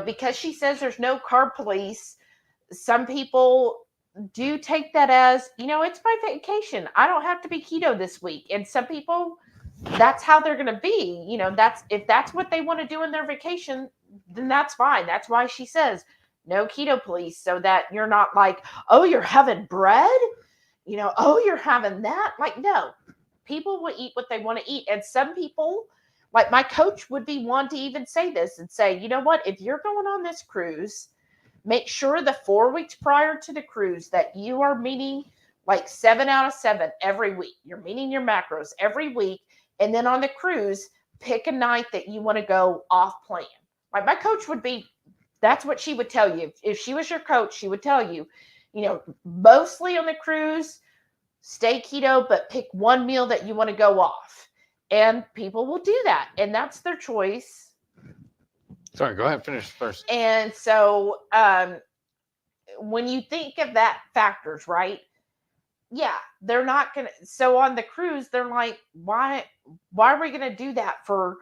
because she says there's no carb police, some people do take that as, it's my vacation. I don't have to be keto this week. And some people, that's how they're going to be. If that's what they want to do in their vacation, then that's fine. That's why she says no keto police, so that you're not like, oh, you're having bread, oh, you're having that. Like, no, people will eat what they want to eat. And some people, like my coach would be one to even say this and say, you know what, if you're going on this cruise, make sure the 4 weeks prior to the cruise that you are meeting like 7 out of 7 every week. You're meeting your macros every week. And then on the cruise, pick a night that you want to go off plan. Like my coach would be, that's what she would tell you. If she was your coach, she would tell you, you know, mostly on the cruise, stay keto, but pick one meal that you want to go off. And people will do that. And that's their choice. Sorry, go ahead, finish first. And so when you think of that factors, right? Yeah, they're not going to. So on the cruise, they're like, why are we going to do that for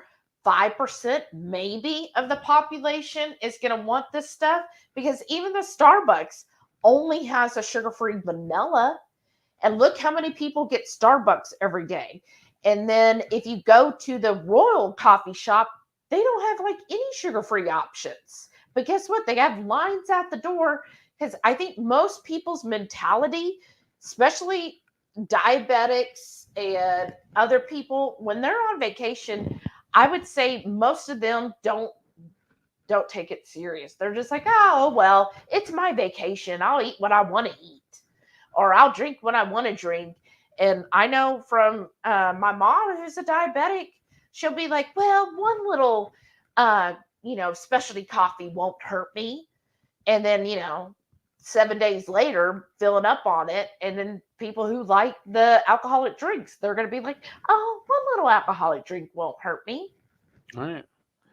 5% maybe of the population is going to want this stuff? Because even the Starbucks only has a sugar-free vanilla. And look how many people get Starbucks every day. And then if you go to the Royal coffee shop, they don't have like any sugar-free options. But guess what? They have lines out the door because I think most people's mentality, especially diabetics and other people, when they're on vacation, I would say most of them don't take it serious. They're just like, oh, well, it's my vacation. I'll eat what I want to eat, or I'll drink what I want to drink. And I know from my mom, who's a diabetic, she'll be like, well, one little, specialty coffee won't hurt me. And then, 7 days later, filling up on it. And then people who like the alcoholic drinks, they're going to be like, oh, one little alcoholic drink won't hurt me. All right.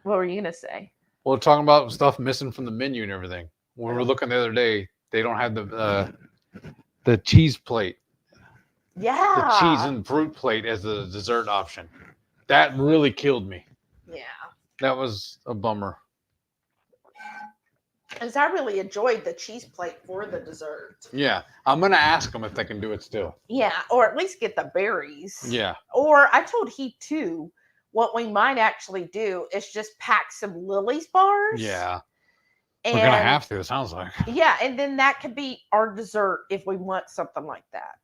What were you going to say? Well, talking about stuff missing from the menu and everything. When we were looking the other day, they don't have the cheese plate. Yeah. The cheese and fruit plate as the dessert option. That really killed me. Yeah. That was a bummer. Because I really enjoyed the cheese plate for the dessert. Yeah. I'm going to ask them if they can do it still. Yeah. Or at least get the berries. Yeah. Or I told Heath too, what we might actually do is just pack some Lily's bars. Yeah. And, we're going to have to, it sounds like. Yeah. And then that could be our dessert if we want something like that.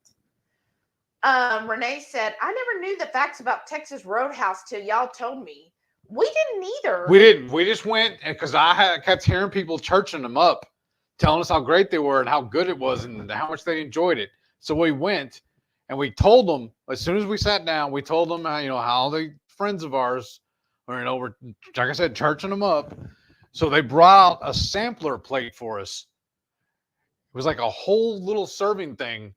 Renee said, I never knew the facts about Texas Roadhouse till y'all told me. We didn't either. We didn't. We just went because I kept hearing people churching them up, telling us how great they were and how good it was and how much they enjoyed it. So we went and we told them as soon as we sat down, we told them how the friends of ours were, we're, like I said, churching them up. So they brought out a sampler plate for us. It was like a whole little serving thing.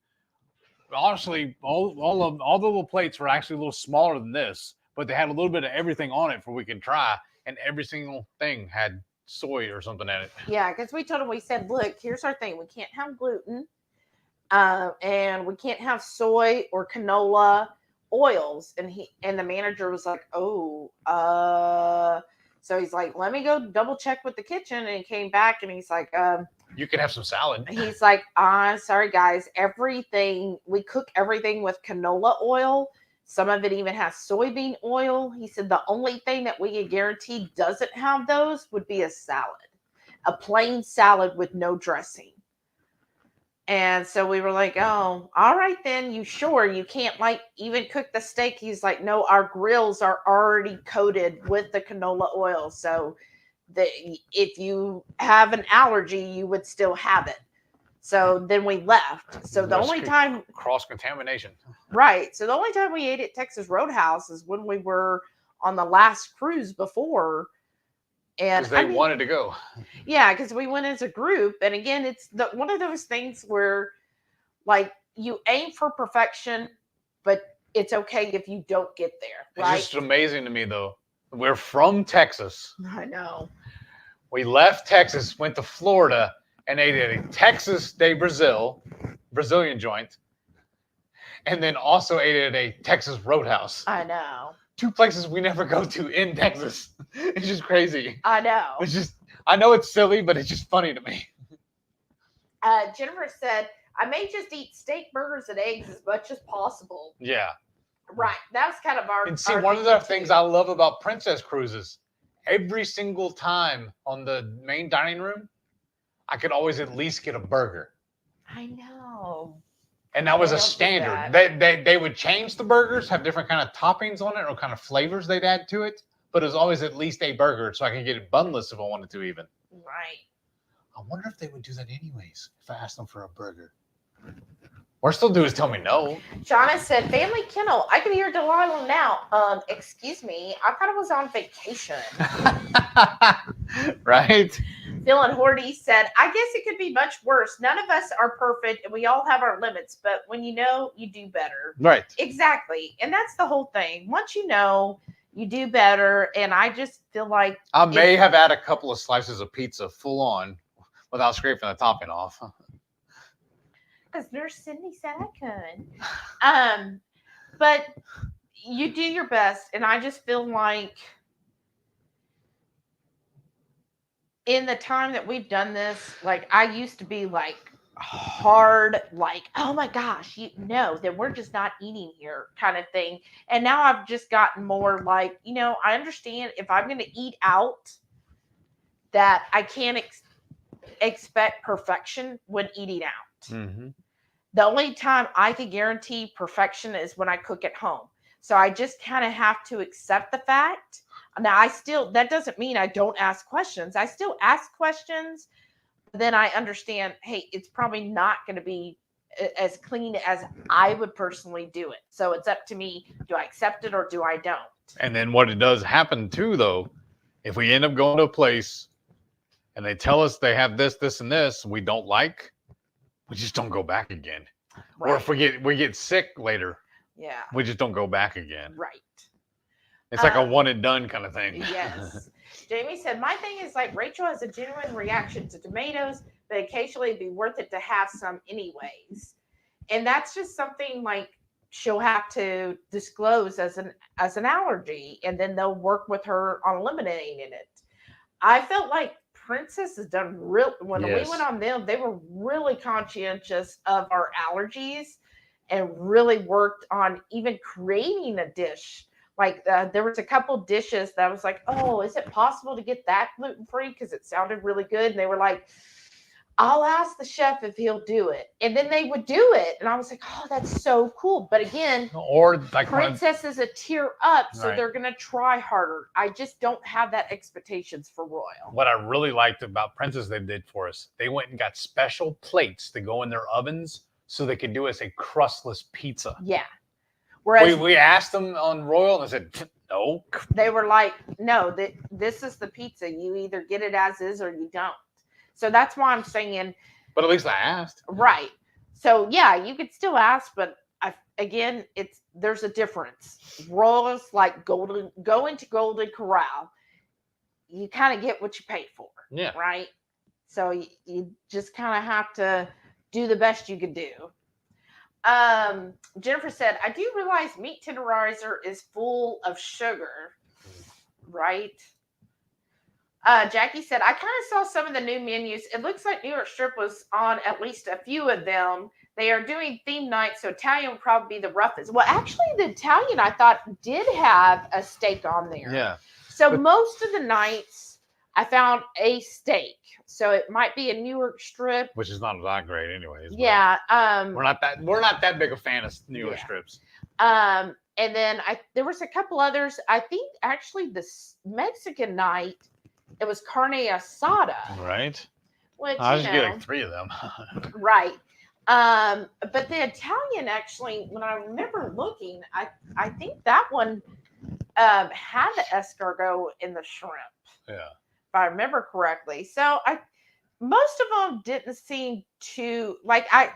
Honestly, all the little plates were actually a little smaller than this, but they had a little bit of everything on it for we can try, and every single thing had soy or something in it. Yeah, because we told them, we said, look, here's our thing. We can't have gluten, and we can't have soy or canola oils. And the manager was like, oh, so he's like, let me go double check with the kitchen. And he came back and he's like, you can have some salad. He's like, sorry guys, we cook everything with canola oil. Some of it even has soybean oil. He said the only thing that we can guarantee doesn't have those would be a salad, a plain salad with no dressing. And so we were like, oh, all right then. You sure you can't even cook the steak? He's like, no, our grills are already coated with the canola oil. So if you have an allergy, you would still have it. So then we left. So the only time cross-contamination. Right. So the only time we ate at Texas Roadhouse is when we were on the last cruise before. And because they wanted to go. Yeah, because we went as a group. And again, it's one of those things where you aim for perfection, but it's okay if you don't get there. Right? It's just amazing to me though. We're from Texas. I know. We left Texas, went to Florida, and ate at a Texas de Brazilian joint, and then also ate at a Texas Roadhouse. I know. 2 places we never go to in Texas. It's just crazy. I know. It's just, I know it's silly, but it's just funny to me. Jennifer said, I may just eat steak, burgers, and eggs as much as possible. Yeah. Right. That was kind of our. And see, one of the things I love about Princess Cruises, every single time on the main dining room, I could always at least get a burger. I know. And that was a standard. They would change the burgers, have different kind of toppings on it or kind of flavors they'd add to it. But it was always at least a burger, so I could get it bunless if I wanted to even. Right. I wonder if they would do that anyways, if I asked them for a burger. Worst they'll do is tell me no. Shauna said, family kennel. I can hear Delilah now. Excuse me. I thought I was on vacation. Right? Phil and Horty said, I guess it could be much worse. None of us are perfect and we all have our limits, but when you know, you do better. Right. Exactly. And that's the whole thing. Once you know, you do better. And I just feel like I may have had a couple of slices of pizza full on without scraping the topping off. because Nurse Cindy said I could. But you do your best, and I just feel like in the time that we've done this, like I used to be like hard, like, oh my gosh, you know that we're just not eating here kind of thing. And now I've just gotten more like, I understand if I'm going to eat out that I can't expect perfection when eating out. Mm-hmm. The only time I can guarantee perfection is when I cook at home. So I just kind of have to accept the fact. Now, that doesn't mean I don't ask questions. I still ask questions. Then I understand, hey, it's probably not going to be as clean as I would personally do it. So it's up to me. Do I accept it or do I don't? And then what it does happen too, though, if we end up going to a place and they tell us they have this, this, and this we don't like, we just don't go back again. Right. Or if we get sick later, Yeah. we just don't go back again. Right. It's like a one and done kind of thing. Yes. Jamie said, my thing is like Rachel has a genuine reaction to tomatoes, but occasionally it'd be worth it to have some anyways. And that's just something like she'll have to disclose as an allergy, and then they'll work with her on eliminating it. I felt like Princess has done when we went on them, they were really conscientious of our allergies and really worked on even creating a dish. Like there was a couple dishes that I was like, oh, is it possible to get that gluten-free? Because it sounded really good. And they were like, I'll ask the chef if he'll do it. And then they would do it. And I was like, oh, that's so cool. But again, or like Princess is a tier up, so right. they're going to try harder. I just don't have that expectations for Royal. What I really liked about Princess they did for us, they went and got special plates to go in their ovens so they could do us a crustless pizza. Yeah. Whereas we asked them on Royal and they said, no. They were like, no, this is the pizza. You either get it as is or you don't. So that's why I'm saying. But at least I asked. Right. So yeah, you could still ask, but again, there's a difference. Royal is like go into Golden Corral. You kind of get what you pay for. Yeah. Right. So you just kind of have to do the best you can do. Jennifer said, I do realize meat tenderizer is full of sugar, right? Jackie said, I kind of saw some of the new menus. It looks like New York Strip was on at least a few of them. They are doing theme nights, so Italian would probably be the roughest. Well, actually, the Italian, I thought, did have a steak on there. Yeah. So most of the nights, I found a steak. So it might be a New York Strip, which is not that great, anyways. Yeah. We're not that big a fan of New York strips. And then there was a couple others. I think actually the Mexican night, it was carne asada. Right. Which I just get like 3 of them. Right. But the Italian actually, when I remember looking, I think that one had the escargot in the shrimp. Yeah. If I remember correctly. So most of them didn't seem to like. I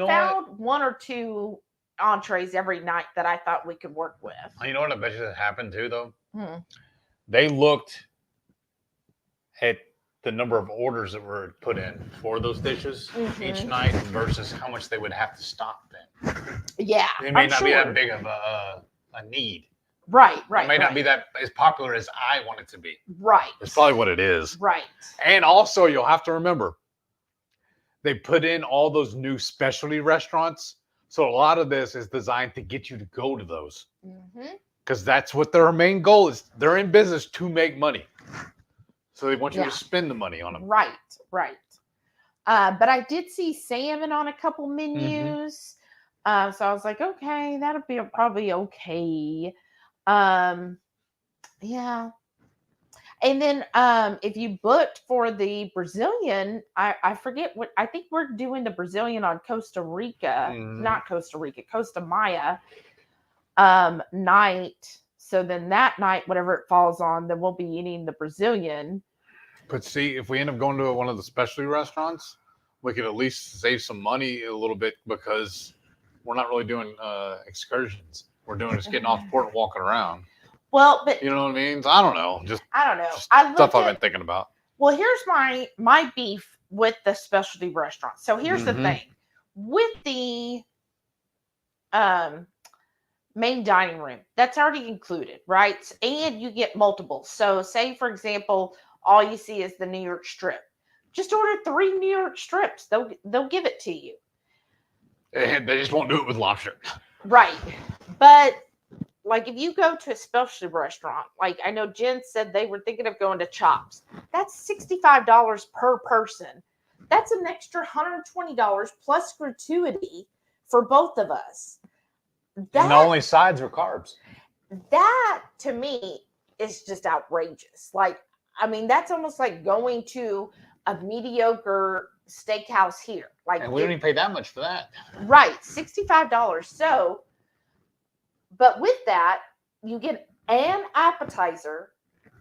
found 1 or 2 entrees every night that I thought we could work with. You know what I bet you that happened too, though? They looked at the number of orders that were put in for those dishes each night versus how much they would have to stock then. Yeah. It may not be that big of a need. Right. It may not be that as popular as I want it to be. Right. That's probably what it is. Right. And also, you'll have to remember, they put in all those new specialty restaurants. So a lot of this is designed to get you to go to those. Because that's what their main goal is. They're in business to make money. So they want you to spend the money on them. Right. But I did see salmon on a couple menus. So I was like, okay, that'll be probably okay. Yeah. And then if you booked for the Brazilian, I forget what, I think we're doing the Brazilian on Costa Rica, not Costa Rica, Costa Maya night. So then that night, whatever it falls on, then we'll be eating the Brazilian. But see, if we end up going to one of the specialty restaurants, we could at least save some money a little bit because we're not really doing excursions. We're doing just getting off the port and walking around. Well, but you know what I mean? I don't know. I don't know. Stuff I've been thinking about. Well, here's my beef with the specialty restaurant. So here's the thing. With the main dining room, that's already included, right? And you get multiple. So say, for example, all you see is the New York strip. Just order 3 New York strips. They'll give it to you. They just won't do it with lobster. Right. But like if you go to a specialty restaurant, like I know Jen said they were thinking of going to Chops. That's $65 per person. That's an extra $120 plus gratuity for both of us. And the only sides are carbs. That to me is just outrageous. Like, I mean, that's almost like going to a mediocre steakhouse here. Like, and we don't even pay that much for that. Right, $65. So, but with that, you get an appetizer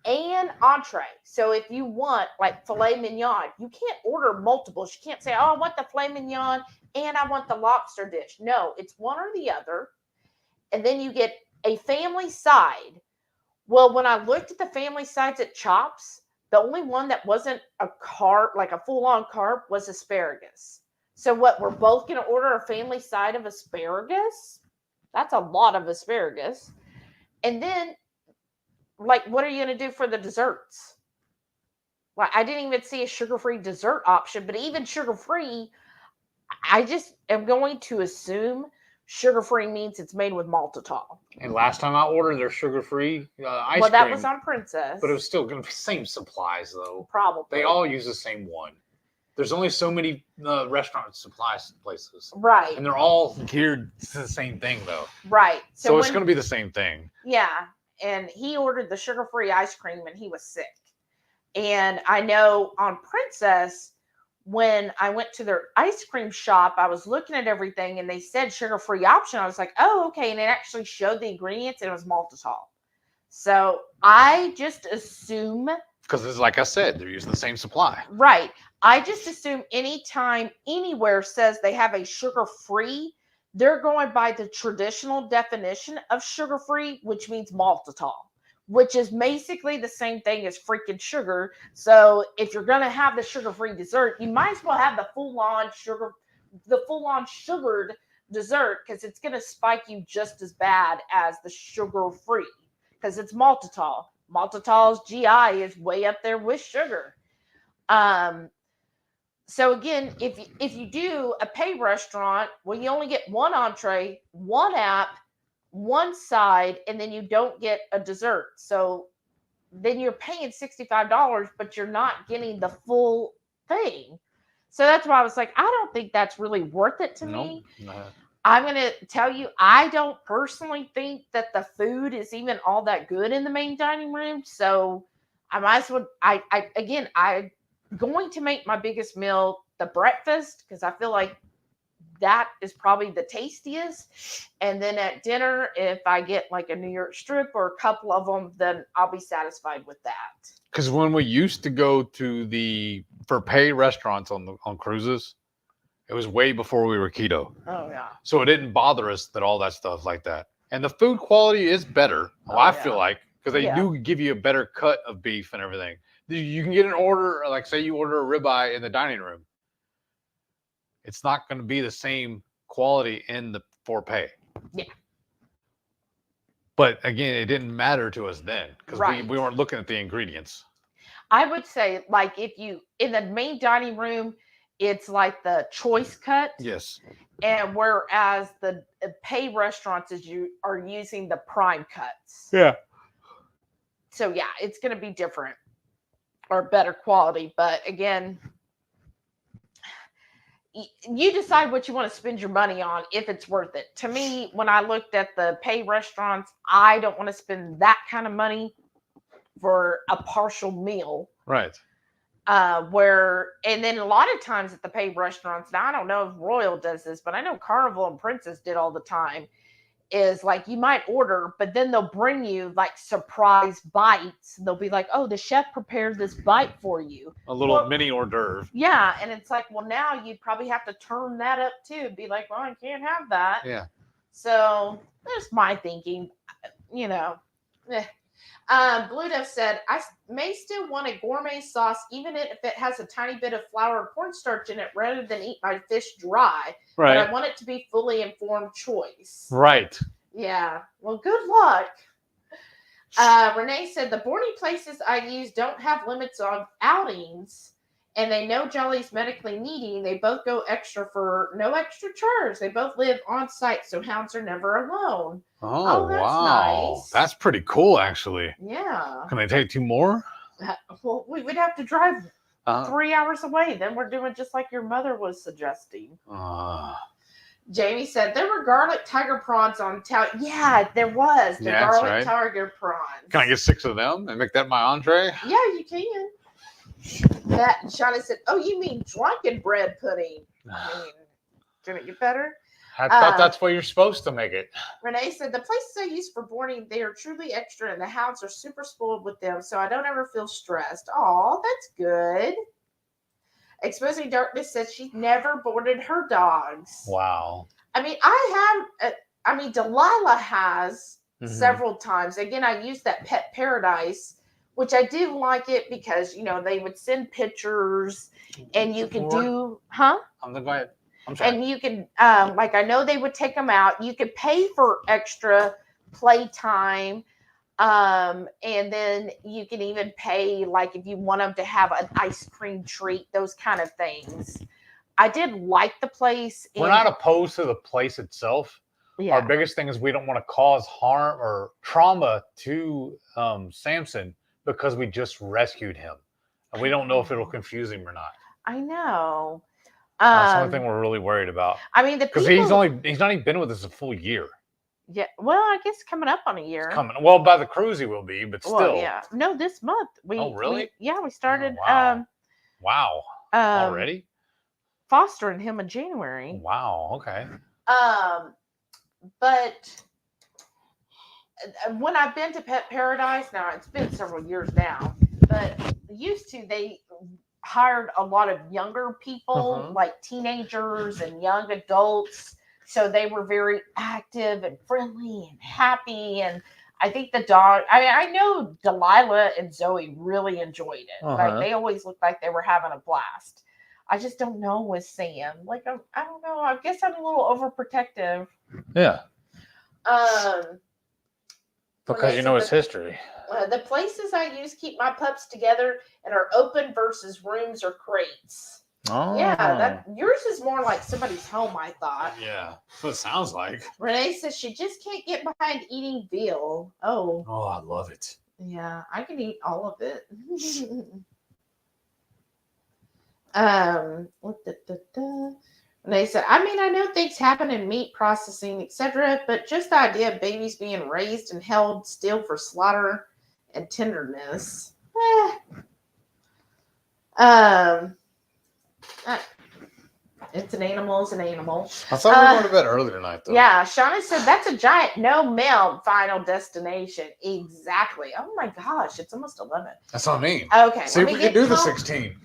and entree. So if you want like filet mignon, you can't order multiples. You can't say, oh, I want the filet mignon and I want the lobster dish. No, it's one or the other. And then you get a family side. Well, when I looked at the family sides at Chops, the only one that wasn't a carb, like a full-on carb, was asparagus. So what, we're both going to order a family side of asparagus? That's a lot of asparagus. And then, like, what are you going to do for the desserts? Like, I didn't even see a sugar-free dessert option, but even sugar-free, I just am going to assume sugar-free means it's made with maltitol. And last time I ordered their sugar-free ice cream. Well, that was on Princess. But it was still going to be same supplies, though. Probably. They all use the same one. There's only so many restaurant supply places. Right. And they're all geared to the same thing, though. Right. So it's going to be the same thing. Yeah. And he ordered the sugar-free ice cream, and he was sick. And I know on Princess, when I went to their ice cream shop, I was looking at everything and they said sugar-free option. I was like, oh, okay. And it actually showed the ingredients and it was maltitol. So I just assume. Because it's like I said, they're using the same supply. Right. I just assume anytime anywhere says they have a sugar-free, they're going by the traditional definition of sugar-free, which means maltitol, which is basically the same thing as freaking sugar. So if you're going to have the sugar-free dessert, you might as well have the full-on sugared dessert, because it's going to spike you just as bad as the sugar-free, because it's maltitol. Maltitol's GI is way up there with sugar. So again, if you do a pay restaurant, well, you only get one entree, one app, one side, and then you don't get a dessert. So then you're paying $65, but you're not getting the full thing. So that's why I was like, I don't think that's really worth it to me. I'm going to tell you, I don't personally think that the food is even all that good in the main dining room. So I might as well, I'm going to make my biggest meal the breakfast, because I feel like that is probably the tastiest. And then at dinner, if I get like a New York strip or a couple of them, then I'll be satisfied with that. Because when we used to go to for pay restaurants on cruises, it was way before we were keto. Oh, yeah. So it didn't bother us that all that stuff like that. And the food quality is better, I feel like, because they do give you a better cut of beef and everything. You can get an order, like say you order a ribeye in the dining room. It's not going to be the same quality for pay. Yeah. But again, it didn't matter to us then because we weren't looking at the ingredients. I would say, like, if you in the main dining room, it's like the choice cut. Yes. And whereas the pay restaurants is you are using the prime cuts. Yeah. So yeah, it's going to be different or better quality. But again, you decide what you want to spend your money on, if it's worth it. To me, when I looked at the pay restaurants, I don't want to spend that kind of money for a partial meal. Right. And then a lot of times at the paid restaurants, now I don't know if Royal does this, but I know Carnival and Princess did all the time, is like you might order, but then they'll bring you like surprise bites. They'll be like, oh, the chef prepared this bite for you. A little mini hors d'oeuvre. Yeah. And it's like, well, now you'd probably have to turn that up too. Be like, well, I can't have that. Yeah. So that's my thinking, you know. Blue Dove said, I may still want a gourmet sauce, even if it has a tiny bit of flour or cornstarch in it, rather than eat my fish dry. Right. But I want it to be fully informed choice. Right. Yeah. Well, good luck. Renee said, the boarding places I use don't have limits on outings, and they know Jolly's medically needy. They both go extra for no extra charge. They both live on site, so hounds are never alone. Oh, that's wow. nice. That's pretty cool, actually. Yeah. Can they take 2 more? Well, we would have to drive 3 hours away. Then we're doing just like your mother was suggesting. Jamie said there were garlic tiger prawns on town. Yeah, there was the garlic tiger prawns. Can I get 6 of them and make that my entree? Yeah, you can. That Shauna said, "Oh, you mean drunken bread pudding? I mean, can it get better?" I thought that's what you're supposed to make it. Renee said, the places I use for boarding, they are truly extra, and the hounds are super spoiled with them, so I don't ever feel stressed. Oh, that's good. Exposing Darkness says she never boarded her dogs. Wow. I mean, Delilah has several times. Again, I used that Pet Paradise, which I did like it because, you know, they would send pictures and you could do, Go ahead. I'm sorry. and you can, like, I know they would take them out. You could pay for extra playtime. And then you can even pay, like, if you want them to have an ice cream treat, those kind of things. I did like the place. We're not opposed to the place itself. Yeah. Our biggest thing is we don't want to cause harm or trauma to Samson because we just rescued him. And we don't know if it'll confuse him or not. I know. That's the only thing we're really worried about. I mean, because he's not even been with us a full year. Yeah, well, I guess coming up on a year. Well, by the cruise he will be, but still. Well, yeah. No, this month. Oh, really? We started. Oh, wow. Already? Fostering him in January. Wow. Okay. But when I've been to Pet Paradise, now it's been several years now, but used to, they hired a lot of younger people, like teenagers and young adults. So they were very active and friendly and happy. And I think the dog, I know Delilah and Zoe really enjoyed it. Like, they always looked like they were having a blast. I just don't know with Sam. Like, I don't know. I guess I'm a little overprotective. Yeah. Because you know his history. The places I use keep my pups together and are open versus rooms or crates. Oh. Yeah, yours is more like somebody's home, I thought. Yeah, that's what it sounds like. Renee says she just can't get behind eating veal. Oh. Oh, I love it. Yeah, I can eat all of it. Renee said, I mean, I know things happen in meat processing, etc., but just the idea of babies being raised and held still for slaughter and tenderness. It's an animal, is an animal. I thought we were going to bed early tonight, though. Yeah, Shauna said that's a giant no melt final destination. Exactly. Oh my gosh, it's almost 11. That's what I mean. Okay. See if we can do the 16.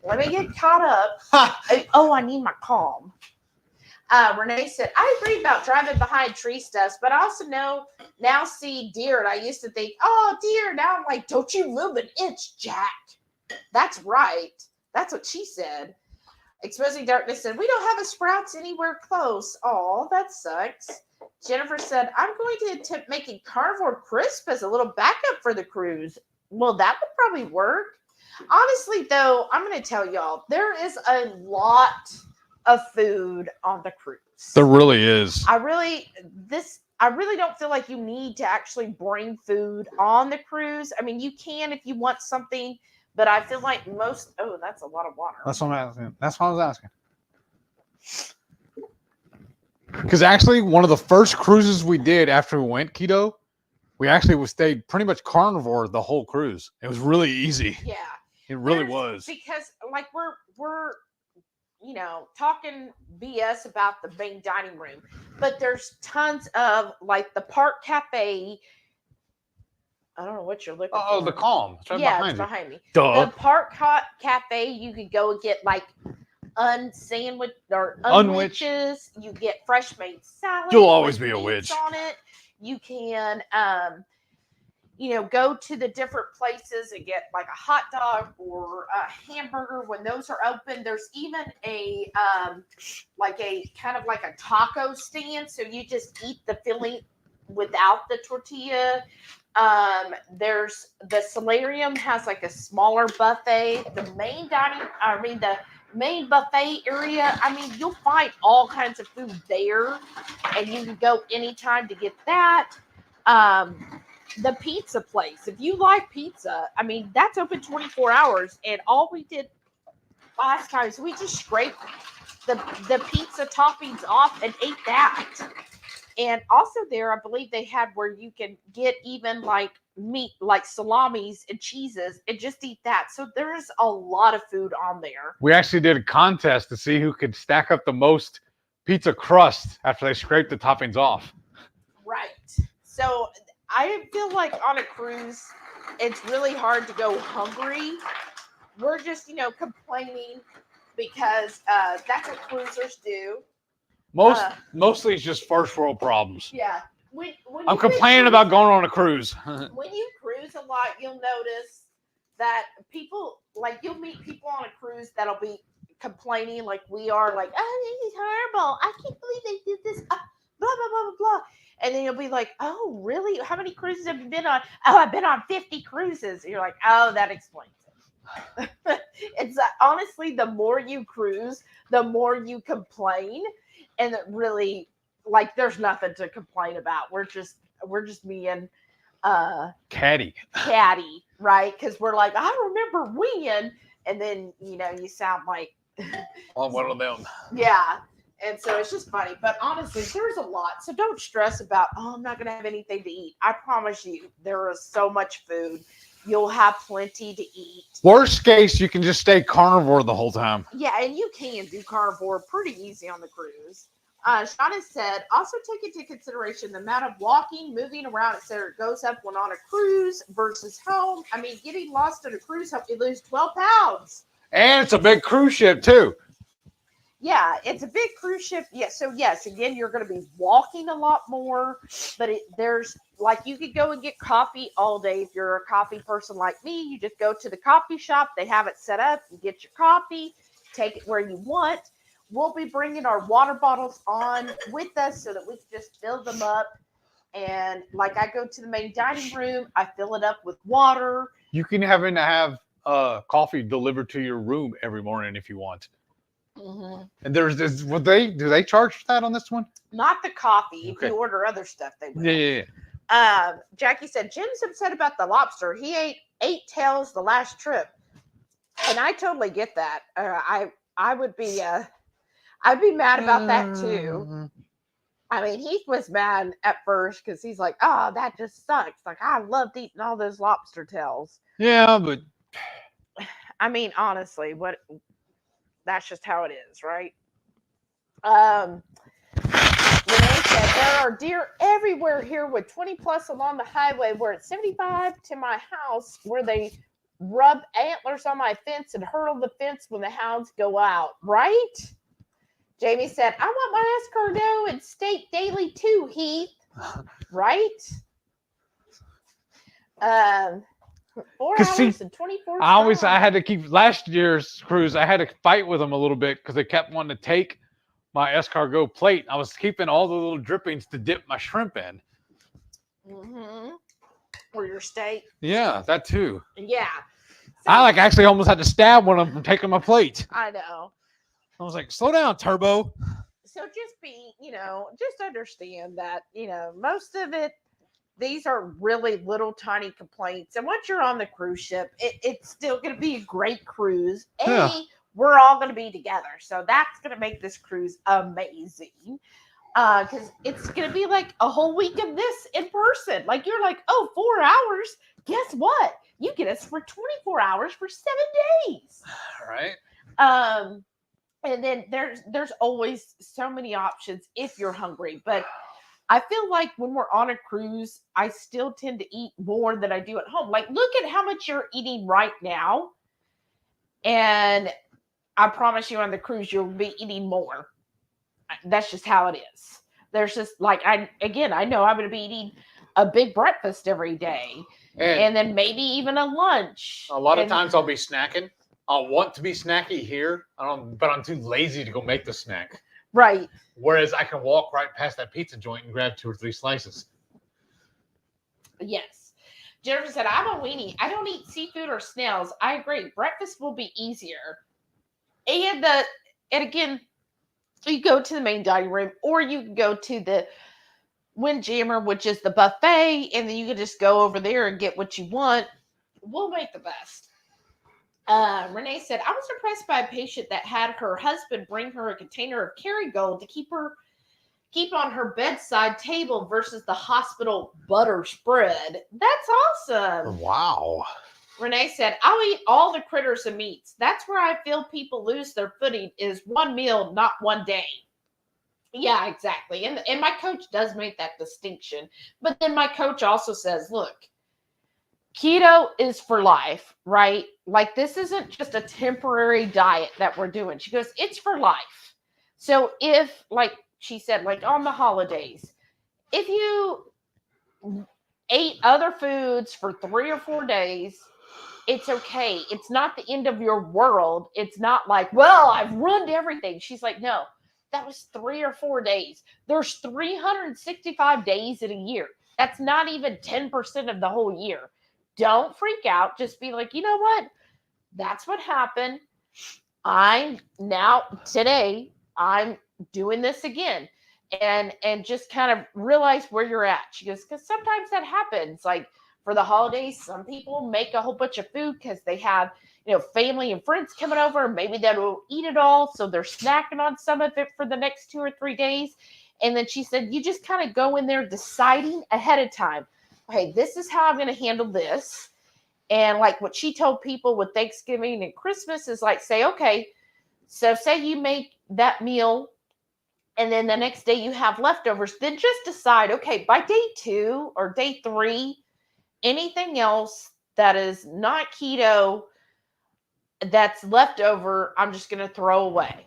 Let me get caught up. Oh, I need my calm. Renee said, I agree about driving behind tree stuffs, but I also now see deer, and I used to think, oh, deer. Now I'm like, don't you move an inch, Jack. That's right. That's what she said. Exposing Darkness said, we don't have a Sprouts anywhere close. Oh, that sucks. Jennifer said, I'm going to attempt making carnivore crisp as a little backup for the cruise. Well, that would probably work. Honestly, though, I'm going to tell y'all, there is a lot of food on the cruise. There really is. I really don't feel like you need to actually bring food on the cruise. I mean, you can if you want something, but I feel like that's a lot of water. That's what I'm asking. That's what I was asking. Because actually, one of the first cruises we did after we went keto, We actually stayed pretty much carnivore the whole cruise. It was really easy. Yeah. It really There's- was. Because like we're talking BS about the main dining room, but there's tons of like the park cafe. I don't know what you're looking Oh, for. the Calm. It's right Yeah, behind it's you. behind me. Duh. The park cafe, you could go and get like unsandwich or Unwitch. unwitches. You get fresh made salad. You'll always with be a meats witch. on it. You can go to the different places and get like a hot dog or a hamburger when those are open. There's even a kind of like a taco stand, so you just eat the filling without the tortilla. There's the solarium has like a smaller buffet. The main buffet area, you'll find all kinds of food there, and you can go anytime to get that. The pizza place, if you like pizza, that's open 24 hours. And all we did last time is we just scraped the pizza toppings off and ate that. And also there, I believe they had where you can get even like meat, like salamis and cheeses, and just eat that. So there's a lot of food on there. We actually did a contest to see who could stack up the most pizza crust after they scraped the toppings off. Right. So I feel like on a cruise, it's really hard to go hungry. We're just, complaining because that's what cruisers do. Mostly it's just first world problems. Yeah. When I'm you complaining cruise- about going on a cruise. When you cruise a lot, you'll notice that people, like, you'll meet people on a cruise that'll be complaining like we are, like, oh, this is horrible. I can't believe they did this. Blah, blah, blah, blah, blah. And then you'll be like, oh, really? How many cruises have you been on? Oh, I've been on 50 cruises. And you're like, oh, that explains it. It's honestly, the more you cruise, the more you complain. And it really, like, there's nothing to complain about. We're just being Caddy. catty, right? Because we're like, I remember when, and then you sound like On one of them. yeah. And so it's just funny. But honestly, there's a lot. So don't stress about, oh, I'm not gonna have anything to eat. I promise you, there is so much food. You'll have plenty to eat. Worst case, you can just stay carnivore the whole time. Yeah, and you can do carnivore pretty easy on the cruise. Shauna said, also take into consideration the amount of walking, moving around, etc. goes up when on a cruise versus home. Getting lost on a cruise helps you lose 12 pounds. And it's a big cruise ship, too. Yeah, it's a big cruise ship. Yeah, so yes, again, you're going to be walking a lot more, but there's like you could go and get coffee all day if you're a coffee person like me. You just go to the coffee shop, they have it set up, you get your coffee, take it where you want. We'll be bringing our water bottles on with us so that we can just fill them up. And like I go to the main dining room, I fill it up with water. You can have coffee delivered to your room every morning if you want. Mm-hmm. And there's this. Do they charge for that on this one? Not the coffee. Okay. If you order other stuff, they will. Yeah. Jackie said Jim's upset about the lobster. He ate 8 tails the last trip, and I totally get that. I would be I'd be mad about that too. Heath was mad at first because he's like, "Oh, that just sucks." Like I loved eating all those lobster tails. Yeah, but honestly, that's just how it is, right? Renee said there are deer everywhere here with 20 plus along the highway where it's 75 to my house where they rub antlers on my fence and hurdle the fence when the hounds go out, right? Jamie said, I want my escargot and steak daily too, Heath. Right? 4 hours and 24 I had to keep last year's cruise. I had to fight with them a little bit because they kept wanting to take my escargot plate. I was keeping all the little drippings to dip my shrimp in. Mm-hmm. Or your steak. Yeah, that too. Yeah. So, I actually almost had to stab one of them from taking my plate. I know. I was like, slow down, Turbo. So just be, just understand that, most of it, these are really little tiny complaints. And once you're on the cruise ship, it's still going to be a great cruise. We're all going to be together. So that's going to make this cruise amazing. Because it's gonna be like a whole week of this in person. Like you're like, oh, 4 hours. Guess what? You get us for 24 hours for 7 days. All right. And then there's always so many options if you're hungry. But I feel like when we're on a cruise, I still tend to eat more than I do at home. Like, look at how much you're eating right now. And I promise you on the cruise, you'll be eating more. That's just how it is. There's just like, I know I'm going to be eating a big breakfast every day. And then maybe even a lunch. A lot of times I'll be snacking. I'll want to be snacky here, but I'm too lazy to go make the snack. Right. Whereas I can walk right past that pizza joint and grab 2 or 3 slices. Yes. Jennifer said, I'm a weenie. I don't eat seafood or snails. I agree. Breakfast will be easier. And again, you go to the main dining room, or you can go to the Windjammer, which is the buffet, and then you can just go over there and get what you want. We'll make the best. Renee said, I was impressed by a patient that had her husband bring her a container of Kerrygold to keep on her bedside table versus the hospital butter spread. That's awesome. Wow. Renee said, I'll eat all the critters and meats. That's where I feel people lose their footing is one meal, not one day. Yeah, exactly. And my coach does make that distinction. But then my coach also says, look, keto is for life, right? Like this isn't just a temporary diet that we're doing. She goes, it's for life. So if, like she said, like on the holidays, if you ate other foods for 3 or 4 days, it's okay. It's not the end of your world. It's not like, well, I've ruined everything. She's like, no, that was 3 or 4 days. There's 365 days in a year. That's not even 10% of the whole year. Don't freak out. Just be like, you know what? That's what happened. Today, I'm doing this again. And just kind of realize where you're at. She goes, because sometimes that happens. Like for the holidays, some people make a whole bunch of food because they have, family and friends coming over. Maybe they will eat it all. So they're snacking on some of it for the next 2 or 3 days. And then she said, you just kind of go in there deciding ahead of time. Okay, this is how I'm going to handle this. And like what she told people with Thanksgiving and Christmas is like, say, okay, so say you make that meal and then the next day you have leftovers, then just decide, okay, by day 2 or day 3, anything else that is not keto that's left over, I'm just going to throw away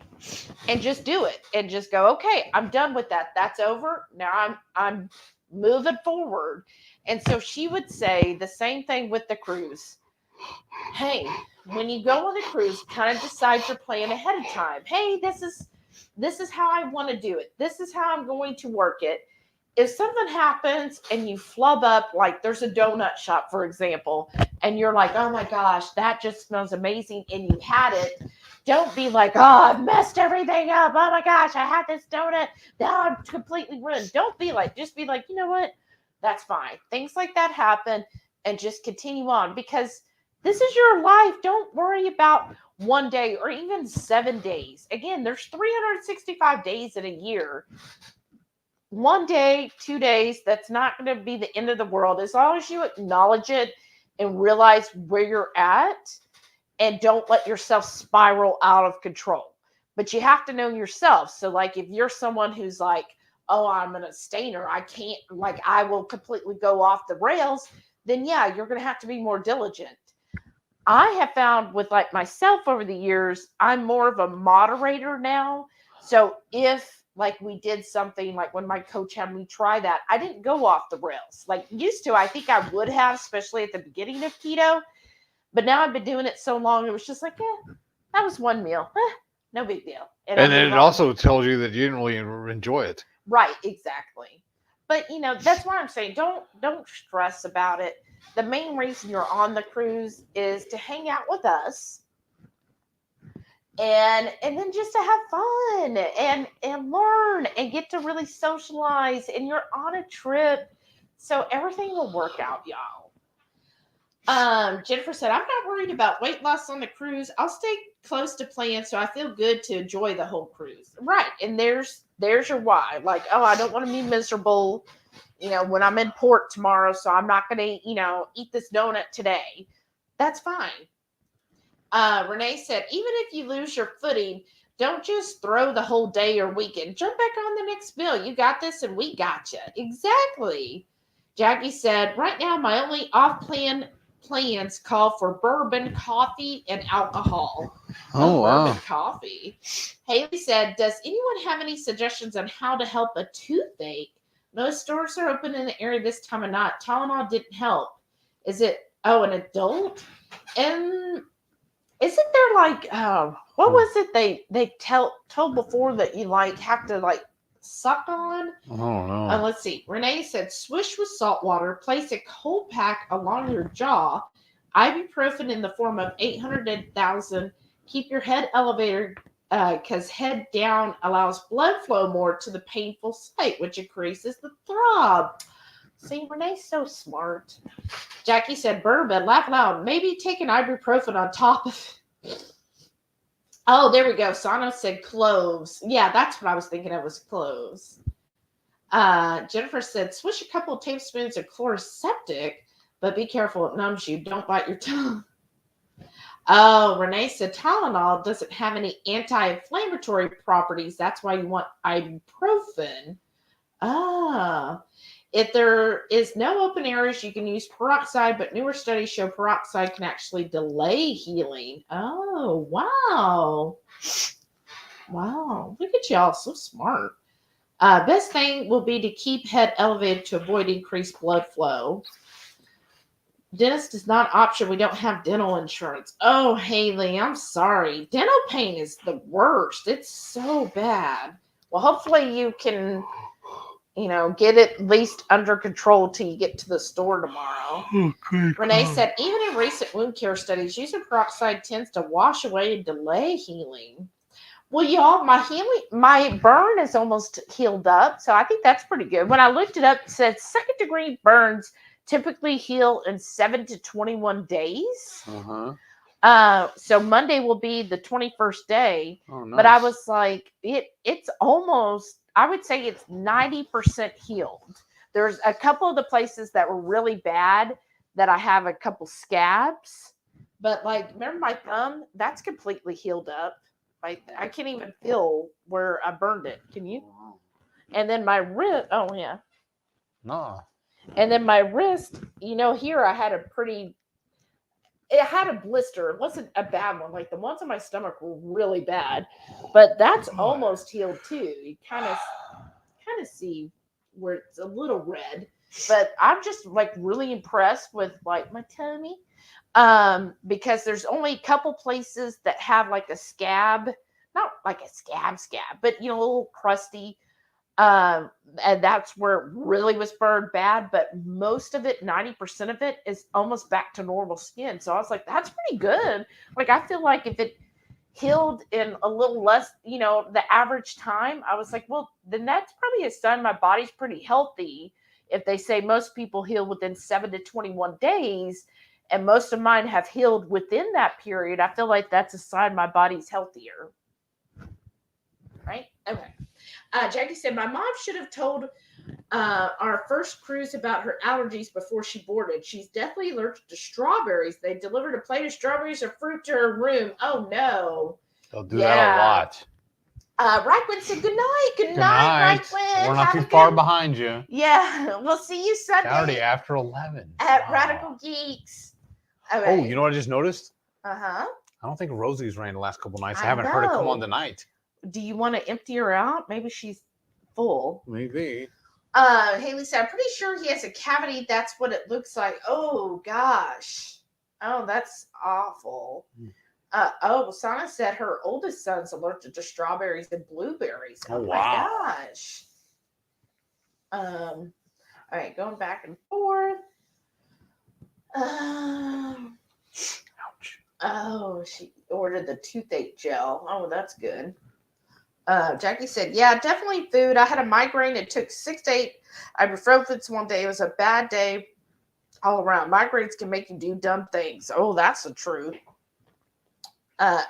and just do it and just go, okay, I'm done with that. That's over. Now I'm moving forward. And so she would say the same thing with the cruise. Hey, when you go on the cruise, kind of decide your plan ahead of time. Hey, this is how I want to do it. This is how I'm going to work it. If something happens and you flub up, like there's a donut shop, for example, and you're like, oh my gosh, that just smells amazing, and you had it, don't be like, oh, I've messed everything up. Oh my gosh, I had this donut. Now I'm completely ruined. Don't be like, just be like, you know what? That's fine. Things like that happen and just continue on because this is your life. Don't worry about 1 day or even 7 days. Again, there's 365 days in a year. 1 day, 2 days, that's not going to be the end of the world. As long as you acknowledge it and realize where you're at and don't let yourself spiral out of control. But you have to know yourself. So like if you're someone who's like, oh, I'm an abstainer, I can't, like I will completely go off the rails, then yeah, you're going to have to be more diligent. I have found with like myself over the years, I'm more of a moderator now. So if like we did something like when my coach had me try that, I didn't go off the rails. Like used to, I think I would have, especially at the beginning of keto. But now I've been doing it so long, it was just like, that was one meal. No big deal. And then it also tells you that you didn't really enjoy it. Right, exactly. But that's why I'm saying don't stress about it. The main reason you're on the cruise is to hang out with us and then just to have fun and learn and get to really socialize, and you're on a trip, so everything will work out, y'all. Jennifer said, I'm not worried about weight loss on the cruise. I'll stay close to plan so I feel good to enjoy the whole cruise. Right. And there's there's your why. Like, oh, I don't want to be miserable, when I'm in port tomorrow, so I'm not going to, eat this donut today. That's fine. Renee said, even if you lose your footing, don't just throw the whole day or weekend. Jump back on the next bill. You got this and we got you. Exactly. Jackie said, right now my only off-plan plans call for bourbon, coffee, and alcohol. Oh, wow. Bourbon coffee. Haley said, does anyone have any suggestions on how to help a toothache? Most stores are open in the area this time of night. Tylenol didn't help. Is it, an adult? And isn't there like, what was it they told before that you have to suck on? I don't know. Let's see. Renee said, swish with salt water, place a cold pack along your jaw, ibuprofen in the form of 800 to 1,000. Keep your head elevated because head down allows blood flow more to the painful site, which increases the throb. See, Renee's so smart. Jackie said, bourbon, laugh loud. Maybe take an ibuprofen on top of it. Oh, there we go. Sano said cloves. Yeah, that's what I was thinking of was cloves. Jennifer said, swish a couple of tablespoons of chloroseptic, but be careful, it numbs you. Don't bite your tongue. Oh, Renee said Tylenol doesn't have any anti-inflammatory properties. That's why you want ibuprofen. If there is no open areas, you can use peroxide, but newer studies show peroxide can actually delay healing. Oh, wow. Wow. Look at y'all. So smart. Best thing will be to keep head elevated to avoid increased blood flow. Dentist is not an option. We don't have dental insurance. Oh, Haley, I'm sorry. Dental pain is the worst. It's so bad. Well, hopefully you can, get it at least under control till you get to the store tomorrow. Okay, Renee said, even in recent wound care studies, using peroxide tends to wash away and delay healing. Well, y'all, my burn is almost healed up, so I think that's pretty good. When I looked it up, it said second-degree burns typically heal in 7 to 21 days. So Monday will be the 21st day. Oh, nice. But I was like, it's almost, I would say it's 90% healed. There's a couple of the places that were really bad that I have a couple scabs. But remember my thumb? That's completely healed up. I can't even feel where I burned it. Can you? And then my wrist, oh yeah. No. And then my wrist, here I had it had a blister. It wasn't a bad one. The ones on my stomach were really bad, but that's almost healed too. You kind of see where it's a little red, but I'm just really impressed with my tummy. Because there's only a couple places that have a scab, not like a scab, but a little crusty. And that's where it really was burned bad, but most of it, 90% of it is almost back to normal skin. So I was like, that's pretty good. I feel like if it healed in a little less, the average time, I was like, well, then that's probably a sign my body's pretty healthy. If they say most people heal within 7 to 21 days, and most of mine have healed within that period, I feel like that's a sign my body's healthier. Right? Okay. Jackie said, my mom should have told our first cruise about her allergies before she boarded. She's deathly allergic to strawberries. They delivered a plate of strawberries or fruit to her room. Oh, no. They'll do that a lot. Reichwin said, good night. Good night, Reichwin. We're not too far behind you. Yeah. We'll see you Sunday. Saturday after 11. At Radical Geeks. Okay. Oh, you know what I just noticed? Uh-huh. I don't think Rosie's ran the last couple nights. I haven't heard her come on tonight. Do you want to empty her out? Maybe she's full. Maybe. Haley said, I'm pretty sure he has a cavity. That's what it looks like. Oh, gosh. Oh, that's awful. Sana said her oldest son's allergic to strawberries and blueberries. Oh, wow. My gosh. All right, going back and forth. Ouch. Oh, she ordered the toothache gel. Oh, that's good. Jackie said, yeah, definitely food. I had a migraine. It took 6 to 8 ibuprofens one day. It was a bad day all around. Migraines can make you do dumb things. Oh, that's the truth.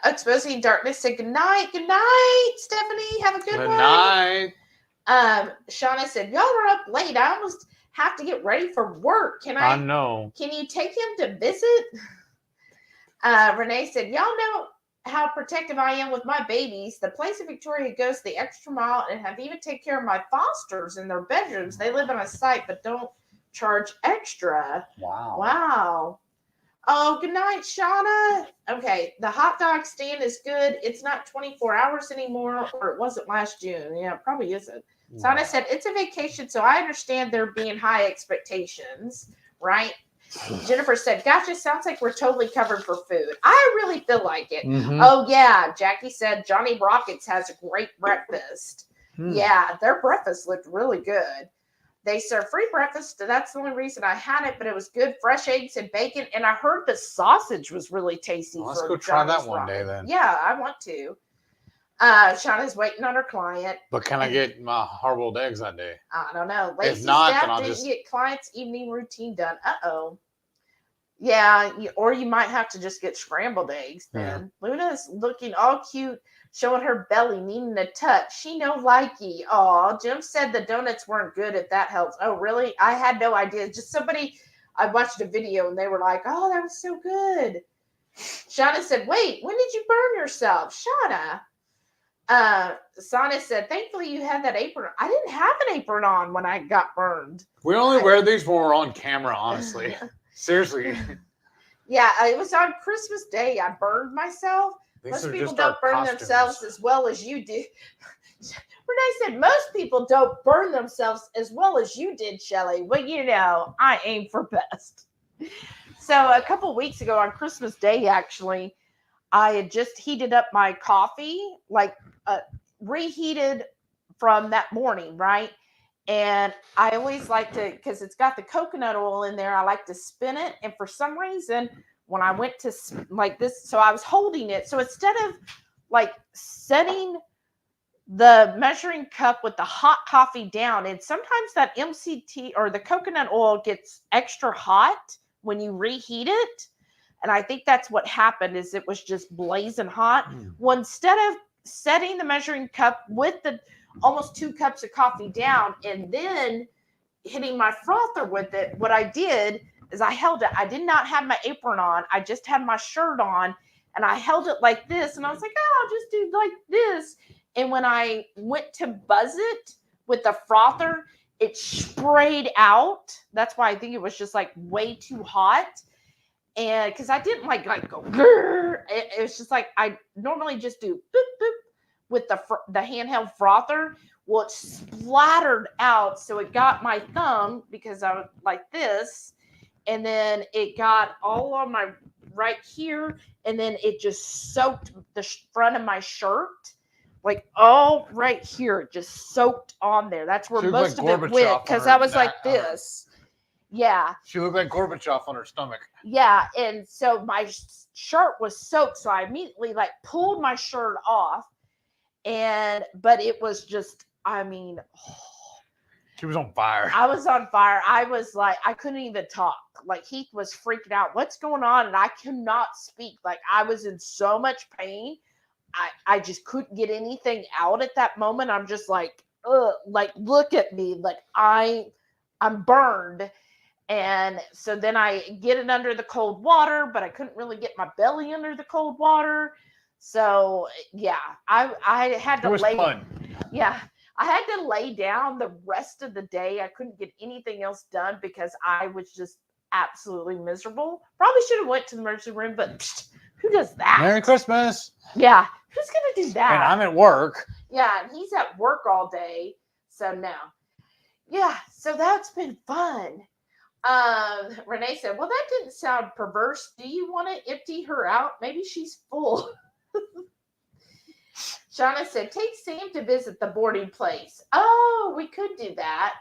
Exposing Darkness said, good night. Good night, Stephanie. Have a good one. Good night. Shauna said, y'all are up late. I almost have to get ready for work. I know. Can you take him to visit? Renee said, y'all know how protective I am with my babies. The place in Victoria goes the extra mile and have even taken care of my fosters in their bedrooms. They live on a site but don't charge extra. Wow. Wow. Oh, good night, Shauna. Okay, the hot dog stand is good. It's not 24 hours anymore, or it wasn't last June. Yeah, it probably isn't. Shauna said, it's a vacation, so I understand there being high expectations, right? Jennifer said, gotcha, sounds like we're totally covered for food. I really feel like it. Mhm. Oh, yeah. Jackie said, Johnny Rockets has a great breakfast. Yeah, their breakfast looked really good. They serve free breakfast. So that's the only reason I had it, but it was good. Fresh eggs and bacon. And I heard the sausage was really tasty. Well, let's for go try Johnny's that one day Rockets. then. Yeah, I want to. Shauna's waiting on her client. But can I get my hard-boiled eggs that day? I don't know. If Lacey's not, then staff I'll didn't just- get client's evening routine done. Uh-oh. Yeah, or you might have to just get scrambled eggs then. Yeah. Luna's looking all cute, showing her belly, needing a touch. She no likey. Aw, Jim said the donuts weren't good, if that helps. Oh, really? I had no idea. Just somebody, I watched a video and they were like, oh, that was so good. Shauna said, wait, when did you burn yourself? Shauna. Sana said, thankfully you had that apron. I didn't have an apron on when I got burned. We only wear these when we're on camera, honestly. Seriously. Yeah, it was on Christmas Day. I burned myself. Most people don't burn themselves as well as you did. Renee said, most people don't burn themselves as well as you did, Shelly. Well, you know, I aim for best. So a couple weeks ago on Christmas Day, actually, I had just heated up my coffee, like reheated from that morning, right? And I always like to, because it's got the coconut oil in there, I like to spin it. And for some reason, when I went to like this, so I was holding it. So instead of like setting the measuring cup with the hot coffee down, and sometimes that MCT or the coconut oil gets extra hot when you reheat it. And I think that's what happened, is it was just blazing hot. Well, instead of setting the measuring cup with the almost 2 cups of coffee down and then hitting my frother with it, what I did is I held it. I did not have my apron on. I just had my shirt on and I held it like this. And I was like, oh, I'll just do like this. And when I went to buzz it with the frother, it sprayed out. That's why I think it was just like way too hot. And because I didn't like go, it was just like I normally just do boop, boop with the handheld frother. Well, it splattered out. So it got my thumb because I was like this. And then it got all on my right here. And then it just soaked the front of my shirt. Like all right here, just soaked on there. That's where most of it went. Because I was like this. Yeah. She looked like Gorbachev on her stomach. Yeah. And so my shirt was soaked. So I immediately like pulled my shirt off. But it was just, I mean, she was on fire. I was on fire. I was like, I couldn't even talk. Like Heath was freaking out. What's going on? And I could not speak. Like I was in so much pain. I just couldn't get anything out at that moment. I'm just like, ugh, like, look at me. Like I'm burned. And so then I get it under the cold water, but I couldn't really get my belly under the cold water. So yeah, I had to lay. Fun. Yeah, I had to lay down the rest of the day. I couldn't get anything else done because I was just absolutely miserable. Probably should have went to the emergency room, but who does that? Merry Christmas. Yeah, who's gonna do that? And I'm at work. Yeah, and he's at work all day. So no. Yeah, so that's been fun. Renee said, well, that didn't sound perverse. Do you want to empty her out? Maybe she's full. Shauna said, take Sam to visit the boarding place. Oh, we could do that.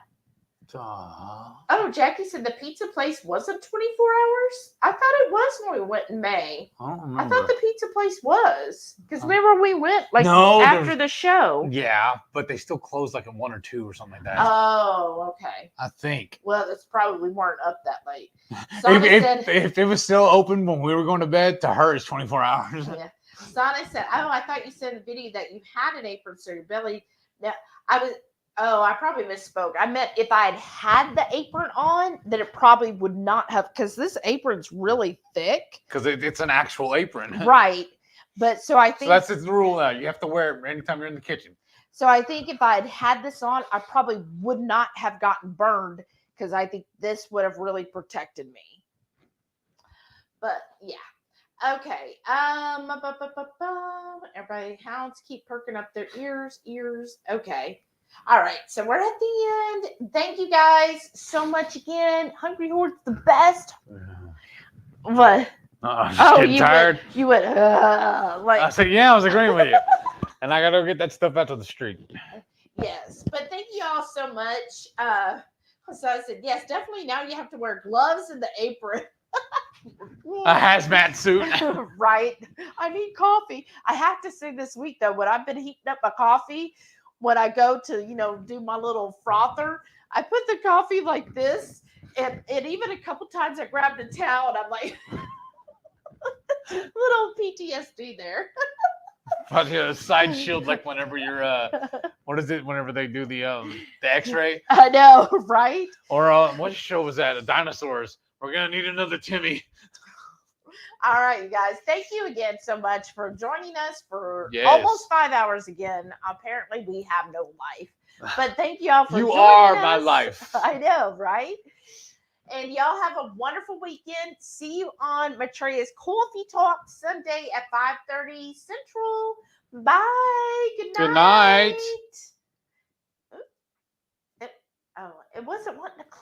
Oh, Jackie said the pizza place wasn't 24 hours? I thought it was when we went in May. I don't remember. I thought the pizza place was. Because remember we went like after the show. Yeah, but they still closed like at 1 or 2 or something like that. Oh, okay. I think. Well, it's probably weren't up that late. If it was still open when we were going to bed, to her it's 24 hours. Yeah. Sana said, oh, I thought you said in the video that you had an apron so your belly. Now, Oh, I probably misspoke. I meant if I had the apron on, then it probably would not have, because this apron's really thick. Because it's an actual apron. Right. But so I So think that's the rule now. You have to wear it anytime you're in the kitchen. so I think if I had this on, I probably would not have gotten burned because I think this would have really protected me. But yeah. Okay. Everybody, hounds keep perking up their ears. Okay. All right. So we're at the end. Thank you guys so much again. HungryHorde's the best. What? I'm just getting tired. You went, like. I said, yeah, I was agreeing with you. And I got to go get that stuff out to the street. Yes. But thank you all so much. So I said, yes, definitely now you have to wear gloves and the apron. A hazmat suit. Right. I need coffee. I have to say this week though, when I've been heating up my coffee, when I go to, do my little frother, I put the coffee like this. And even a couple times I grabbed a towel and I'm like, little PTSD there. But a side shield, like whenever you're, what is it? Whenever they do the X-ray. I know, right? Or what show was that? Dinosaurs. We're gonna need another Timmy. All right, you guys. Thank you again so much for joining us for Yes. almost 5 hours again. Apparently, we have no life. But thank you all for You joining are us. my life. I know, right? And y'all have a wonderful weekend. See you on Matreya's Coffee Talk Sunday at 5:30 Central. Bye. Good night. Good night. It wasn't wanting to click.